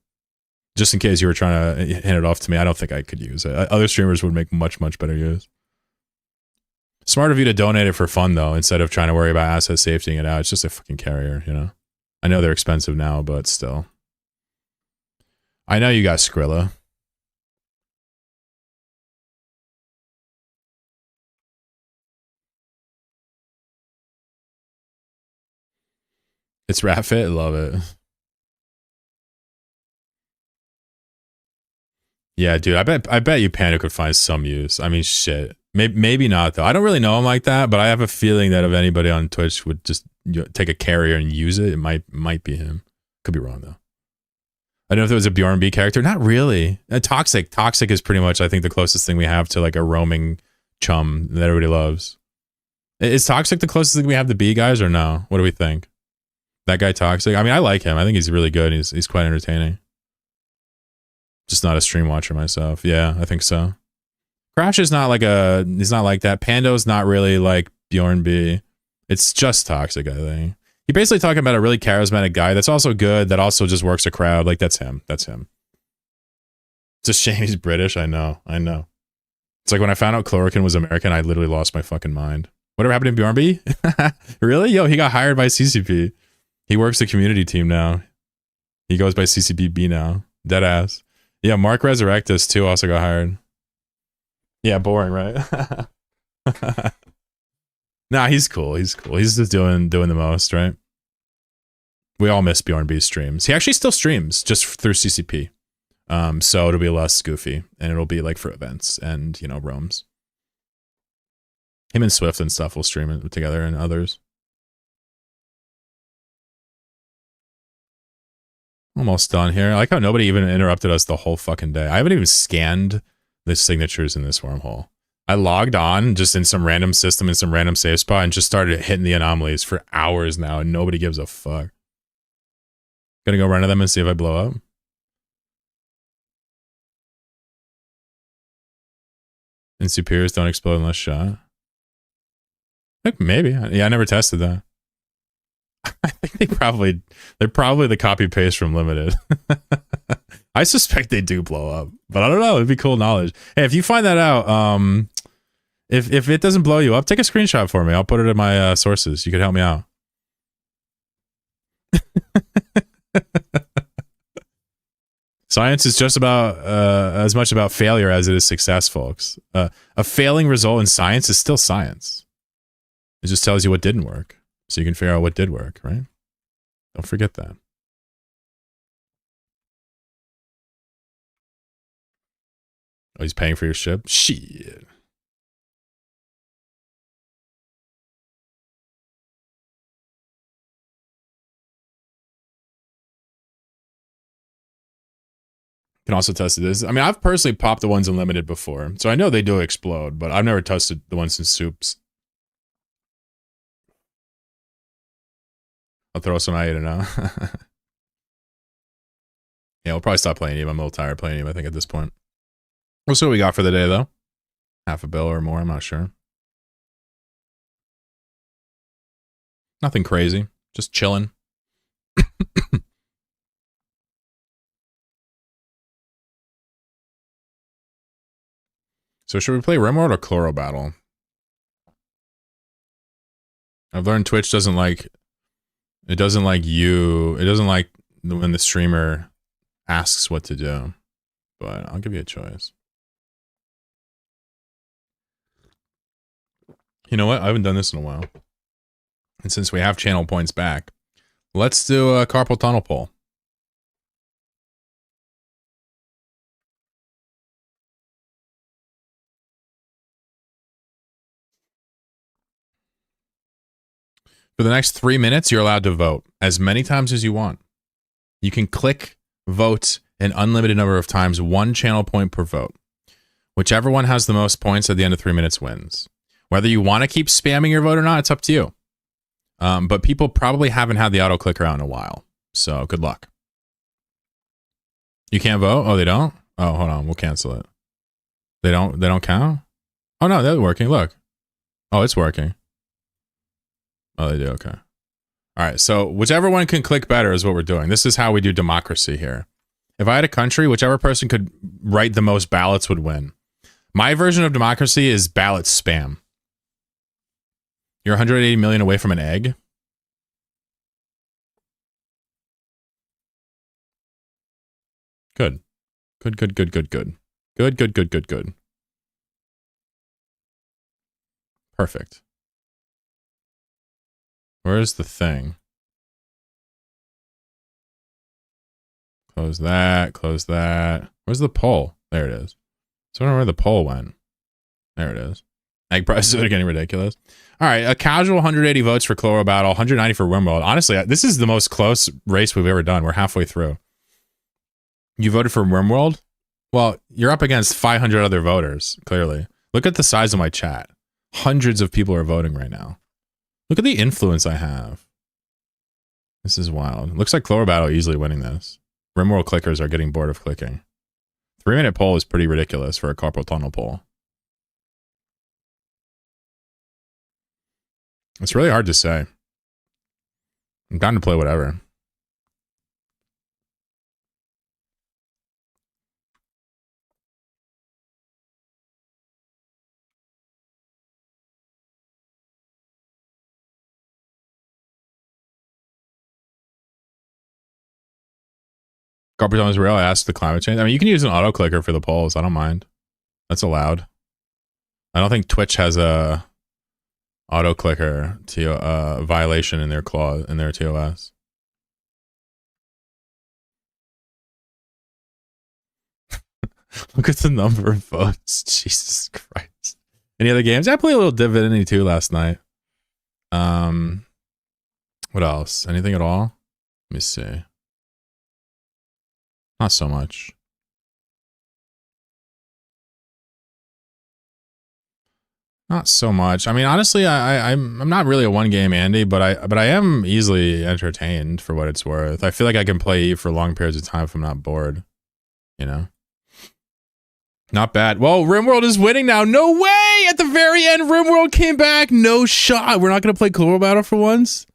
Just in case you were trying to hand it off to me, I don't think I could use it. Other streamers would make much, much better use. Smart of you to donate it for fun, though, instead of trying to worry about asset safetying it out. It's just a fucking carrier, you know? I know they're expensive now, but still. I know you got Skrilla. It's Ratfit. Love it. Yeah, dude. I bet you Panda could find some use. I mean, shit. Maybe not though. I don't really know him like that, but I have a feeling that if anybody on Twitch would just take a carrier and use it, it might be him. Could be wrong though. I don't know if it was a BRB character. Not really. Toxic. Toxic is pretty much, I think, the closest thing we have to like a roaming chum that everybody loves. Is Toxic the closest thing we have to B guys or no? What do we think? That guy Toxic? I mean, I like him. I think he's really good. He's quite entertaining. Just not a stream watcher myself. Yeah, I think so. Crash is not like he's not like that. Pando's not really like Bjorn B. It's just Toxic, I think. You're basically talking about a really charismatic guy that's also good, that also just works a crowd. Like, that's him. That's him. It's a shame he's British. I know. It's like when I found out Chloroquine was American, I literally lost my fucking mind. Whatever happened to Bjorn B? Really? Yo, he got hired by CCP. He works the community team now. He goes by CCPB now. Deadass. Yeah, Mark Resurrectus, too, also got hired. Yeah, boring, right? Nah, he's cool. He's cool. He's just doing the most, right? We all miss Bjorn B's streams. He actually still streams just through CCP. So it'll be less goofy, and it'll be like for events and, you know, roams. Him and Swift and stuff will stream it together, and others. Almost done here. I like how nobody even interrupted us the whole fucking day. I haven't even scanned the signatures in this wormhole. I logged on just in some random system in some random save spot and just started hitting the anomalies for hours now, and nobody gives a fuck. Gonna go run to them and see if I blow up. And superiors don't explode unless shot. Like maybe. Yeah, I never tested that. I think they're probably the copy paste from Limited. I suspect they do blow up, but I don't know. It'd be cool knowledge. Hey, if you find that out, if it doesn't blow you up, take a screenshot for me. I'll put it in my sources. You could help me out. Science is just about as much about failure as it is success, folks. A failing result in science is still science. It just tells you what didn't work, so you can figure out what did work, right? Don't forget that. Oh, he's paying for your ship? Shit. Can also test this. I mean, I've personally popped the ones in Limited before, so I know they do explode, but I've never tested the ones in soups. I'll throw some at you now. Yeah, we'll probably stop playing him. I'm a little tired playing him, I think, at this point. We'll see what we got for the day, though. Half a bill or more, I'm not sure. Nothing crazy. Just chilling. So should we play Rimworld or Chloro Battle? I've learned Twitch doesn't like when the streamer asks what to do. But I'll give you a choice. You know what? I haven't done this in a while. And since we have channel points back, let's do a carpal tunnel poll. For the next 3 minutes, you're allowed to vote as many times as you want. You can click vote an unlimited number of times, 1 channel point per vote. Whichever one has the most points at the end of 3 minutes wins. Whether you want to keep spamming your vote or not, it's up to you. But people probably haven't had the auto clicker out in a while. So good luck. You can't vote? Oh, they don't? Oh, hold on. We'll cancel it. They don't count? Oh no, that's working. Look. Oh, it's working. Oh, they do. Okay. All right. So whichever one can click better is what we're doing. This is how we do democracy here. If I had a country, whichever person could write the most ballots would win. My version of democracy is ballot spam. You're 180 million away from an egg. Good. Good. Perfect. Where's the thing? Close that. Where's the poll? There it is. So I don't know where the poll went. There it is. Egg prices are getting ridiculous. All right, a casual 180 votes for Chloro Battle, 190 for Rimworld. Honestly, this is the most close race we've ever done. We're halfway through. You voted for Rimworld? Well, you're up against 500 other voters, clearly. Look at the size of my chat. Hundreds of people are voting right now. Look at the influence I have. This is wild. Looks like Chloro Battle easily winning this. Rimworld clickers are getting bored of clicking. 3-minute poll is pretty ridiculous for a carpal tunnel poll. It's really hard to say. I'm down to play whatever. Carpal tunnel is real. I asked the climate change. I mean, you can use an auto clicker for the polls. I don't mind. That's allowed. I don't think Twitch has a auto clicker to violation in their clause in their TOS. Look at the number of votes. Jesus Christ. Any other games? I played a little Divinity 2 last night. What else? Anything at all? Let me see. Not so much. Not so much. I mean, honestly, I'm not really a one game Andy, but I am easily entertained for what it's worth. I feel like I can play Eve for long periods of time if I'm not bored. You know? Not bad. Well, Rimworld is winning now. No way! At the very end, Rimworld came back. No shot. We're not going to play Chloro Battle for once?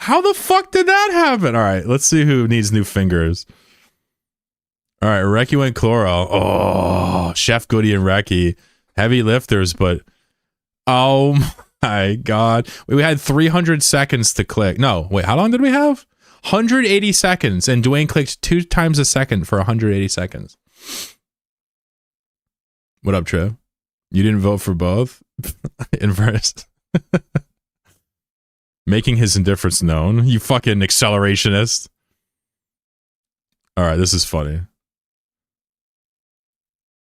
How the fuck did that happen? All right, let's see who needs new fingers. All right, Reki went Chloro. Oh, Chef Goody and Reki. Heavy lifters, but... Oh my god. We had 300 seconds to click. No, wait, how long did we have? 180 seconds, and Dwayne clicked 2 times a second for 180 seconds. What up, Trev? You didn't vote for both? Inverse. Making his indifference known. You fucking accelerationist. Alright, this is funny.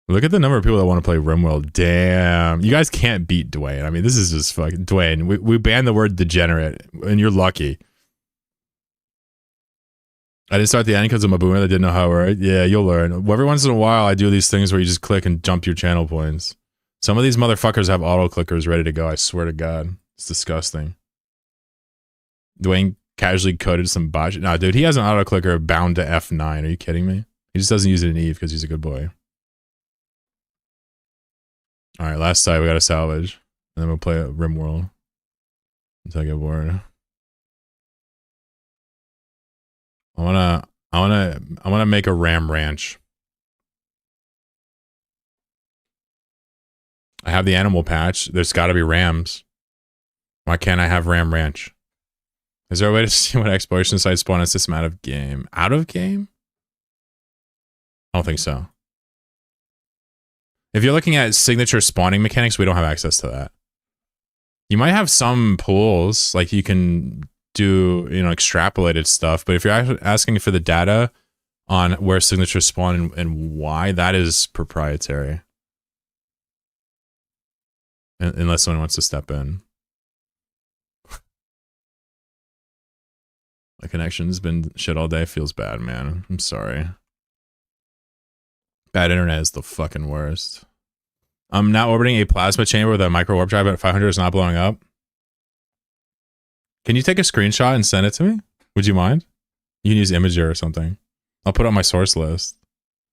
Look at the number of people that want to play Rimworld. Damn. You guys can't beat Dwayne. I mean, this is just fucking... Dwayne, we banned the word degenerate, and you're lucky. I didn't start the ending because I'm a boomer that didn't know how it worked. Yeah, you'll learn. Every once in a while, I do these things where you just click and jump your channel points. Some of these motherfuckers have auto clickers ready to go. I swear to God. It's disgusting. Dwayne casually coded some botch. Nah, dude, he has an auto clicker bound to F9. Are you kidding me? He just doesn't use it in Eve because he's a good boy. All right, last side we got to salvage. And then we'll play at Rimworld until I get bored. I wanna make a ram ranch. I have the animal patch. There's got to be rams. Why can't I have ram ranch? Is there a way to see what exploration sites spawn in system out of game? Out of game? I don't think so. If you're looking at signature spawning mechanics, we don't have access to that. You might have some pools, like you can do, you know, extrapolated stuff, but if you're asking for the data on where signatures spawn and why, that is proprietary. Unless someone wants to step in. My connection's been shit all day. Feels bad, man. I'm sorry. Bad internet is the fucking worst. I'm now orbiting a plasma chamber with a micro warp drive at 500 is not blowing up. Can you take a screenshot and send it to me? Would you mind? You can use Imager or something. I'll put it on my source list.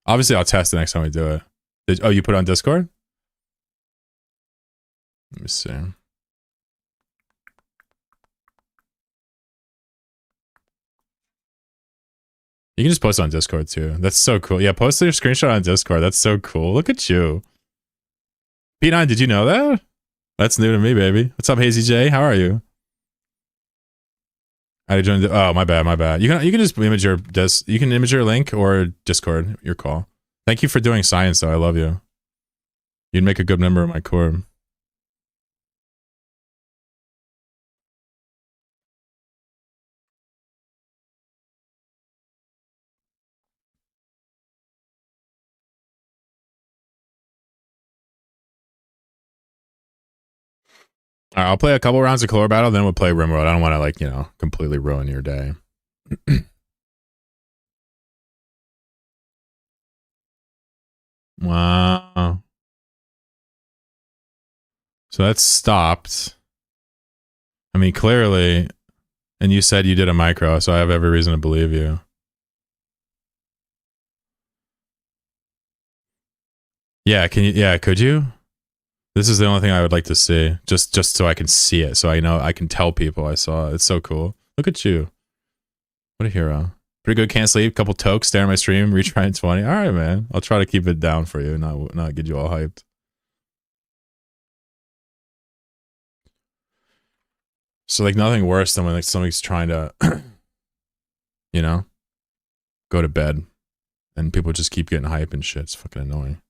Obviously, I'll test it next time we do it. Oh, you put it on Discord? Let me see. You can just post it on Discord too. That's so cool. Yeah, post your screenshot on Discord. That's so cool. Look at you. P9, did you know that? That's new to me, baby. What's up, Hazy J? How are you? I joined. Oh, my bad, my bad. You can just image your you can image your link or Discord. Your call. Thank you for doing science, though. I love you. You'd make a good member of my corps. All right, I'll play a couple rounds of Color Battle, then we'll play Rimworld. I don't want to, like, you know, completely ruin your day. Wow. So that's stopped. I mean, clearly, and you said you did a micro, so I have every reason to believe you. Yeah, can you? Yeah, could you? This is the only thing I would like to see, just so I can see it, so I know I can tell people I saw it. It's so cool. Look at you. What a hero. Pretty good. Can't sleep. Couple tokes. Stare at my stream. Reach trying 20. All right, man. I'll try to keep it down for you, not get you all hyped. So like nothing worse than when like somebody's trying to, you know, go to bed, and people just keep getting hype and shit. It's fucking annoying.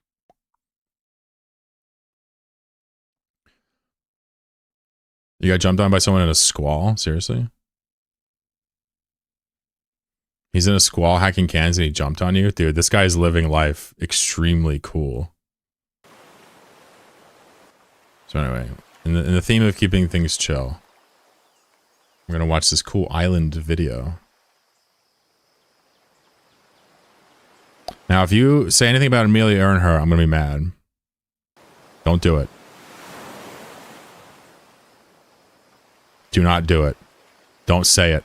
You got jumped on by someone in a squall? Seriously? He's in a squall hacking cans and he jumped on you? Dude, this guy's living life extremely cool. So anyway, in the theme of keeping things chill, we're gonna watch this cool island video. Now, if you say anything about Amelia Earnhardt, I'm gonna be mad. Don't do it. Do not do it. Don't say it.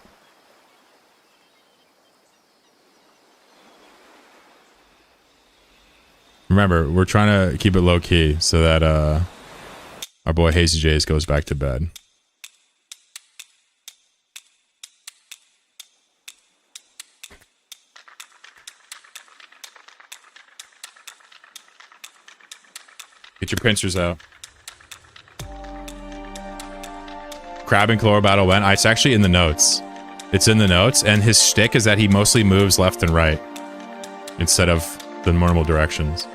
Remember, we're trying to keep it low key so that our boy Hazy Jays goes back to bed. Get your pincers out. Crab and Chloro Battle went. It's actually in the notes. It's in the notes, and his shtick is that he mostly moves left and right instead of the normal directions.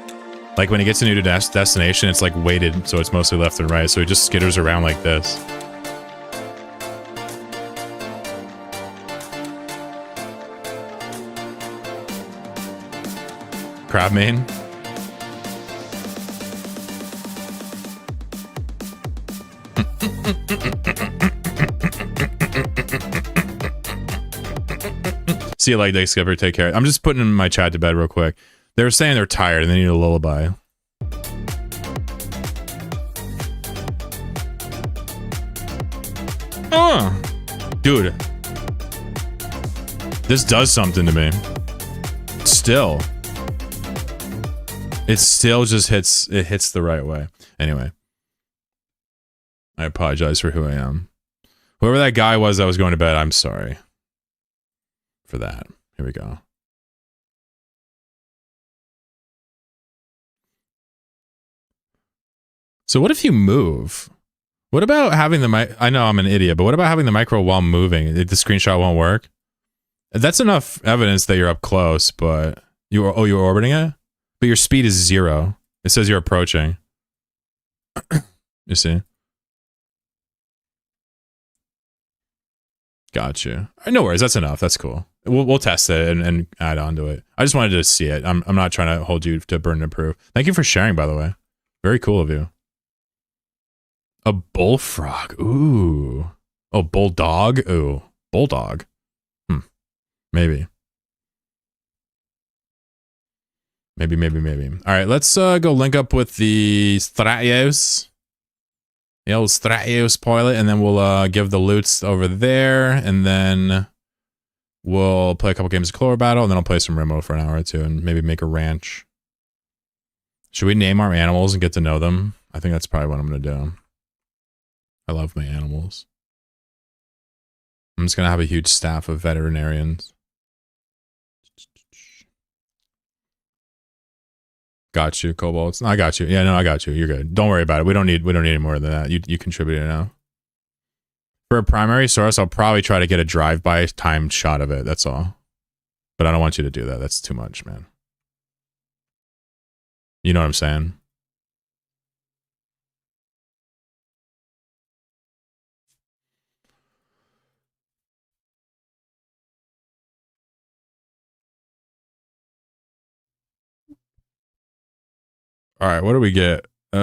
Like when he gets a new destination, it's like weighted, so it's mostly left and right. So he just skitters around like this. Crab main. See you like day, Skipper. Take care. I'm just putting my chat to bed real quick. They were saying they're tired and they need a lullaby. Oh, dude. This does something to me. Still. It still just hits the right way. Anyway. I apologize for who I am. Whoever that guy was that was going to bed, I'm sorry for that. Here we go. So what if you move? What about having the mic? I know I'm an idiot, but what about having the micro while moving? The screenshot won't work. That's enough evidence that you're up close, but you're orbiting it? But your speed is 0. It says you're approaching. You see? Gotcha. No worries. That's enough. That's cool. We'll test it and add on to it. I just wanted to see it. I'm not trying to hold you to burden and proof. Thank you for sharing, by the way. Very cool of you. A bullfrog. Ooh. Oh, bulldog. Ooh. Bulldog. Maybe. Maybe. All right, let's go link up with the Stratios. The old Stratios pilot, and then we'll give the loots over there, and then we'll play a couple games of Chloro Battle, and then I'll play some Rimworld for an hour or two, and maybe make a ranch. Should we name our animals and get to know them? I think that's probably what I'm going to do. I love my animals. I'm just going to have a huge staff of veterinarians. Got you, Cobalts. I got you. Yeah, no, I got you. You're good. Don't worry about it. We don't need any more than that. You contributed now. For a primary source, I'll probably try to get a drive-by timed shot of it. That's all. But I don't want you to do that. That's too much, man. You know what I'm saying? All right, what do we get? Wow.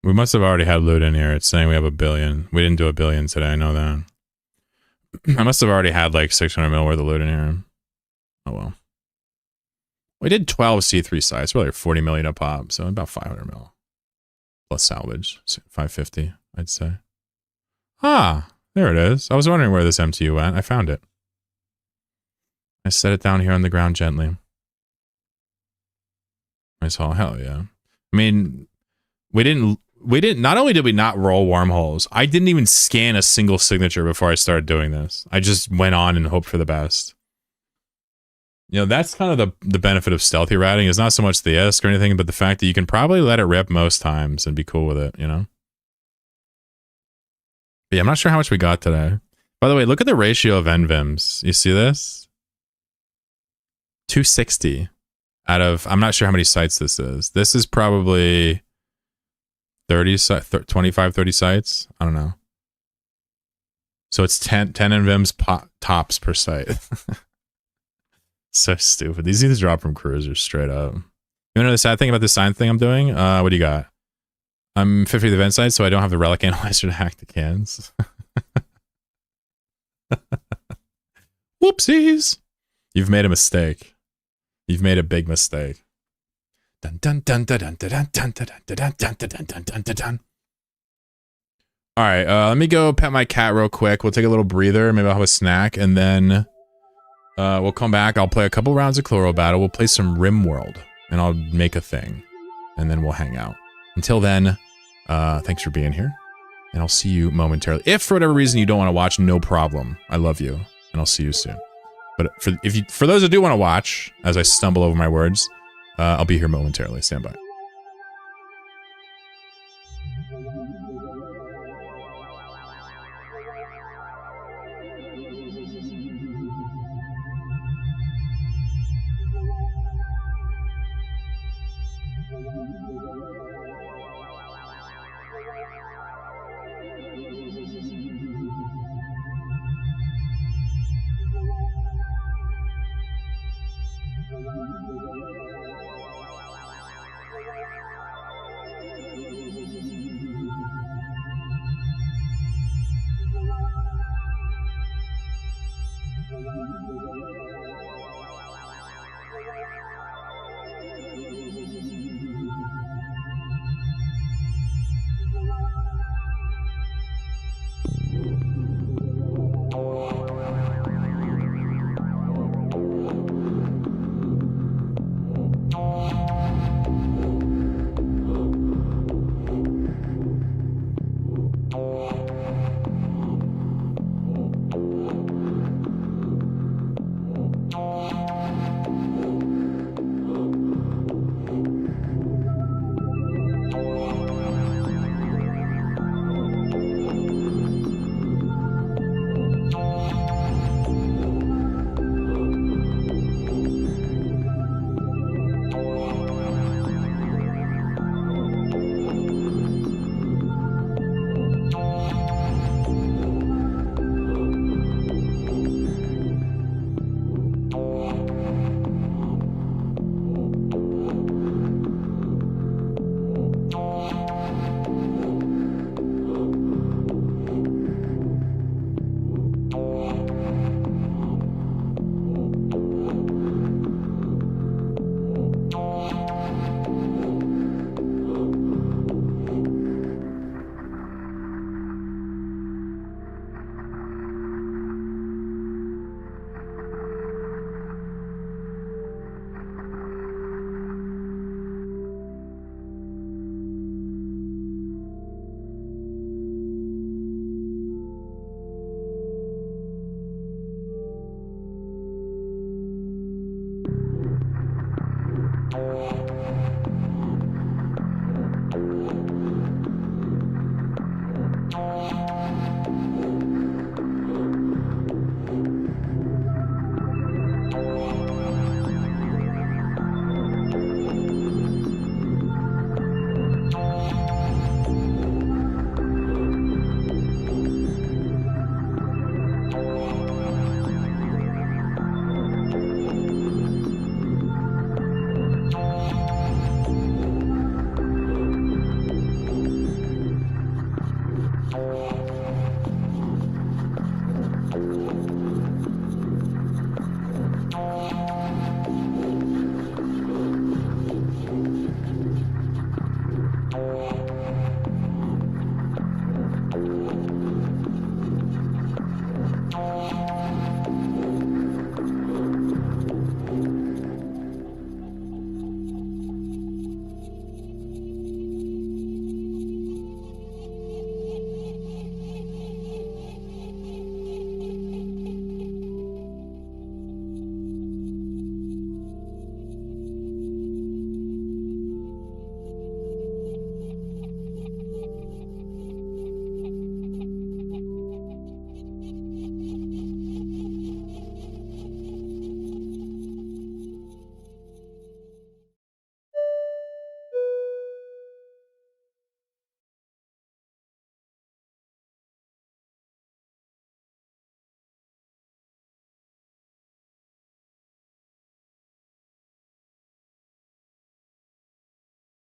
We must have already had loot in here. It's saying we have 1 billion. We didn't do 1 billion today. I know that. I must have already had like 600 mil worth of loot in here. Oh well. We did 12 C3 sites, really 40 million a pop, so about 500 mil. Plus salvage, 550, I'd say. Ah, there it is. I was wondering where this MTU went. I found it. I set it down here on the ground gently. Nice haul. Hell yeah. I mean, we didn't, not only did we not roll wormholes, I didn't even scan a single signature before I started doing this. I just went on and hoped for the best. You know, that's kind of the benefit of stealthy ratting, is not so much the ISK or anything, but the fact that you can probably let it rip most times and be cool with it, you know? But yeah, I'm not sure how much we got today. By the way, look at the ratio of NVIMs. You see this? 260 out of, I'm not sure how many sites this is. This is probably 25, 30 sites. I don't know. So it's 10 NVIMs tops per site. So stupid. These either drop from cruisers straight up. You know the sad thing about this sign thing I'm doing? What do you got? I'm 50th event site, so I don't have the relic analyzer to hack the cans. Whoopsies! You've made a mistake. You've made a big mistake. Dun dun dun dun dun dun dun dun dun dun dun dun dun dun dun. All right, let me go pet my cat real quick. We'll take a little breather. Maybe I'll have a snack, and then we'll come back. I'll play a couple rounds of Chloral Battle. We'll play some Rimworld, and I'll make a thing, and then we'll hang out. Until then, thanks for being here, and I'll see you momentarily. If for whatever reason you don't want to watch, no problem. I love you, and I'll see you soon. But for those that do want to watch, as I stumble over my words, I'll be here momentarily. Stand by.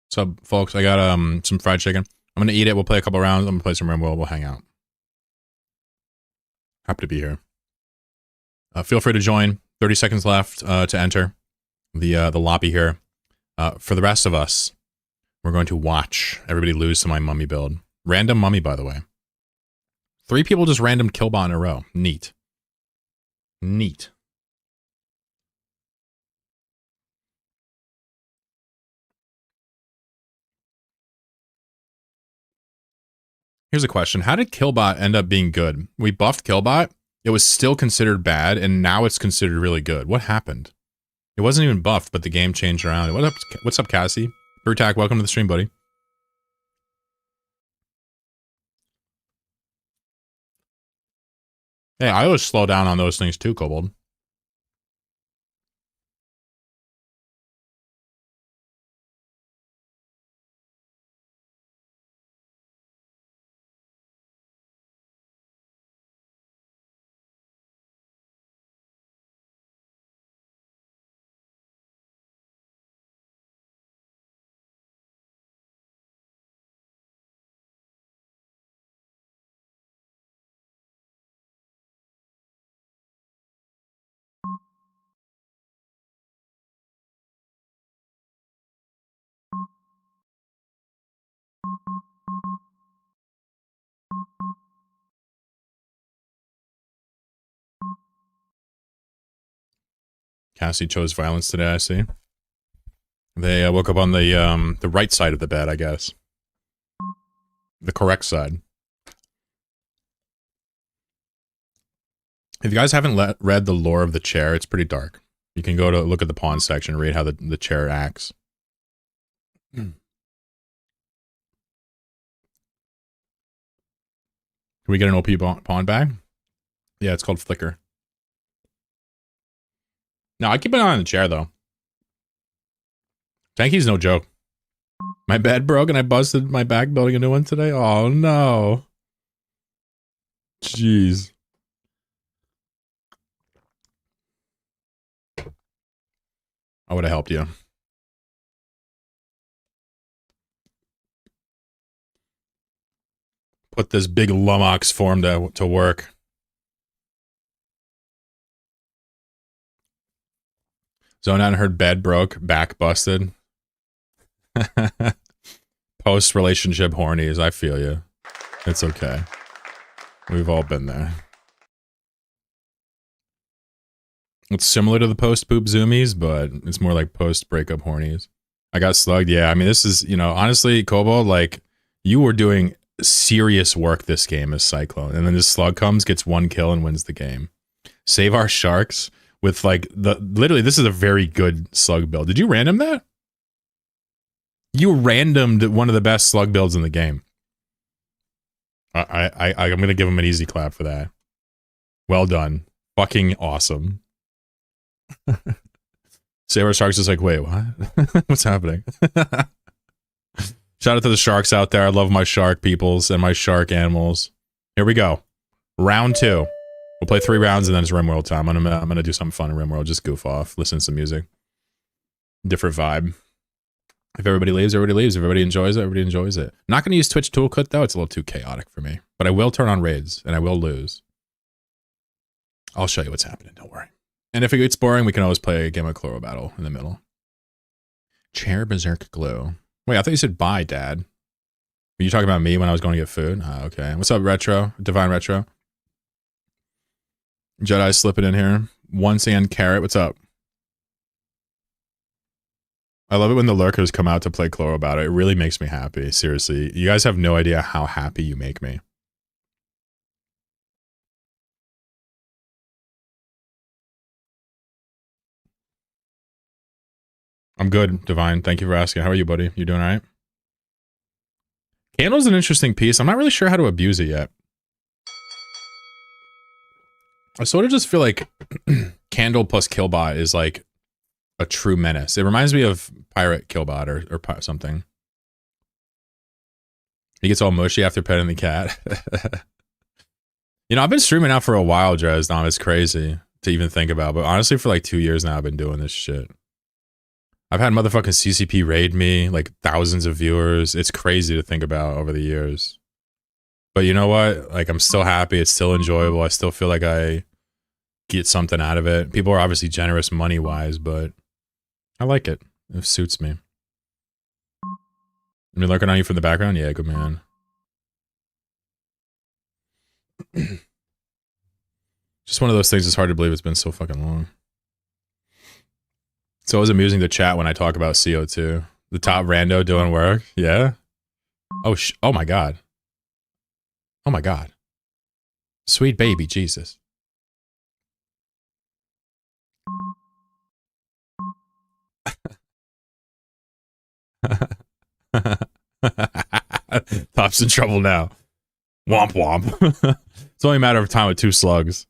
So, folks, I got some fried chicken. I'm gonna eat it. We'll play a couple rounds. I'm gonna play some Rimworld. We'll hang out. Happy to be here. Feel free to join. 30 seconds left to enter the lobby here. For the rest of us, we're going to watch everybody lose to my mummy build. Random mummy, by the way. 3 people just random killbot in a row. Neat. Neat. Here's a question. How did Killbot end up being good? We buffed Killbot. It was still considered bad, and now it's considered really good. What happened? It wasn't even buffed, but the game changed around. What's up, Cassie? Brutak, welcome to the stream, buddy. Hey, I always slow down on those things too, Kobold. Cassie chose violence today, I see. They woke up on the right side of the bed, I guess. The correct side. If you guys haven't read the lore of the chair, it's pretty dark. You can go to look at the pawn section and read how the chair acts. Can we get an OP pawn bag? Yeah, it's called Flicker. No, I keep an eye on the chair, though. Tanky's no joke. My bed broke and I busted my back building a new one today? Oh, no. Jeez. I would have helped you. Put this big lummox form to work. Zone out and heard bed broke, back busted. Post-relationship hornies, I feel you. It's okay. We've all been there. It's similar to the post-poop zoomies, but it's more like post-breakup hornies. I got slugged, yeah. I mean, this is, honestly, Kobold, like, you were doing serious work this game as Cyclone, and then this slug comes, gets 1 kill, and wins the game. Save our sharks with, like, literally, this is a very good slug build. Did you random that? You randomed one of the best slug builds in the game. I'm gonna give him an easy clap for that. Well done. Fucking awesome. Saber Sharks is like, wait, what? What's happening? Shout out to the sharks out there. I love my shark peoples and my shark animals. Here we go. Round 2. We'll play 3 rounds and then it's Rimworld time. I'm gonna do something fun in Rimworld. Just goof off. Listen to some music. Different vibe. If everybody leaves, everybody leaves. If everybody enjoys it, everybody enjoys it. Not going to use Twitch Toolkit, though. It's a little too chaotic for me. But I will turn on raids, and I will lose. I'll show you what's happening. Don't worry. And if it gets boring, we can always play a game of Chloro Battle in the middle. Chair Berserk Glue. Wait, I thought you said bye, Dad. Were you talking about me when I was going to get food? Okay. What's up, Retro? Divine Retro? Jedi slipping in here. Once and Carrot, what's up? I love it when the lurkers come out to play Chloro Battle. It really makes me happy. Seriously. You guys have no idea how happy you make me. I'm good, Divine. Thank you for asking. How are you, buddy? You doing all right? Candle's an interesting piece. I'm not really sure how to abuse it yet. I sort of just feel like Candle plus Killbot is like a true menace. It reminds me of Pirate Killbot or something. He gets all mushy after petting the cat. You know, I've been streaming out for a while, Dresdom. It's crazy to even think about. But honestly, for like 2 years now, I've been doing this shit. I've had motherfucking CCP raid me, like thousands of viewers. It's crazy to think about over the years. But you know what? Like, I'm still happy. It's still enjoyable. I still feel like I get something out of it. People are obviously generous money-wise, but I like it. It suits me. I mean, lurking on you from the background? Yeah, good man. Just one of those things. It's hard to believe it's been so fucking long. It's always amusing to chat when I talk about CO2. The top rando doing work. Yeah. Oh my god. Oh my god. Sweet baby Jesus. Top's in trouble now. Womp womp. It's only a matter of time with 2 slugs.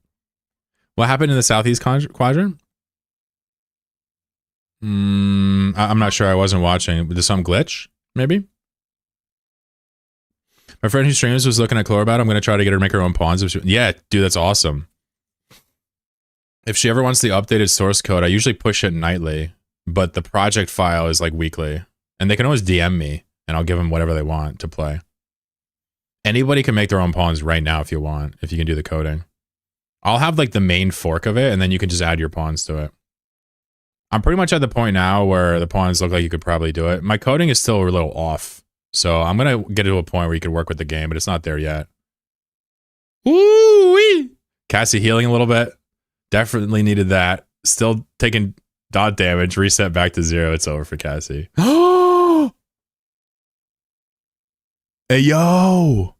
What happened in the southeast quadrant? I'm not sure. I wasn't watching. Did some glitch? Maybe? My friend who streams was looking at Chloro Battle. I'm going to try to get her to make her own pawns. Yeah, dude, that's awesome. If she ever wants the updated source code, I usually push it nightly, but the project file is like weekly. And they can always DM me, and I'll give them whatever they want to play. Anybody can make their own pawns right now if you want, if you can do the coding. I'll have like the main fork of it, and then you can just add your pawns to it. I'm pretty much at the point now where the pawns look like you could probably do it. My coding is still a little off, so I'm going to get to a point where you can work with the game, but it's not there yet. Woo-wee! Cassie healing a little bit. Definitely needed that. Still taking dot damage. Reset back to 0. It's over for Cassie. Hey, yo!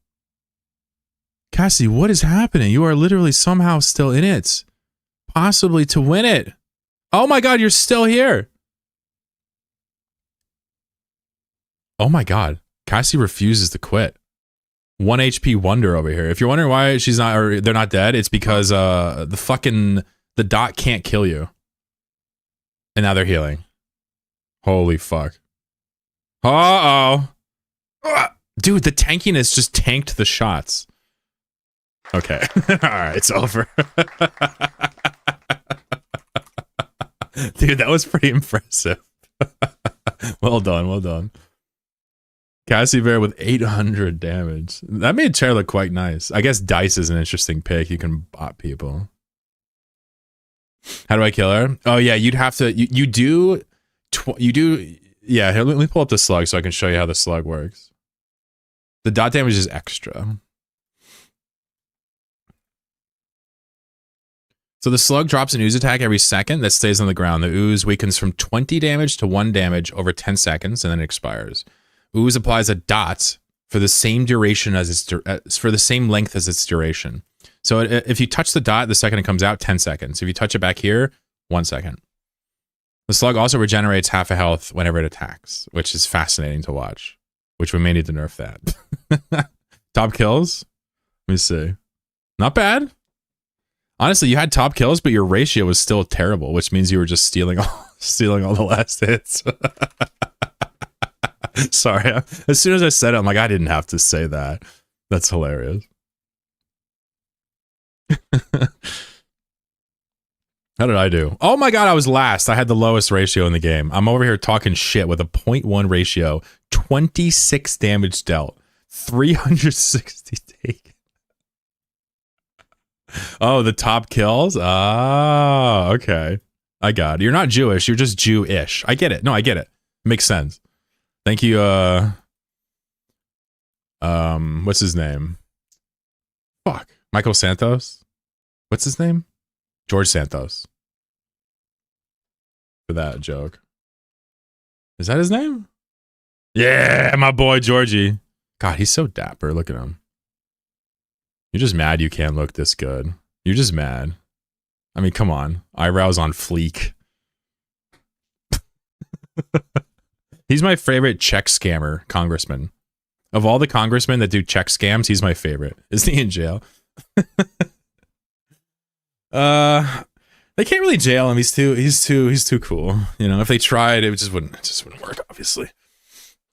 Cassie, what is happening? You are literally somehow still in it. Possibly to win it. Oh my god, you're still here. Oh my god. Cassie refuses to quit. 1 HP wonder over here. If you're wondering why she's not, or they're not dead, it's because the dot can't kill you. And now they're healing. Holy fuck. Uh-oh. Dude, the tankiness just tanked the shots. Okay. Alright, it's over. Dude, that was pretty impressive. Well done, well done. Cassie Bear with 800 damage. That made Chair look quite nice. I guess Dice is an interesting pick. You can bot people. How do I kill her? Oh yeah, you'd have to. You do. Yeah, here, let me pull up the slug so I can show you how the slug works. The dot damage is extra. So the slug drops an ooze attack every second that stays on the ground. The ooze weakens from 20 damage to 1 damage over 10 seconds and then it expires. Ooze applies a dot for the same duration as its for the same length as its duration. So if you touch the dot, the second it comes out, 10 seconds. If you touch it back here, 1 second. The slug also regenerates half a health whenever it attacks, which is fascinating to watch, which we may need to nerf that. Top kills? Let me see. Not bad. Honestly, you had top kills, but your ratio was still terrible, which means you were just stealing all the last hits. Sorry. As soon as I said it, I'm like, I didn't have to say that. That's hilarious. How did I do? Oh my god, I was last. I had the lowest ratio in the game. I'm over here talking shit with a 0.1 ratio, 26 damage dealt, 360 taken. Oh, the top kills? Ah, okay. I got it. You're not Jewish, you're just Jew-ish. I get it. No, I get it. Makes sense. Thank you, what's his name? Fuck. Michael Santos? What's his name? George Santos. For that joke. Is that his name? Yeah, my boy Georgie. God, he's so dapper. Look at him. You're just mad you can't look this good. You're just mad. I mean, come on. Eyebrows on fleek. He's my favorite check scammer congressman. Of all the congressmen that do check scams, he's my favorite. Isn't he in jail? They can't really jail him. He's too cool. You know, if they tried, it just wouldn't work, obviously.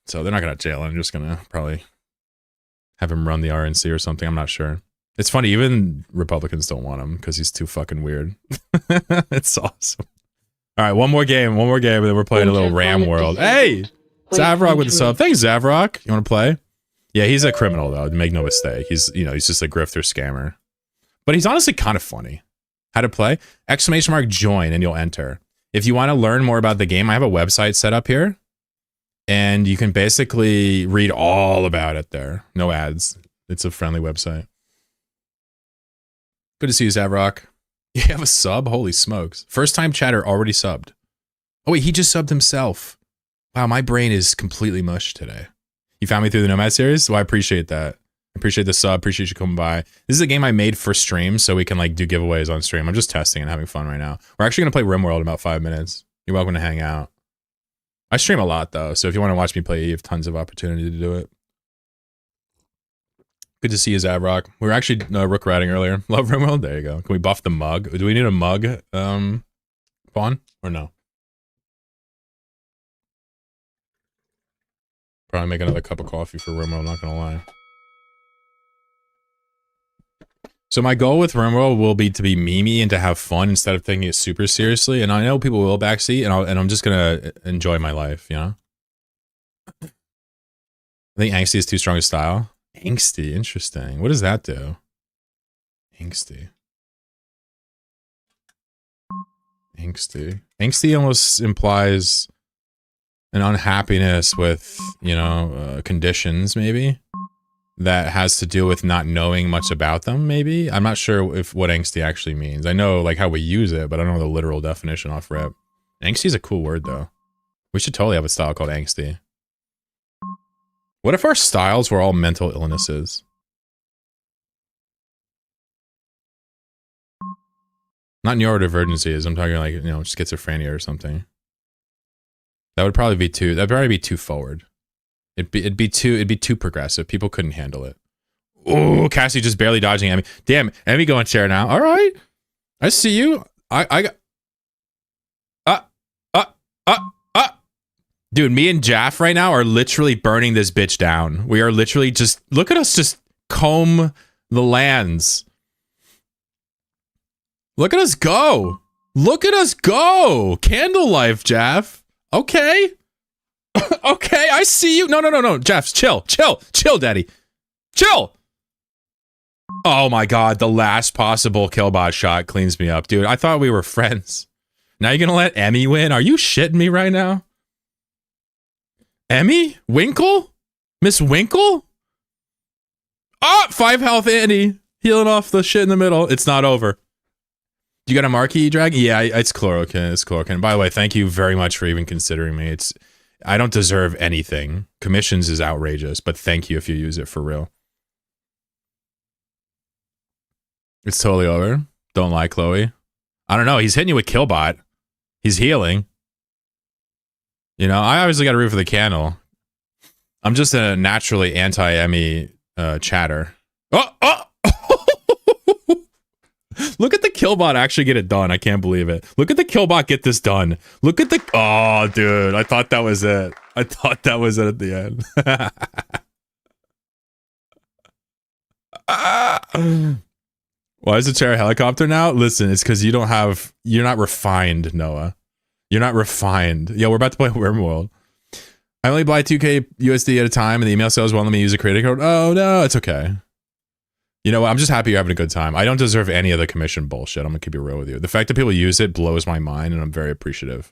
So they're not gonna jail him. They're just gonna probably have him run the RNC or something. I'm not sure. It's funny, even Republicans don't want him because he's too fucking weird. It's awesome. All right, one more game, and then we're playing a little Rimworld. Hey, Zavrok with the sub. Thanks, Zavrok. You want to play? Yeah, he's a criminal though. Make no mistake. He's just a grifter scammer, but he's honestly kind of funny. How to play? !join and you'll enter. If you want to learn more about the game, I have a website set up here, and you can basically read all about it there. No ads. It's a friendly website. Good to see you, Zavrok. You have a sub? Holy smokes. First time chatter already subbed. Oh wait, he just subbed himself. Wow, my brain is completely mush today. You found me through the Nomad series? Well, I appreciate that. I appreciate the sub. Appreciate you coming by. This is a game I made for stream so we can like do giveaways on stream. I'm just testing and having fun right now. We're actually going to play Rimworld in about 5 minutes. You're welcome to hang out. I stream a lot though, so if you want to watch me play, you have tons of opportunity to do it. Good to see you, Zavrok. We were actually rook riding earlier. Love Rimworld? There you go. Can we buff the mug? Do we need a mug, Pawn? Or no? Probably make another cup of coffee for Rimworld, not gonna lie. So my goal with Rimworld will be to be memey and to have fun instead of taking it super seriously. And I know people will backseat, and I'm just gonna enjoy my life, you know? I think angsty is too strong a style. Angsty, interesting. What does that do? Angsty. Angsty. Angsty almost implies an unhappiness with, you know, conditions, maybe, that has to do with not knowing much about them, maybe? I'm not sure what angsty actually means. I know, like, how we use it, but I don't know the literal definition off rip. Angsty is a cool word, though. We should totally have a style called angsty. What if our styles were all mental illnesses? Not neurodivergencies. I'm talking like, you know, schizophrenia or something. That would probably be too forward. It'd be too progressive. People couldn't handle it. Oh, Cassie just barely dodging Emmy. Damn, Emmy going chair now. All right, I see you. I got. Dude, me and Jaff right now are literally burning this bitch down. We are literally just, look at us just comb the lands. Look at us go. Look at us go. Candle life, Jaff. Okay. Okay, I see you. No. Jaff, chill, daddy. Chill. Oh my God, the last possible killbot shot cleans me up. Dude, I thought we were friends. Now you're gonna let Emmy win? Are you shitting me right now? Emmy? Winkle? Miss Winkle? Ah, 5 health Andy. Healing off the shit in the middle. It's not over. You got a marquee, Drag? Yeah, it's chloroquine. It's chloroquine. By the way, thank you very much for even considering me. I don't deserve anything. Commissions is outrageous, but thank you if you use it for real. It's totally over. Don't lie, Chloe. I don't know. He's hitting you with Killbot. He's healing. You know, I obviously got to root for the candle. I'm just a naturally anti-Emmy chatter. Oh! Look at the Killbot actually get it done. I can't believe it. Look at the Killbot get this done. Look at the... Oh, dude. I thought that was it. I thought that was it at the end. Why is the chair a helicopter now? Listen, it's because you're not refined, Noah. You're not refined. Yo, we're about to play Rimworld. I only buy 2K USD at a time, and the email sales won't let me use a credit card. Oh, no, it's okay. You know what? I'm just happy you're having a good time. I don't deserve any of the commission bullshit. I'm going to keep it real with you. The fact that people use it blows my mind, and I'm very appreciative.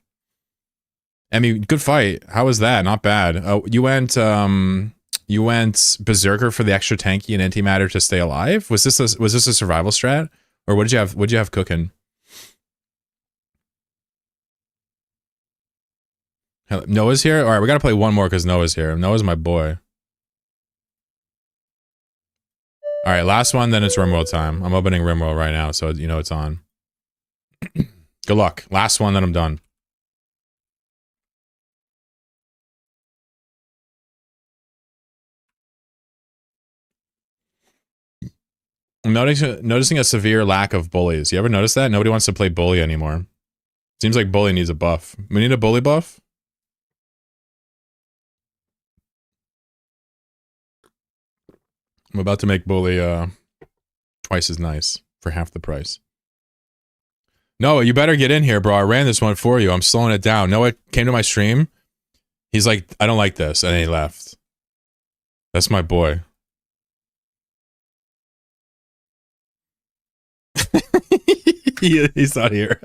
I mean, good fight. How was that? Not bad. Oh, you went berserker for the extra tanky and antimatter to stay alive? Was this a survival strat? Or what did you have cooking? Noah's here? Alright, we gotta play one more because Noah's here. Noah's my boy. Alright, last one, then it's Rimworld time. I'm opening Rimworld right now, so you know it's on. Good luck. Last one, then I'm done. I'm noticing a severe lack of bullies. You ever notice that? Nobody wants to play bully anymore. Seems like bully needs a buff. We need a bully buff? I'm about to make bully twice as nice for half the price. Noah, you better get in here, bro. I ran this one for you. I'm slowing it down. Noah came to my stream. He's like, I don't like this. And then he left. That's my boy. He's not here.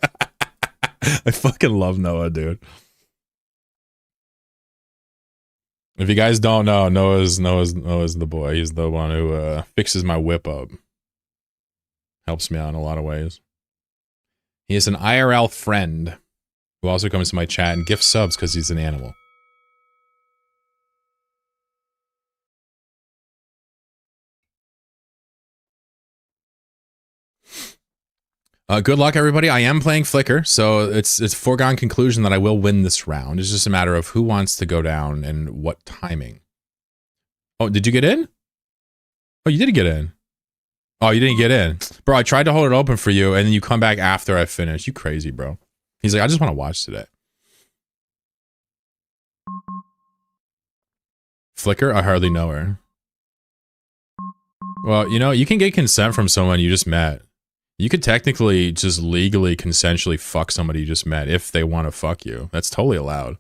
I fucking love Noah, dude. If you guys don't know, Noah's the boy. He's the one who fixes my whip up. Helps me out in a lot of ways. He is an IRL friend who also comes to my chat and gifts subs because he's an animal. Good luck, everybody. I am playing Flicker, so it's a foregone conclusion that I will win this round. It's just a matter of who wants to go down and what timing. Oh, did you get in? Oh, you did get in. Oh, you didn't get in. Bro, I tried to hold it open for you, and then you come back after I finished. You crazy, bro. He's like, I just want to watch today. Flicker? I hardly know her. Well, you know, you can get consent from someone you just met. You could technically just legally, consensually fuck somebody you just met if they want to fuck you. That's totally allowed.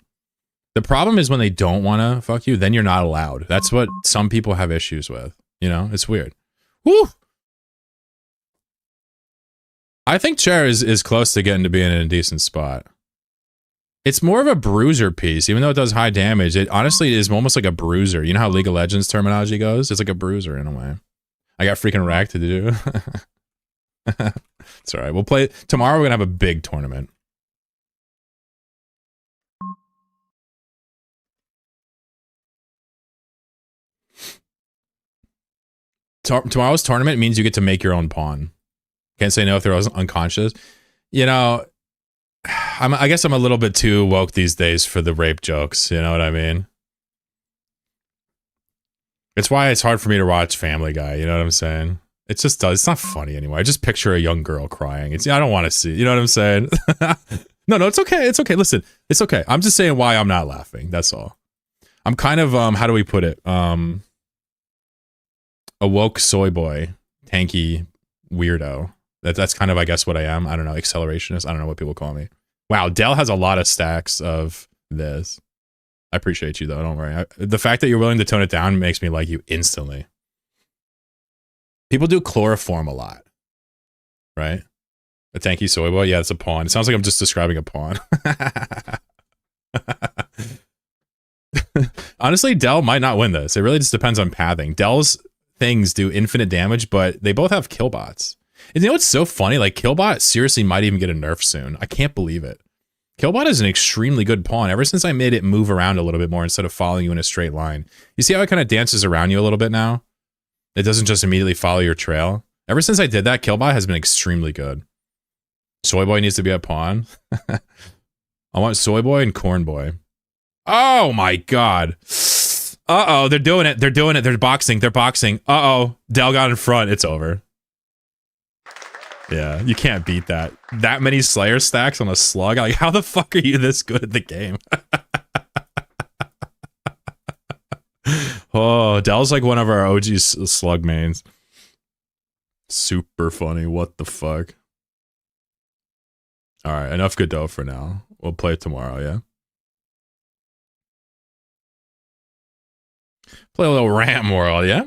The problem is when they don't want to fuck you, then you're not allowed. That's what some people have issues with. You know, it's weird. Woo! I think Chair is close to getting to being in a decent spot. It's more of a bruiser piece, even though it does high damage. It honestly is almost like a bruiser. You know how League of Legends terminology goes? It's like a bruiser in a way. I got freaking racked to do. It's alright. We'll play tomorrow. We're gonna have a big tournament. Tomorrow's tournament means you get to make your own pawn. Can't say no if they're unconscious. You know, I guess I'm a little bit too woke these days for the rape jokes. You know what I mean? It's why it's hard for me to watch Family Guy. You know what I'm saying? It just does. It's not funny anymore. I just picture a young girl crying. I don't want to see. You know what I'm saying? No, it's okay. It's okay. Listen, it's okay. I'm just saying why I'm not laughing. That's all. I'm kind of how do we put it? A woke soy boy, tanky weirdo. That's kind of, I guess, what I am. I don't know, accelerationist. I don't know what people call me. Wow, Dell has a lot of stacks of this. I appreciate you though. Don't worry. The fact that you're willing to tone it down makes me like you instantly. People do chloroform a lot, right? A tanky soy boy? Yeah, it's a pawn. It sounds like I'm just describing a pawn. Honestly, Dell might not win this. It really just depends on pathing. Dell's things do infinite damage, but they both have killbots. And you know what's so funny? Like, Killbot seriously might even get a nerf soon. I can't believe it. Killbot is an extremely good pawn ever since I made it move around a little bit more instead of following you in a straight line. You see how it kind of dances around you a little bit now? It doesn't just immediately follow your trail. Ever since I did that, Killbot has been extremely good. Soy Boy needs to be a pawn. I want Soy Boy and Corn Boy. Oh my god. Uh-oh, they're doing it. They're doing it. They're boxing. They're boxing. Uh-oh. Dell got in front. It's over. Yeah, you can't beat that. That many Slayer stacks on a slug? Like, how the fuck are you this good at the game? Oh, Dell's like one of our OG slug mains. Super funny. What the fuck? All right, enough Godot for now. We'll play it tomorrow, yeah? Play a little Rimworld, yeah?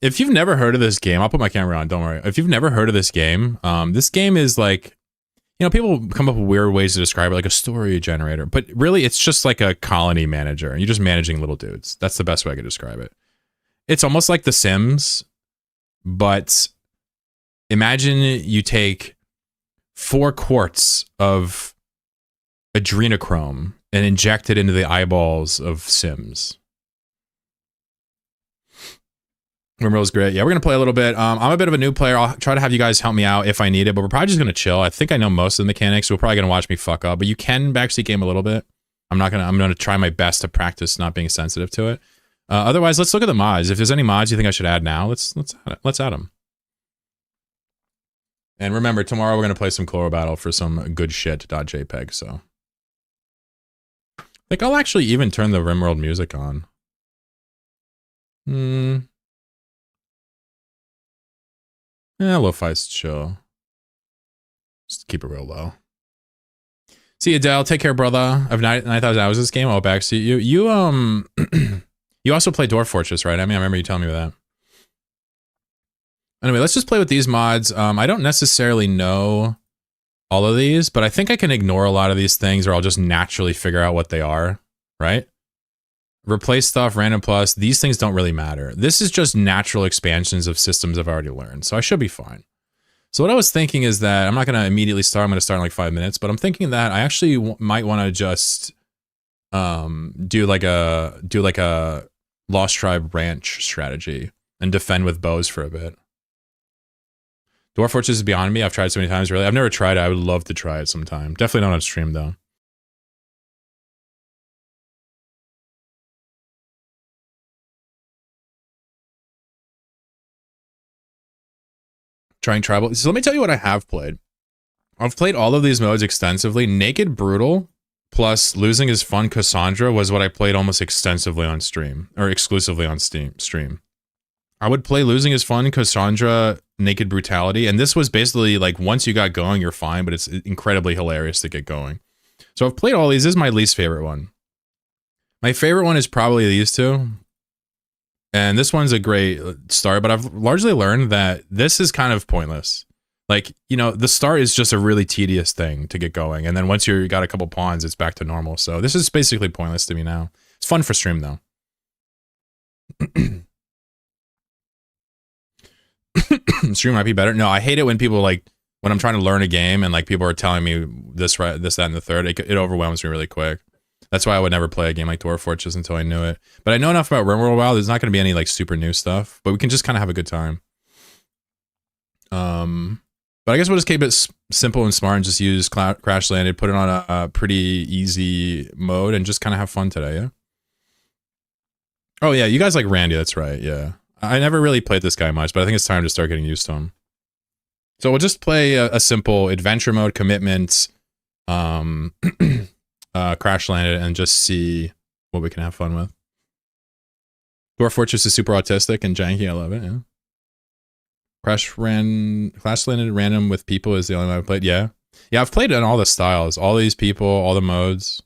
If you've never heard of this game, I'll put my camera on, don't worry. If you've never heard of this game is like, you know, people come up with weird ways to describe it, like a story generator, but really it's just like a colony manager, and you're just managing little dudes. That's the best way I could describe it. It's almost like The Sims, but imagine you take 4 quarts of adrenochrome and inject it into the eyeballs of Sims. Rimworld's great. Yeah, we're going to play a little bit. I'm a bit of a new player. I'll try to have you guys help me out if I need it, but we're probably just going to chill. I think I know most of the mechanics. So we're probably going to watch me fuck up, but you can backseat game a little bit. I'm going to try my best to practice not being sensitive to it. Otherwise, let's look at the mods. If there's any mods you think I should add now, let's add them. And remember, tomorrow we're going to play some Chloro Battle for some good shit.jpg, so. I think I'll actually even turn the Rimworld music on. Yeah, lo-fi's chill. Just keep it real low. See you, Dell. Take care, brother. I've 9,000 hours this game. I'll backseat you. You also play Dwarf Fortress, right? I mean, I remember you telling me that. Anyway, let's just play with these mods. I don't necessarily know all of these, but I think I can ignore a lot of these things, or I'll just naturally figure out what they are, right? Replace stuff, random plus, these things don't really matter. This is just natural expansions of systems I've already learned, so I should be fine. So what I was thinking is that I'm not going to immediately start. I'm going to start in like 5 minutes, but I'm thinking that I actually might want to just do like a Lost Tribe Ranch strategy and defend with bows for a bit. Dwarf Fortress is beyond me. I've tried so many times, really. I've never tried it. I would love to try it sometime. Definitely not on stream, though. Trying tribal. So let me tell you what I have played. I've played all of these modes extensively. Naked Brutal plus Losing is Fun Cassandra was what I played almost extensively on stream, or exclusively on stream. I would play Losing is Fun, Cassandra, Naked Brutality, and this was basically like once you got going, you're fine, but it's incredibly hilarious to get going. So I've played all these. This is my least favorite one. My favorite one is probably these two. And this one's a great start, but I've largely learned that this is kind of pointless. Like, you know, the start is just a really tedious thing to get going. And then once you got a couple pawns, it's back to normal. So this is basically pointless to me now. It's fun for stream, though. Stream might be better. No, I hate it when people like, when I'm trying to learn a game and like people are telling me this, right, this, that, and the third. It overwhelms me really quick. That's why I would never play a game like Dwarf Fortress until I knew it. But I know enough about Rimworld WoW. There's not going to be any like super new stuff, but we can just kind of have a good time. But I guess we'll just keep it simple and smart and just use Crash Landed, put it on a pretty easy mode, and just kind of have fun today. Yeah. Oh yeah, you guys like Randy. That's right. Yeah. I never really played this guy much, but I think it's time to start getting used to him. So we'll just play a simple adventure mode, commitments, Crash Landed, and just see what we can have fun with. Dwarf Fortress is super autistic and janky. I love it. Yeah. Crash Landed random with people is the only one I've played. Yeah. Yeah, I've played in all the styles, all these people, all the modes.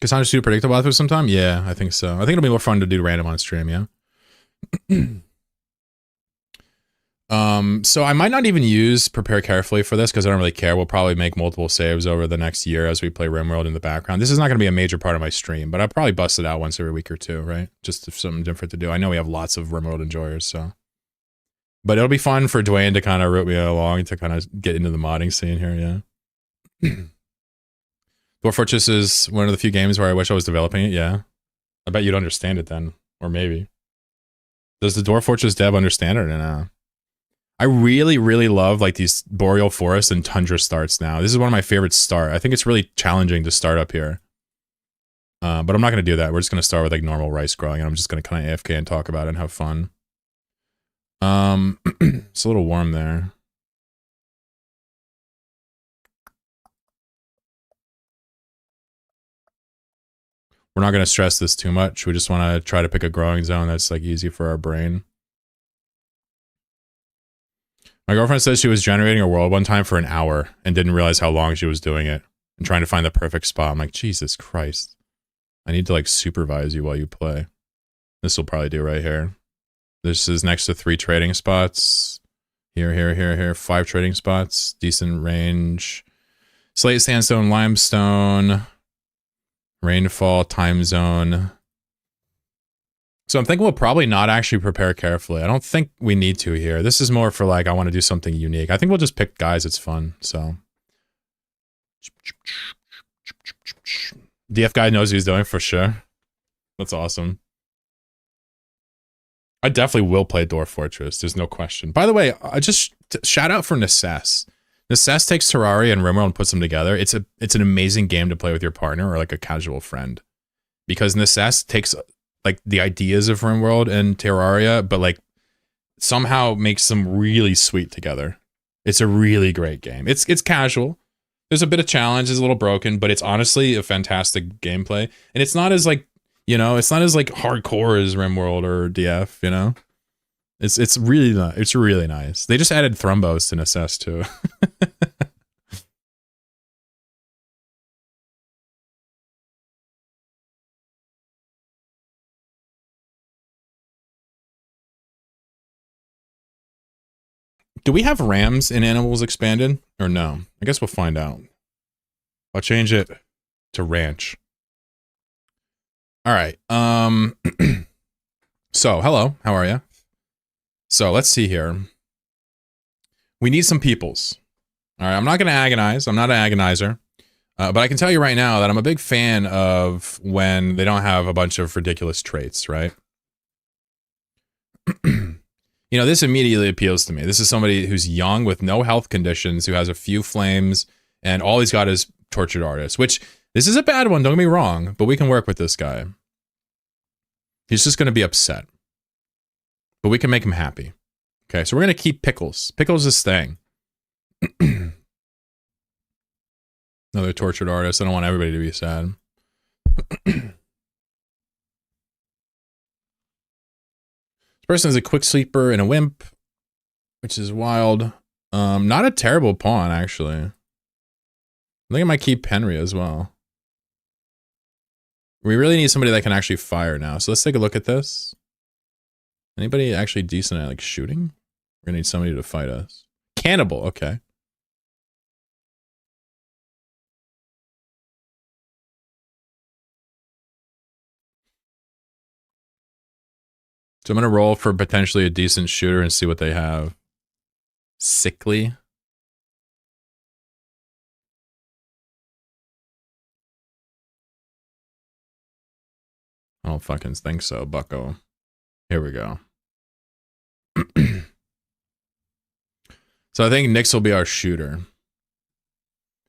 Cassandra's super predictable after some time? Yeah, I think so. I think it'll be more fun to do random on stream, yeah. So I might not even use prepare carefully for this because I don't really care. We'll probably make multiple saves over the next year as we play Rimworld in the background. This is not going to be a major part of my stream, but I'll probably bust it out once every week or two, right? Just something different to do. I know we have lots of Rimworld enjoyers, so. But it'll be fun for Dwayne to kind of root me along to kind of get into the modding scene here, yeah. Dwarf Fortress is one of the few games where I wish I was developing it, yeah. I bet you'd understand it then, or maybe. Does the Dwarf Fortress dev understand it or no? I really, really love like these boreal forest and tundra starts now. This is one of my favorite start. I think it's really challenging to start up here. But I'm not going to do that. We're just going to start with like normal rice growing, and I'm just going to kind of AFK and talk about it and have fun. It's a little warm there. We're not going to stress this too much. We just want to try to pick a growing zone that's like easy for our brain. My girlfriend says she was generating a world one time for an hour and didn't realize how long she was doing it and trying to find the perfect spot. I'm like, Jesus Christ. I need to like supervise you while you play. This will probably do right here. This is next to 3 trading spots. Here. 5 trading spots. Decent range. Slate, sandstone, limestone. Rainfall, time zone. So I'm thinking we'll probably not actually prepare carefully. I don't think we need to here. This is more for like, I want to do something unique. I think we'll just pick guys. It's fun. So. DF guy knows what he's doing for sure. That's awesome. I definitely will play Dwarf Fortress. There's no question. By the way, I just shout out for Necess. Necess takes Terraria and Rimworld and puts them together. It's an amazing game to play with your partner or like a casual friend, because Necess takes like the ideas of Rimworld and Terraria, but like somehow makes them really sweet together. It's a really great game. It's casual. There's a bit of challenge, it's a little broken, but it's honestly a fantastic gameplay. And it's not as like, you know, it's not as like hardcore as Rimworld or DF, you know? It's really nice. They just added Thrumbos to Necess too. Do we have rams in Animals Expanded or no? I guess we'll find out. I'll change it to ranch. All right. So, hello. How are you? So, let's see here. We need some peoples. All right. I'm not going to agonize. I'm not an agonizer. But I can tell you right now that I'm a big fan of when they don't have a bunch of ridiculous traits, right? You know, this immediately appeals to me. This is somebody who's young with no health conditions, who has a few flames, and all he's got is Tortured Artist, which this is a bad one, don't get me wrong, but we can work with this guy. He's just going to be upset. But we can make him happy. Okay, so we're going to keep Pickles. Pickles is staying. Another Tortured Artist. I don't want everybody to be sad. Person is a quick sleeper and a wimp, which is wild. Not a terrible pawn, actually. I think I might keep Henry as well. We really need somebody that can actually fire now. So let's take a look at this. Anybody actually decent at like shooting? We're gonna need somebody to fight us. Cannibal, okay. So I'm going to roll for potentially a decent shooter and see what they have. Sickly. I don't fucking think so, bucko. Here we go. So I think Nyx will be our shooter.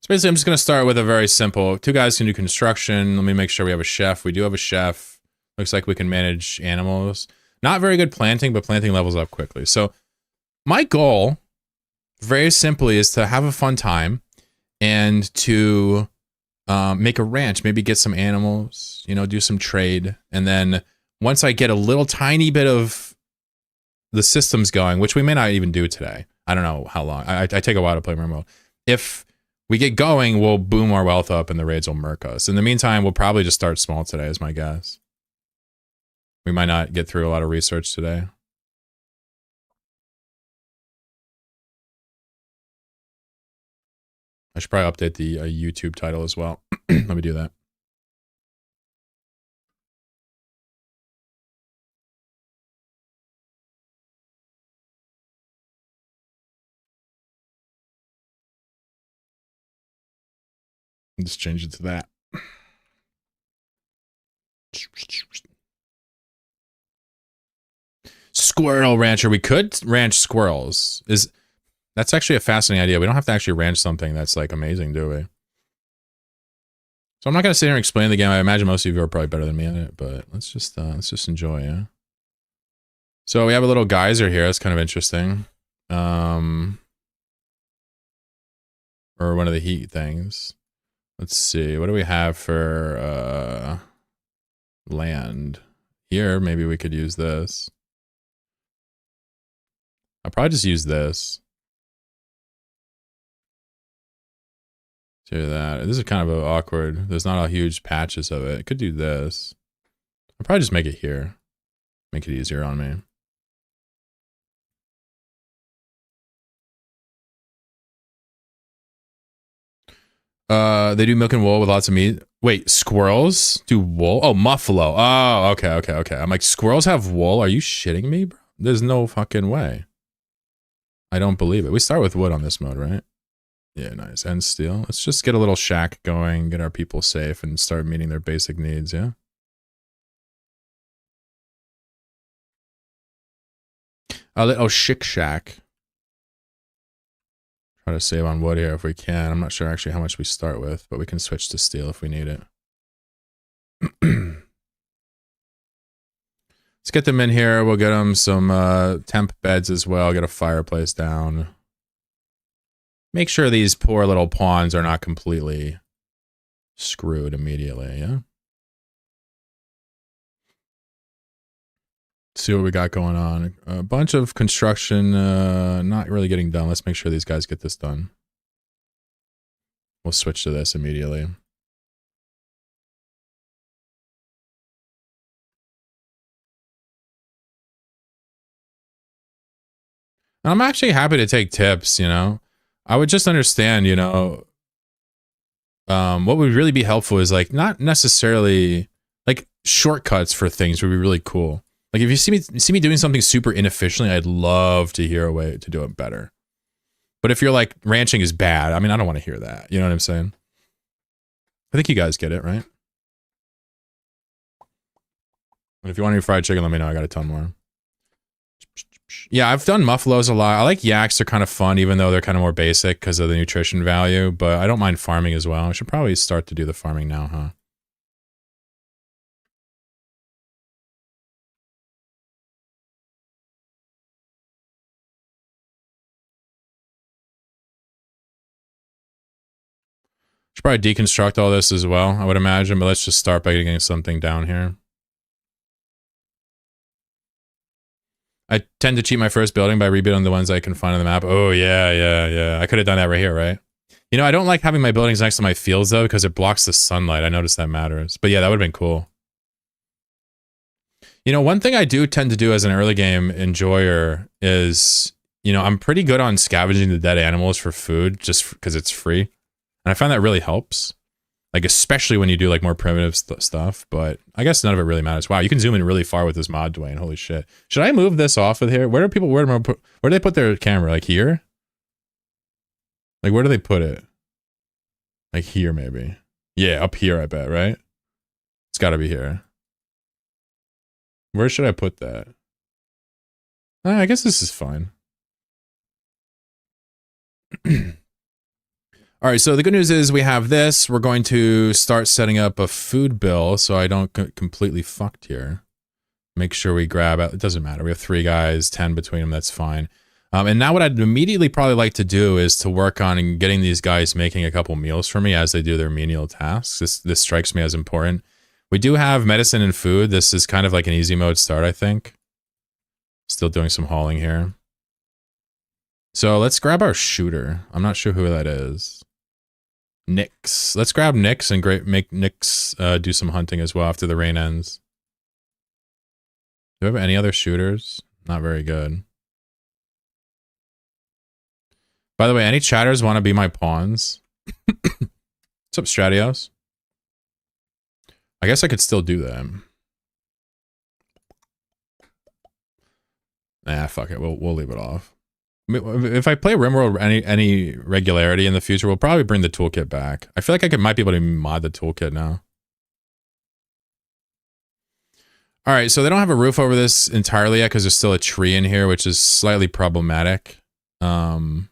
So basically I'm just going to start with a very simple. 2 guys can do construction. Let me make sure we have a chef. We do have a chef. Looks like we can manage animals. Not very good planting, but planting levels up quickly. So my goal, very simply, is to have a fun time and to make a ranch, maybe get some animals, you know, do some trade. And then once I get a little tiny bit of the systems going, which we may not even do today. I don't know how long. I take a while to play Rimworld. If we get going, we'll boom our wealth up and the raids will murk us. In the meantime, we'll probably just start small today is my guess. We might not get through a lot of research today. I should probably update the YouTube title as well. Let me do that. Just change it to that. Squirrel rancher. We could ranch squirrels. That's actually a fascinating idea. We don't have to actually ranch something that's like amazing, do we? So I'm not gonna sit here and explain the game. I imagine most of you are probably better than me at it, but let's just enjoy, yeah. So we have a little geyser here. That's kind of interesting. Or one of the heat things. Let's see. What do we have for land. Here, maybe we could use this. I'll probably just use this. Do that. This is kind of awkward. There's not a huge patches of it. I could do this. I'll probably just make it here. Make it easier on me. They do milk and wool with lots of meat. Wait, squirrels do wool? Oh, muffalo. Oh, okay. I'm like, squirrels have wool? Are you shitting me, bro? There's no fucking way. I don't believe it. We start with wood on this mode, right? Yeah, nice. And steel. Let's just get a little shack going, get our people safe, and start meeting their basic needs, yeah? A little chic shack. Try to save on wood here if we can. I'm not sure actually how much we start with, but we can switch to steel if we need it. Let's get them in here. We'll get them some temp beds as well. Get a fireplace down. Make sure these poor little pawns are not completely screwed immediately, yeah? See what we got going on. A bunch of construction not really getting done. Let's make sure these guys get this done. We'll switch to this immediately. And I'm actually happy to take tips, you know? I would just understand, you know, what would really be helpful is like not necessarily like shortcuts for things would be really cool. Like if you see me doing something super inefficiently, I'd love to hear a way to do it better. But if you're like ranching is bad, I mean, I don't want to hear that. You know what I'm saying? I think you guys get it, right? And if you want any fried chicken, let me know. I got a ton more. Yeah, I've done muffaloes a lot. I like yaks. They're kind of fun, even though they're kind of more basic because of the nutrition value. But I don't mind farming as well. I should probably start to do the farming now, huh? Should probably deconstruct all this as well, I would imagine. But let's just start by getting something down here. I tend to cheat my first building by rebuilding the ones I can find on the map. Oh, yeah. I could have done that right here, right? You know, I don't like having my buildings next to my fields, though, because it blocks the sunlight. I noticed that matters. But yeah, that would have been cool. You know, one thing I do tend to do as an early game enjoyer is, you know, I'm pretty good on scavenging the dead animals for food just because it's free. And I find that really helps. Like, especially when you do, like, more primitive stuff. But I guess none of it really matters. Wow, you can zoom in really far with this mod, Dwayne. Holy shit. Should I move this off of here? Where do they put their camera? Like, here? Like, where do they put it? Like, here, maybe. Yeah, up here, I bet, right? It's gotta be here. Where should I put that? I guess this is fine. All right, so the good news is we have this. We're going to start setting up a food bill so I don't get completely fucked here. Make sure we grab, it doesn't matter. We have 3 guys, 10 between them, that's fine. And now what I'd immediately probably like to do is to work on getting these guys making a couple meals for me as they do their menial tasks. This strikes me as important. We do have medicine and food. This is kind of like an easy mode start, I think. Still doing some hauling here. So let's grab our shooter. I'm not sure who that is. Nyx. Let's grab Nyx and make Nyx do some hunting as well after the rain ends. Do we have any other shooters? Not very good. By the way, any chatters want to be my pawns? What's up, Stratios? I guess I could still do that. Nah, fuck it. We'll leave it off. If I play Rimworld any regularity in the future, we'll probably bring the toolkit back. I feel like I might be able to mod the toolkit now. All right, so they don't have a roof over this entirely yet because there's still a tree in here, which is slightly problematic. But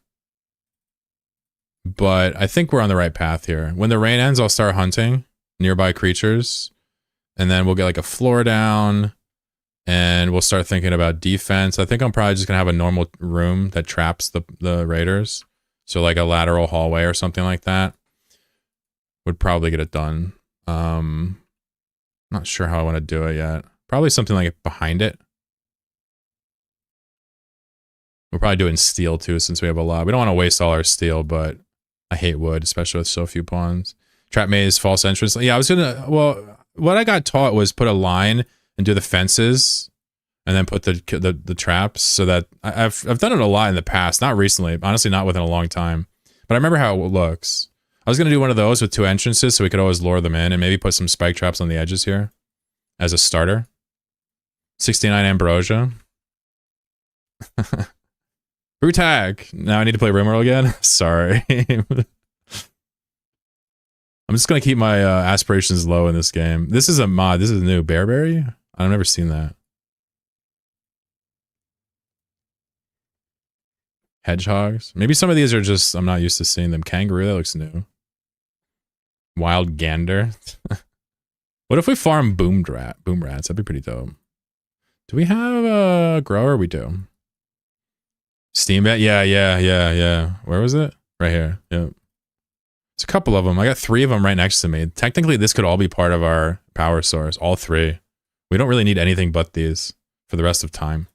I think we're on the right path here. When the rain ends, I'll start hunting nearby creatures, and then we'll get like a floor down. And we'll start thinking about defense. I think I'm probably just going to have a normal room that traps the raiders. So like a lateral hallway or something like that. Would probably get it done. Not Not sure how I want to do it yet. Probably something like behind it. We'll probably do it in steel too, since we have a lot. We don't want to waste all our steel, but I hate wood, especially with so few pawns. Trap maze, false entrance. Yeah, I was gonna. Well, what I got taught was put a line and do the fences, and then put the traps. So that I've done it a lot in the past, not recently. Honestly, not within a long time. But I remember how it looks. I was gonna do one of those with 2 entrances, so we could always lure them in, and maybe put some spike traps on the edges here as a starter. 69 ambrosia. Brew tag. Now I need to play Rimworld again. Sorry. I'm just gonna keep my aspirations low in this game. This is a mod. This is new. Bearberry? I've never seen that. Hedgehogs. Maybe some of these are just, I'm not used to seeing them. Kangaroo, that looks new. Wild gander. What if we farm boom rats? That'd be pretty dope. Do we have a grower? We do. Steam bat? Yeah. Where was it? Right here. Yep. There's a couple of them. I got 3 of them right next to me. Technically, this could all be part of our power source. All 3. We don't really need anything but these for the rest of time.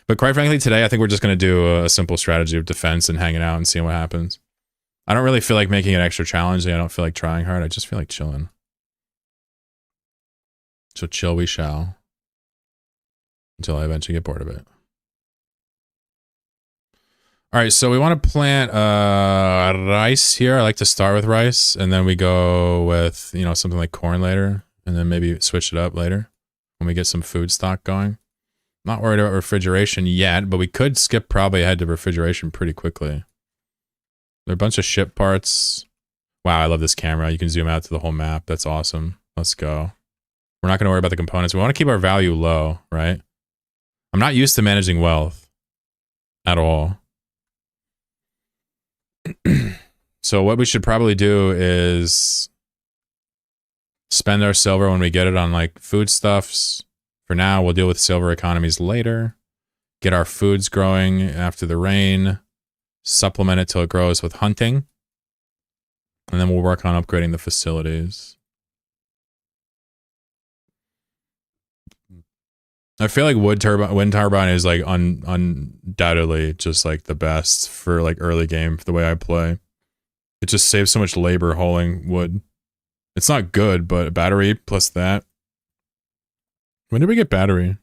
But quite frankly, today, I think we're just going to do a simple strategy of defense and hanging out and seeing what happens. I don't really feel like making it extra challenging. I don't feel like trying hard. I just feel like chilling. So chill we shall. Until I eventually get bored of it. Alright, so we want to plant rice here. I like to start with rice, and then we go with, you know, something like corn later, and then maybe switch it up later when we get some food stock going. Not worried about refrigeration yet, but we could skip probably ahead to refrigeration pretty quickly. There are a bunch of ship parts. Wow, I love this camera. You can zoom out to the whole map. That's awesome. Let's go. We're not going to worry about the components. We want to keep our value low, right? I'm not used to managing wealth at all. So what we should probably do is spend our silver when we get it on like foodstuffs. For now, we'll deal with silver economies later. Get our foods growing after the rain. Supplement it till it grows with hunting. And then we'll work on upgrading the facilities. I feel like wind turbine is like undoubtedly just like the best for like early game for the way I play. It just saves so much labor hauling wood. It's not good, but battery plus that. When did we get battery?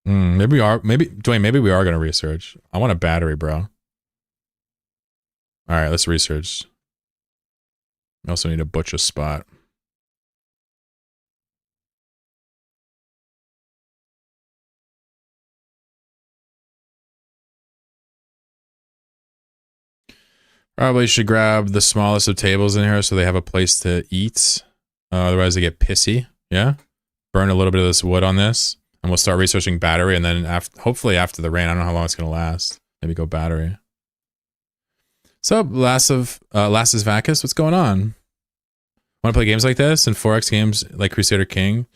Maybe we are, Dwayne, maybe we are going to research. I want a battery, bro. All right, let's research. We also need a butcher spot. Probably should grab the smallest of tables in here so they have a place to eat. Otherwise they get pissy. Yeah? Burn a little bit of this wood on this. And we'll start researching battery. And then hopefully after the rain, I don't know how long it's going to last. Maybe go battery. So, Lassus Vacus, what's going on? Want to play games like this and 4X games like Crusader King?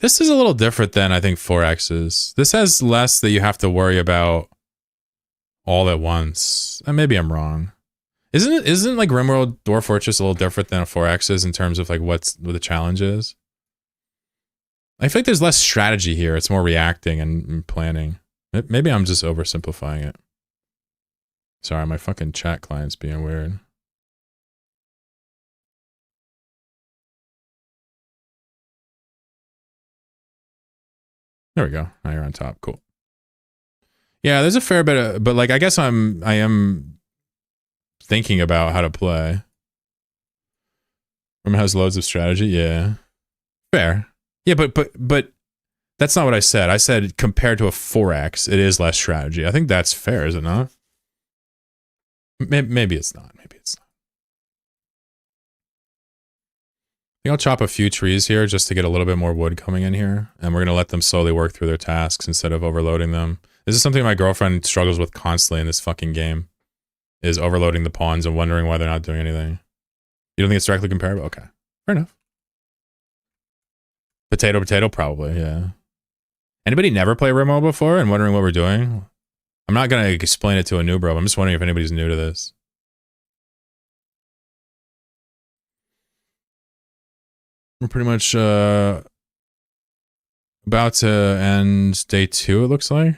This is a little different than I think 4X's. This has less that you have to worry about all at once. And maybe I'm wrong. Isn't like Rimworld Dwarf Fortress a little different than a 4X's in terms of like what the challenge is? I feel like there's less strategy here. It's more reacting and planning. Maybe I'm just oversimplifying it. Sorry, my fucking chat client's being weird. There we go. Now you're on top. Cool. Yeah, there's a fair bit of, but like I guess I am thinking about how to play. Rim has loads of strategy. Yeah. Fair. Yeah, but that's not what I said. I said compared to a 4X, it is less strategy. I think that's fair, is it not? Maybe it's not. Maybe it's not. I think I'll chop a few trees here just to get a little bit more wood coming in here. And we're going to let them slowly work through their tasks instead of overloading them. This is something my girlfriend struggles with constantly in this fucking game. Is overloading the pawns and wondering why they're not doing anything. You don't think it's directly comparable? Okay. Fair enough. Potato, probably, yeah. Anybody never play Rimworld before and wondering what we're doing? I'm not going to explain it to a new bro. I'm just wondering if anybody's new to this. We're pretty much about to end day 2, it looks like.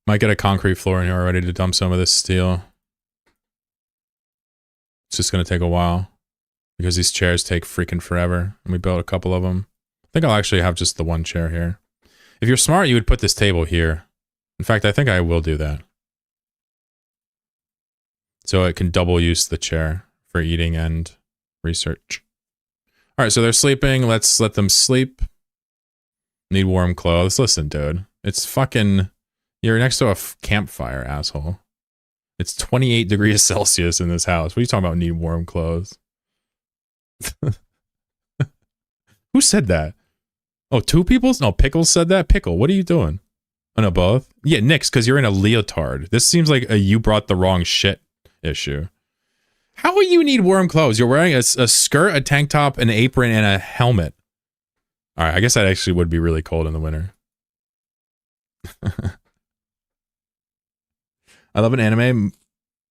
Might get a concrete floor in here already to dump some of this steel. It's just going to take a while because these chairs take freaking forever. And we built a couple of them. I think I'll actually have just the one chair here. If you're smart, you would put this table here. In fact, I think I will do that. So it can double use the chair for eating and research. All right, so they're sleeping. Let's let them sleep. Need warm clothes. Listen, dude. It's fucking... You're next to a campfire, asshole. It's 28 degrees Celsius in this house. What are you talking about, need warm clothes? Who said that? Oh, 2 people? No, Pickles said that? Pickle, what are you doing? Oh, no, both? Yeah, Nix, because you're in a leotard. This seems like a you brought the wrong shit issue. How will you need warm clothes? You're wearing a skirt, a tank top, an apron, and a helmet. All right, I guess that actually would be really cold in the winter. I love an anime.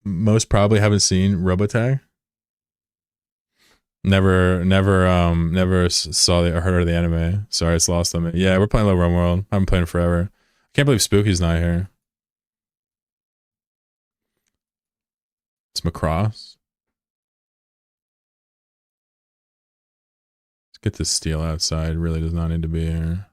Most probably haven't seen Robotag. Never saw or heard of the anime. Sorry, it's lost on me. Yeah, we're playing Rimworld. I haven't played in forever. I can't believe Spooky's not here. It's Macross. Let's get this steel outside. It really does not need to be here.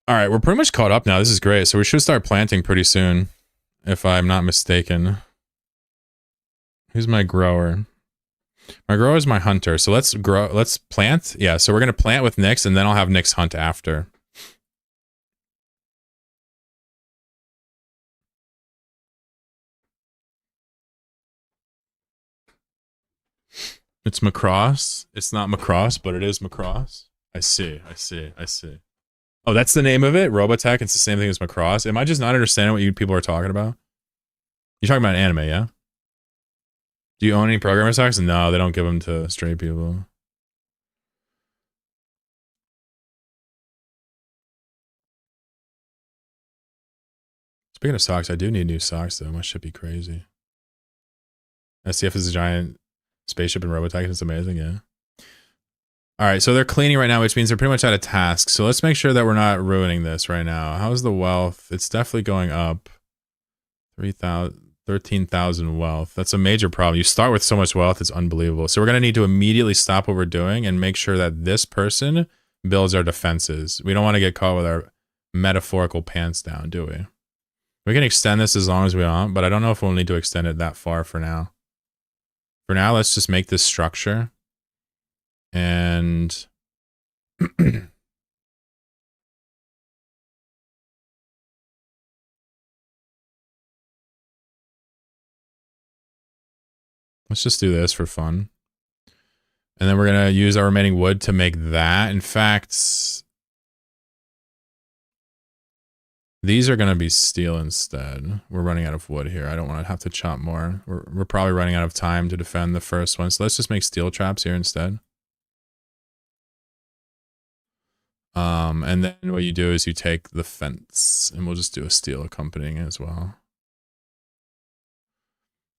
All right, we're pretty much caught up now. This is great. So we should start planting pretty soon, if I'm not mistaken. Who's my grower? My grower is my hunter. So let's grow. Let's plant. Yeah. So we're gonna plant with Nyx, and then I'll have Nyx hunt after. It's Macross. It's not Macross, but it is Macross. I see. I see. I see. Oh, that's the name of it? Robotech. It's the same thing as Macross. Am I just not understanding what you people are talking about? You're talking about anime, yeah? Do you own any programmer stocks? No, they don't give them to straight people. Speaking of socks, I do need new socks though. My shit be crazy. STF is a giant spaceship in Robotech. It's amazing, yeah. All right, so they're cleaning right now, which means they're pretty much out of task. So let's make sure that we're not ruining this right now. How's the wealth? It's definitely going up. 13,000 wealth. That's a major problem. You start with so much wealth, it's unbelievable. So we're going to need to immediately stop what we're doing and make sure that this person builds our defenses. We don't want to get caught with our metaphorical pants down, do we? We can extend this as long as we want, but I don't know if we'll need to extend it that far for now. For now, let's just make this structure. And let's just do this for fun. And then we're going to use our remaining wood to make that. In fact, these are going to be steel instead. We're running out of wood here. I don't want to have to chop more. We're probably running out of time to defend the first one. So let's just make steel traps here instead. And then what you do is you take the fence, and we'll just do a steel accompanying as well.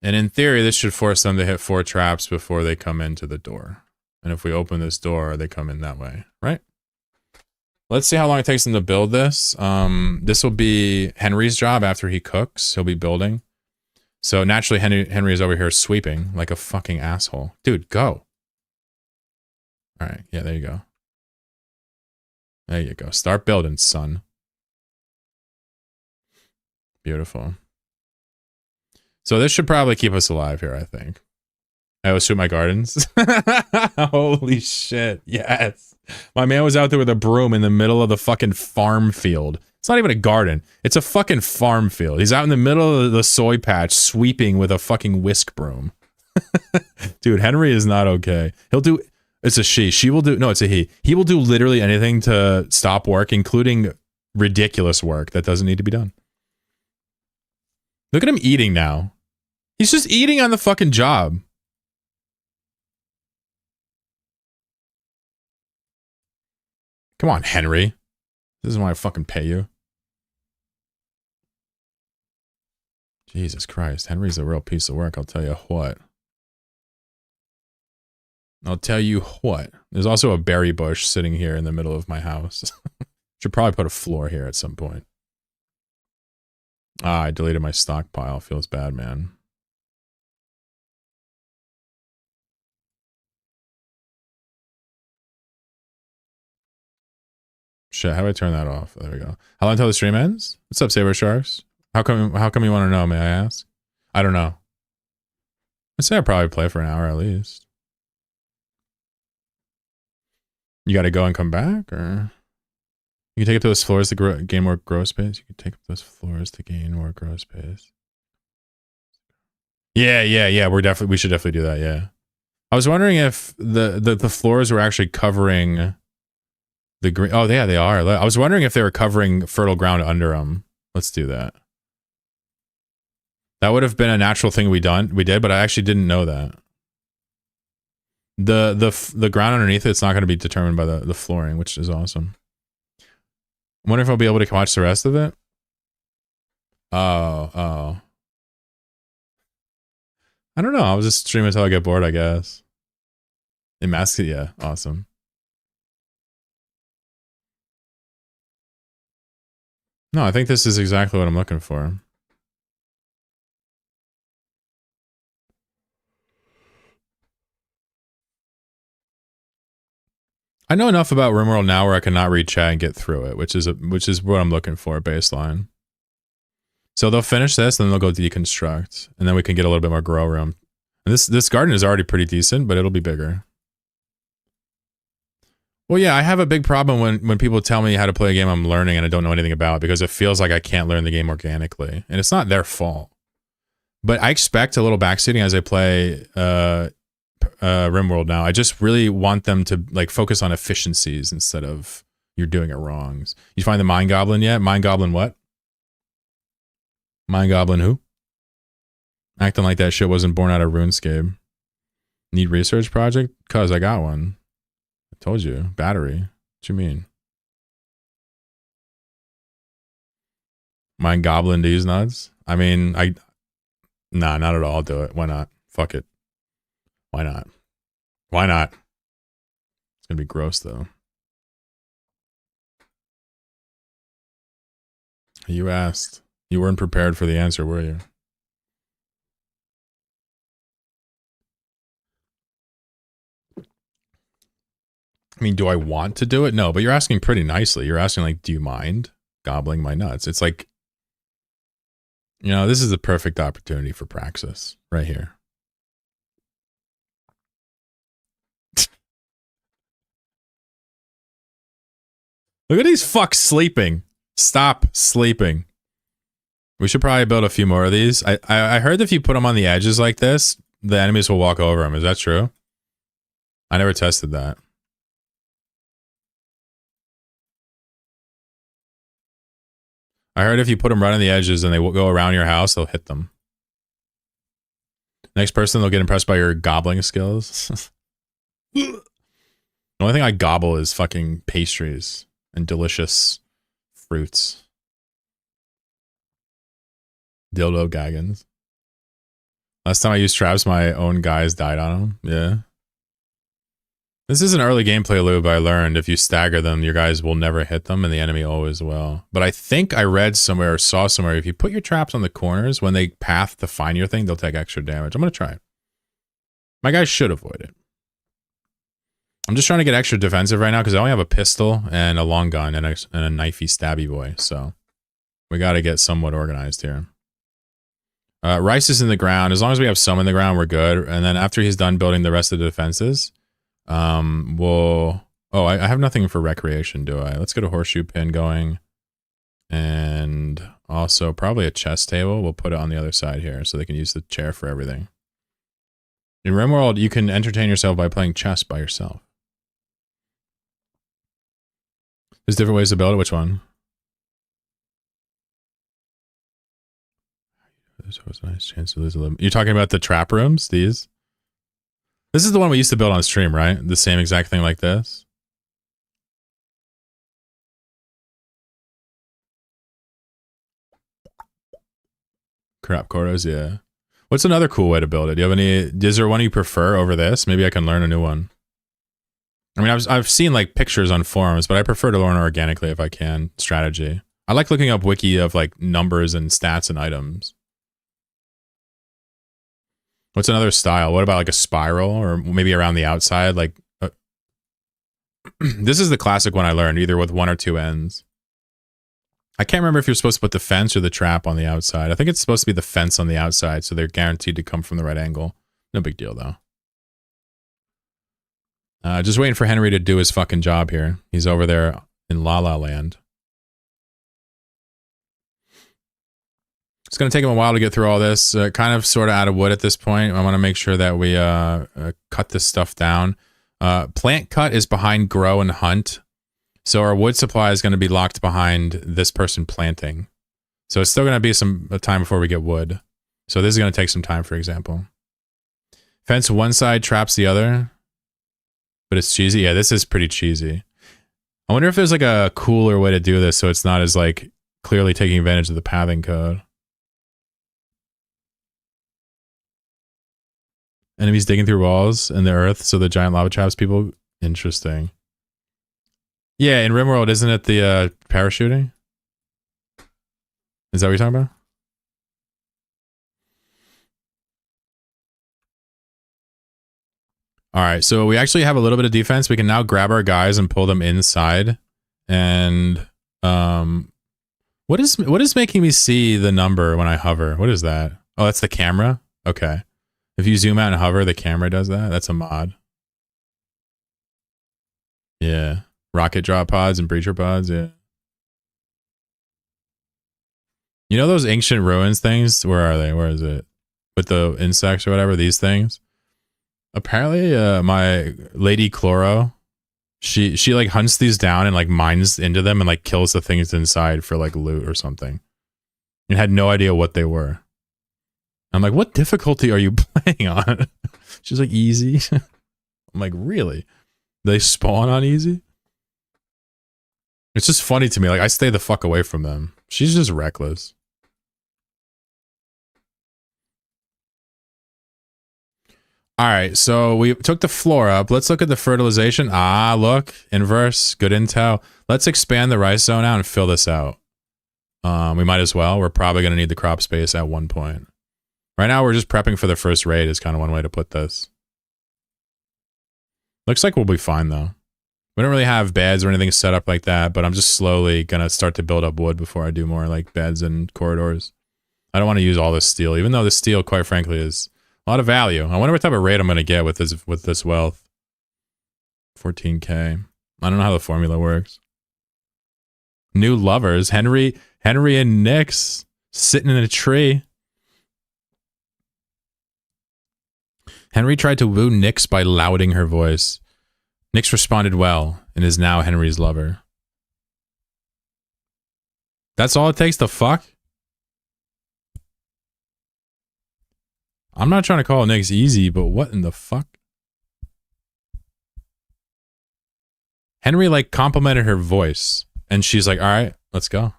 And in theory, this should force them to hit 4 traps before they come into the door. And if we open this door, they come in that way, right? Let's see how long it takes them to build this. This will be Henry's job after he cooks. He'll be building. So naturally, Henry is over here sweeping like a fucking asshole. Dude, go. All right, yeah, there you go. There you go. Start building, son. Beautiful. So this should probably keep us alive here, I think. I will shoot my gardens. Holy shit. Yes. My man was out there with a broom in the middle of the fucking farm field. It's not even a garden. It's a fucking farm field. He's out in the middle of the soy patch sweeping with a fucking whisk broom. Dude, Henry is not okay. He'll do... It's a she. She will do... No, it's a he. He will do literally anything to stop work, including ridiculous work that doesn't need to be done. Look at him eating now. He's just eating on the fucking job. Come on, Henry. This is why I fucking pay you. Jesus Christ. Henry's a real piece of work, I'll tell you what. I'll tell you what. There's also a berry bush sitting here in the middle of my house. Should probably put a floor here at some point. Ah, I deleted my stockpile. Feels bad, man. Shit, how do I turn that off? There we go. How long until the stream ends? What's up, Saber Sharks? How come you want to know, may I ask? I don't know. I'd say I'd probably play for an hour at least. You gotta go and come back, or you can take up those floors to gain more grow space. You can take up those floors to gain more grow space. Yeah. We should definitely do that. Yeah. I was wondering if the floors were actually covering the green. Oh yeah, they are. I was wondering if they were covering fertile ground under them. Let's do that. That would have been a natural thing we did, but I actually didn't know that. The ground underneath it's not going to be determined by the flooring, which is awesome. I wonder if I'll be able to watch the rest of it. Oh. I don't know. I'll just stream until I get bored, I guess. It masks it, yeah. Awesome. No, I think this is exactly what I'm looking for. I know enough about Rimworld now where I can not read chat and get through it, which is what I'm looking for, baseline. So they'll finish this, and then they'll go deconstruct, and then we can get a little bit more grow room. And this garden is already pretty decent, but it'll be bigger. Well, yeah, I have a big problem when people tell me how to play a game I'm learning and I don't know anything about, because it feels like I can't learn the game organically, and it's not their fault. But I expect a little backseating as I play Rimworld now. I just really want them to like focus on efficiencies instead of you're doing it wrong. You find the Mind Goblin yet? Mind Goblin what? Mind Goblin who? Acting like that shit wasn't born out of RuneScape. Need research project? Cause I got one. I told you. Battery. What you mean? Mind Goblin these nuts? I mean, nah, not at all. I'll do it. Why not? Fuck it. Why not? Why not? It's gonna be gross though. You asked. You weren't prepared for the answer, were you? I mean, do I want to do it? No, but you're asking pretty nicely. You're asking like, do you mind gobbling my nuts? It's like, you know, this is the perfect opportunity for praxis right here. Look at these fucks sleeping. Stop sleeping. We should probably build a few more of these. I heard if you put them on the edges like this, the enemies will walk over them. Is that true? I never tested that. I heard if you put them right on the edges and they will go around your house, they'll hit them. Next person, they'll get impressed by your gobbling skills. The only thing I gobble is fucking pastries and delicious fruits. Dildo gaggins. Last time I used traps, my own guys died on them. Yeah. This is an early gameplay loop I learned. If you stagger them, your guys will never hit them and the enemy always will. But I think I read somewhere or saw somewhere, if you put your traps on the corners, when they path to find your thing, they'll take extra damage. I'm going to try it. My guys should avoid it. I'm just trying to get extra defensive right now because I only have a pistol and a long gun and a knifey stabby boy. So we got to get somewhat organized here. Rice is in the ground. As long as we have some in the ground, we're good. And then after he's done building the rest of the defenses, we'll... Oh, I have nothing for recreation, do I? Let's get a horseshoe pin going. And also probably a chess table. We'll put it on the other side here so they can use the chair for everything. In Rimworld, you can entertain yourself by playing chess by yourself. There's different ways to build it. Which one? There's always a nice chance to lose a little. You're talking about the trap rooms? These? This is the one we used to build on stream, right? The same exact thing like this? Crap quarters, yeah. What's another cool way to build it? Do you have any? Is there one you prefer over this? Maybe I can learn a new one. I mean, I've seen like pictures on forums, but I prefer to learn organically if I can. Strategy. I like looking up wiki of like numbers and stats and items. What's another style? What about like a spiral or maybe around the outside? Like this is the classic one I learned, either with one or two ends. I can't remember if you're supposed to put the fence or the trap on the outside. I think it's supposed to be the fence on the outside, so they're guaranteed to come from the right angle. No big deal, though. Just waiting for Henry to do his fucking job here. He's over there in La La Land. It's going to take him a while to get through all this. Kind of sort of out of wood at this point. I want to make sure that we cut this stuff down. Plant cut is behind grow and hunt. So our wood supply is going to be locked behind this person planting. So it's still going to be some time before we get wood. So this is going to take some time, for example. Fence one side, traps the other. But it's cheesy. Yeah, this is pretty cheesy. I wonder if there's like a cooler way to do this so it's not as like clearly taking advantage of the pathing code. Enemies digging through walls in the earth so the giant lava traps people. Interesting. Yeah, in Rimworld, isn't it the parachuting? Is that what you're talking about? All right, so we actually have a little bit of defense. We can now grab our guys and pull them inside. And what is making me see the number when I hover? What is that? Oh, that's the camera? Okay. If you zoom out and hover, the camera does that. That's a mod. Yeah. Rocket drop pods and breacher pods, yeah. You know those ancient ruins things? Where are they? Where is it? With the insects or whatever, these things? Apparently, my lady Chloro, she like hunts these down and like mines into them and like kills the things inside for like loot or something. And had no idea what they were. I'm like, what difficulty are you playing on? She's like, easy. I'm like, really? They spawn on easy? It's just funny to me. Like, I stay the fuck away from them. She's just reckless. All right, so we took the floor up. Let's look at the fertilization. Ah, look, inverse, good intel. Let's expand the rice zone out and fill this out. We might as well. We're probably going to need the crop space at one point. Right now, we're just prepping for the first raid is kind of one way to put this. Looks like we'll be fine, though. We don't really have beds or anything set up like that, but I'm just slowly going to start to build up wood before I do more like beds and corridors. I don't want to use all this steel, even though this steel, quite frankly, is a lot of value. I wonder what type of raid I'm going to get with this wealth. 14K. I don't know how the formula works. New lovers. Henry and Nyx sitting in a tree. Henry tried to woo Nyx by lauding her voice. Nyx responded well and is now Henry's lover. That's all it takes to fuck? I'm not trying to call Nyx easy, but what in the fuck? Henry like complimented her voice and she's like, all right, let's go.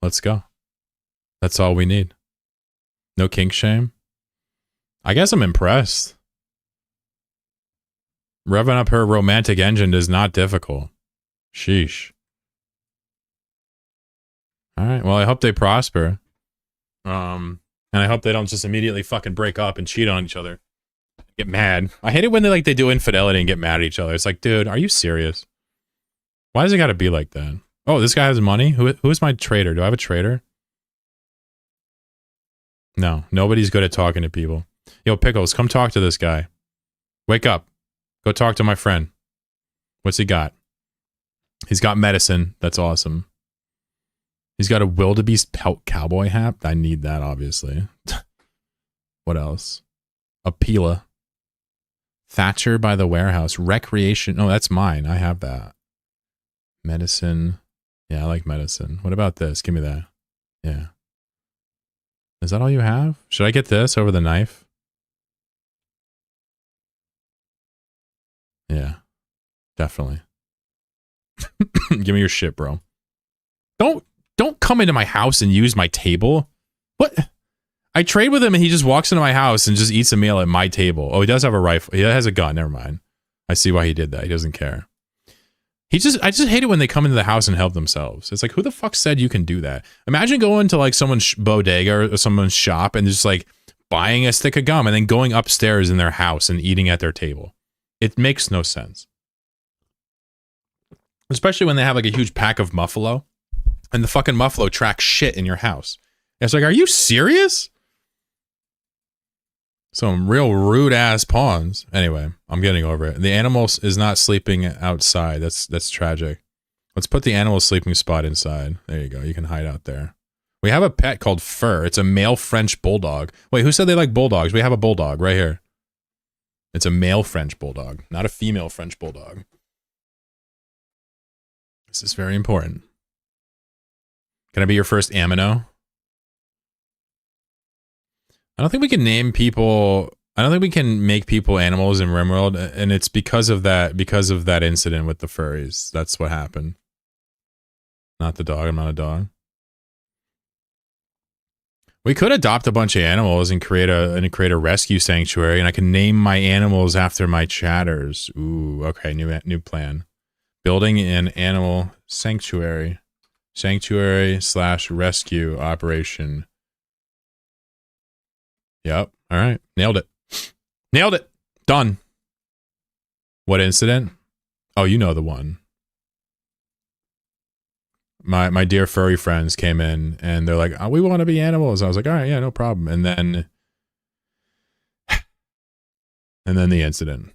Let's go. That's all we need. No kink shame. I guess I'm impressed. Revving up her romantic engine is not difficult. Sheesh. All right. Well, I hope they prosper. And I hope they don't just immediately fucking break up and cheat on each other. Get mad. I hate it when they do infidelity and get mad at each other. It's like, dude, are you serious? Why does it got to be like that? Oh, this guy has money? Who is my trader? Do I have a trader? No. Nobody's good at talking to people. Yo, Pickles, come talk to this guy. Wake up. Go talk to my friend. What's he got? He's got medicine. That's awesome. He's got a wildebeest pelt cowboy hat. I need that, obviously. What else? A Pila. Thatcher by the warehouse. Recreation. Oh, that's mine. I have that. Medicine. Yeah, I like medicine. What about this? Give me that. Yeah. Is that all you have? Should I get this over the knife? Yeah, definitely. Give me your shit, bro. Don't come into my house and use my table. What? I trade with him and he just walks into my house and just eats a meal at my table. Oh, he does have a rifle. He has a gun. Never mind. I see why he did that. He doesn't care. I just hate it when they come into the house and help themselves. It's like, who the fuck said you can do that? Imagine going to like someone's bodega or someone's shop and just like buying a stick of gum and then going upstairs in their house and eating at their table. It makes no sense. Especially when they have like a huge pack of Muffalo and the fucking Muffalo tracks shit in your house. It's like, are you serious? Some real rude ass pawns. Anyway, I'm getting over it. The animal is not sleeping outside. That's tragic. Let's put the animal sleeping spot inside. There you go. You can hide out there. We have a pet called Fur. It's a male French bulldog. Wait, who said they like bulldogs? We have a bulldog right here. It's a male French bulldog, not a female French bulldog. This is very important. Can I be your first Amino? I don't think we can name people. I don't think we can make people animals in Rimworld, and it's because of that incident with the furries. That's what happened. Not the dog. I'm not a dog. We could adopt a bunch of animals and create a rescue sanctuary, and I can name my animals after my chatters. Ooh, okay, new plan. Building an animal sanctuary. Sanctuary/rescue operation. Yep. All right. Nailed it. Nailed it. Done. What incident? Oh, you know the one. My dear furry friends came in and they're like, oh, we want to be animals. I was like, all right, yeah, no problem. And then the incident.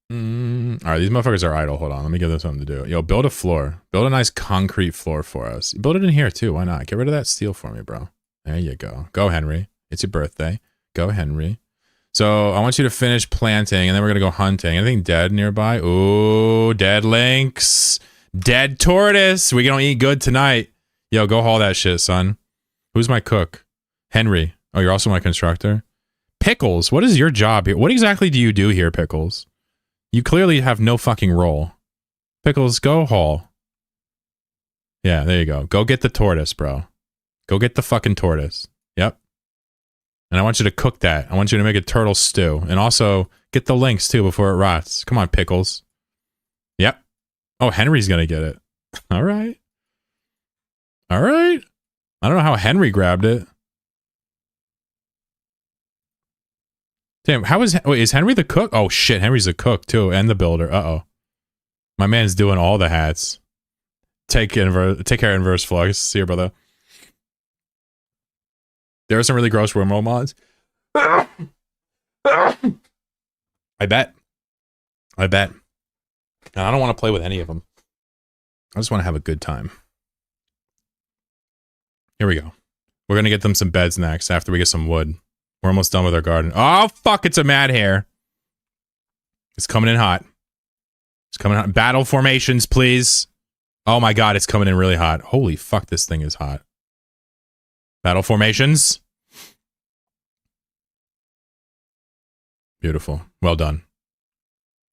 All right, these motherfuckers are idle. Hold on, let me give them something to do. Yo, build a floor. Build a nice concrete floor for us. Build it in here too. Why not? Get rid of that steel for me, bro. There you go. Go, Henry. It's your birthday. Go, Henry. So I want you to finish planting, and then we're gonna go hunting. Anything dead nearby? Ooh, dead lynx, dead tortoise. We gonna eat good tonight. Yo, go haul that shit, son. Who's my cook? Henry. Oh, you're also my constructor. Pickles. What is your job here? What exactly do you do here, Pickles? You clearly have no fucking role. Pickles, go haul. Yeah, there you go. Go get the tortoise, bro. Go get the fucking tortoise. Yep. And I want you to cook that. I want you to make a turtle stew. And also, get the lynx, too, before it rots. Come on, Pickles. Yep. Oh, Henry's gonna get it. All right. All right. I don't know how Henry grabbed it. Damn, wait, is Henry the cook? Oh shit, Henry's the cook too, and the builder. Uh-oh. My man's doing all the hats. Take care, Inverse Flux. See you, brother. There are some really gross Rimworld mods. I bet. And I don't want to play with any of them. I just want to have a good time. Here we go. We're going to get them some beds next after we get some wood. We're almost done with our garden. Oh, fuck, it's a mad hare. It's coming in hot. It's coming hot. Battle formations, please. Oh my god, it's coming in really hot. Holy fuck, this thing is hot. Battle formations. Beautiful. Well done.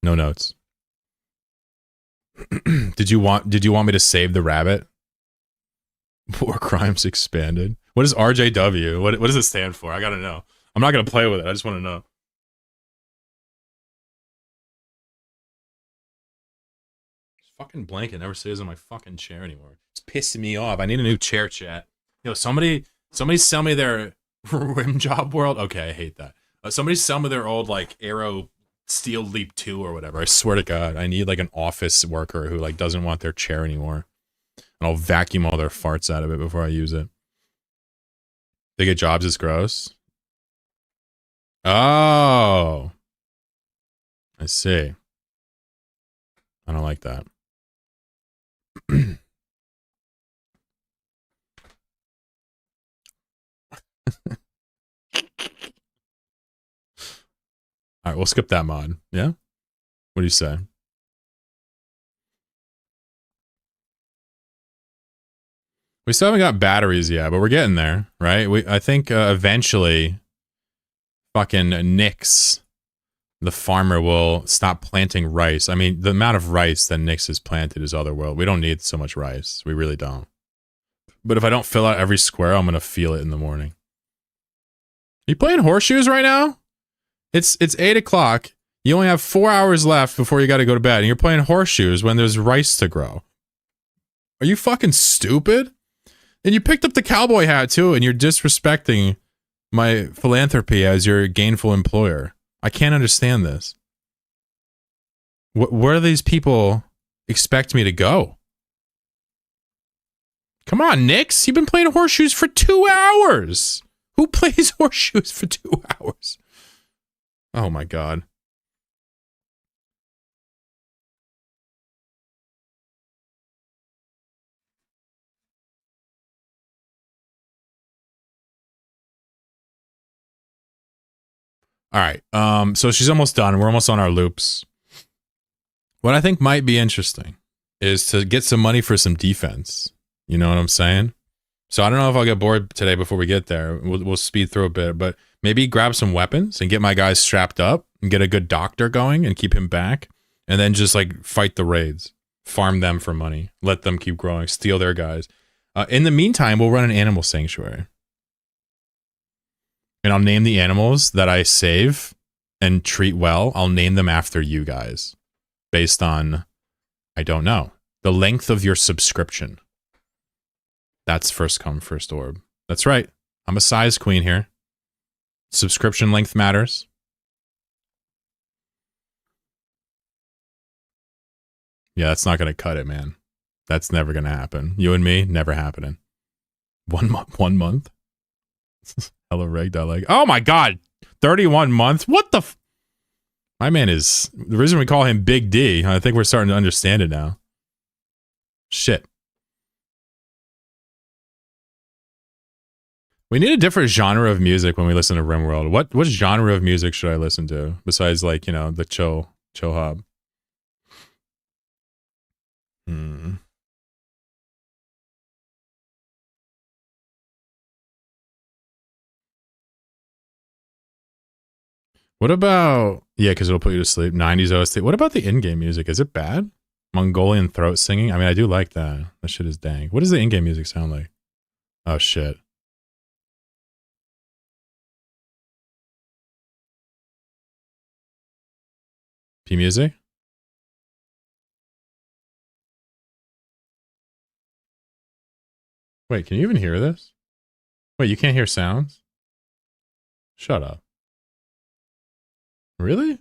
No notes. Did you want me to save the rabbit? War crimes expanded. What is RJW? What does it stand for? I gotta know. I'm not gonna play with it. I just want to know. This fucking blanket never stays on my fucking chair anymore. It's pissing me off. I need a new chair, chat. Yo, somebody sell me their Rim Job World. Okay, I hate that. Somebody sell me their old like Aero Steel Leap 2 or whatever. I swear to God, I need like an office worker who like doesn't want their chair anymore. And I'll vacuum all their farts out of it before I use it. They get jobs is gross. Oh. I see. I don't like that. All right, we'll skip that mod. Yeah? What do you say? We still haven't got batteries yet, but we're getting there, right? I think eventually fucking Nyx the farmer will stop planting rice. I mean, the amount of rice that Nyx has planted is otherworld. We don't need so much rice. We really don't. But if I don't fill out every square, I'm gonna feel it in the morning. Are you playing horseshoes right now? It's 8 o'clock. You only have 4 hours left before you got to go to bed, and you're playing horseshoes when there's rice to grow. Are you fucking stupid? And you picked up the cowboy hat too, and you're disrespecting my philanthropy as your gainful employer. I can't understand this. Where do these people expect me to go? Come on, Nyx. You've been playing horseshoes for 2 hours. Who plays horseshoes for 2 hours? Oh my god. All right. So she's almost done. We're almost on our loops. What I think might be interesting is to get some money for some defense. You know what I'm saying? So I don't know if I'll get bored today before we get there. We'll speed through a bit, but maybe grab some weapons and get my guys strapped up and get a good doctor going and keep him back. And then just like fight the raids, farm them for money, let them keep growing, steal their guys. In the meantime, we'll run an animal sanctuary. And I'll name the animals that I save and treat well. I'll name them after you guys based on, I don't know, the length of your subscription. That's first come, first orb. That's right. I'm a size queen here. Subscription length matters. Yeah, that's not going to cut it, man. That's never going to happen. You and me, never happening. 1 month? 1 month? Hello, rigged. I like. Oh my god, 31 months. What the? My man is the reason we call him Big D. I think we're starting to understand it now. Shit. We need a different genre of music when we listen to Rimworld. What genre of music should I listen to besides like the chill hop? What about, yeah, because it'll put you to sleep. 90s OST. What about the in-game music? Is it bad? Mongolian throat singing? I mean, I do like that. That shit is dang. What does the in-game music sound like? Oh, shit. P music? Wait, can you even hear this? Wait, you can't hear sounds? Shut up. Really?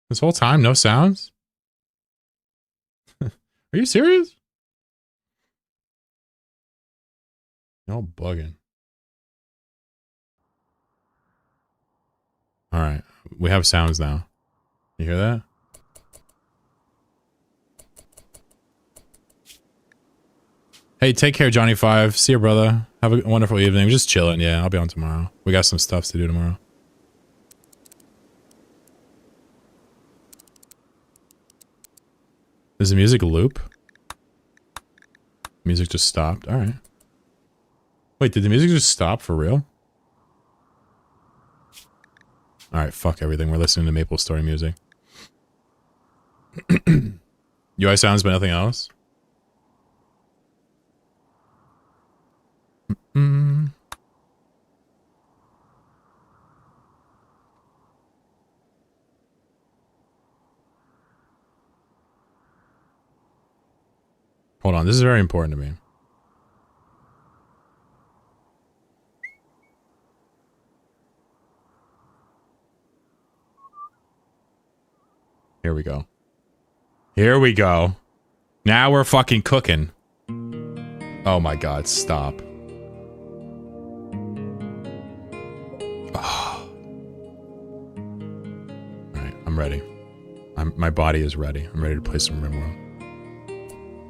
This whole time, no sounds? Are you serious? You're all bugging. Alright, we have sounds now. You hear that? Hey, take care, Johnny 5. See you, brother. Have a wonderful evening. We're just chilling. Yeah, I'll be on tomorrow. We got some stuff to do tomorrow. Does the music loop? Music just stopped. Alright. Wait, did the music just stop for real? Alright, fuck everything. We're listening to Maple Story music. UI sounds, but nothing else? Hold on, this is very important to me. Here we go. Here we go. Now we're fucking cooking. Oh my god, stop. Oh. Alright, I'm ready. My body is ready. I'm ready to play some Rimworld.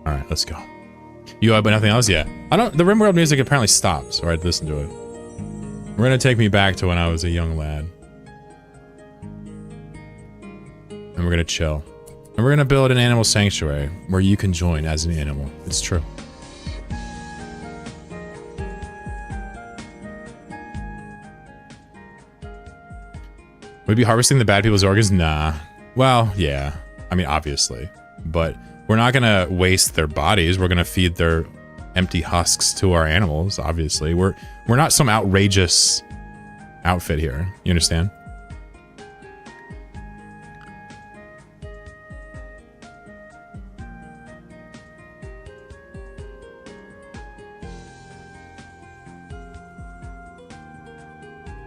Alright, let's go. You have but nothing else yet? The Rimworld music apparently stops, or I'd listen to it. We're gonna take me back to when I was a young lad. And we're gonna chill. And we're gonna build an animal sanctuary where you can join as an animal. It's true. Would we be harvesting the bad people's organs? Nah. Well, yeah. I mean, obviously. But we're not gonna waste their bodies. We're gonna feed their empty husks to our animals, obviously. We're not some outrageous outfit here. You understand?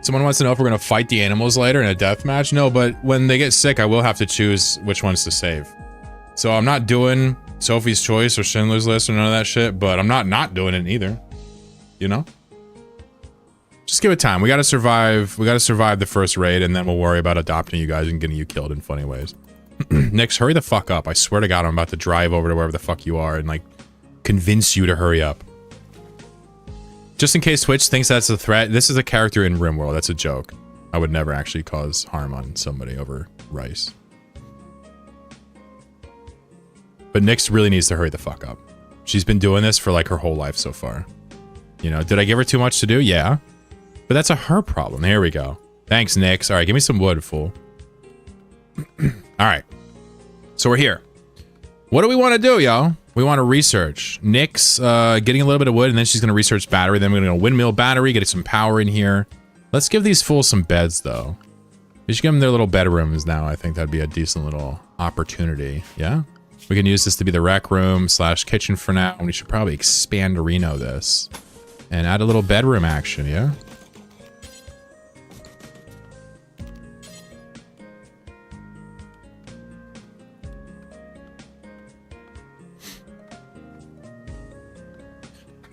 Someone wants to know if we're going to fight the animals later in a death match. No, but when they get sick, I will have to choose which ones to save. So I'm not doing Sophie's Choice or Schindler's List or none of that shit, but I'm not doing it either. You know? Just give it time. We got to survive. We got to survive the first raid, and then we'll worry about adopting you guys and getting you killed in funny ways. Nix, hurry the fuck up. I swear to God, I'm about to drive over to wherever the fuck you are and, like, convince you to hurry up. Just in case Twitch thinks that's a threat, this is a character in Rimworld. That's a joke. I would never actually cause harm on somebody over rice. But Nyx really needs to hurry the fuck up. She's been doing this for like her whole life so far. You know, did I give her too much to do? Yeah. But that's a her problem. There we go. Thanks, Nyx. All right, give me some wood, fool. All right. So we're here. What do we want to do, y'all? We want to research. Nyx getting a little bit of wood, and then she's going to research battery. Then we're going to windmill battery, get some power in here. Let's give these fools some beds, though. We should give them their little bedrooms now. I think that'd be a decent little opportunity. Yeah? We can use this to be the rec room / kitchen for now. And we should probably expand Reno this. And add a little bedroom action, yeah?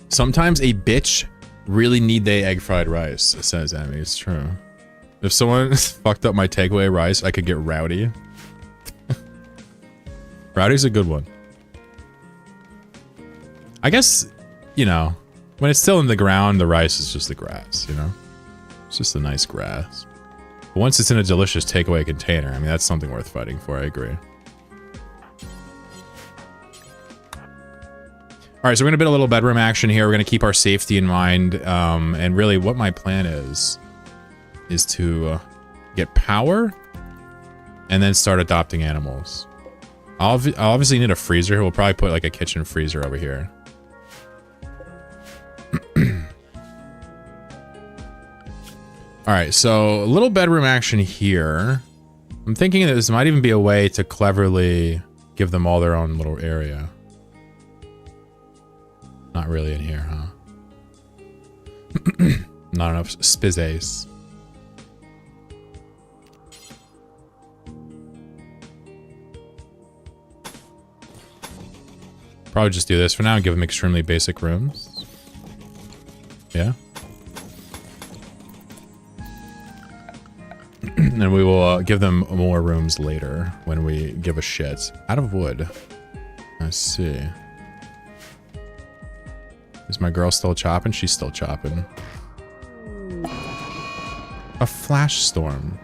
Sometimes a bitch really need they egg fried rice, says Emmy. It's true. If someone fucked up my takeaway rice, I could get rowdy. Rowdy's a good one. I guess, you know, when it's still in the ground, the rice is just the grass, you know? It's just a nice grass. But once it's in a delicious takeaway container, I mean, that's something worth fighting for, I agree. All right, so we're gonna build a little bedroom action here. We're gonna keep our safety in mind, and really, what my plan is to get power, and then start adopting I'll obviously need a freezer. We'll probably put like a kitchen freezer over here. All right, so a little bedroom action here. I'm thinking that this might even be a way to cleverly give them all their own little area. Not really in here, huh? Not enough space. Probably just do this for now and give them extremely basic rooms. Yeah. And we will give them more rooms later when we give a shit. Out of wood. Let's see. Is my girl still chopping? She's still chopping. A flash storm.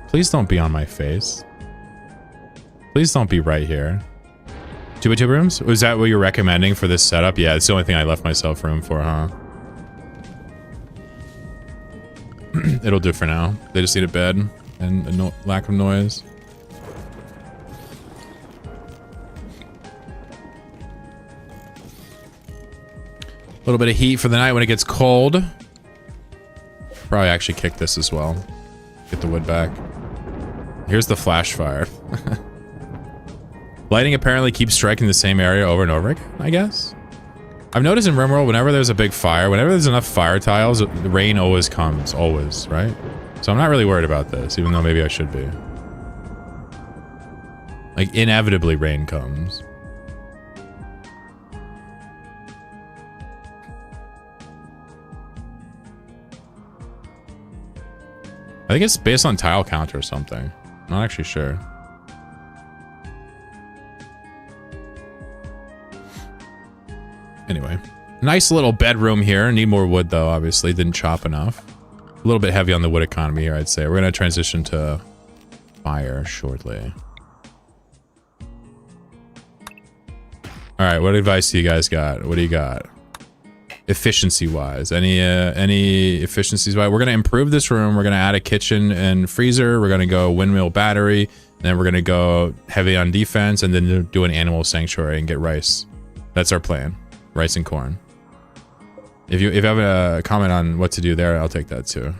Please don't be on my face. Please don't be right here. 2x2 rooms? Was that what you're recommending for this setup? Yeah, it's the only thing I left myself room for, huh? It'll do for now. They just need a bed and a lack of noise. A little bit of heat for the night when it gets cold. Probably actually kick this as well. Get the wood back. Here's the flash fire. Lightning apparently keeps striking the same area over and over again, I guess. I've noticed in Rimworld, whenever there's a big fire, whenever there's enough fire tiles, the rain always comes. Always, right? So I'm not really worried about this, even though maybe I should be. Like, inevitably rain comes. I think it's based on tile count or something. I'm not actually sure. Anyway, nice little bedroom here. Need more wood though, obviously. Didn't chop enough. A little bit heavy on the wood economy here, I'd say. We're gonna transition to fire shortly. All right, what advice do you guys got? What do you got? efficiency wise? Any efficiencies wise? We're gonna improve this room. We're gonna add a kitchen and freezer. We're gonna go windmill battery. And then we're gonna go heavy on defense, and then do an animal sanctuary and get rice. That's our plan. Rice and corn. If you have a comment on what to do there, I'll take that too.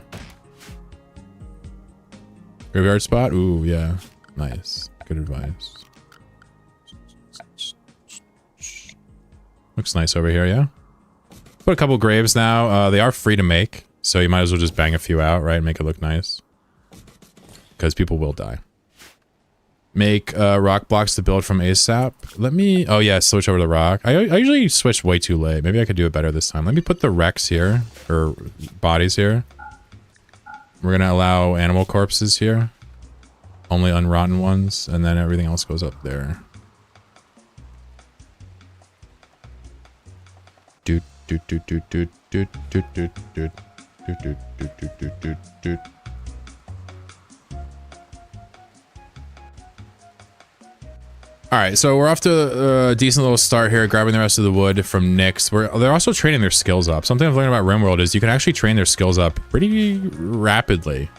Graveyard spot? Ooh, yeah. Nice. Good advice. Looks nice over here, yeah? Put a couple graves now. They are free to make, so you might as well just bang a few out, right? Make it look nice. Because people will die. Make rock blocks to build from ASAP. Let me... Oh yeah, switch over to rock. I usually switch way too late. Maybe I could do it better this time. Let me put the wrecks here. Or bodies here. We're gonna allow animal corpses here. Only unrotten ones. And then everything else goes up there. Doot doot doot doot doot doot doot doot doot doot doot doot doot doot doot. Alright, so we're off to a decent little start here, grabbing the rest of the wood from Nyx. They're also training their skills up. Something I've learned about Rimworld is you can actually train their skills up pretty rapidly,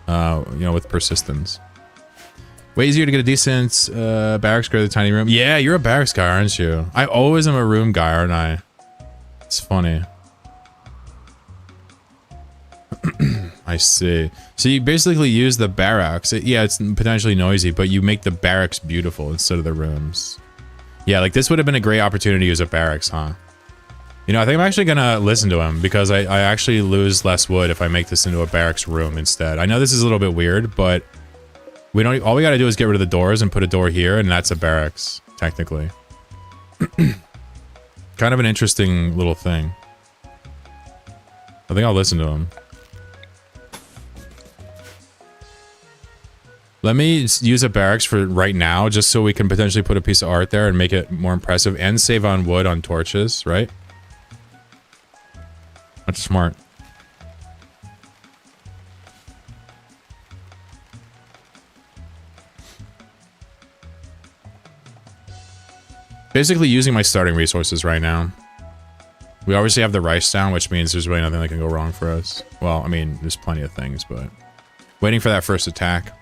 you know, with persistence. Way easier to get a decent barracks go to the tiny room. Yeah, you're a barracks guy, aren't you? I always am a room guy, aren't I? It's funny. I see. So you basically use the barracks. Yeah, it's potentially noisy, but you make the barracks beautiful instead of the rooms. Yeah, like this would have been a great opportunity to use a barracks, huh? You know, I think I'm actually gonna listen to him because I actually lose less wood if I make this into a barracks room instead. I know this is a little bit weird, but we don't. All we gotta do is get rid of the doors and put a door here, and that's a barracks, technically. Kind of an interesting little thing. I think I'll listen to him. Let me use a barracks for right now, just so we can potentially put a piece of art there and make it more impressive and save on wood on torches, right? That's smart. Basically using my starting resources right now. We obviously have the rice down, which means there's really nothing that can go wrong for us. Well, I mean, there's plenty of things, but... Waiting for that first attack.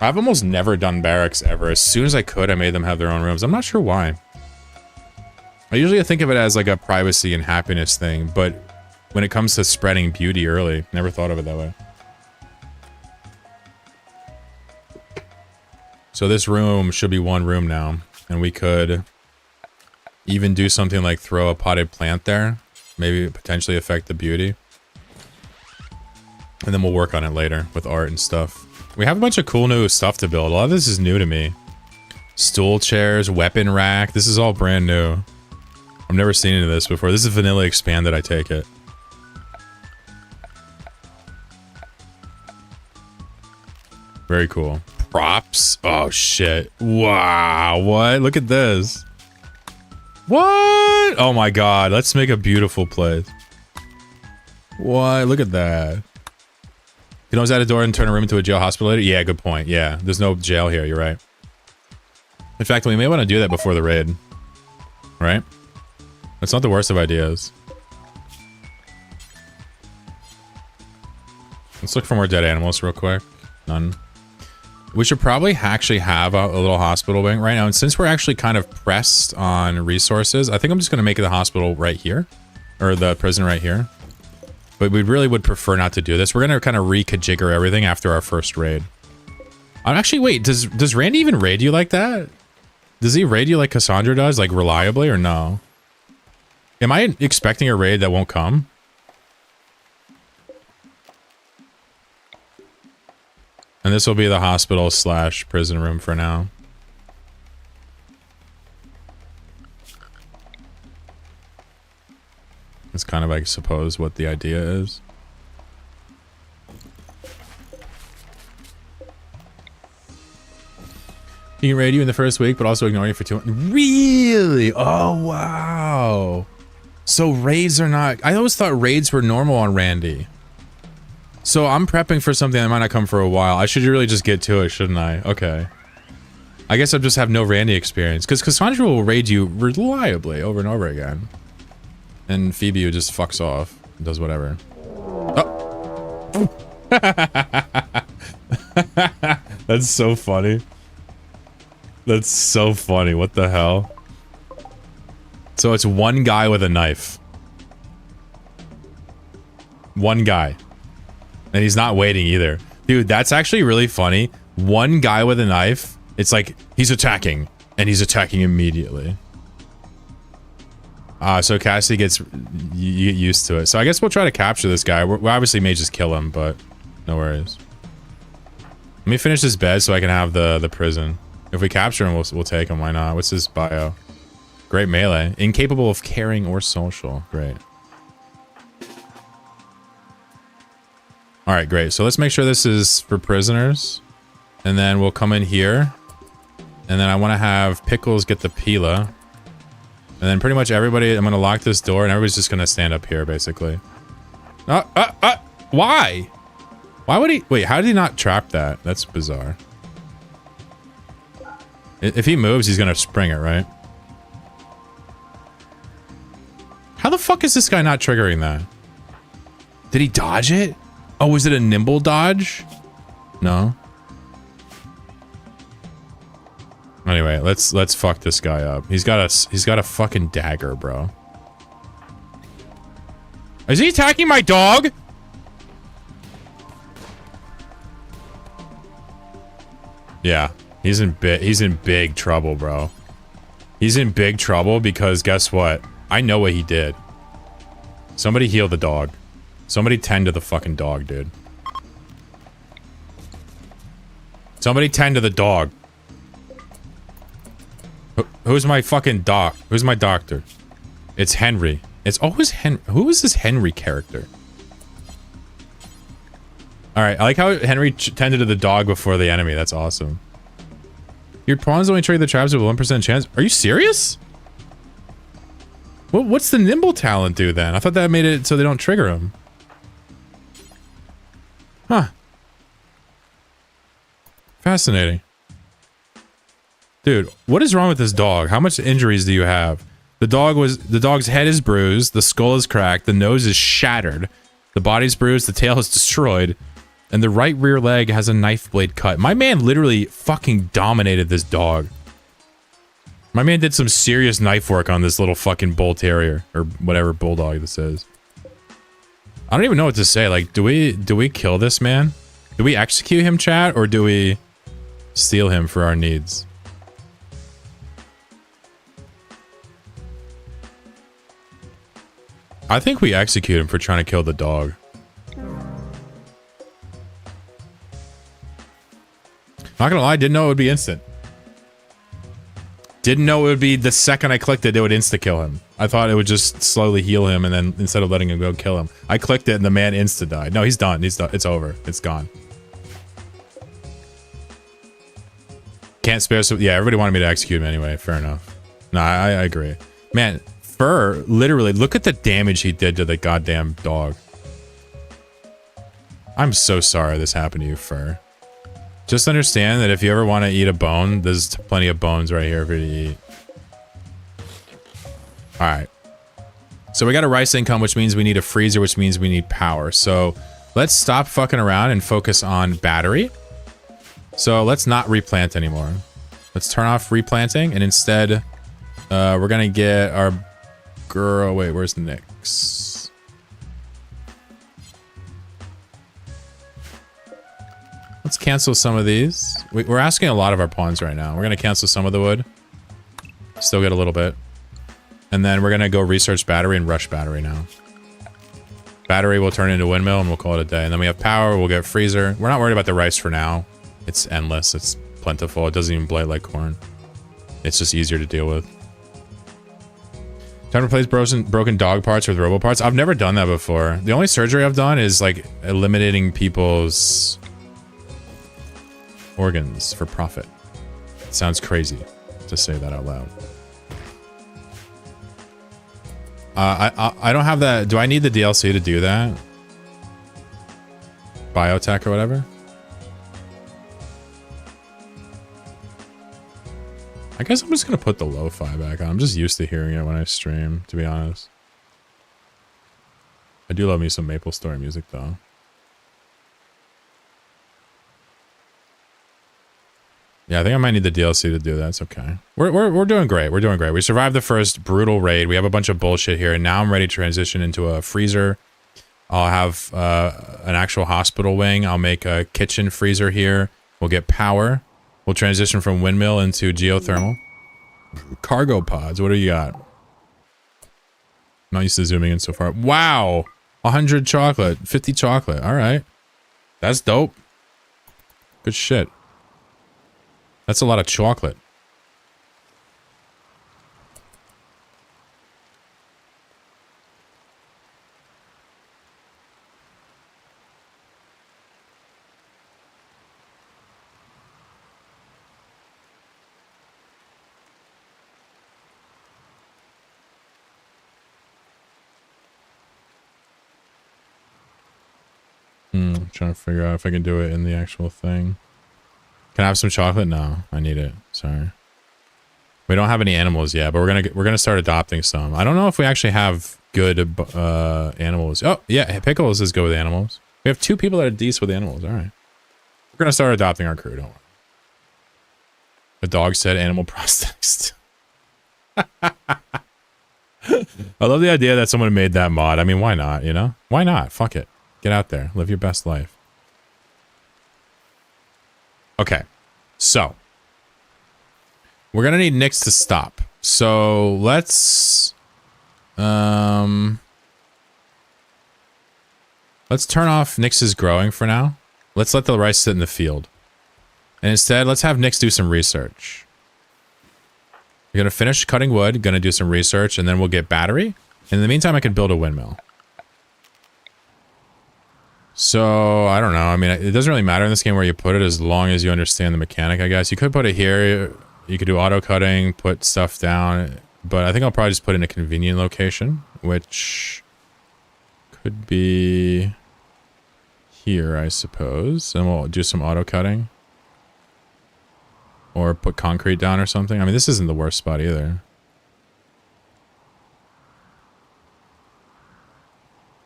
I've almost never done barracks ever. As soon as I could, I made them have their own rooms. I'm not sure why. I usually think of it as like a privacy and happiness thing, but when it comes to spreading beauty early, never thought of it that way. So this room should be one room now, and we could even do something like throw a potted plant there, maybe potentially affect the beauty. And then we'll work on it later with art and stuff. We have a bunch of cool new stuff to build. A lot of this is new to me. Stool chairs, weapon rack. This is all brand new. I've never seen any of this before. This is vanilla expanded, I take it. Very cool. Props? Oh, shit. Wow. What? Look at this. What? Oh my god. Let's make a beautiful place. What? Look at that. You can always add a door and turn a room into a jail hospital later? Yeah, good point. Yeah, there's no jail here. You're right. In fact, we may want to do that before the raid. Right? That's not the worst of ideas. Let's look for more dead animals real quick. None. We should probably actually have a little hospital wing right now. And since we're actually kind of pressed on resources, I think I'm just going to make the hospital right here. Or the prison right here. But we really would prefer not to do this. We're going to kind of re-kajigger everything after our first raid. Actually, wait. Does Randy even raid you like that? Does he raid you like Cassandra does? Like, reliably or no? Am I expecting a raid that won't come? And this will be the hospital / prison room for now. That's kind of, I suppose, what the idea is. He can raid you in the first week, but also ignore you for 2 months. Really? Oh, wow. So raids are not... I always thought raids were normal on Randy. So I'm prepping for something that might not come for a while. I should really just get to it, shouldn't I? Okay. I guess I just have no Randy experience. Because Cassandra will raid you reliably over and over again. And Phoebe just fucks off. And does whatever. Oh. That's so funny. That's so funny. What the hell? So it's one guy with a knife. One guy. And he's not waiting either. Dude, that's actually really funny. One guy with a knife. It's like he's attacking. And he's attacking immediately. So Cassie gets used to it. So I guess we'll try to capture this guy. We obviously may just kill him, but no worries. Let me finish this bed so I can have the prison. If we capture him, we'll take him. Why not? What's his bio? Great melee. Incapable of caring or social. Great. Alright, great. So let's make sure this is for prisoners. And then we'll come in here. And then I want to have Pickles get the Pila. And then pretty much everybody, I'm going to lock this door and everybody's just going to stand up here, basically. Why? Why would he? Wait, how did he not trap that? That's bizarre. If he moves, he's going to spring it, right? How the fuck is this guy not triggering that? Did he dodge it? Oh, was it a nimble dodge? No. Anyway, let's fuck this guy up. He's got a fucking dagger, bro. Is he attacking my dog? Yeah, he's in big trouble, bro. He's in big trouble because guess what? I know what he did. Somebody heal the dog. Somebody tend to the fucking dog, dude. Somebody tend to the dog. Who's my fucking doc? Who's my doctor? It's Henry. It's always Henry. Who is this Henry character? Alright, I like how Henry tended to the dog before the enemy. That's awesome. Your pawns only trigger the traps with a 1% chance. Are you serious? What's the nimble talent do then? I thought that made it so they don't trigger him. Huh. Fascinating. Dude, what is wrong with this dog? How much injuries do you have? The dog's head is bruised, the skull is cracked, the nose is shattered, the body's bruised, the tail is destroyed, and the right rear leg has a knife blade cut. My man literally fucking dominated this dog. My man did some serious knife work on this little fucking bull terrier or whatever bulldog this is. I don't even know what to say. Like, do we kill this man? Do we execute him, chat, or do we steal him for our needs? I think we execute him for trying to kill the dog. Not gonna lie, didn't know it would be instant. Didn't know it would be the second I clicked it, it would insta-kill him. I thought it would just slowly heal him and then instead of letting him go, kill him. I clicked it and the man insta-died. No, he's done. He's done. It's over. It's gone. Can't spare so yeah, everybody wanted me to execute him anyway. Fair enough. No, I agree. Man, Fur, literally, look at the damage he did to the goddamn dog. I'm so sorry this happened to you, Fur. Just understand that if you ever want to eat a bone, there's plenty of bones right here for you to eat. Alright. So we got a rice income, which means we need a freezer, which means we need power. So let's stop fucking around and focus on battery. So let's not replant anymore. Let's turn off replanting and instead we're gonna get our girl. Wait, where's Nyx? Let's cancel some of these. We're asking a lot of our pawns right now. We're gonna cancel some of the wood. Still get a little bit. And then we're gonna go research battery and rush battery now. Battery will turn into windmill and we'll call it a day. And then we have power, we'll get freezer. We're not worried about the rice for now. It's endless, it's plentiful. It doesn't even blight like corn. It's just easier to deal with. Time to replace broken dog parts with robo parts. I've never done that before. The only surgery I've done is like eliminating people's organs for profit. It sounds crazy to say that out loud. I don't have that. Do I need the DLC to do that? Biotech or whatever? I guess I'm just gonna put the lo-fi back on. I'm just used to hearing it when I stream, to be honest. I do love me some Maple Story music, though. Yeah, I think I might need the DLC to do that. It's okay. We're doing great. We're doing great. We survived the first brutal raid. We have a bunch of bullshit here, and now I'm ready to transition into a freezer. I'll have an actual hospital wing. I'll make a kitchen freezer here. We'll get power. We'll transition from windmill into geothermal. Cargo pods. What do you got? Not used to zooming in so far. Wow! 100 chocolate. 50 chocolate. All right. That's dope. Good shit. That's a lot of chocolate. I'm trying to figure out if I can do it in the actual thing. Can I have some chocolate? No, I need it. Sorry. We don't have any animals yet, but we're gonna start adopting some. I don't know if we actually have good animals. Oh yeah, Pickles is good with animals. We have 2 people that are decent with animals. All right. We're gonna start adopting our crew. Don't worry. The dog said animal prosthetics. I love the idea that someone made that mod. I mean, why not? You know, why not? Fuck it. Get out there. Live your best life. Okay, so we're gonna need Nyx to stop. So let's turn off Nyx's growing for now. Let's let the rice sit in the field, and instead let's have Nyx do some research. We're gonna finish cutting wood, gonna do some research, and then we'll get battery. In the meantime, I can build a windmill. So, I don't know. I mean, it doesn't really matter in this game where you put it as long as you understand the mechanic, I guess. You could put it here. You could do auto cutting, put stuff down. But I think I'll probably just put it in a convenient location, which could be here, I suppose. And we'll do some auto cutting. Or put concrete down or something. I mean, this isn't the worst spot either.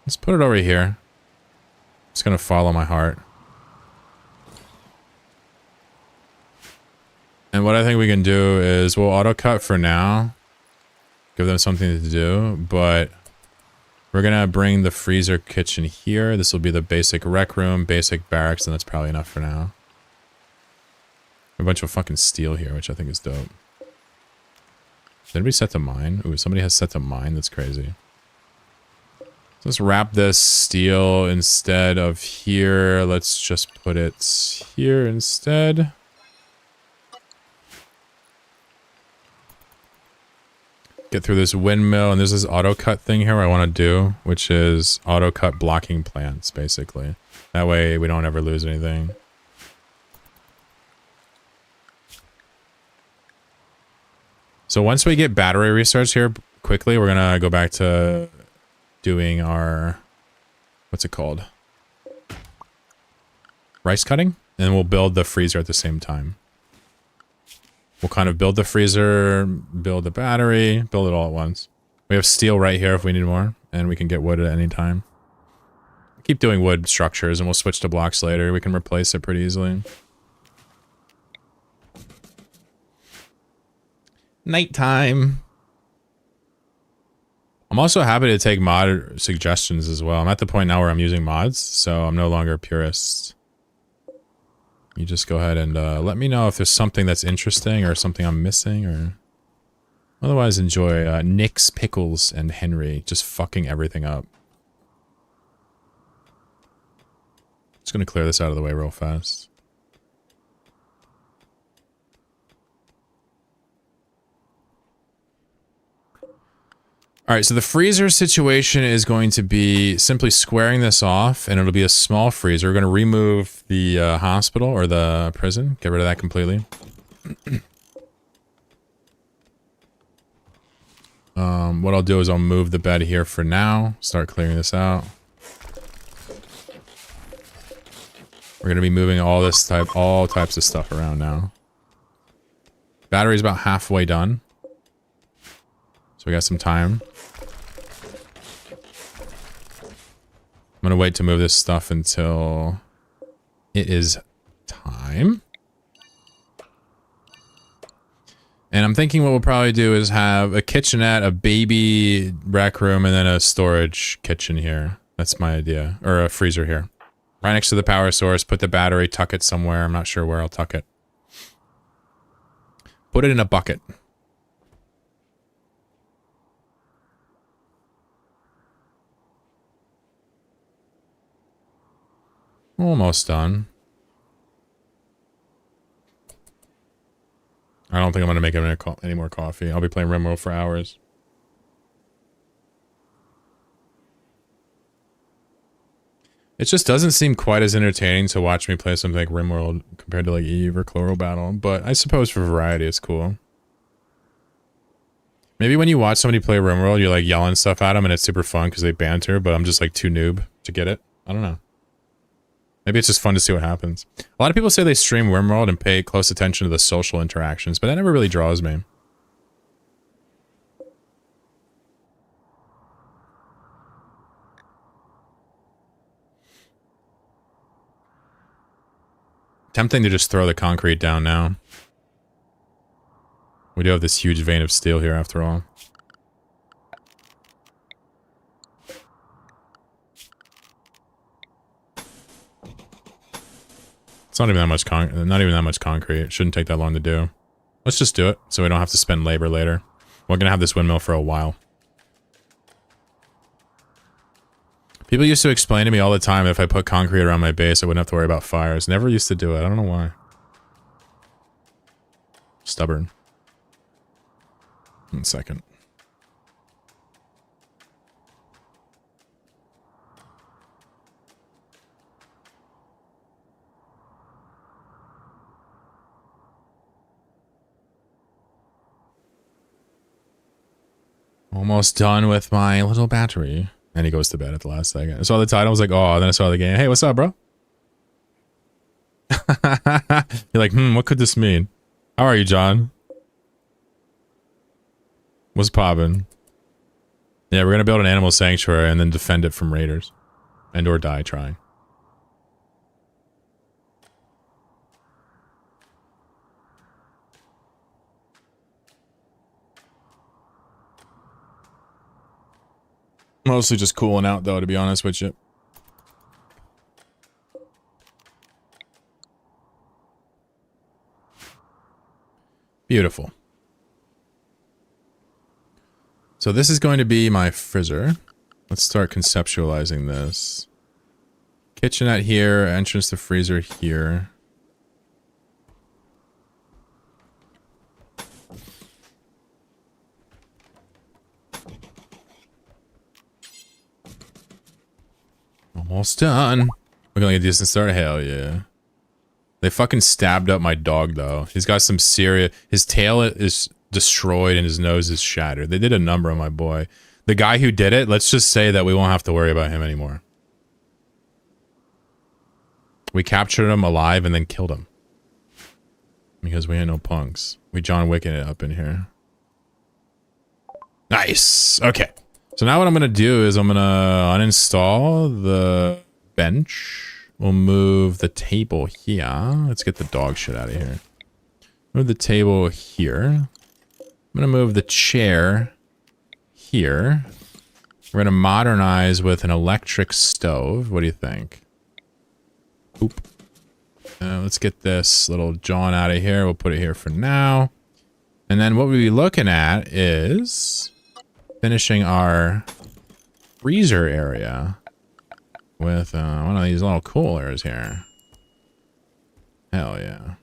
Let's put it over here. It's gonna follow my heart. And what I think we can do is we'll auto cut for now. Give them something to do, but we're gonna bring the freezer kitchen here. This will be the basic rec room, basic barracks, and that's probably enough for now. A bunch of fucking steel here, which I think is dope. Did anybody set to mine? Ooh, somebody has set to mine. That's crazy. Let's wrap this steel instead of here. Let's just put it here instead. Get through this windmill, and there's this auto cut thing here I want to do, which is auto cut blocking plants, basically. That way we don't ever lose anything. So once we get battery research here quickly, we're gonna go back to doing our, what's it called? Rice cutting? And we'll build the freezer at the same time. We'll kind of build the freezer, build the battery, build it all at once. We have steel right here if we need more, and we can get wood at any time. Keep doing wood structures, and we'll switch to blocks later. We can replace it pretty easily. Nighttime. I'm also happy to take mod suggestions as well. I'm at the point now where I'm using mods, so I'm no longer a purist. You just go ahead and let me know if there's something that's interesting or something I'm missing, or otherwise enjoy Nyx, Pickles, and Henry just fucking everything up. Just gonna clear this out of the way real fast. Alright, so the freezer situation is going to be simply squaring this off, and it'll be a small freezer. We're going to remove the hospital, or the prison. Get rid of that completely. What I'll do is I'll move the bed here for now. Start clearing this out. We're going to be moving all types of stuff around now. Battery's about halfway done. So we got some time. I'm gonna wait to move this stuff until it is time. And I'm thinking what we'll probably do is have a kitchenette, a baby rec room, and then a storage kitchen here. That's my idea. Or a freezer here. Right next to the power source, put the battery, tuck it somewhere. I'm not sure where I'll tuck it. Put it in a bucket. Almost done. I don't think I'm going to make any more coffee. I'll be playing Rimworld for hours. It just doesn't seem quite as entertaining to watch me play something like Rimworld compared to like Eve or Chloral Battle, but I suppose for variety it's cool. Maybe when you watch somebody play Rimworld, you're like yelling stuff at them and it's super fun because they banter, but I'm just like too noob to get it. I don't know. Maybe it's just fun to see what happens. A lot of people say they stream Rimworld and pay close attention to the social interactions, but that never really draws me. Tempting to just throw the concrete down now. We do have this huge vein of steel here after all. It's not even that much concrete. It shouldn't take that long to do. Let's just do it so we don't have to spend labor later. We're gonna have this windmill for a while. People used to explain to me all the time that if I put concrete around my base, I wouldn't have to worry about fires. Never used to do it. I don't know why. Stubborn. 1 second. Almost done with my little battery. And he goes to bed at the last second. I saw the title, I was like, oh, then I saw the game. Hey, what's up, bro? You're like, what could this mean? How are you, John? What's poppin'? Yeah, we're gonna build an animal sanctuary and then defend it from raiders. And or die trying. Mostly just cooling out, though, to be honest with you. Beautiful. So this is going to be my frizzer. Let's start conceptualizing this. Kitchenette here, entrance to freezer here. Almost done. Looking like a decent start. Hell yeah. They fucking stabbed up my dog though. He's got some serious... His tail is destroyed and his nose is shattered. They did a number on my boy. The guy who did it, let's just say that we won't have to worry about him anymore. We captured him alive and then killed him. Because we ain't no punks. We John Wicking it up in here. Nice. Okay. So now what I'm going to do is I'm going to uninstall the bench. We'll move the table here. Let's get the dog shit out of here. Move the table here. I'm going to move the chair here. We're going to modernize with an electric stove. What do you think? Oop. Let's get this little John out of here. We'll put it here for now. And then what we'll be looking at is finishing our freezer area with one of these little coolers here. Hell yeah.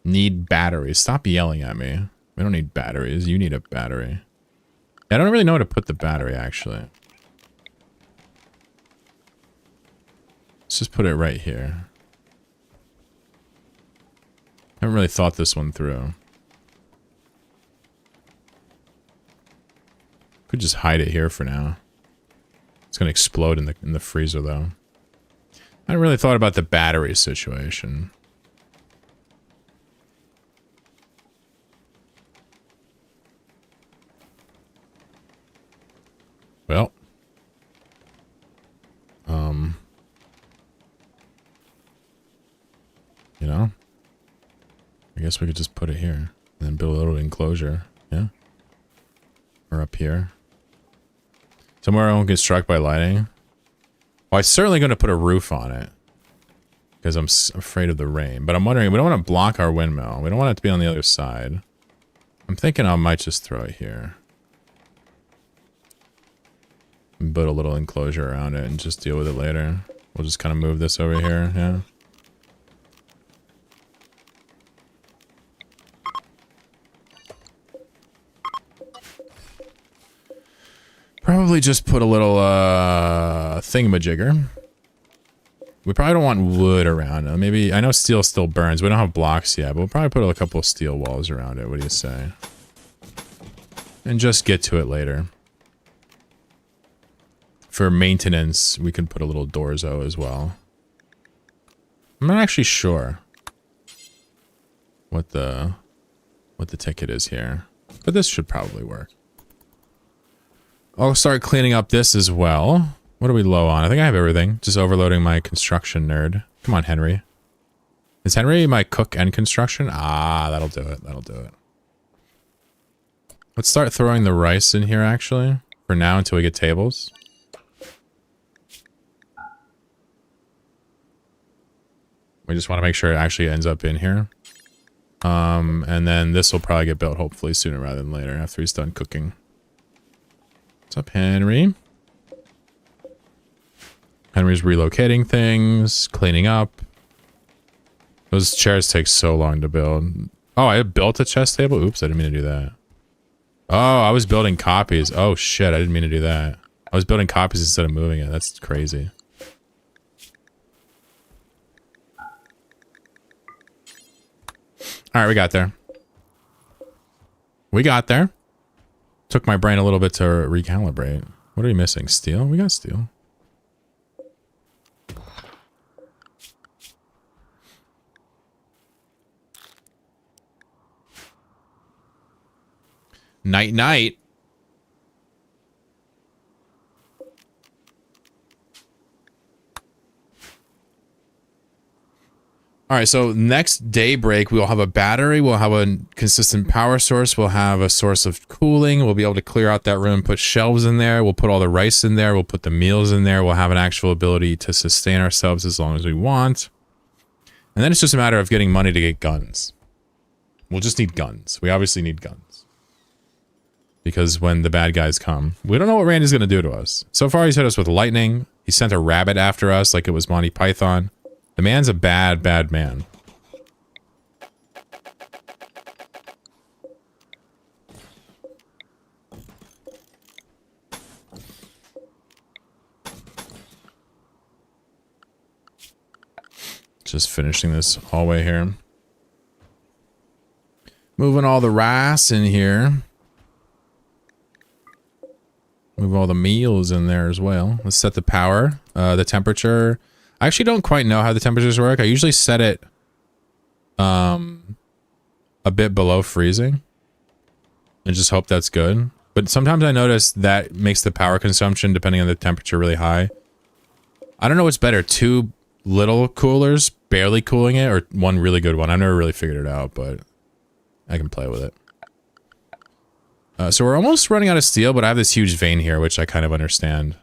Need batteries. Stop yelling at me. We don't need batteries. You need a battery. I don't really know where to put the battery, actually. Let's just put it right here. I haven't really thought this one through. Could just hide it here for now. It's gonna explode in the freezer though. I haven't really thought about the battery situation. guess we could just put it here. And then build a little enclosure. Yeah. Or up here. Somewhere I won't get struck by lightning. Well, I'm certainly going to put a roof on it. Because I'm afraid of the rain. But I'm wondering, we don't want to block our windmill. We don't want it to be on the other side. I'm thinking I might just throw it here. And build a little enclosure around it and just deal with it later. We'll just kind of move this over here, yeah. Probably just put a little thingamajigger. We probably don't want wood around it. Maybe, I know steel still burns. We don't have blocks yet, but we'll probably put a couple of steel walls around it. What do you say? And just get to it later. For maintenance, we can put a little dorzo as well. I'm not actually sure what the ticket is here, but this should probably work. I'll start cleaning up this as well. What are we low on? I think I have everything. Just overloading my construction nerd. Come on, Henry. Is Henry my cook and construction? Ah, that'll do it. That'll do it. Let's start throwing the rice in here, actually. For now, until we get tables. We just want to make sure it actually ends up in here. And then this will probably get built, hopefully, sooner rather than later, after he's done cooking. What's up, Henry? Henry's relocating things, cleaning up. Those chairs take so long to build. Oh, I built a chess table? Oops, I didn't mean to do that. Oh, I was building copies. Oh, shit, I didn't mean to do that. I was building copies instead of moving it. That's crazy. Alright, we got there. We got there. Took my brain a little bit to recalibrate. What are we missing? Steel? We got steel. Night, night. All right, so next daybreak, we'll have a battery, we'll have a consistent power source, we'll have a source of cooling, we'll be able to clear out that room, put shelves in there, we'll put all the rice in there, we'll put the meals in there, we'll have an actual ability to sustain ourselves as long as we want. And then it's just a matter of getting money to get guns. We'll just need guns. We obviously need guns. Because when the bad guys come, we don't know what Randy's going to do to us. So far, he's hit us with lightning. He sent a rabbit after us like it was Monty Python. The man's a bad, bad man. Just finishing this hallway here. Moving all the rice in here. Move all the meals in there as well. Let's set the power, the temperature. I actually don't quite know how the temperatures work. I usually set it a bit below freezing and just hope that's good. But sometimes I notice that makes the power consumption, depending on the temperature, really high. I don't know what's better, 2 little coolers barely cooling it or 1 really good one. I've never really figured it out, but I can play with it. So we're almost running out of steel, but I have this huge vein here, which I kind of understand.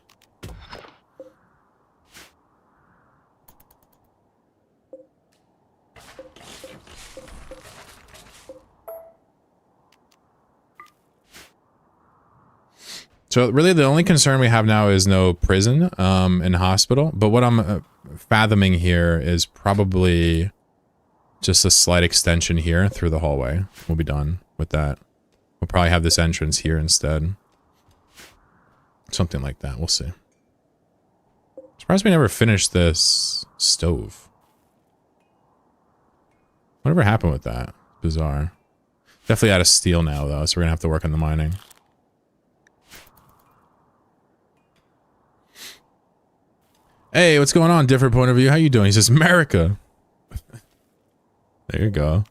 So really the only concern we have now is no prison and hospital. But what I'm fathoming here is probably just a slight extension here through the hallway. We'll be done with that. We'll probably have this entrance here instead. Something like that. We'll see. Surprised we never finished this stove. Whatever happened with that? Bizarre. Definitely out of steel now, though, so we're gonna have to work on the mining. Hey, what's going on? Different point of view. How you doing? He says, America. There you go.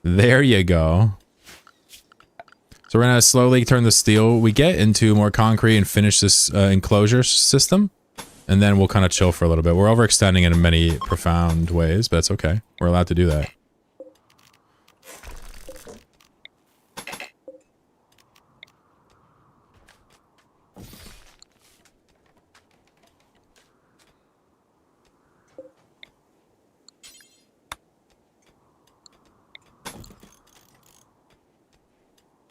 There you go. So we're going to slowly turn the steel we get into more concrete and finish this enclosure system. and then we'll kind of chill for a little bit. We're overextending in many profound ways, but that's okay. We're allowed to do that.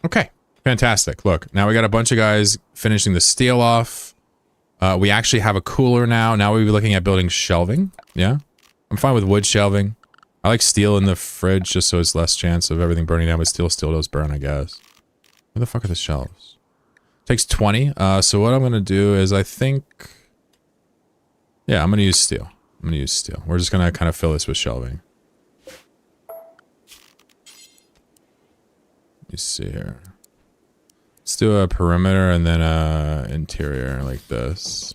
Okay, fantastic. Look, now we got a bunch of guys finishing the steel off. We actually have a cooler now. Now we'll be looking at building shelving. Yeah, I'm fine with wood shelving. I like steel in the fridge just so it's less chance of everything burning down, but steel still does burn, I guess. Where the fuck are the shelves? Takes 20. So what I'm going to do is I think... Yeah, I'm going to use steel. We're just going to kind of fill this with shelving. Let me see here. Let's do a perimeter and then a interior like this.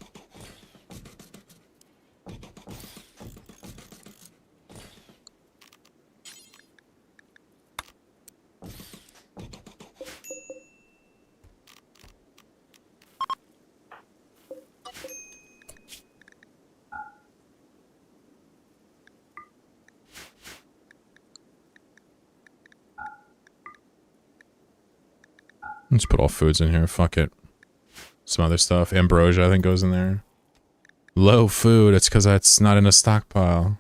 Let's put all foods in here. Fuck it. Some other stuff. Ambrosia, I think, goes in there. Low food. It's because that's not in a stockpile.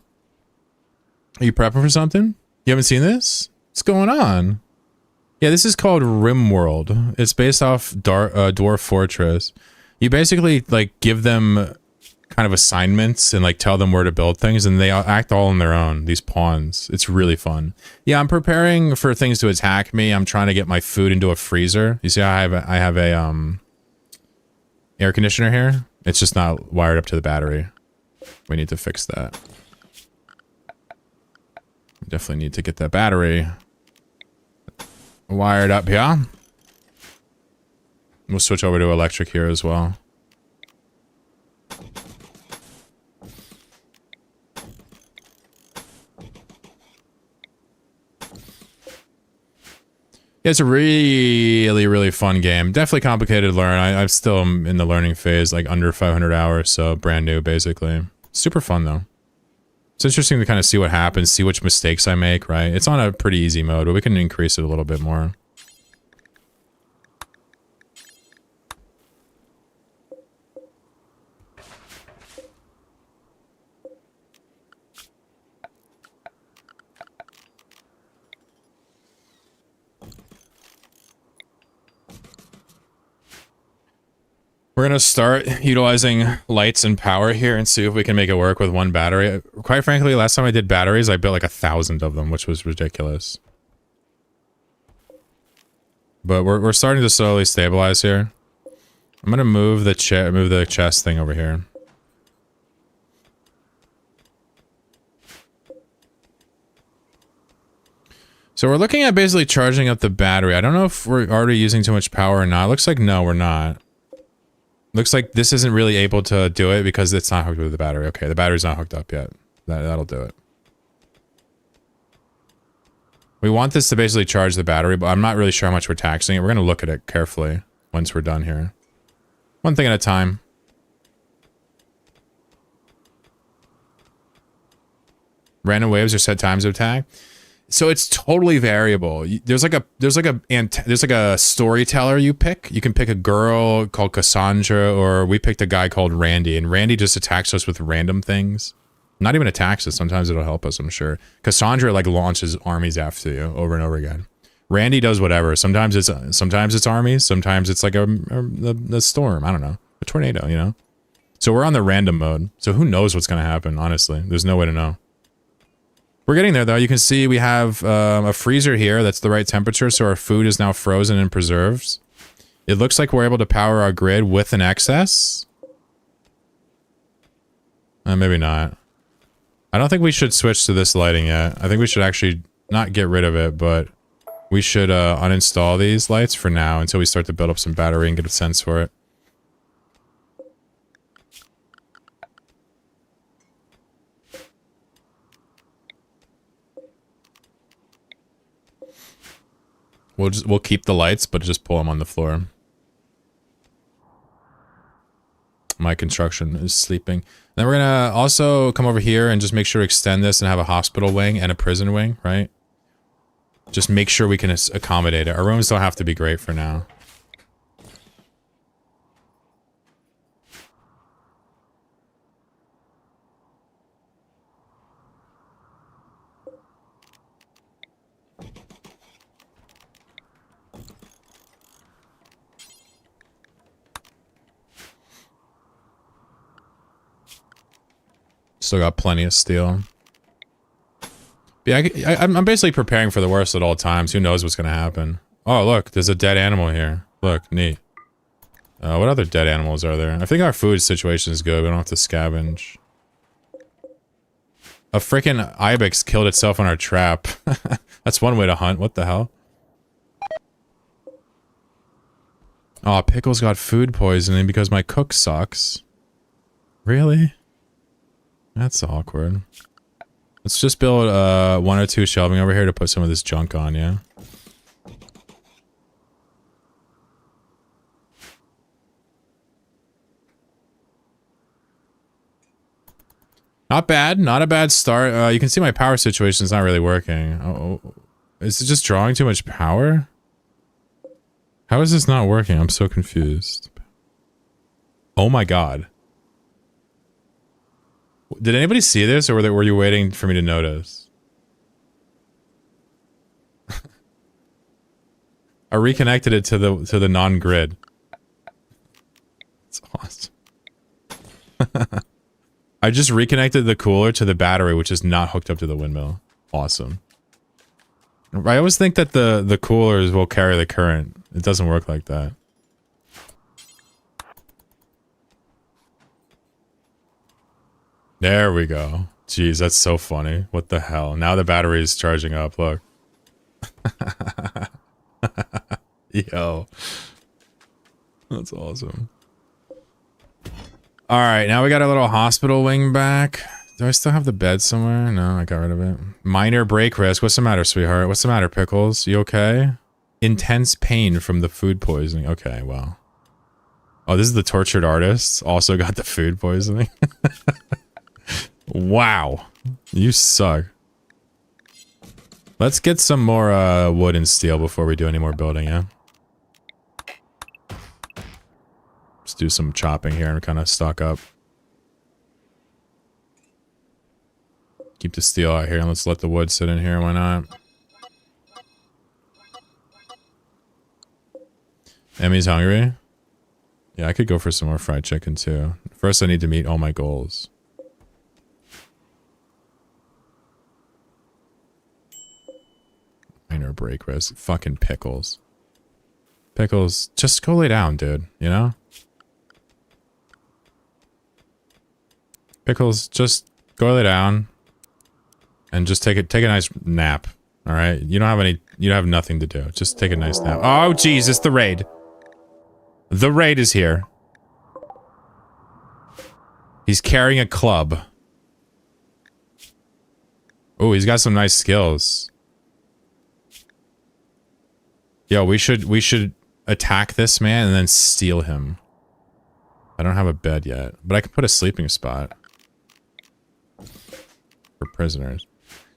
Are you prepping for something? You haven't seen this? What's going on? Yeah, this is called Rimworld. It's based off Dwarf Fortress. You basically, like, give them kind of assignments and, like, tell them where to build things, and they act all on their own, these pawns. It's really fun. Yeah, I'm preparing for things to attack me. I'm trying to get my food into a freezer. You see, I have a air conditioner here. It's just not wired up to the battery. We need to fix that. We definitely need to get that battery wired up here. We'll switch over to electric here as well. Yeah, it's a really, really fun game. Definitely complicated to learn. I'm still in the learning phase, like under 500 hours, so brand new, basically. Super fun, though. It's interesting to kind of see what happens, see which mistakes I make, right? It's on a pretty easy mode, but we can increase it a little bit more. We're going to start utilizing lights and power here and see if we can make it work with one battery. Quite frankly, last time I did batteries, I built like 1,000 of them, which was ridiculous. But we're starting to slowly stabilize here. I'm going to move the chest thing over here. So we're looking at basically charging up the battery. I don't know if we're already using too much power or not. It looks like no, we're not. Looks like this isn't really able to do it because it's not hooked with the battery. Okay, the battery's not hooked up yet. That'll do it. We want this to basically charge the battery, but I'm not really sure how much we're taxing it. We're going to look at it carefully once we're done here. One thing at a time. Random waves are set times of attack. So it's totally variable. There's like a storyteller you pick. You can pick a girl called Cassandra, or we picked a guy called Randy, and Randy just attacks us with random things. Not even attacks us. Sometimes it'll help us, I'm sure. Cassandra like launches armies after you over and over again. Randy does whatever. Sometimes it's armies. Sometimes it's like a storm. I don't know, a tornado. You know. So we're on the random mode. So who knows what's gonna happen? Honestly, there's no way to know. We're getting there, though. You can see we have a freezer here that's the right temperature, so our food is now frozen and preserved. It looks like we're able to power our grid with an excess. Maybe not. I don't think we should switch to this lighting yet. I think we should actually not get rid of it, but we should uninstall these lights for now until we start to build up some battery and get a sense for it. We'll keep the lights, but just pull them on the floor. My construction is sleeping. Then we're gonna also come over here and just make sure to extend this and have a hospital wing and a prison wing, right? Just make sure we can accommodate it. Our rooms don't have to be great for now. Still got plenty of steel. Yeah, I'm basically preparing for the worst at all times. Who knows what's gonna happen? Oh, look, there's a dead animal here. Look, neat. What other dead animals are there? I think our food situation is good. We don't have to scavenge. A freaking ibex killed itself on our trap. That's one way to hunt. What the hell? Oh, Pickles got food poisoning because my cook sucks. Really? That's awkward. Let's just build 1 or 2 shelving over here to put some of this junk on, yeah? Not bad. Not a bad start. You can see my power situation is not really working. Oh, is it just drawing too much power? How is this not working? I'm so confused. Oh my god. Did anybody see this, or were you waiting for me to notice? I reconnected it to the non-grid. It's awesome. I just reconnected the cooler to the battery, which is not hooked up to the windmill. Awesome. I always think that the coolers will carry the current. It doesn't work like that. There we go. Jeez, that's so funny. What the hell? Now the battery is charging up, look. Yo. That's awesome. Alright, now we got a little hospital wing back. Do I still have the bed somewhere? No, I got rid of it. Minor break risk. What's the matter, sweetheart? What's the matter, Pickles? You okay? Intense pain from the food poisoning. Okay, well. Oh, this is the tortured artist. Also got the food poisoning. Wow. You suck. Let's get some more wood and steel before we do any more building, yeah? Let's do some chopping here and kind of stock up. Keep the steel out here and let's let the wood sit in here, why not? Emmy's hungry? Yeah, I could go for some more fried chicken too. First I need to meet all my goals. Minor break risk. Fucking Pickles. Pickles, just go lay down, dude, you know? Pickles, just go lay down. And just take a nice nap. Alright? You don't have nothing to do. Just take a nice nap. Oh Jesus, the raid. The raid is here. He's carrying a club. Oh, he's got some nice skills. Yo, we should attack this man and then steal him. I don't have a bed yet, but I can put a sleeping spot for prisoners.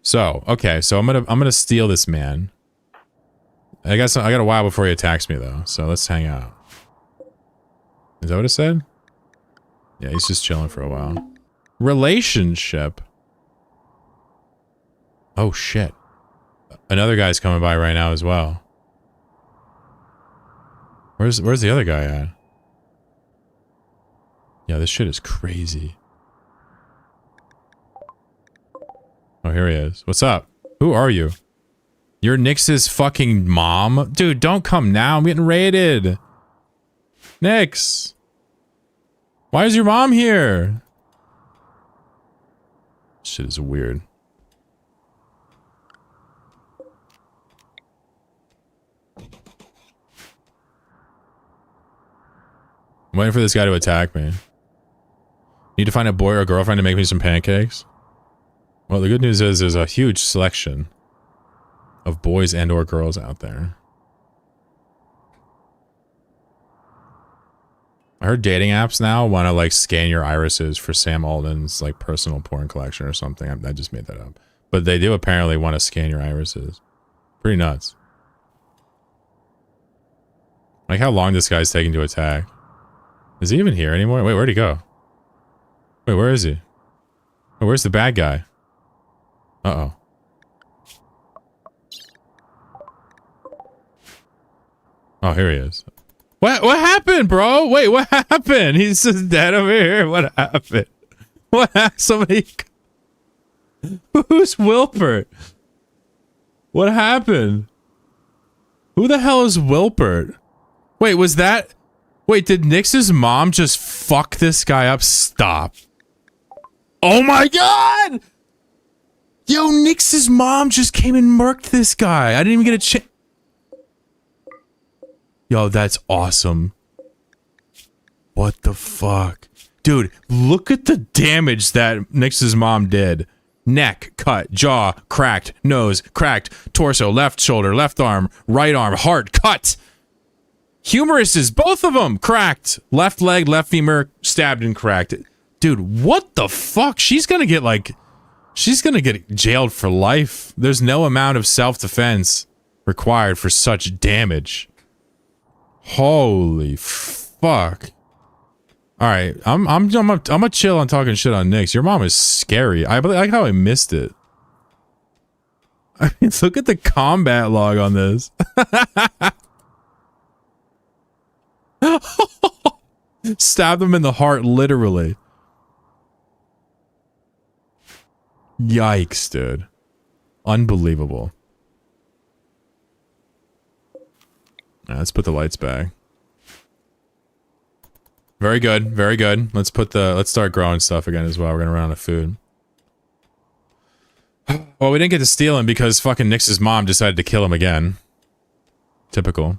So, okay, so I'm gonna steal this man. I got a while before he attacks me though, so let's hang out. Is that what it said? Yeah, he's just chilling for a while. Relationship. Oh shit. Another guy's coming by right now as well. Where's the other guy at? Yeah, this shit is crazy. Oh, here he is. What's up? Who are you? You're Nyx's fucking mom? Dude, don't come now. I'm getting raided. Nyx. Why is your mom here? Shit is weird. I'm waiting for this guy to attack me. Need to find a boy or a girlfriend to make me some pancakes? Well, the good news is there's a huge selection of boys and or girls out there. I heard dating apps now want to like scan your irises for Sam Alden's like personal porn collection or something. I just made that up. But they do apparently want to scan your irises. Pretty nuts. Like how long this guy's taking to attack. Is he even here anymore? Wait, where'd he go? Wait, where is he? Oh, where's the bad guy? Uh-oh. Oh, here he is. What happened, bro? Wait, what happened? He's just dead over here. What happened? What happened? Somebody... Who's Wilbert? What happened? Who the hell is Wilbert? Wait, was that... Wait, did Nyx's mom just fuck this guy up? Stop. Oh my god! Yo, Nyx's mom just came and murked this guy. I didn't even get a chance. Yo, that's awesome. What the fuck? Dude, look at the damage that Nyx's mom did. Neck, cut, jaw, cracked, nose, cracked, torso, left shoulder, left arm, right arm, heart, cut. Humeruses, both of them, cracked. Left leg, left femur, stabbed and cracked. Dude, what the fuck? She's gonna get like... She's gonna get jailed for life. There's no amount of self-defense required for such damage. Holy fuck. Alright, I'm gonna chill on talking shit on Nyx. Your mom is scary. I like how I missed it. I mean, look at the combat log on this. Stab them in the heart, literally. Yikes, dude. Unbelievable. Right, let's put the lights back. Very good, very good. Let's start growing stuff again as well. We're gonna run out of food. Well, we didn't get to steal him because fucking Nyx's mom decided to kill him again. Typical.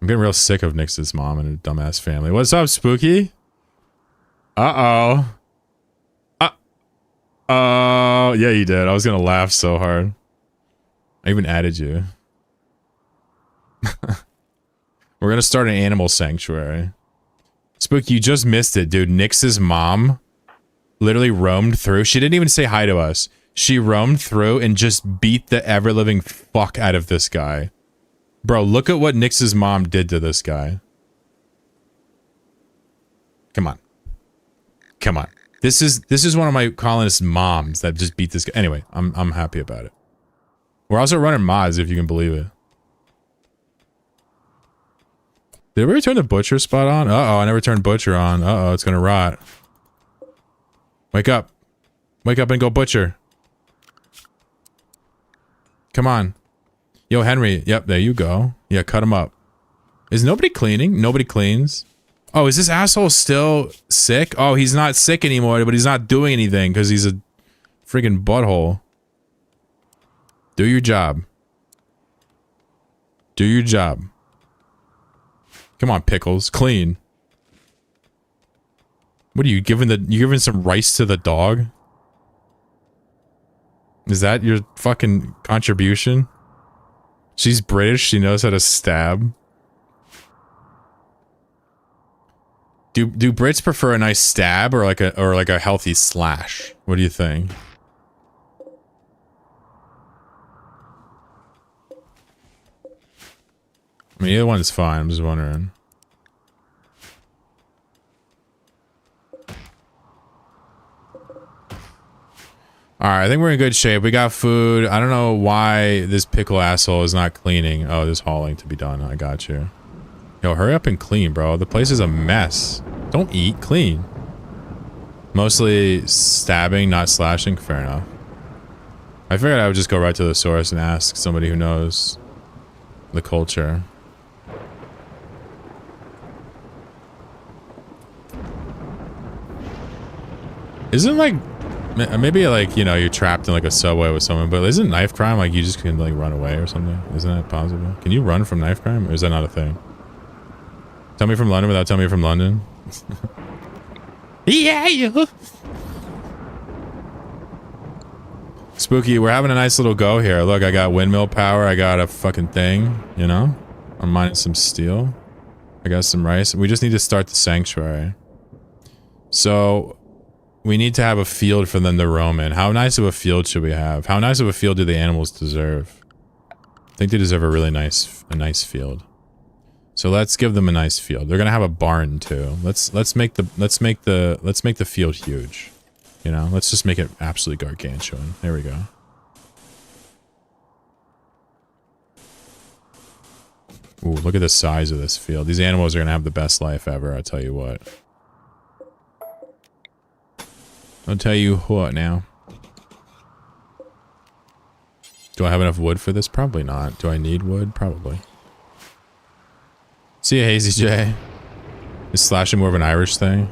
I'm getting real sick of Nyx's mom and her dumbass family. What's up, Spooky? Uh-oh. Oh, yeah, you did. I was gonna laugh so hard. I even added you. We're gonna start an animal sanctuary. Spooky, you just missed it, dude. Nyx's mom literally roamed through. She didn't even say hi to us. She roamed through and just beat the ever-living fuck out of this guy. Bro, look at what Nyx's mom did to this guy. Come on. Come on. This is one of my colonist moms that just beat this guy. Anyway, I'm happy about it. We're also running mods, if you can believe it. Did we turn the butcher spot on? Uh-oh, I never turned butcher on. Uh-oh, it's gonna rot. Wake up. Wake up and go butcher. Come on. Yo, Henry. Yep, there you go. Yeah, cut him up. Is nobody cleaning? Nobody cleans. Oh, is this asshole still sick? Oh, he's not sick anymore, but he's not doing anything because he's a friggin' butthole. Do your job. Do your job. Come on, Pickles. Clean. What are you giving some rice to the dog? Is that your fucking contribution? She's British, she knows how to stab. Do Brits prefer a nice stab or like a healthy slash? What do you think? I mean, either one's fine, I'm just wondering. Alright, I think we're in good shape. We got food. I don't know why this pickle asshole is not cleaning. Oh, there's hauling to be done. I got you. Yo, hurry up and clean, bro. The place is a mess. Don't eat, clean. Mostly stabbing, not slashing. Fair enough. I figured I would just go right to the source and ask somebody who knows the culture. Isn't like... Maybe like, you know, you're trapped in like a subway with someone, but isn't knife crime like you just can like run away or something? Isn't that possible? Can you run from knife crime or is that not a thing? Tell me from London without telling me from London. Yeah, you. Spooky, we're having a nice little go here. Look, I got windmill power. I got a fucking thing, you know? I'm mining some steel. I got some rice. We just need to start the sanctuary. So, we need to have a field for them to roam in. How nice of a field should we have? How nice of a field do the animals deserve? I think they deserve a really nice field. So let's give them a nice field. They're gonna have a barn too. Let's make the field huge. You know, let's just make it absolutely gargantuan. There we go. Ooh, look at the size of this field. These animals are gonna have the best life ever, I'll tell you what. I'll tell you what now. Do I have enough wood for this? Probably not. Do I need wood? Probably. See ya, Hazy J. Is slashing more of an Irish thing?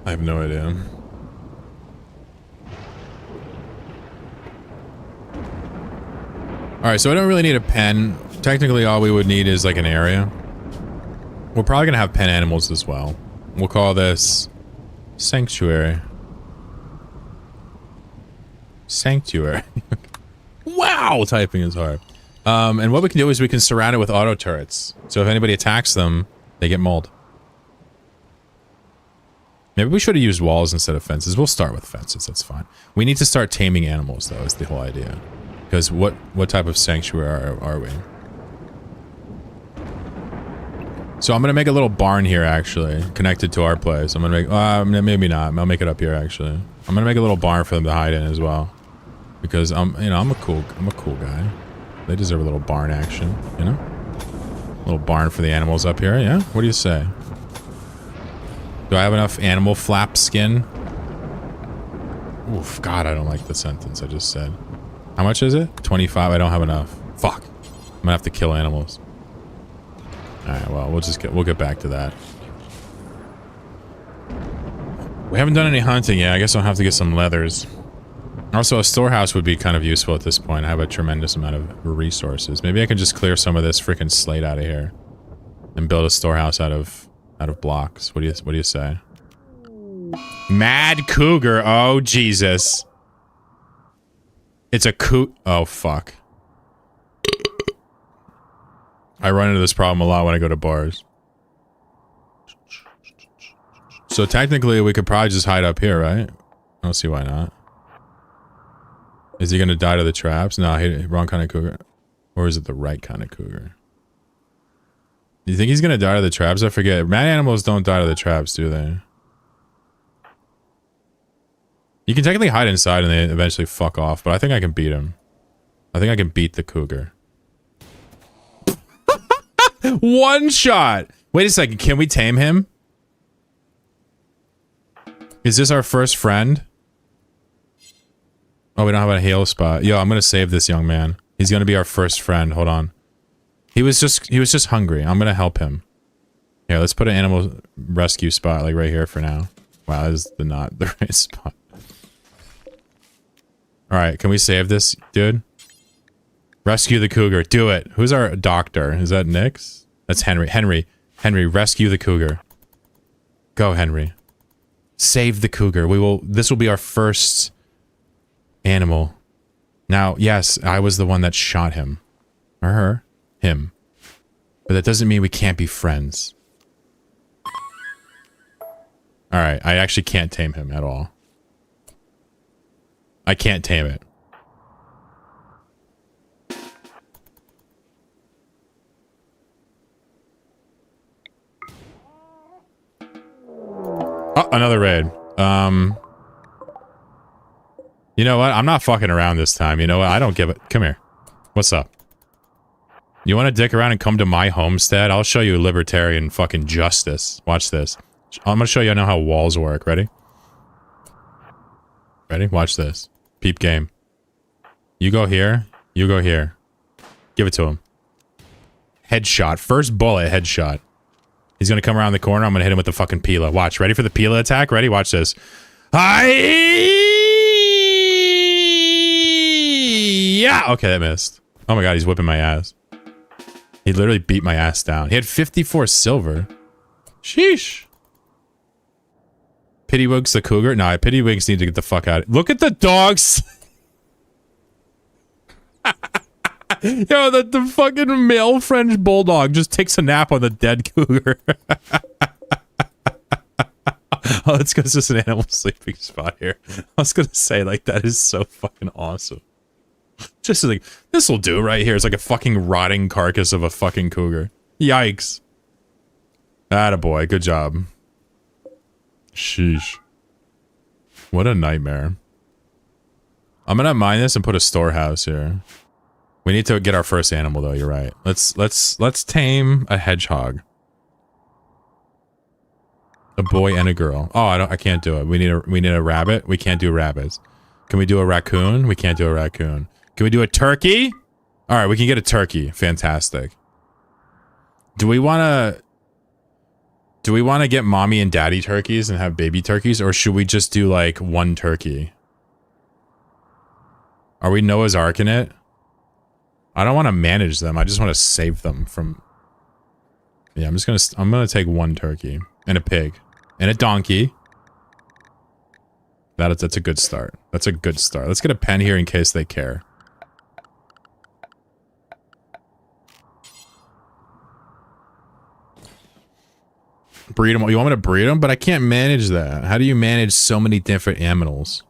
I have no idea. Alright, so I don't really need a pen. Technically, all we would need is like an area. We're probably gonna have pen animals as well. We'll call this Sanctuary. Sanctuary. Wow! Typing is hard. And what we can do is we can surround it with auto turrets. So if anybody attacks them, they get mauled. Maybe we should have used walls instead of fences. We'll start with fences, that's fine. We need to start taming animals, though, is the whole idea. Because what type of sanctuary are we? So I'm gonna make a little barn here, actually, connected to our place. I'm gonna make, maybe not. I'll make it up here, actually. I'm gonna make a little barn for them to hide in as well. Because I'm a cool guy. They deserve a little barn action, you know? A little barn for the animals up here, yeah? What do you say? Do I have enough animal flap skin? Oof, God, I don't like the sentence I just said. How much is it? 25. I don't have enough. Fuck. I'm gonna have to kill animals. Alright, well, we'll get back to that. We haven't done any hunting yet. I guess I'll have to get some leathers. Also, a storehouse would be kind of useful at this point. I have a tremendous amount of resources. Maybe I can just clear some of this freaking slate out of here. And build a storehouse out of blocks. What do you say? Mad cougar. Oh, Jesus. It's a oh, fuck. I run into this problem a lot when I go to bars. So technically, we could probably just hide up here, right? I don't see why not. Is he gonna die to the traps? No, wrong kind of cougar. Or is it the right kind of cougar? Do you think he's gonna die to the traps? I forget. Mad animals don't die to the traps, do they? You can technically hide inside and they eventually fuck off, but I think I can beat him. I think I can beat the cougar. One shot! Wait a second, can we tame him? Is this our first friend? Oh, we don't have a hail spot. Yo, I'm gonna save this young man. He's gonna be our first friend. Hold on. He was just hungry. I'm gonna help him. Here, let's put an animal rescue spot, like right here for now. Wow, that is not the right spot. Alright, can we save this dude? Rescue the cougar. Do it. Who's our doctor? Is that Nyx? That's Henry. Henry, rescue the cougar. Go, Henry. Save the cougar. This will be our first animal. Now, yes, I was the one that shot him. Or her. Him. But that doesn't mean we can't be friends. Alright, I actually can't tame him at all. I can't tame it. Oh, another raid. You know what? I'm not fucking around this time. You know what? I don't give it. Come here. What's up? You want to dick around and come to my homestead? I'll show you libertarian fucking justice. Watch this. I'm gonna show you how walls work. Ready? Ready? Watch this. Peep game. You go here. You go here. Give it to him. Headshot. First bullet, headshot. He's gonna come around the corner. I'm gonna hit him with the fucking Pila. Watch. Ready for the Pila attack? Ready? Watch this. Yeah. Okay, that missed. Oh my god, he's whipping my ass. He literally beat my ass down. He had 54 silver. Sheesh. Pittywig's the cougar? Nah, Pittywigs need to get the fuck out. Look at the dogs! Yo, the fucking male French bulldog just takes a nap on the dead cougar. Oh, it's because there's an animal sleeping spot here. I was gonna say, like, that is so fucking awesome. Just like, this'll do right here. It's like a fucking rotting carcass of a fucking cougar. Yikes. Attaboy, good job. Sheesh. What a nightmare. I'm gonna mine this and put a storehouse here. We need to get our first animal though, you're right. Let's tame a hedgehog. A boy and a girl. Oh, I can't do it. We need a rabbit. We can't do rabbits. Can we do a raccoon? We can't do a raccoon. Can we do a turkey? All right, we can get a turkey. Fantastic. Do we want to get mommy and daddy turkeys and have baby turkeys, or should we just do like one turkey? Are we Noah's Ark in it? I don't want to manage them. I just want to save them from. Yeah, I'm gonna take one turkey and a pig and a donkey. That's a good start. That's a good start. Let's get a pen here in case they care. Breed them. You want me to breed them? But I can't manage that. How do you manage so many different animals?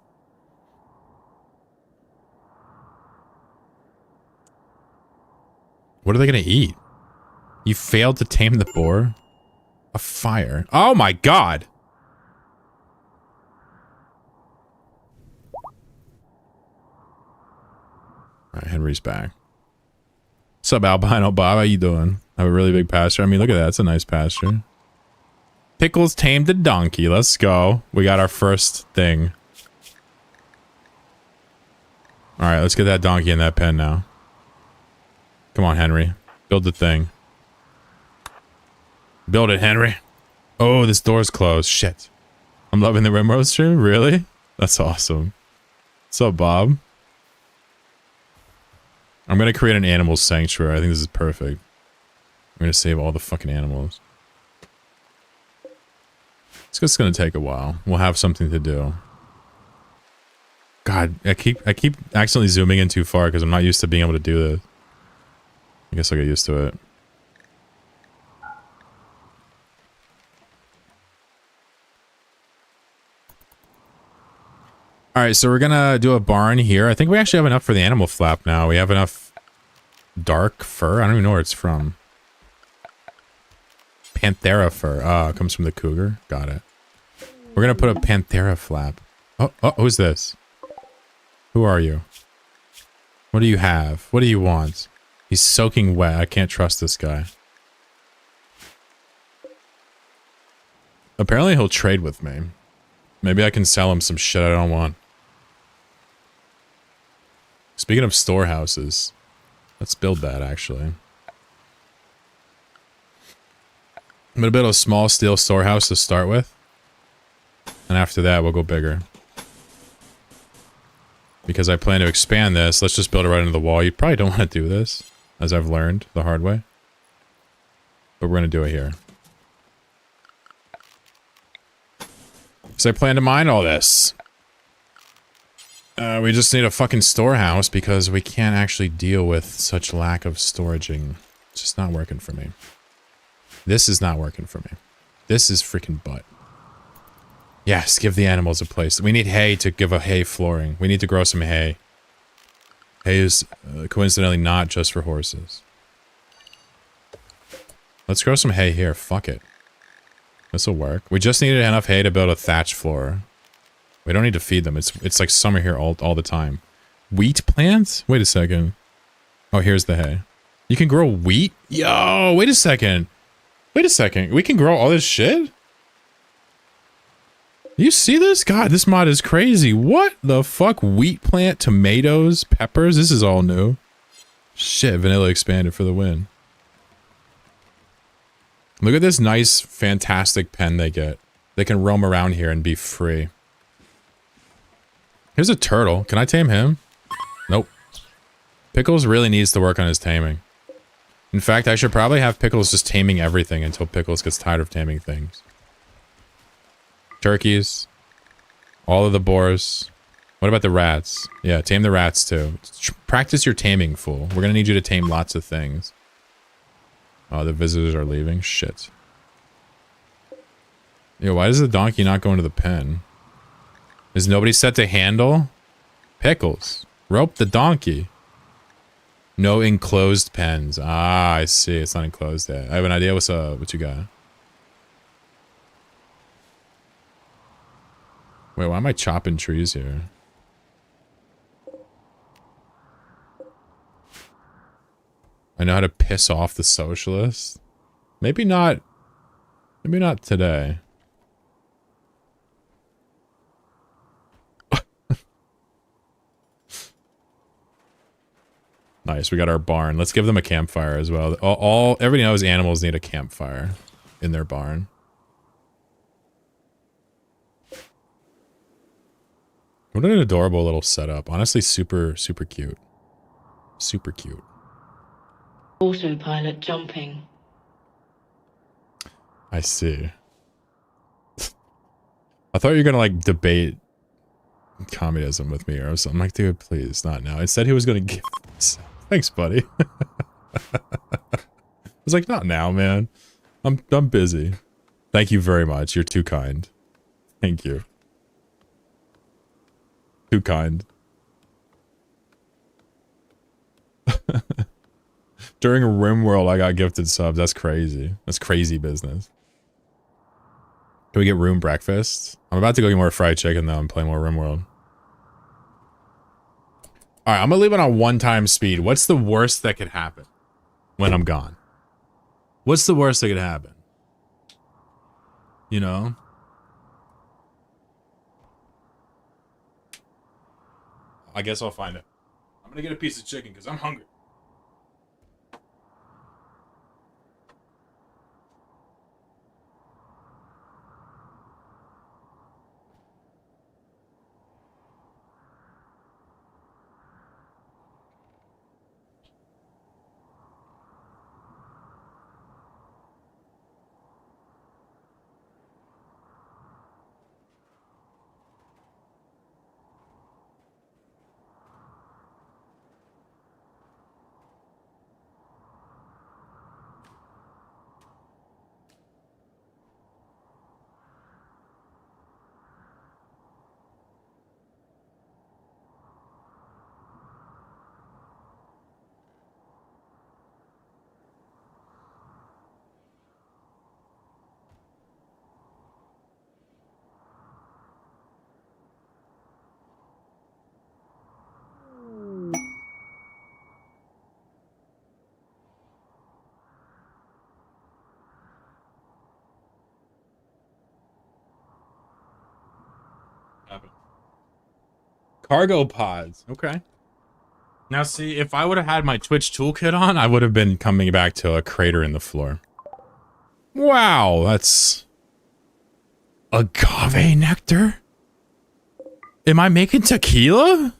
What are they going to eat? You failed to tame the boar? A fire. Oh my god! Alright, Henry's back. What's up, Albino Bob? How you doing? I have a really big pasture. I mean, look at that. It's a nice pasture. Pickles tamed a donkey. Let's go. We got our first thing. Alright, let's get that donkey in that pen now. Come on, Henry. Build the thing. Build it, Henry. Oh, this door's closed. Shit. I'm loving the Rimworld stream? Really? That's awesome. What's up, Bob? I'm gonna create an animal sanctuary. I think this is perfect. I'm gonna save all the fucking animals. It's just gonna take a while. We'll have something to do. God, I keep accidentally zooming in too far because I'm not used to being able to do this. I guess I'll get used to it. Alright, so we're gonna do a barn here. I think we actually have enough for the animal flap now. We have enough dark fur. I don't even know where it's from. Panthera fur. Ah, it comes from the cougar. Got it. We're gonna put a Panthera flap. Oh, who's this? Who are you? What do you have? What do you want? He's soaking wet. I can't trust this guy. Apparently he'll trade with me. Maybe I can sell him some shit I don't want. Speaking of storehouses, let's build that actually. I'm gonna build a small steel storehouse to start with. And after that, we'll go bigger. Because I plan to expand this, let's just build it right into the wall. You probably don't want to do this, as I've learned the hard way. But we're gonna do it here. So I plan to mine all this. We just need a fucking storehouse because we can't actually deal with such lack of storaging. It's just not working for me. This is not working for me. This is freaking butt. Yes, give the animals a place. We need hay to give a hay flooring. We need to grow some hay. Hay is coincidentally not just for horses. Let's grow some hay here. Fuck it. This'll work. We just needed enough hay to build a thatch floor. We don't need to feed them. It's like summer here all the time. Wheat plants? Wait a second. Oh, here's the hay. You can grow wheat? Yo, wait a second. Wait a second. We can grow all this shit? You see this? God, this mod is crazy. What the fuck? Wheat plant, tomatoes, peppers? This is all new. Shit, vanilla expanded for the win. Look at this nice, fantastic pen they get. They can roam around here and be free. Here's a turtle. Can I tame him? Nope. Pickles really needs to work on his taming. In fact, I should probably have Pickles just taming everything until Pickles gets tired of taming things. Turkeys. All of the boars. What about the rats? Yeah, tame the rats too. Practice your taming, fool. We're gonna need you to tame lots of things. Oh, the visitors are leaving? Shit. Yo, why does the donkey not go into the pen? Is nobody set to handle? Pickles. Rope the donkey. No enclosed pens. Ah, I see. It's not enclosed yet. I have an idea. What's up? What you got? Wait, why am I chopping trees here? I know how to piss off the socialists. Maybe not. Maybe not today. Nice, we got our barn. Let's give them a campfire as well. Everybody knows animals need a campfire in their barn. What an adorable little setup. Honestly, super, super cute. Super cute. Autopilot jumping. I see. I thought you were gonna like debate communism with me or something. I'm like, dude, please, not now. Instead, he was gonna give this. Thanks, buddy. I was like, not now, man. I'm busy. Thank you very much. You're too kind. Thank you. Too kind. During Rimworld, I got gifted subs. That's crazy. That's crazy business. Can we get room breakfast? I'm about to go get more fried chicken though and play more Rimworld. Alright, I'm gonna leave it on one-time speed. What's the worst that could happen when I'm gone? What's the worst that could happen? You know? I guess I'll find it. I'm gonna get a piece of chicken because I'm hungry. Cargo pods. Okay. Now see, if I would have had my Twitch toolkit on, I would have been coming back to a crater in the floor. Wow, that's... agave nectar? Am I making tequila?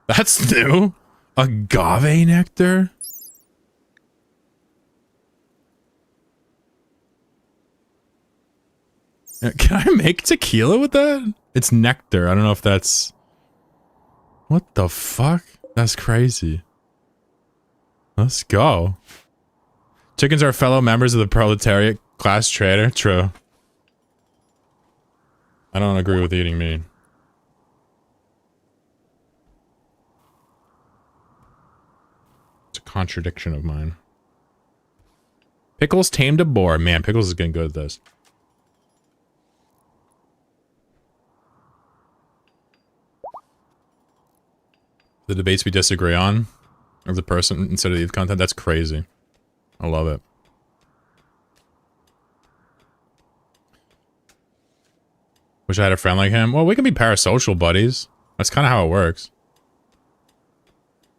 That's new. Agave nectar? Can I make tequila with that? It's nectar. I don't know if that's... What the fuck? That's crazy. Let's go. Chickens are fellow members of the proletariat class trader. True. I don't agree with eating meat. It's a contradiction of mine. Pickles tamed a boar. Man, Pickles is getting good at this. The debates we disagree on of the person instead of the content, that's crazy. I love it. Wish I had a friend like him. Well, we can be parasocial buddies. That's kind of how it works.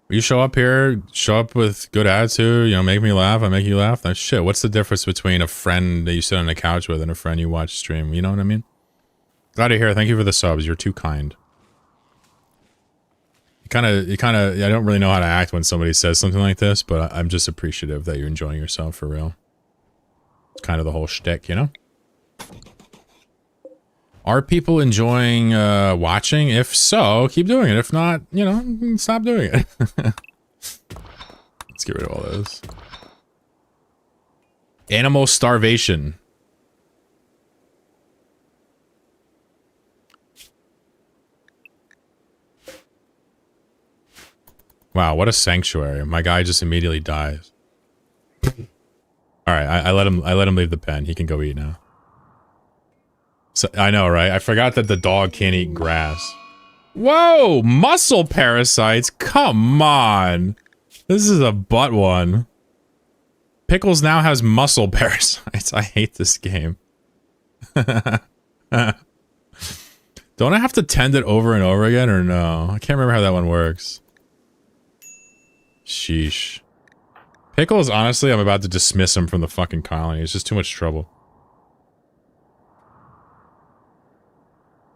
You show up here, show up with good attitude, you know, make me laugh, I make you laugh. That's shit. What's the difference between a friend that you sit on the couch with and a friend you watch stream? You know what I mean? Glad to hear. Thank you for the subs. You're too kind. You kind of, I don't really know how to act when somebody says something like this, but I'm just appreciative that you're enjoying yourself for real. It's kind of the whole shtick, you know? Are people enjoying watching? If so, keep doing it. If not, you know, stop doing it. Let's get rid of all those. Animal starvation. Wow, what a sanctuary. My guy just immediately dies. Alright, I let him leave the pen. He can go eat now. So, I know, right? I forgot that the dog can't eat grass. Whoa! Muscle parasites? Come on! This is a butt one. Pickles now has muscle parasites. I hate this game. Don't I have to tend it over and over again, or no? I can't remember how that one works. Sheesh. Pickles, honestly, I'm about to dismiss him from the fucking colony. It's just too much trouble.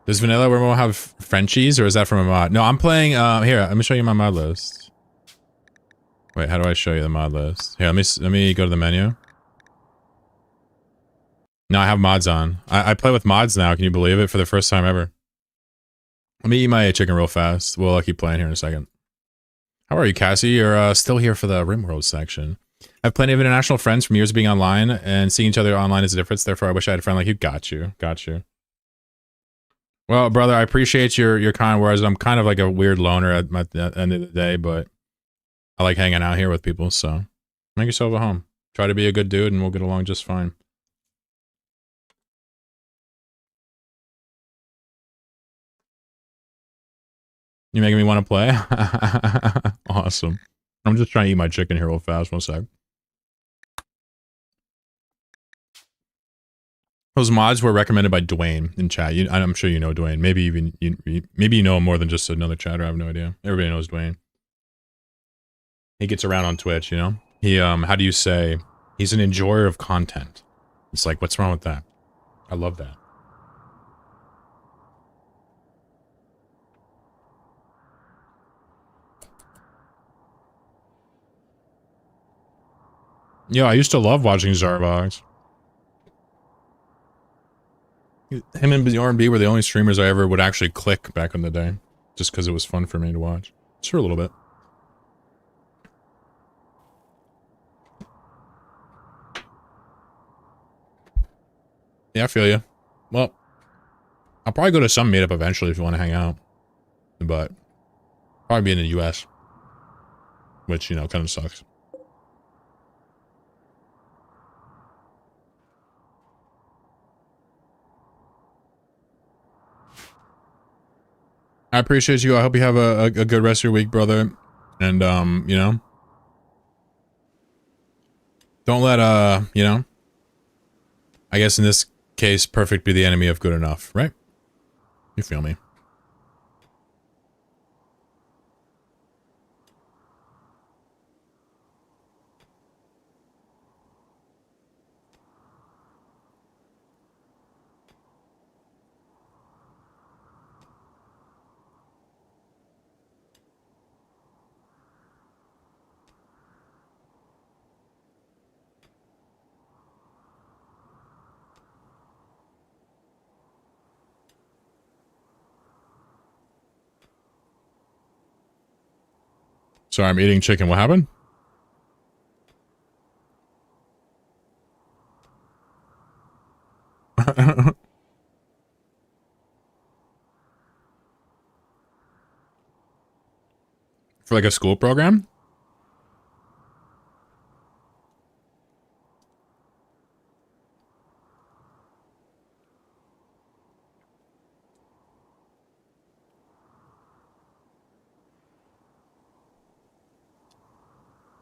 Does Vanilla Rimworld have Frenchies, or is that from a mod? No, I'm playing, here, let me show you my mod list. Wait, how do I show you the mod list? Here, let me go to the menu. No, I have mods on. I play with mods now, can you believe it? For the first time ever. Let me eat my chicken real fast. We'll keep playing here in a second. How are you, Cassie? You're still here for the Rimworld section. I have plenty of international friends from years of being online, and seeing each other online is a difference. Therefore, I wish I had a friend like you. Got you. Got you. Well, brother, I appreciate your kind words. I'm kind of like a weird loner at the end of the day, but I like hanging out here with people, so make yourself at home. Try to be a good dude, and we'll get along just fine. You making me want to play? Awesome. I'm just trying to eat my chicken here real fast. One sec. Those mods were recommended by Dwayne in chat. I'm sure you know Dwayne. Maybe even maybe you know him more than just another chatter. I have no idea. Everybody knows Dwayne. He gets around on Twitch, you know? He, how do you say? He's an enjoyer of content. It's like, what's wrong with that? I love that. Yeah, I used to love watching Zarvox. Him and R&B were the only streamers I ever would actually click back in the day. Just because it was fun for me to watch. Just for a little bit. Yeah, I feel you. Well, I'll probably go to some meetup eventually if you want to hang out. But, probably be in the US. Which, you know, kind of sucks. I appreciate you. I hope you have a good rest of your week, brother. And, you know, don't let, you know, I guess in this case, perfect be the enemy of good enough, right? You feel me? Sorry, I'm eating chicken. What happened? For like a school program?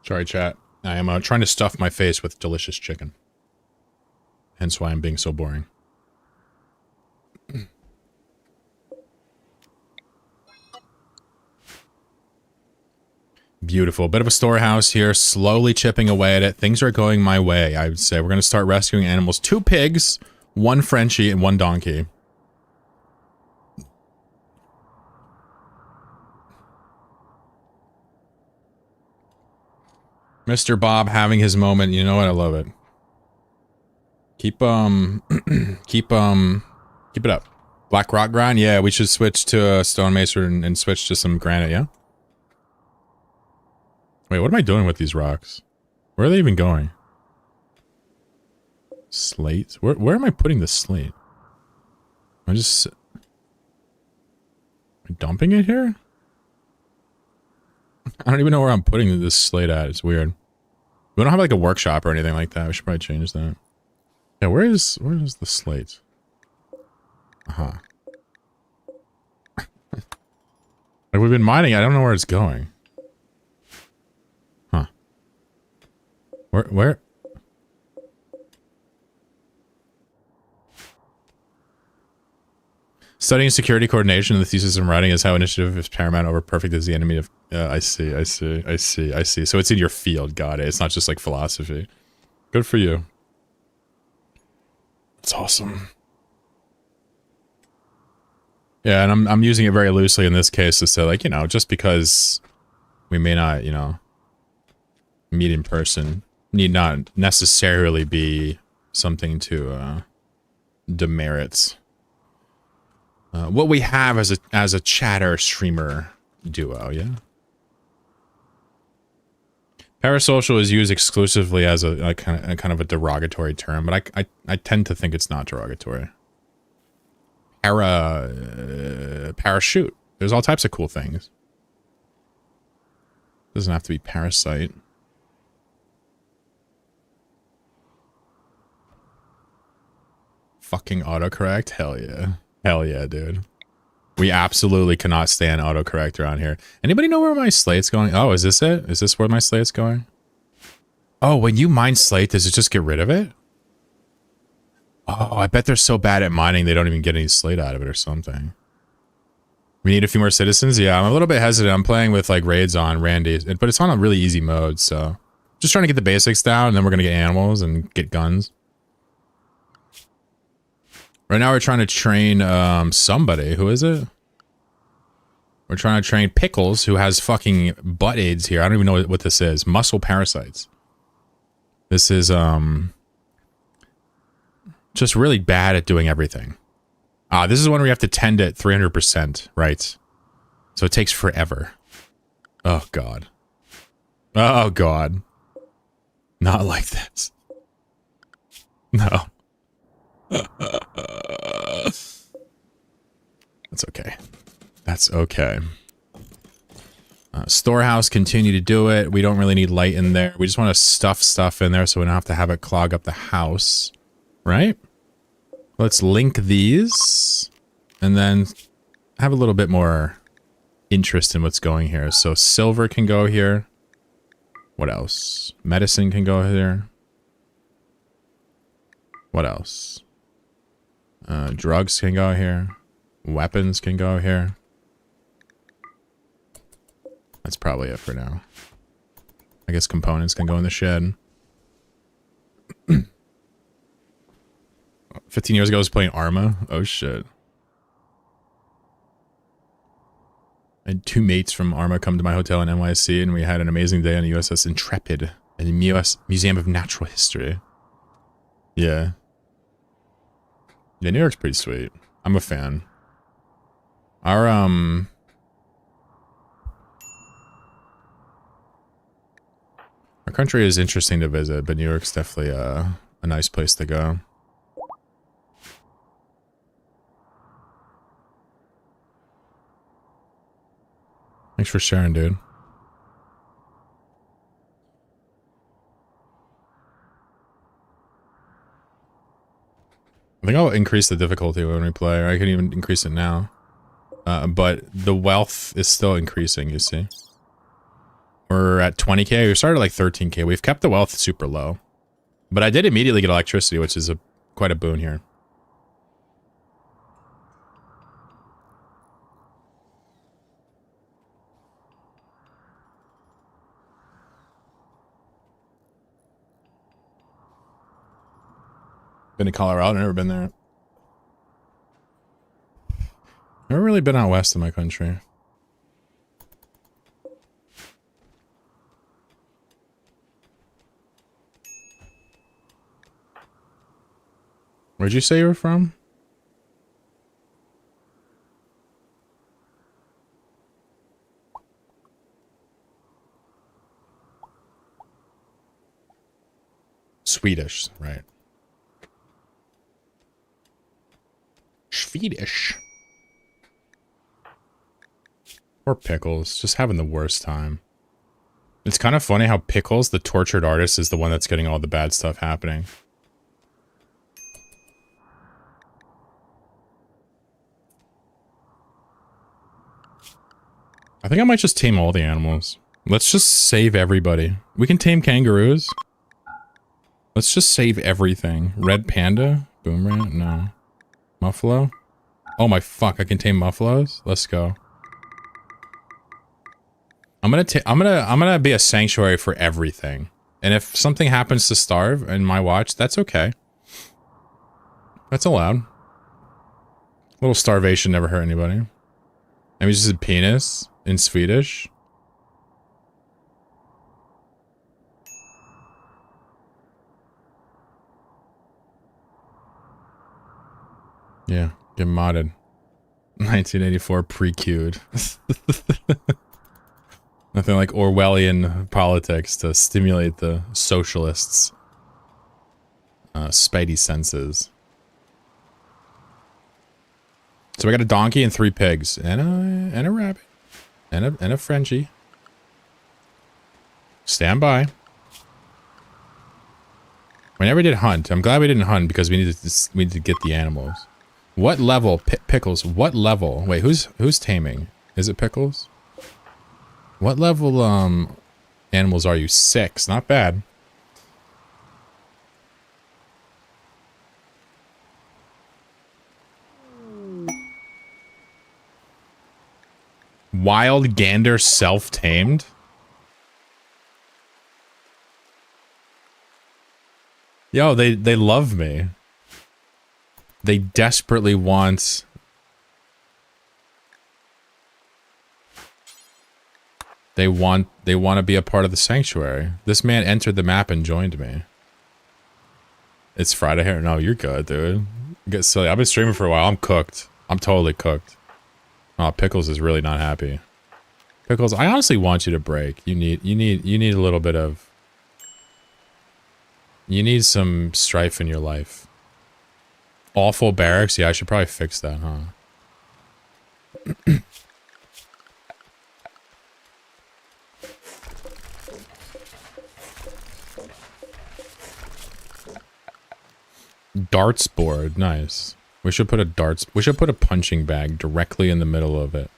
Sorry, chat. I am trying to stuff my face with delicious chicken. Hence why I'm being so boring. Beautiful. Bit of a storehouse here, slowly chipping away at it. Things are going my way, I would say. We're going to start rescuing animals. 2 pigs, 1 Frenchie, and 1 donkey. Mr. Bob having his moment. You know what? I love it. Keep it up. Black rock grind? Yeah, we should switch to stonemason and switch to some granite, yeah? Wait, what am I doing with these rocks? Where are they even going? Slate? Where am I putting the slate? Am I dumping it here? I don't even know where I'm putting this slate at. It's weird. We don't have like a workshop or anything like that. We should probably change that. Yeah, where is the slate? Uh-huh. Like we've been mining, I don't know where it's going. Huh. Where? Studying security coordination in the thesis I'm writing is how initiative is paramount over perfect is the enemy of... I see. So it's in your field, got it. It's not just like philosophy. Good for you. That's awesome. Yeah, and I'm using it very loosely in this case to say, like, you know, just because we may not, you know, meet in person, need not necessarily be something to demerit what we have as a chatter streamer duo, yeah. Parasocial is used exclusively as a kind of a derogatory term, but I tend to think it's not derogatory. Parachute. There's all types of cool things. Doesn't have to be parasite. Fucking autocorrect? Hell yeah. Hell yeah, dude. We absolutely cannot stand autocorrect around here. Anybody know where my slate's going? Oh, is this it? Is this where my slate's going? Oh, when you mine slate, does it just get rid of it? Oh, I bet they're so bad at mining they don't even get any slate out of it or something. We need a few more citizens? Yeah, I'm a little bit hesitant. I'm playing with like raids on Randy, but it's on a really easy mode, so... Just trying to get the basics down, and then we're gonna get animals and get guns. Right now we're trying to train somebody. Who is it? We're trying to train Pickles, who has fucking butt AIDS here. I don't even know what this is. Muscle parasites. This is just really bad at doing everything. This is one where you have to tend it 300%, right? So it takes forever. Oh god. Oh god. Not like this. No. That's okay. That's okay. Storehouse, continue to do it. We don't really need light in there. We just want to stuff stuff in there so we don't have to have it clog up the house. Right? Let's link these. And then have a little bit more interest in what's going here. So silver can go here. What else? Medicine can go here. What else? Drugs can go here. Weapons can go here. That's probably it for now. I guess components can go in the shed. 15 years ago I was playing Arma. Oh shit. I had two mates from Arma come to my hotel in NYC and we had an amazing day on the USS Intrepid in the Museum of Natural History. Yeah. Yeah, New York's pretty sweet. I'm a fan. Our country is interesting to visit, but New York's definitely a nice place to go. Thanks for sharing, dude. I think I'll increase the difficulty when we play, or I can even increase it now. But the wealth is still increasing, you see. We're at 20k. We started at like 13k. We've kept the wealth super low. But I did immediately get electricity, which is quite a boon here. Been to Colorado, never been there. Never really been out west of my country. Where'd you say you were from? Swedish, right? Swedish. Poor Pickles, just having the worst time. It's kind of funny how Pickles, the tortured artist, is the one that's getting all the bad stuff happening. I think I might just tame all the animals. Let's just save everybody. We can tame kangaroos. Let's just save everything. Red panda? Boomerang? No. Muffalo? Oh my fuck, I can tame muffalos? Let's go. I'm gonna be a sanctuary for everything. And if something happens to starve in my watch, that's okay. That's allowed. A little starvation never hurt anybody. Maybe just a penis in Swedish. Yeah, get modded. 1984 pre-queued. Nothing like Orwellian politics to stimulate the socialists' spidey senses. So we got a donkey and 3 pigs and a rabbit and a Frenchie. Stand by. We never did hunt. I'm glad we didn't hunt because we needed to get the animals. What level, Pickles? What level? Wait, who's taming? Is it Pickles? What level animals are you? 6. Not bad. Wild gander self-tamed? Yo, they love me. They desperately want... They want to be a part of the sanctuary. This man entered the map and joined me. It's Friday here. No, you're good, dude. Get silly. I've been streaming for a while. I'm cooked. I'm totally cooked. Oh, Pickles is really not happy. Pickles, I honestly want you to break. You need a little bit of... You need some strife in your life. Awful barracks? Yeah, I should probably fix that, huh? Darts board, nice. We should put a punching bag directly in the middle of it.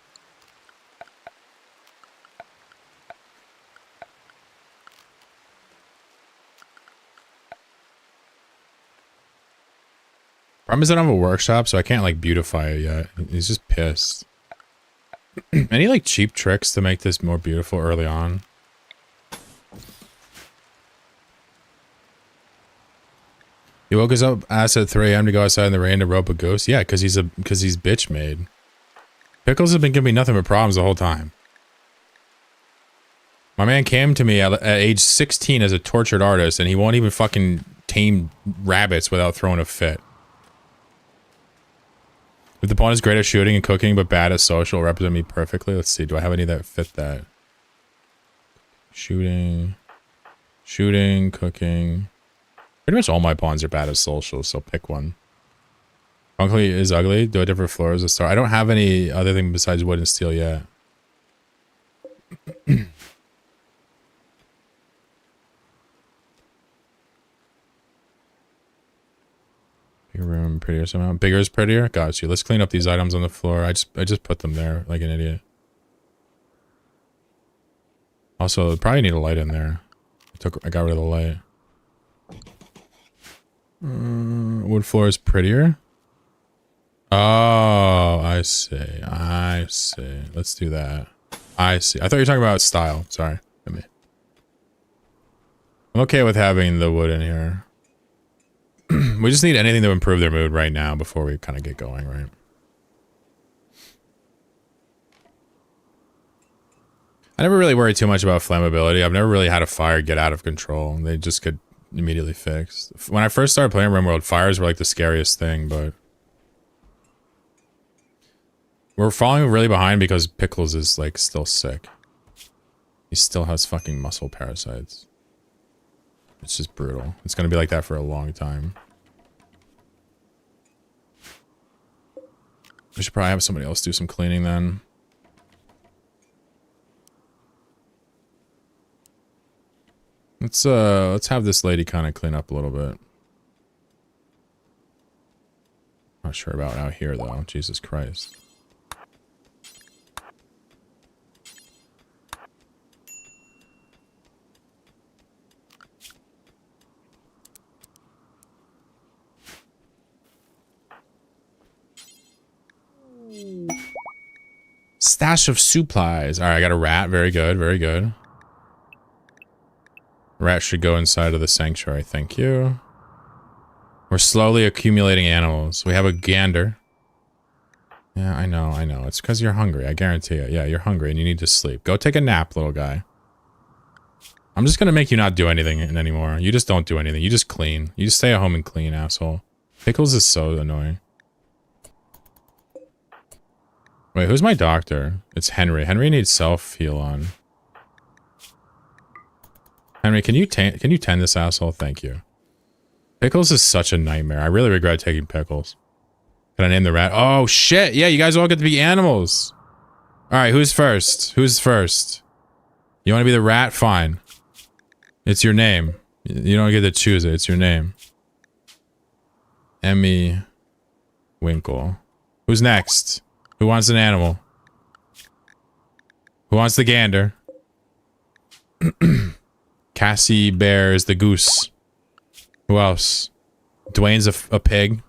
Problem is I don't have a workshop, so I can't like beautify it yet. He's just pissed. Any like cheap tricks to make this more beautiful early on? He woke us up ass at 3 AM to go outside in the rain to rope a goose. Yeah, because he's bitch made. Pickles has been giving me nothing but problems the whole time. My man came to me at age 16 as a tortured artist, and he won't even fucking tame rabbits without throwing a fit. If the pawn is great at shooting and cooking, but bad at social, represent me perfectly. Let's see. Do I have any that fit that? Shooting, cooking. Pretty much all my pawns are bad at social, so pick one. Uncle is ugly. Do a different floor as a star. I don't have any other thing besides wood and steel yet. Bigger room, prettier somehow. Bigger is prettier. Got you. Let's clean up these items on the floor. I just put them there like an idiot. Also, probably need a light in there. I got rid of the light. Wood floor is prettier. Oh, I see. I see. Let's do that. I see. I thought you were talking about style. Sorry. I'm okay with having the wood in here. We just need anything to improve their mood right now before we kind of get going, right? I never really worried too much about flammability. I've never really had a fire get out of control. They just could immediately fix. When I first started playing Rimworld, fires were like the scariest thing, but we're falling really behind because Pickles is like still sick. He still has fucking muscle parasites. It's just brutal. It's gonna be like that for a long time. We should probably have somebody else do some cleaning then. Let's have this lady kind of clean up a little bit. Not sure about out here though. Jesus Christ. Stash of supplies. All right, I got a rat. Very good, very good. Rat should go inside of the sanctuary. Thank you. We're slowly accumulating animals. We have a gander. Yeah, I know, I know. It's because you're hungry. I guarantee it. Yeah, you're hungry and you need to sleep. Go take a nap, little guy. I'm just gonna make you not do anything anymore. You just don't do anything. You just clean. You just stay at home and clean, asshole. Pickles is so annoying. Wait, who's my doctor? It's Henry. Henry needs self-heal on. Henry, can you tend this asshole? Thank you. Pickles is such a nightmare. I really regret taking Pickles. Can I name the rat? Oh, shit. Yeah, you guys all get to be animals. All right, who's first? Who's first? You want to be the rat? Fine. It's your name. You don't get to choose it. It's your name. Emmy Winkle. Who's next? Who wants an animal? Who wants the gander? Cassie Bear is the goose. Who else? Dwayne's a pig.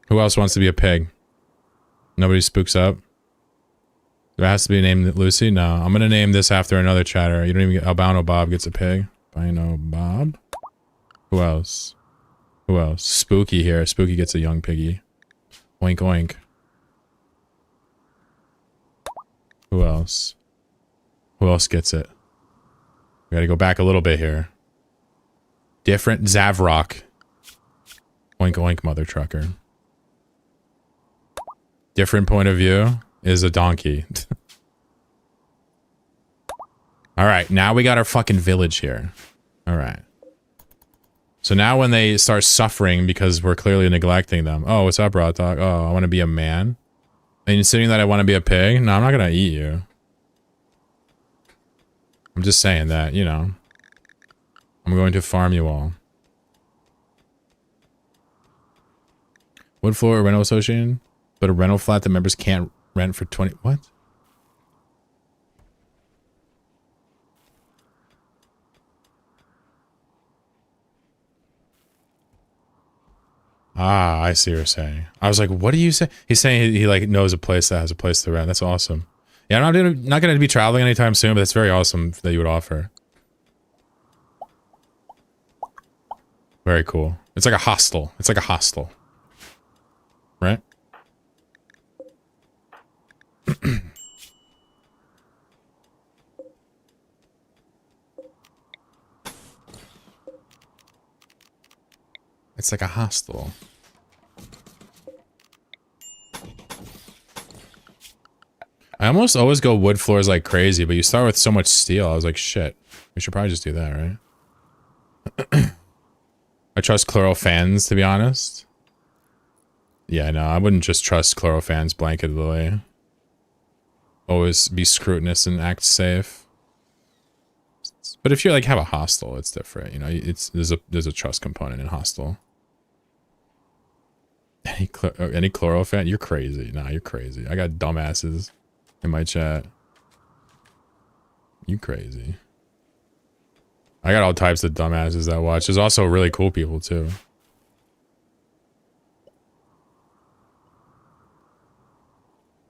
Who else wants to be a pig? Nobody spooks up. There has to be a name Lucy? No, I'm gonna name this after another chatter. You don't even get Albino Bob gets a pig. Albino Bob. Who else? Who else? Spooky here. Spooky gets a young piggy. Oink oink. Who else? Who else gets it? We gotta go back a little bit here. Different Zavrock. Oink oink, mother trucker. Different point of view is a donkey. Alright, now we got our fucking village here. Alright. So now when they start suffering because we're clearly neglecting them. Oh, what's up, Raw Talk? Oh, I want to be a man? Are you insinuating that I want to be a pig? No, I'm not gonna eat you. I'm just saying that, you know. I'm going to farm you all. Wood floor rental association? But a rental flat that members can't rent for 20... What? Ah, I see what you're saying. I was like, what do you say? He's saying he like knows a place that has a place to rent. That's awesome. Yeah, I'm not gonna be traveling anytime soon, but that's very awesome that you would offer. Very cool. It's like a hostel. It's like a hostel. Right? It's like a hostel. I almost always go wood floors like crazy, but you start with so much steel. I was like, shit. We should probably just do that, right? I trust chlorofans, to be honest. Yeah, no, I wouldn't just trust chlorofans blanketly. Always be scrutinous and act safe. But if you like have a hostel, it's different. You know, there's a trust component in hostel. Any chlorofan? You're crazy. Nah, you're crazy. I got dumbasses in my chat. You crazy. I got all types of dumbasses that watch. There's also really cool people too.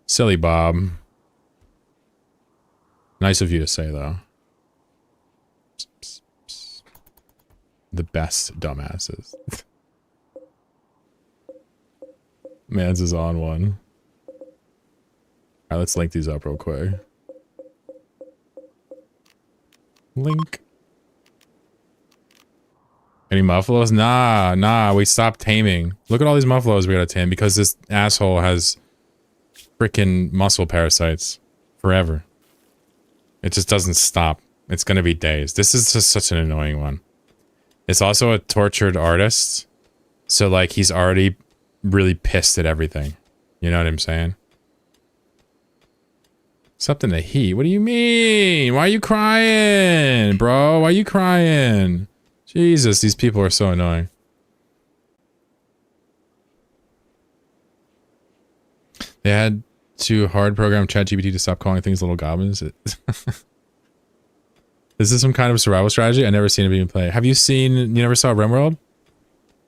Silly Bob. Nice of you to say though. The best dumbasses. Mans is on one. Alright, let's link these up real quick. Link. Any muffalos? Nah, we stopped taming. Look at all these muffalos we gotta tame because this asshole has freaking muscle parasites forever. It just doesn't stop. It's gonna be days. This is just such an annoying one. It's also a tortured artist. So, like, he's already really pissed at everything. You know what I'm saying? Something to heat. What do you mean? Why are you crying, bro? Why are you crying? Jesus, these people are so annoying. They had to hard program ChatGPT to stop calling things little goblins. Is this some kind of survival strategy? I've never seen it being played. Have you seen, you never saw Rimworld?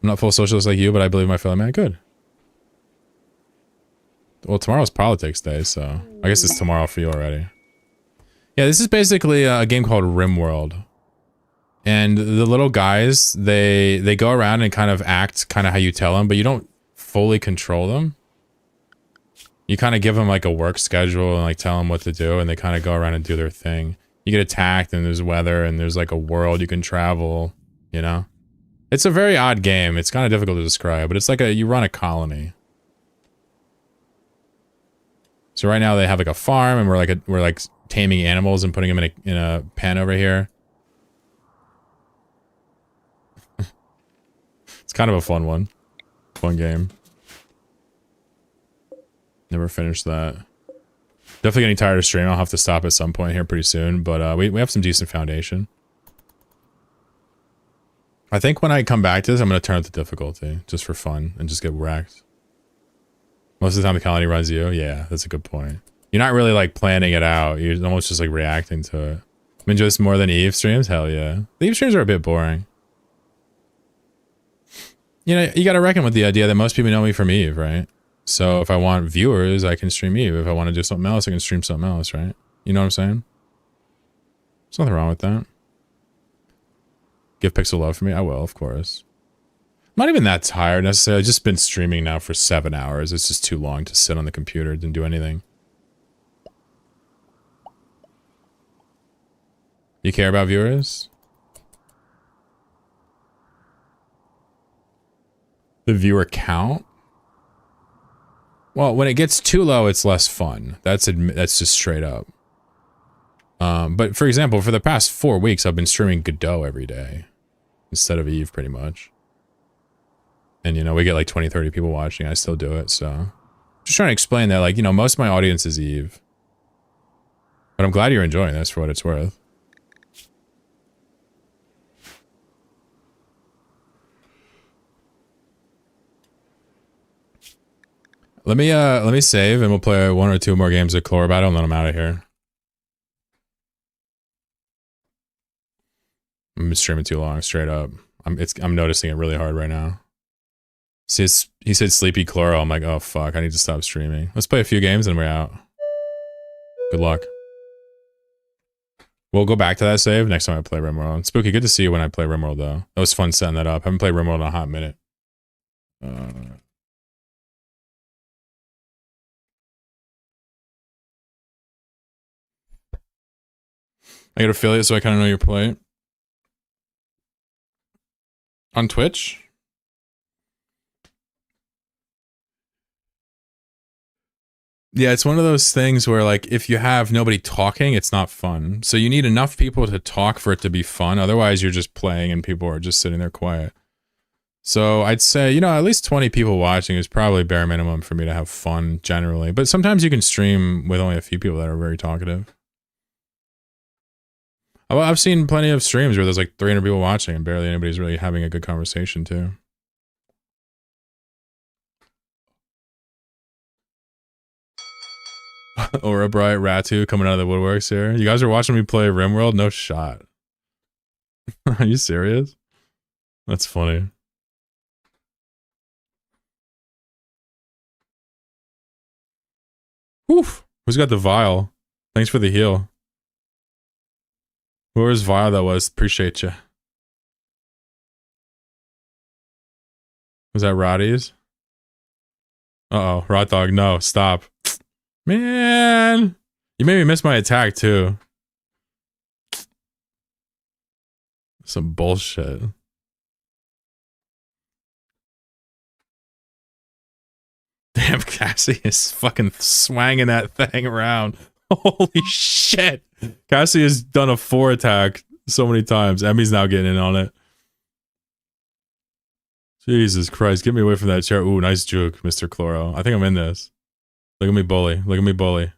I'm not full socialist like you, but I believe my fellow man. Good. Well, tomorrow's politics day, so I guess it's tomorrow for you already. Yeah, this is basically a game called Rimworld. And the little guys, they go around and kind of act kind of how you tell them, but you don't fully control them. You kind of give them like a work schedule and like tell them what to do, and they kind of go around and do their thing. You get attacked and there's weather and there's like a world you can travel, you know? It's a very odd game. It's kind of difficult to describe, but it's like you run a colony. So right now they have like a farm and we're like taming animals and putting them in a pen over here. It's kind of a fun one. Fun game. Never finished that. Definitely getting tired of streaming. I'll have to stop at some point here pretty soon, but we have some decent foundation. I think when I come back to this, I'm going to turn up the difficulty just for fun and just get wrecked. Most of the time the colony runs you. Yeah, that's a good point. You're not really like planning it out. You're almost just like reacting to it. I enjoy this more than Eve streams? Hell yeah. The Eve streams are a bit boring. You know, you got to reckon with the idea that most people know me from Eve, right? So if I want viewers, I can stream Eve. If I want to do something else, I can stream something else, right? You know what I'm saying? There's nothing wrong with that. Give Pixel love for me? I will, of course. I'm not even that tired necessarily. I've just been streaming now for 7 hours. It's just too long to sit on the computer and do anything. You care about viewers? The viewer count? Well, when it gets too low, it's less fun. That's just straight up. But for example, for the past 4 weeks, I've been streaming Godot every day instead of Eve, pretty much. And, you know, we get like 20, 30 people watching. I still do it, so. Just trying to explain that, like, you know, most of my audience is Eve. But I'm glad you're enjoying this for what it's worth. Let me save and we'll play 1 or 2 more games of Chlor Battle and then I'm out of here. I'm streaming too long, straight up. I'm noticing it really hard right now. See, he said sleepy Chloro. I'm like, oh fuck, I need to stop streaming. Let's play a few games and we're out. Good luck. We'll go back to that save next time I play Rimworld. Spooky, good to see you when I play Rimworld though. That was fun setting that up. I haven't played Rimworld in a hot minute. I got affiliate, so I kind of know your play. On Twitch? Yeah, it's one of those things where, like, if you have nobody talking, it's not fun. So you need enough people to talk for it to be fun. Otherwise, you're just playing and people are just sitting there quiet. So I'd say, you know, at least 20 people watching is probably bare minimum for me to have fun generally. But sometimes you can stream with only a few people that are very talkative. I've seen plenty of streams where there's like 300 people watching and barely anybody's really having a good conversation too. Or a bright Ratu coming out of the woodworks here. You guys are watching me play Rimworld? No shot. Are you serious? That's funny. Oof. Who's got the vial? Thanks for the heal. Whoever's vial that was, appreciate you. Was that Roddy's? Uh-oh, Rot Dog, no, stop. Man! You made me miss my attack, too. Some bullshit. Damn, Cassie is fucking swanging that thing around. Holy shit. Cassie has done a 4 attack so many times. Emmy's now getting in on it. Jesus Christ, get me away from that chair. Ooh, nice juke, Mr. Chloro. I think I'm in this. Look at me bully. Look at me bully.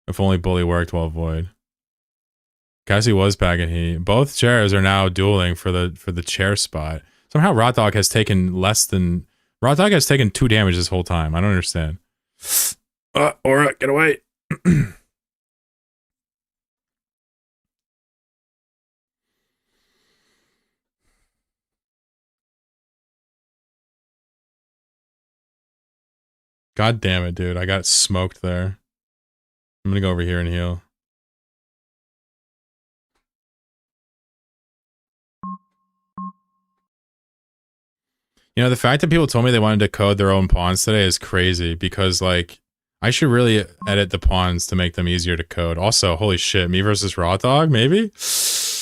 If only bully worked while void. Cassie was packing heat. Both chairs are now dueling for the chair spot. Somehow Rot Dog has taken less than... Rot Dog has taken 2 damage this whole time. I don't understand. Aura, get away. God damn it, dude. I got smoked there. I'm gonna go over here and heal. You know, the fact that people told me they wanted to code their own pawns today is crazy because, like, I should really edit the pawns to make them easier to code. Also, holy shit, me versus Raw Dog, maybe?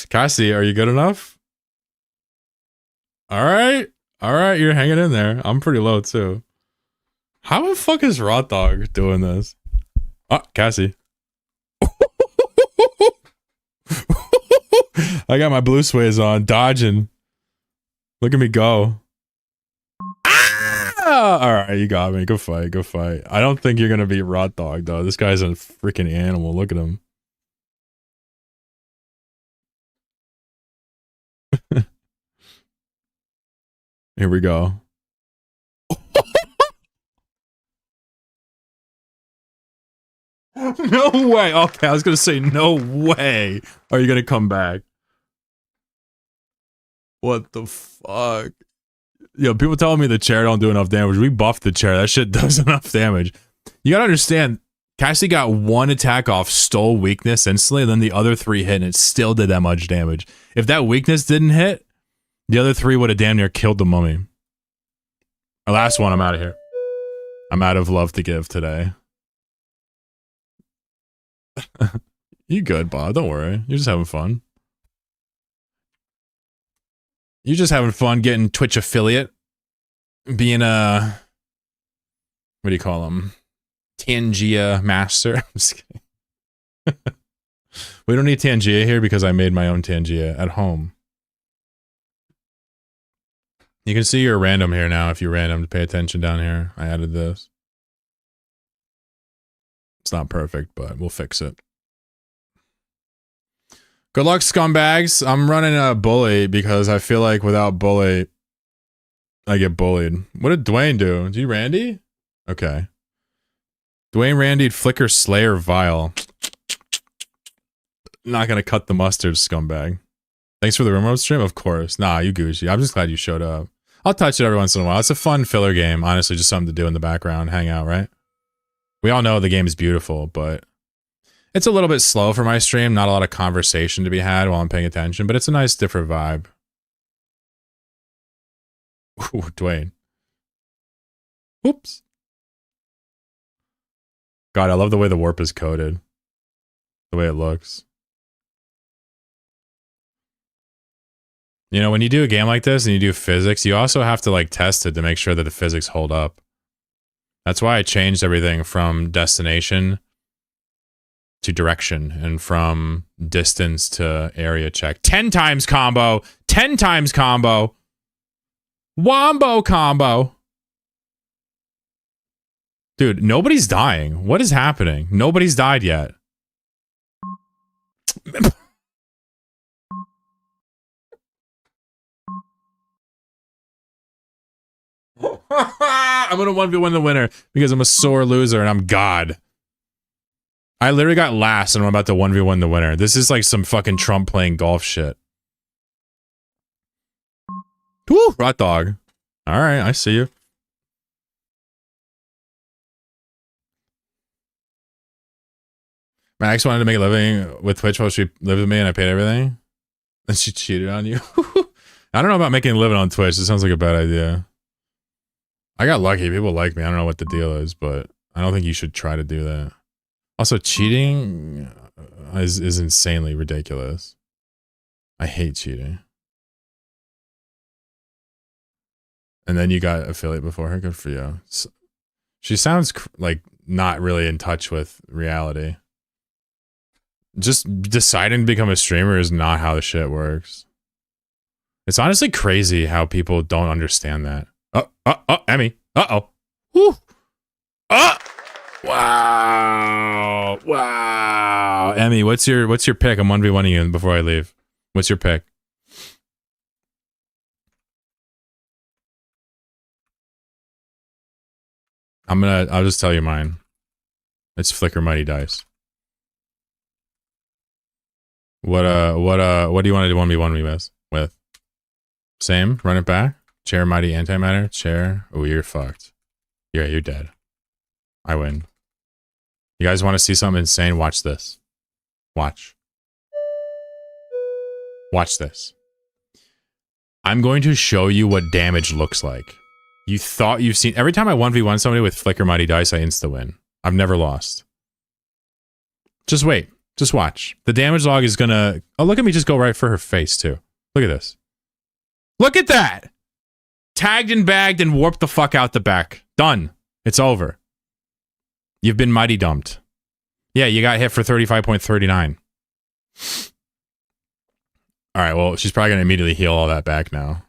Cassie, are you good enough? Alright. Alright, you're hanging in there. I'm pretty low, too. How the fuck is Raw Dog doing this? Oh, Cassie. I got my blue sways on, dodging. Look at me go. Alright, you got me. Good fight, good fight. I don't think you're gonna beat Rot Dog, though. This guy's a freaking animal. Look at him. Here we go. No way. Okay, I was gonna say no way. Are you gonna come back? What the fuck? Yo, people telling me the chair don't do enough damage. We buffed the chair. That shit does enough damage. You gotta understand, Cassie got 1 attack off, stole weakness instantly, and then the other 3 hit, and it still did that much damage. If that weakness didn't hit, the other 3 would have damn near killed the mummy. The last one, I'm out of here. I'm out of love to give today. You good, Bob. Don't worry. You're just having fun. You're just having fun getting Twitch affiliate. Being a... What do you call them? Tangia master. I'm just kidding. We don't need Tangia here because I made my own Tangia at home. You can see your random here now if you random to pay attention down here. I added this. It's not perfect, but we'll fix it. Good luck, scumbags. I'm running a bully because I feel like without bully, I get bullied. What did Dwayne do? Did you Randy? Okay. Dwayne Randy'd Flicker Slayer Vile. Not gonna cut the mustard, scumbag. Thanks for the Rimworld stream? Of course. Nah, you Gucci. I'm just glad you showed up. I'll touch it every once in a while. It's a fun filler game. Honestly, just something to do in the background. Hang out, right? We all know the game is beautiful, but it's a little bit slow for my stream. Not a lot of conversation to be had while I'm paying attention, but it's a nice, different vibe. Ooh, Dwayne. Oops. God, I love the way the warp is coded. The way it looks. You know, when you do a game like this and you do physics, you also have to like test it to make sure that the physics hold up. That's why I changed everything from destination to direction and from distance to area check. 10 times combo. 10 times combo. Wombo combo. Dude, nobody's dying. What is happening? Nobody's died yet. I'm gonna 1v1 the winner because I'm a sore loser and I'm God. I literally got last and I'm about to 1v1 the winner. This is like some fucking Trump playing golf shit. Woo! Rot Dog. Alright, I see you. My ex wanted to make a living with Twitch while she lived with me and I paid everything. And she cheated on you. I don't know about making a living on Twitch. It sounds like a bad idea. I got lucky. People like me. I don't know what the deal is, but I don't think you should try to do that. Also, cheating is insanely ridiculous. I hate cheating. And then you got affiliate before her. Good for you. She sounds like not really in touch with reality. Just deciding to become a streamer is not how the shit works. It's honestly crazy how people don't understand that. Emmy. Uh-oh. Woo. Wow. Wow. Emmy, what's your pick? I'm 1v1ing you before I leave. What's your pick? I'll just tell you mine. It's Flicker Mighty Dice. What do you want to do 1v1 me with? Same, run it back. Chair Mighty Antimatter, chair. Oh, you're fucked. Yeah, you're dead. I win. You guys want to see something insane? Watch this. Watch. Watch this. I'm going to show you what damage looks like. You thought you've seen... Every time I 1v1 somebody with Flicker Mighty Dice, I insta-win. I've never lost. Just wait. Just watch. The damage log is gonna... Oh, look at me just go right for her face, too. Look at this. Look at that! Tagged and bagged and warped the fuck out the back. Done. It's over. You've been mighty dumped. Yeah, you got hit for 35.39. Alright, well, she's probably gonna immediately heal all that back now.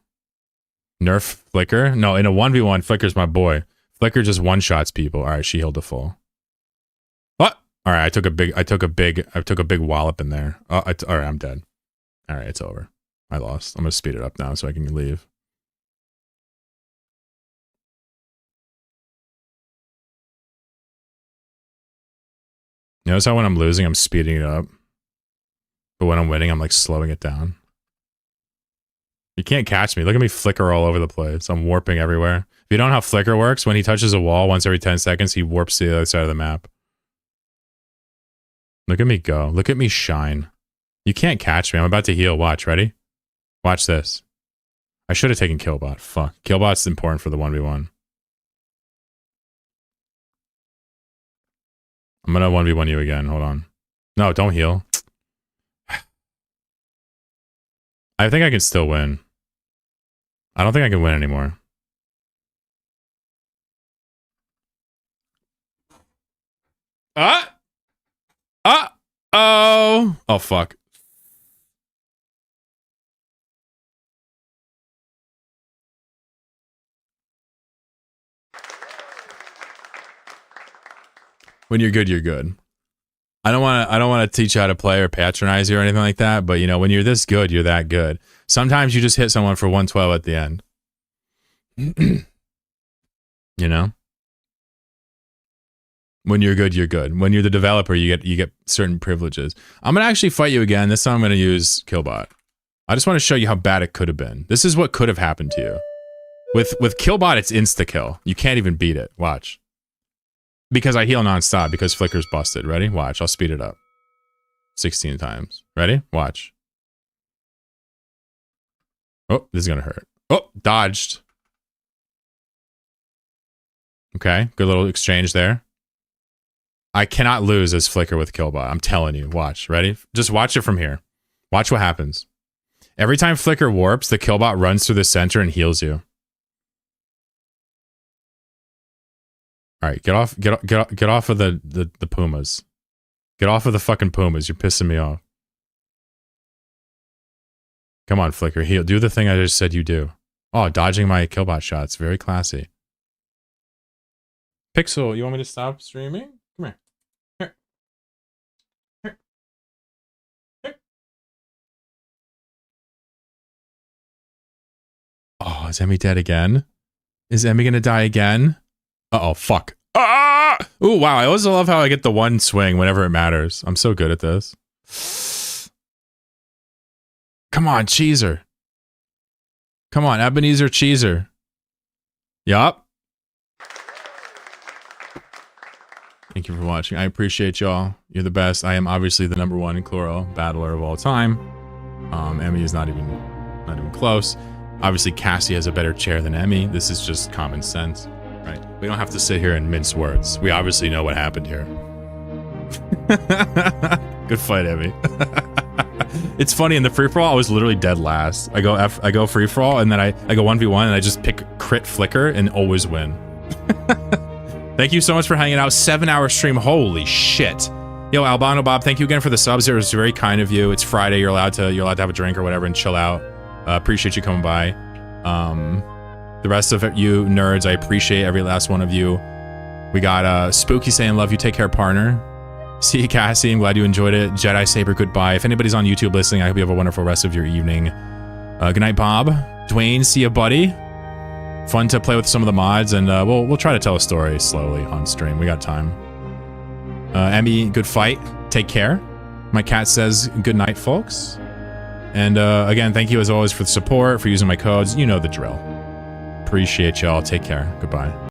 Nerf Flicker? No, in a 1v1, Flicker's my boy. Flicker just one-shots people. Alright, she healed to full. What? Alright, I took a big wallop in there. Alright, I'm dead. Alright, it's over. I lost. I'm gonna speed it up now so I can leave. Notice how when I'm losing, I'm speeding it up. But when I'm winning, I'm like slowing it down. You can't catch me. Look at me flicker all over the place. I'm warping everywhere. If you don't know how Flicker works, when he touches a wall once every 10 seconds, he warps to the other side of the map. Look at me go. Look at me shine. You can't catch me. I'm about to heal. Watch. Ready? Watch this. I should have taken Killbot. Fuck. Killbot's important for the 1v1. I'm gonna 1v1 you again. Hold on. No, don't heal. I think I can still win. I don't think I can win anymore. Oh. Oh, fuck. When you're good, you're good. I don't want to teach you how to play or patronize you or anything like that, but you know, when you're this good, you're that good. Sometimes you just hit someone for 112 at the end. You know? When you're good, you're good. When you're the developer, you get certain privileges. I'm going to actually fight you again. This time I'm going to use Killbot. I just want to show you how bad it could have been. This is what could have happened to you. With Killbot, it's insta-kill. You can't even beat it. Watch. Because I heal non-stop because Flicker's busted. Ready? Watch. I'll speed it up. 16 times. Ready? Watch. Oh, this is going to hurt. Oh, dodged. Okay, good little exchange there. I cannot lose as Flicker with Killbot. I'm telling you. Watch. Ready? Just watch it from here. Watch what happens. Every time Flicker warps, the Killbot runs through the center and heals you. All right, get off of the Pumas. Get off of the fucking Pumas. You're pissing me off. Come on, Flicker. Heal. Do the thing I just said you do. Oh, dodging my Killbot shots. Very classy. Pixel, you want me to stop streaming? Come here. Here. Here. Here. Oh, is Emmy dead again? Is Emmy gonna die again? Uh-oh, fuck. Ah! Ooh, wow, I always love how I get the one swing whenever it matters. I'm so good at this. Come on, Cheeser. Come on, Ebenezer Cheeser. Yup. Thank you for watching. I appreciate y'all. You're the best. I am obviously the #1 Chloro battler of all time. Emmy is not even close. Obviously, Cassie has a better chair than Emmy. This is just common sense, right? We don't have to sit here and mince words. We obviously know what happened here. Good fight, Emmy. It's funny, in the free-for-all, I was literally dead last. I go free-for-all, and then I go 1v1, and I just pick crit Flicker and always win. Thank you so much for hanging out. 7-hour stream. Holy shit. Yo, Albano Bob, thank you again for the subs. It was very kind of you. It's Friday. You're allowed to have a drink or whatever and chill out. Appreciate you coming by. The rest of you nerds, I appreciate every last one of you. We got Spooky saying love you. Take care, partner. See you, Cassie. I'm glad you enjoyed it. Jedi Saber, goodbye. If anybody's on YouTube listening, I hope you have a wonderful rest of your evening. Good night, Bob. Dwayne, see you, buddy. Fun to play with some of the mods, and we'll try to tell a story slowly on stream. We got time. Emmy, good fight. Take care. My cat says good night, folks. And again, thank you as always for the support, for using my codes. You know the drill. Appreciate y'all. Take care. Goodbye.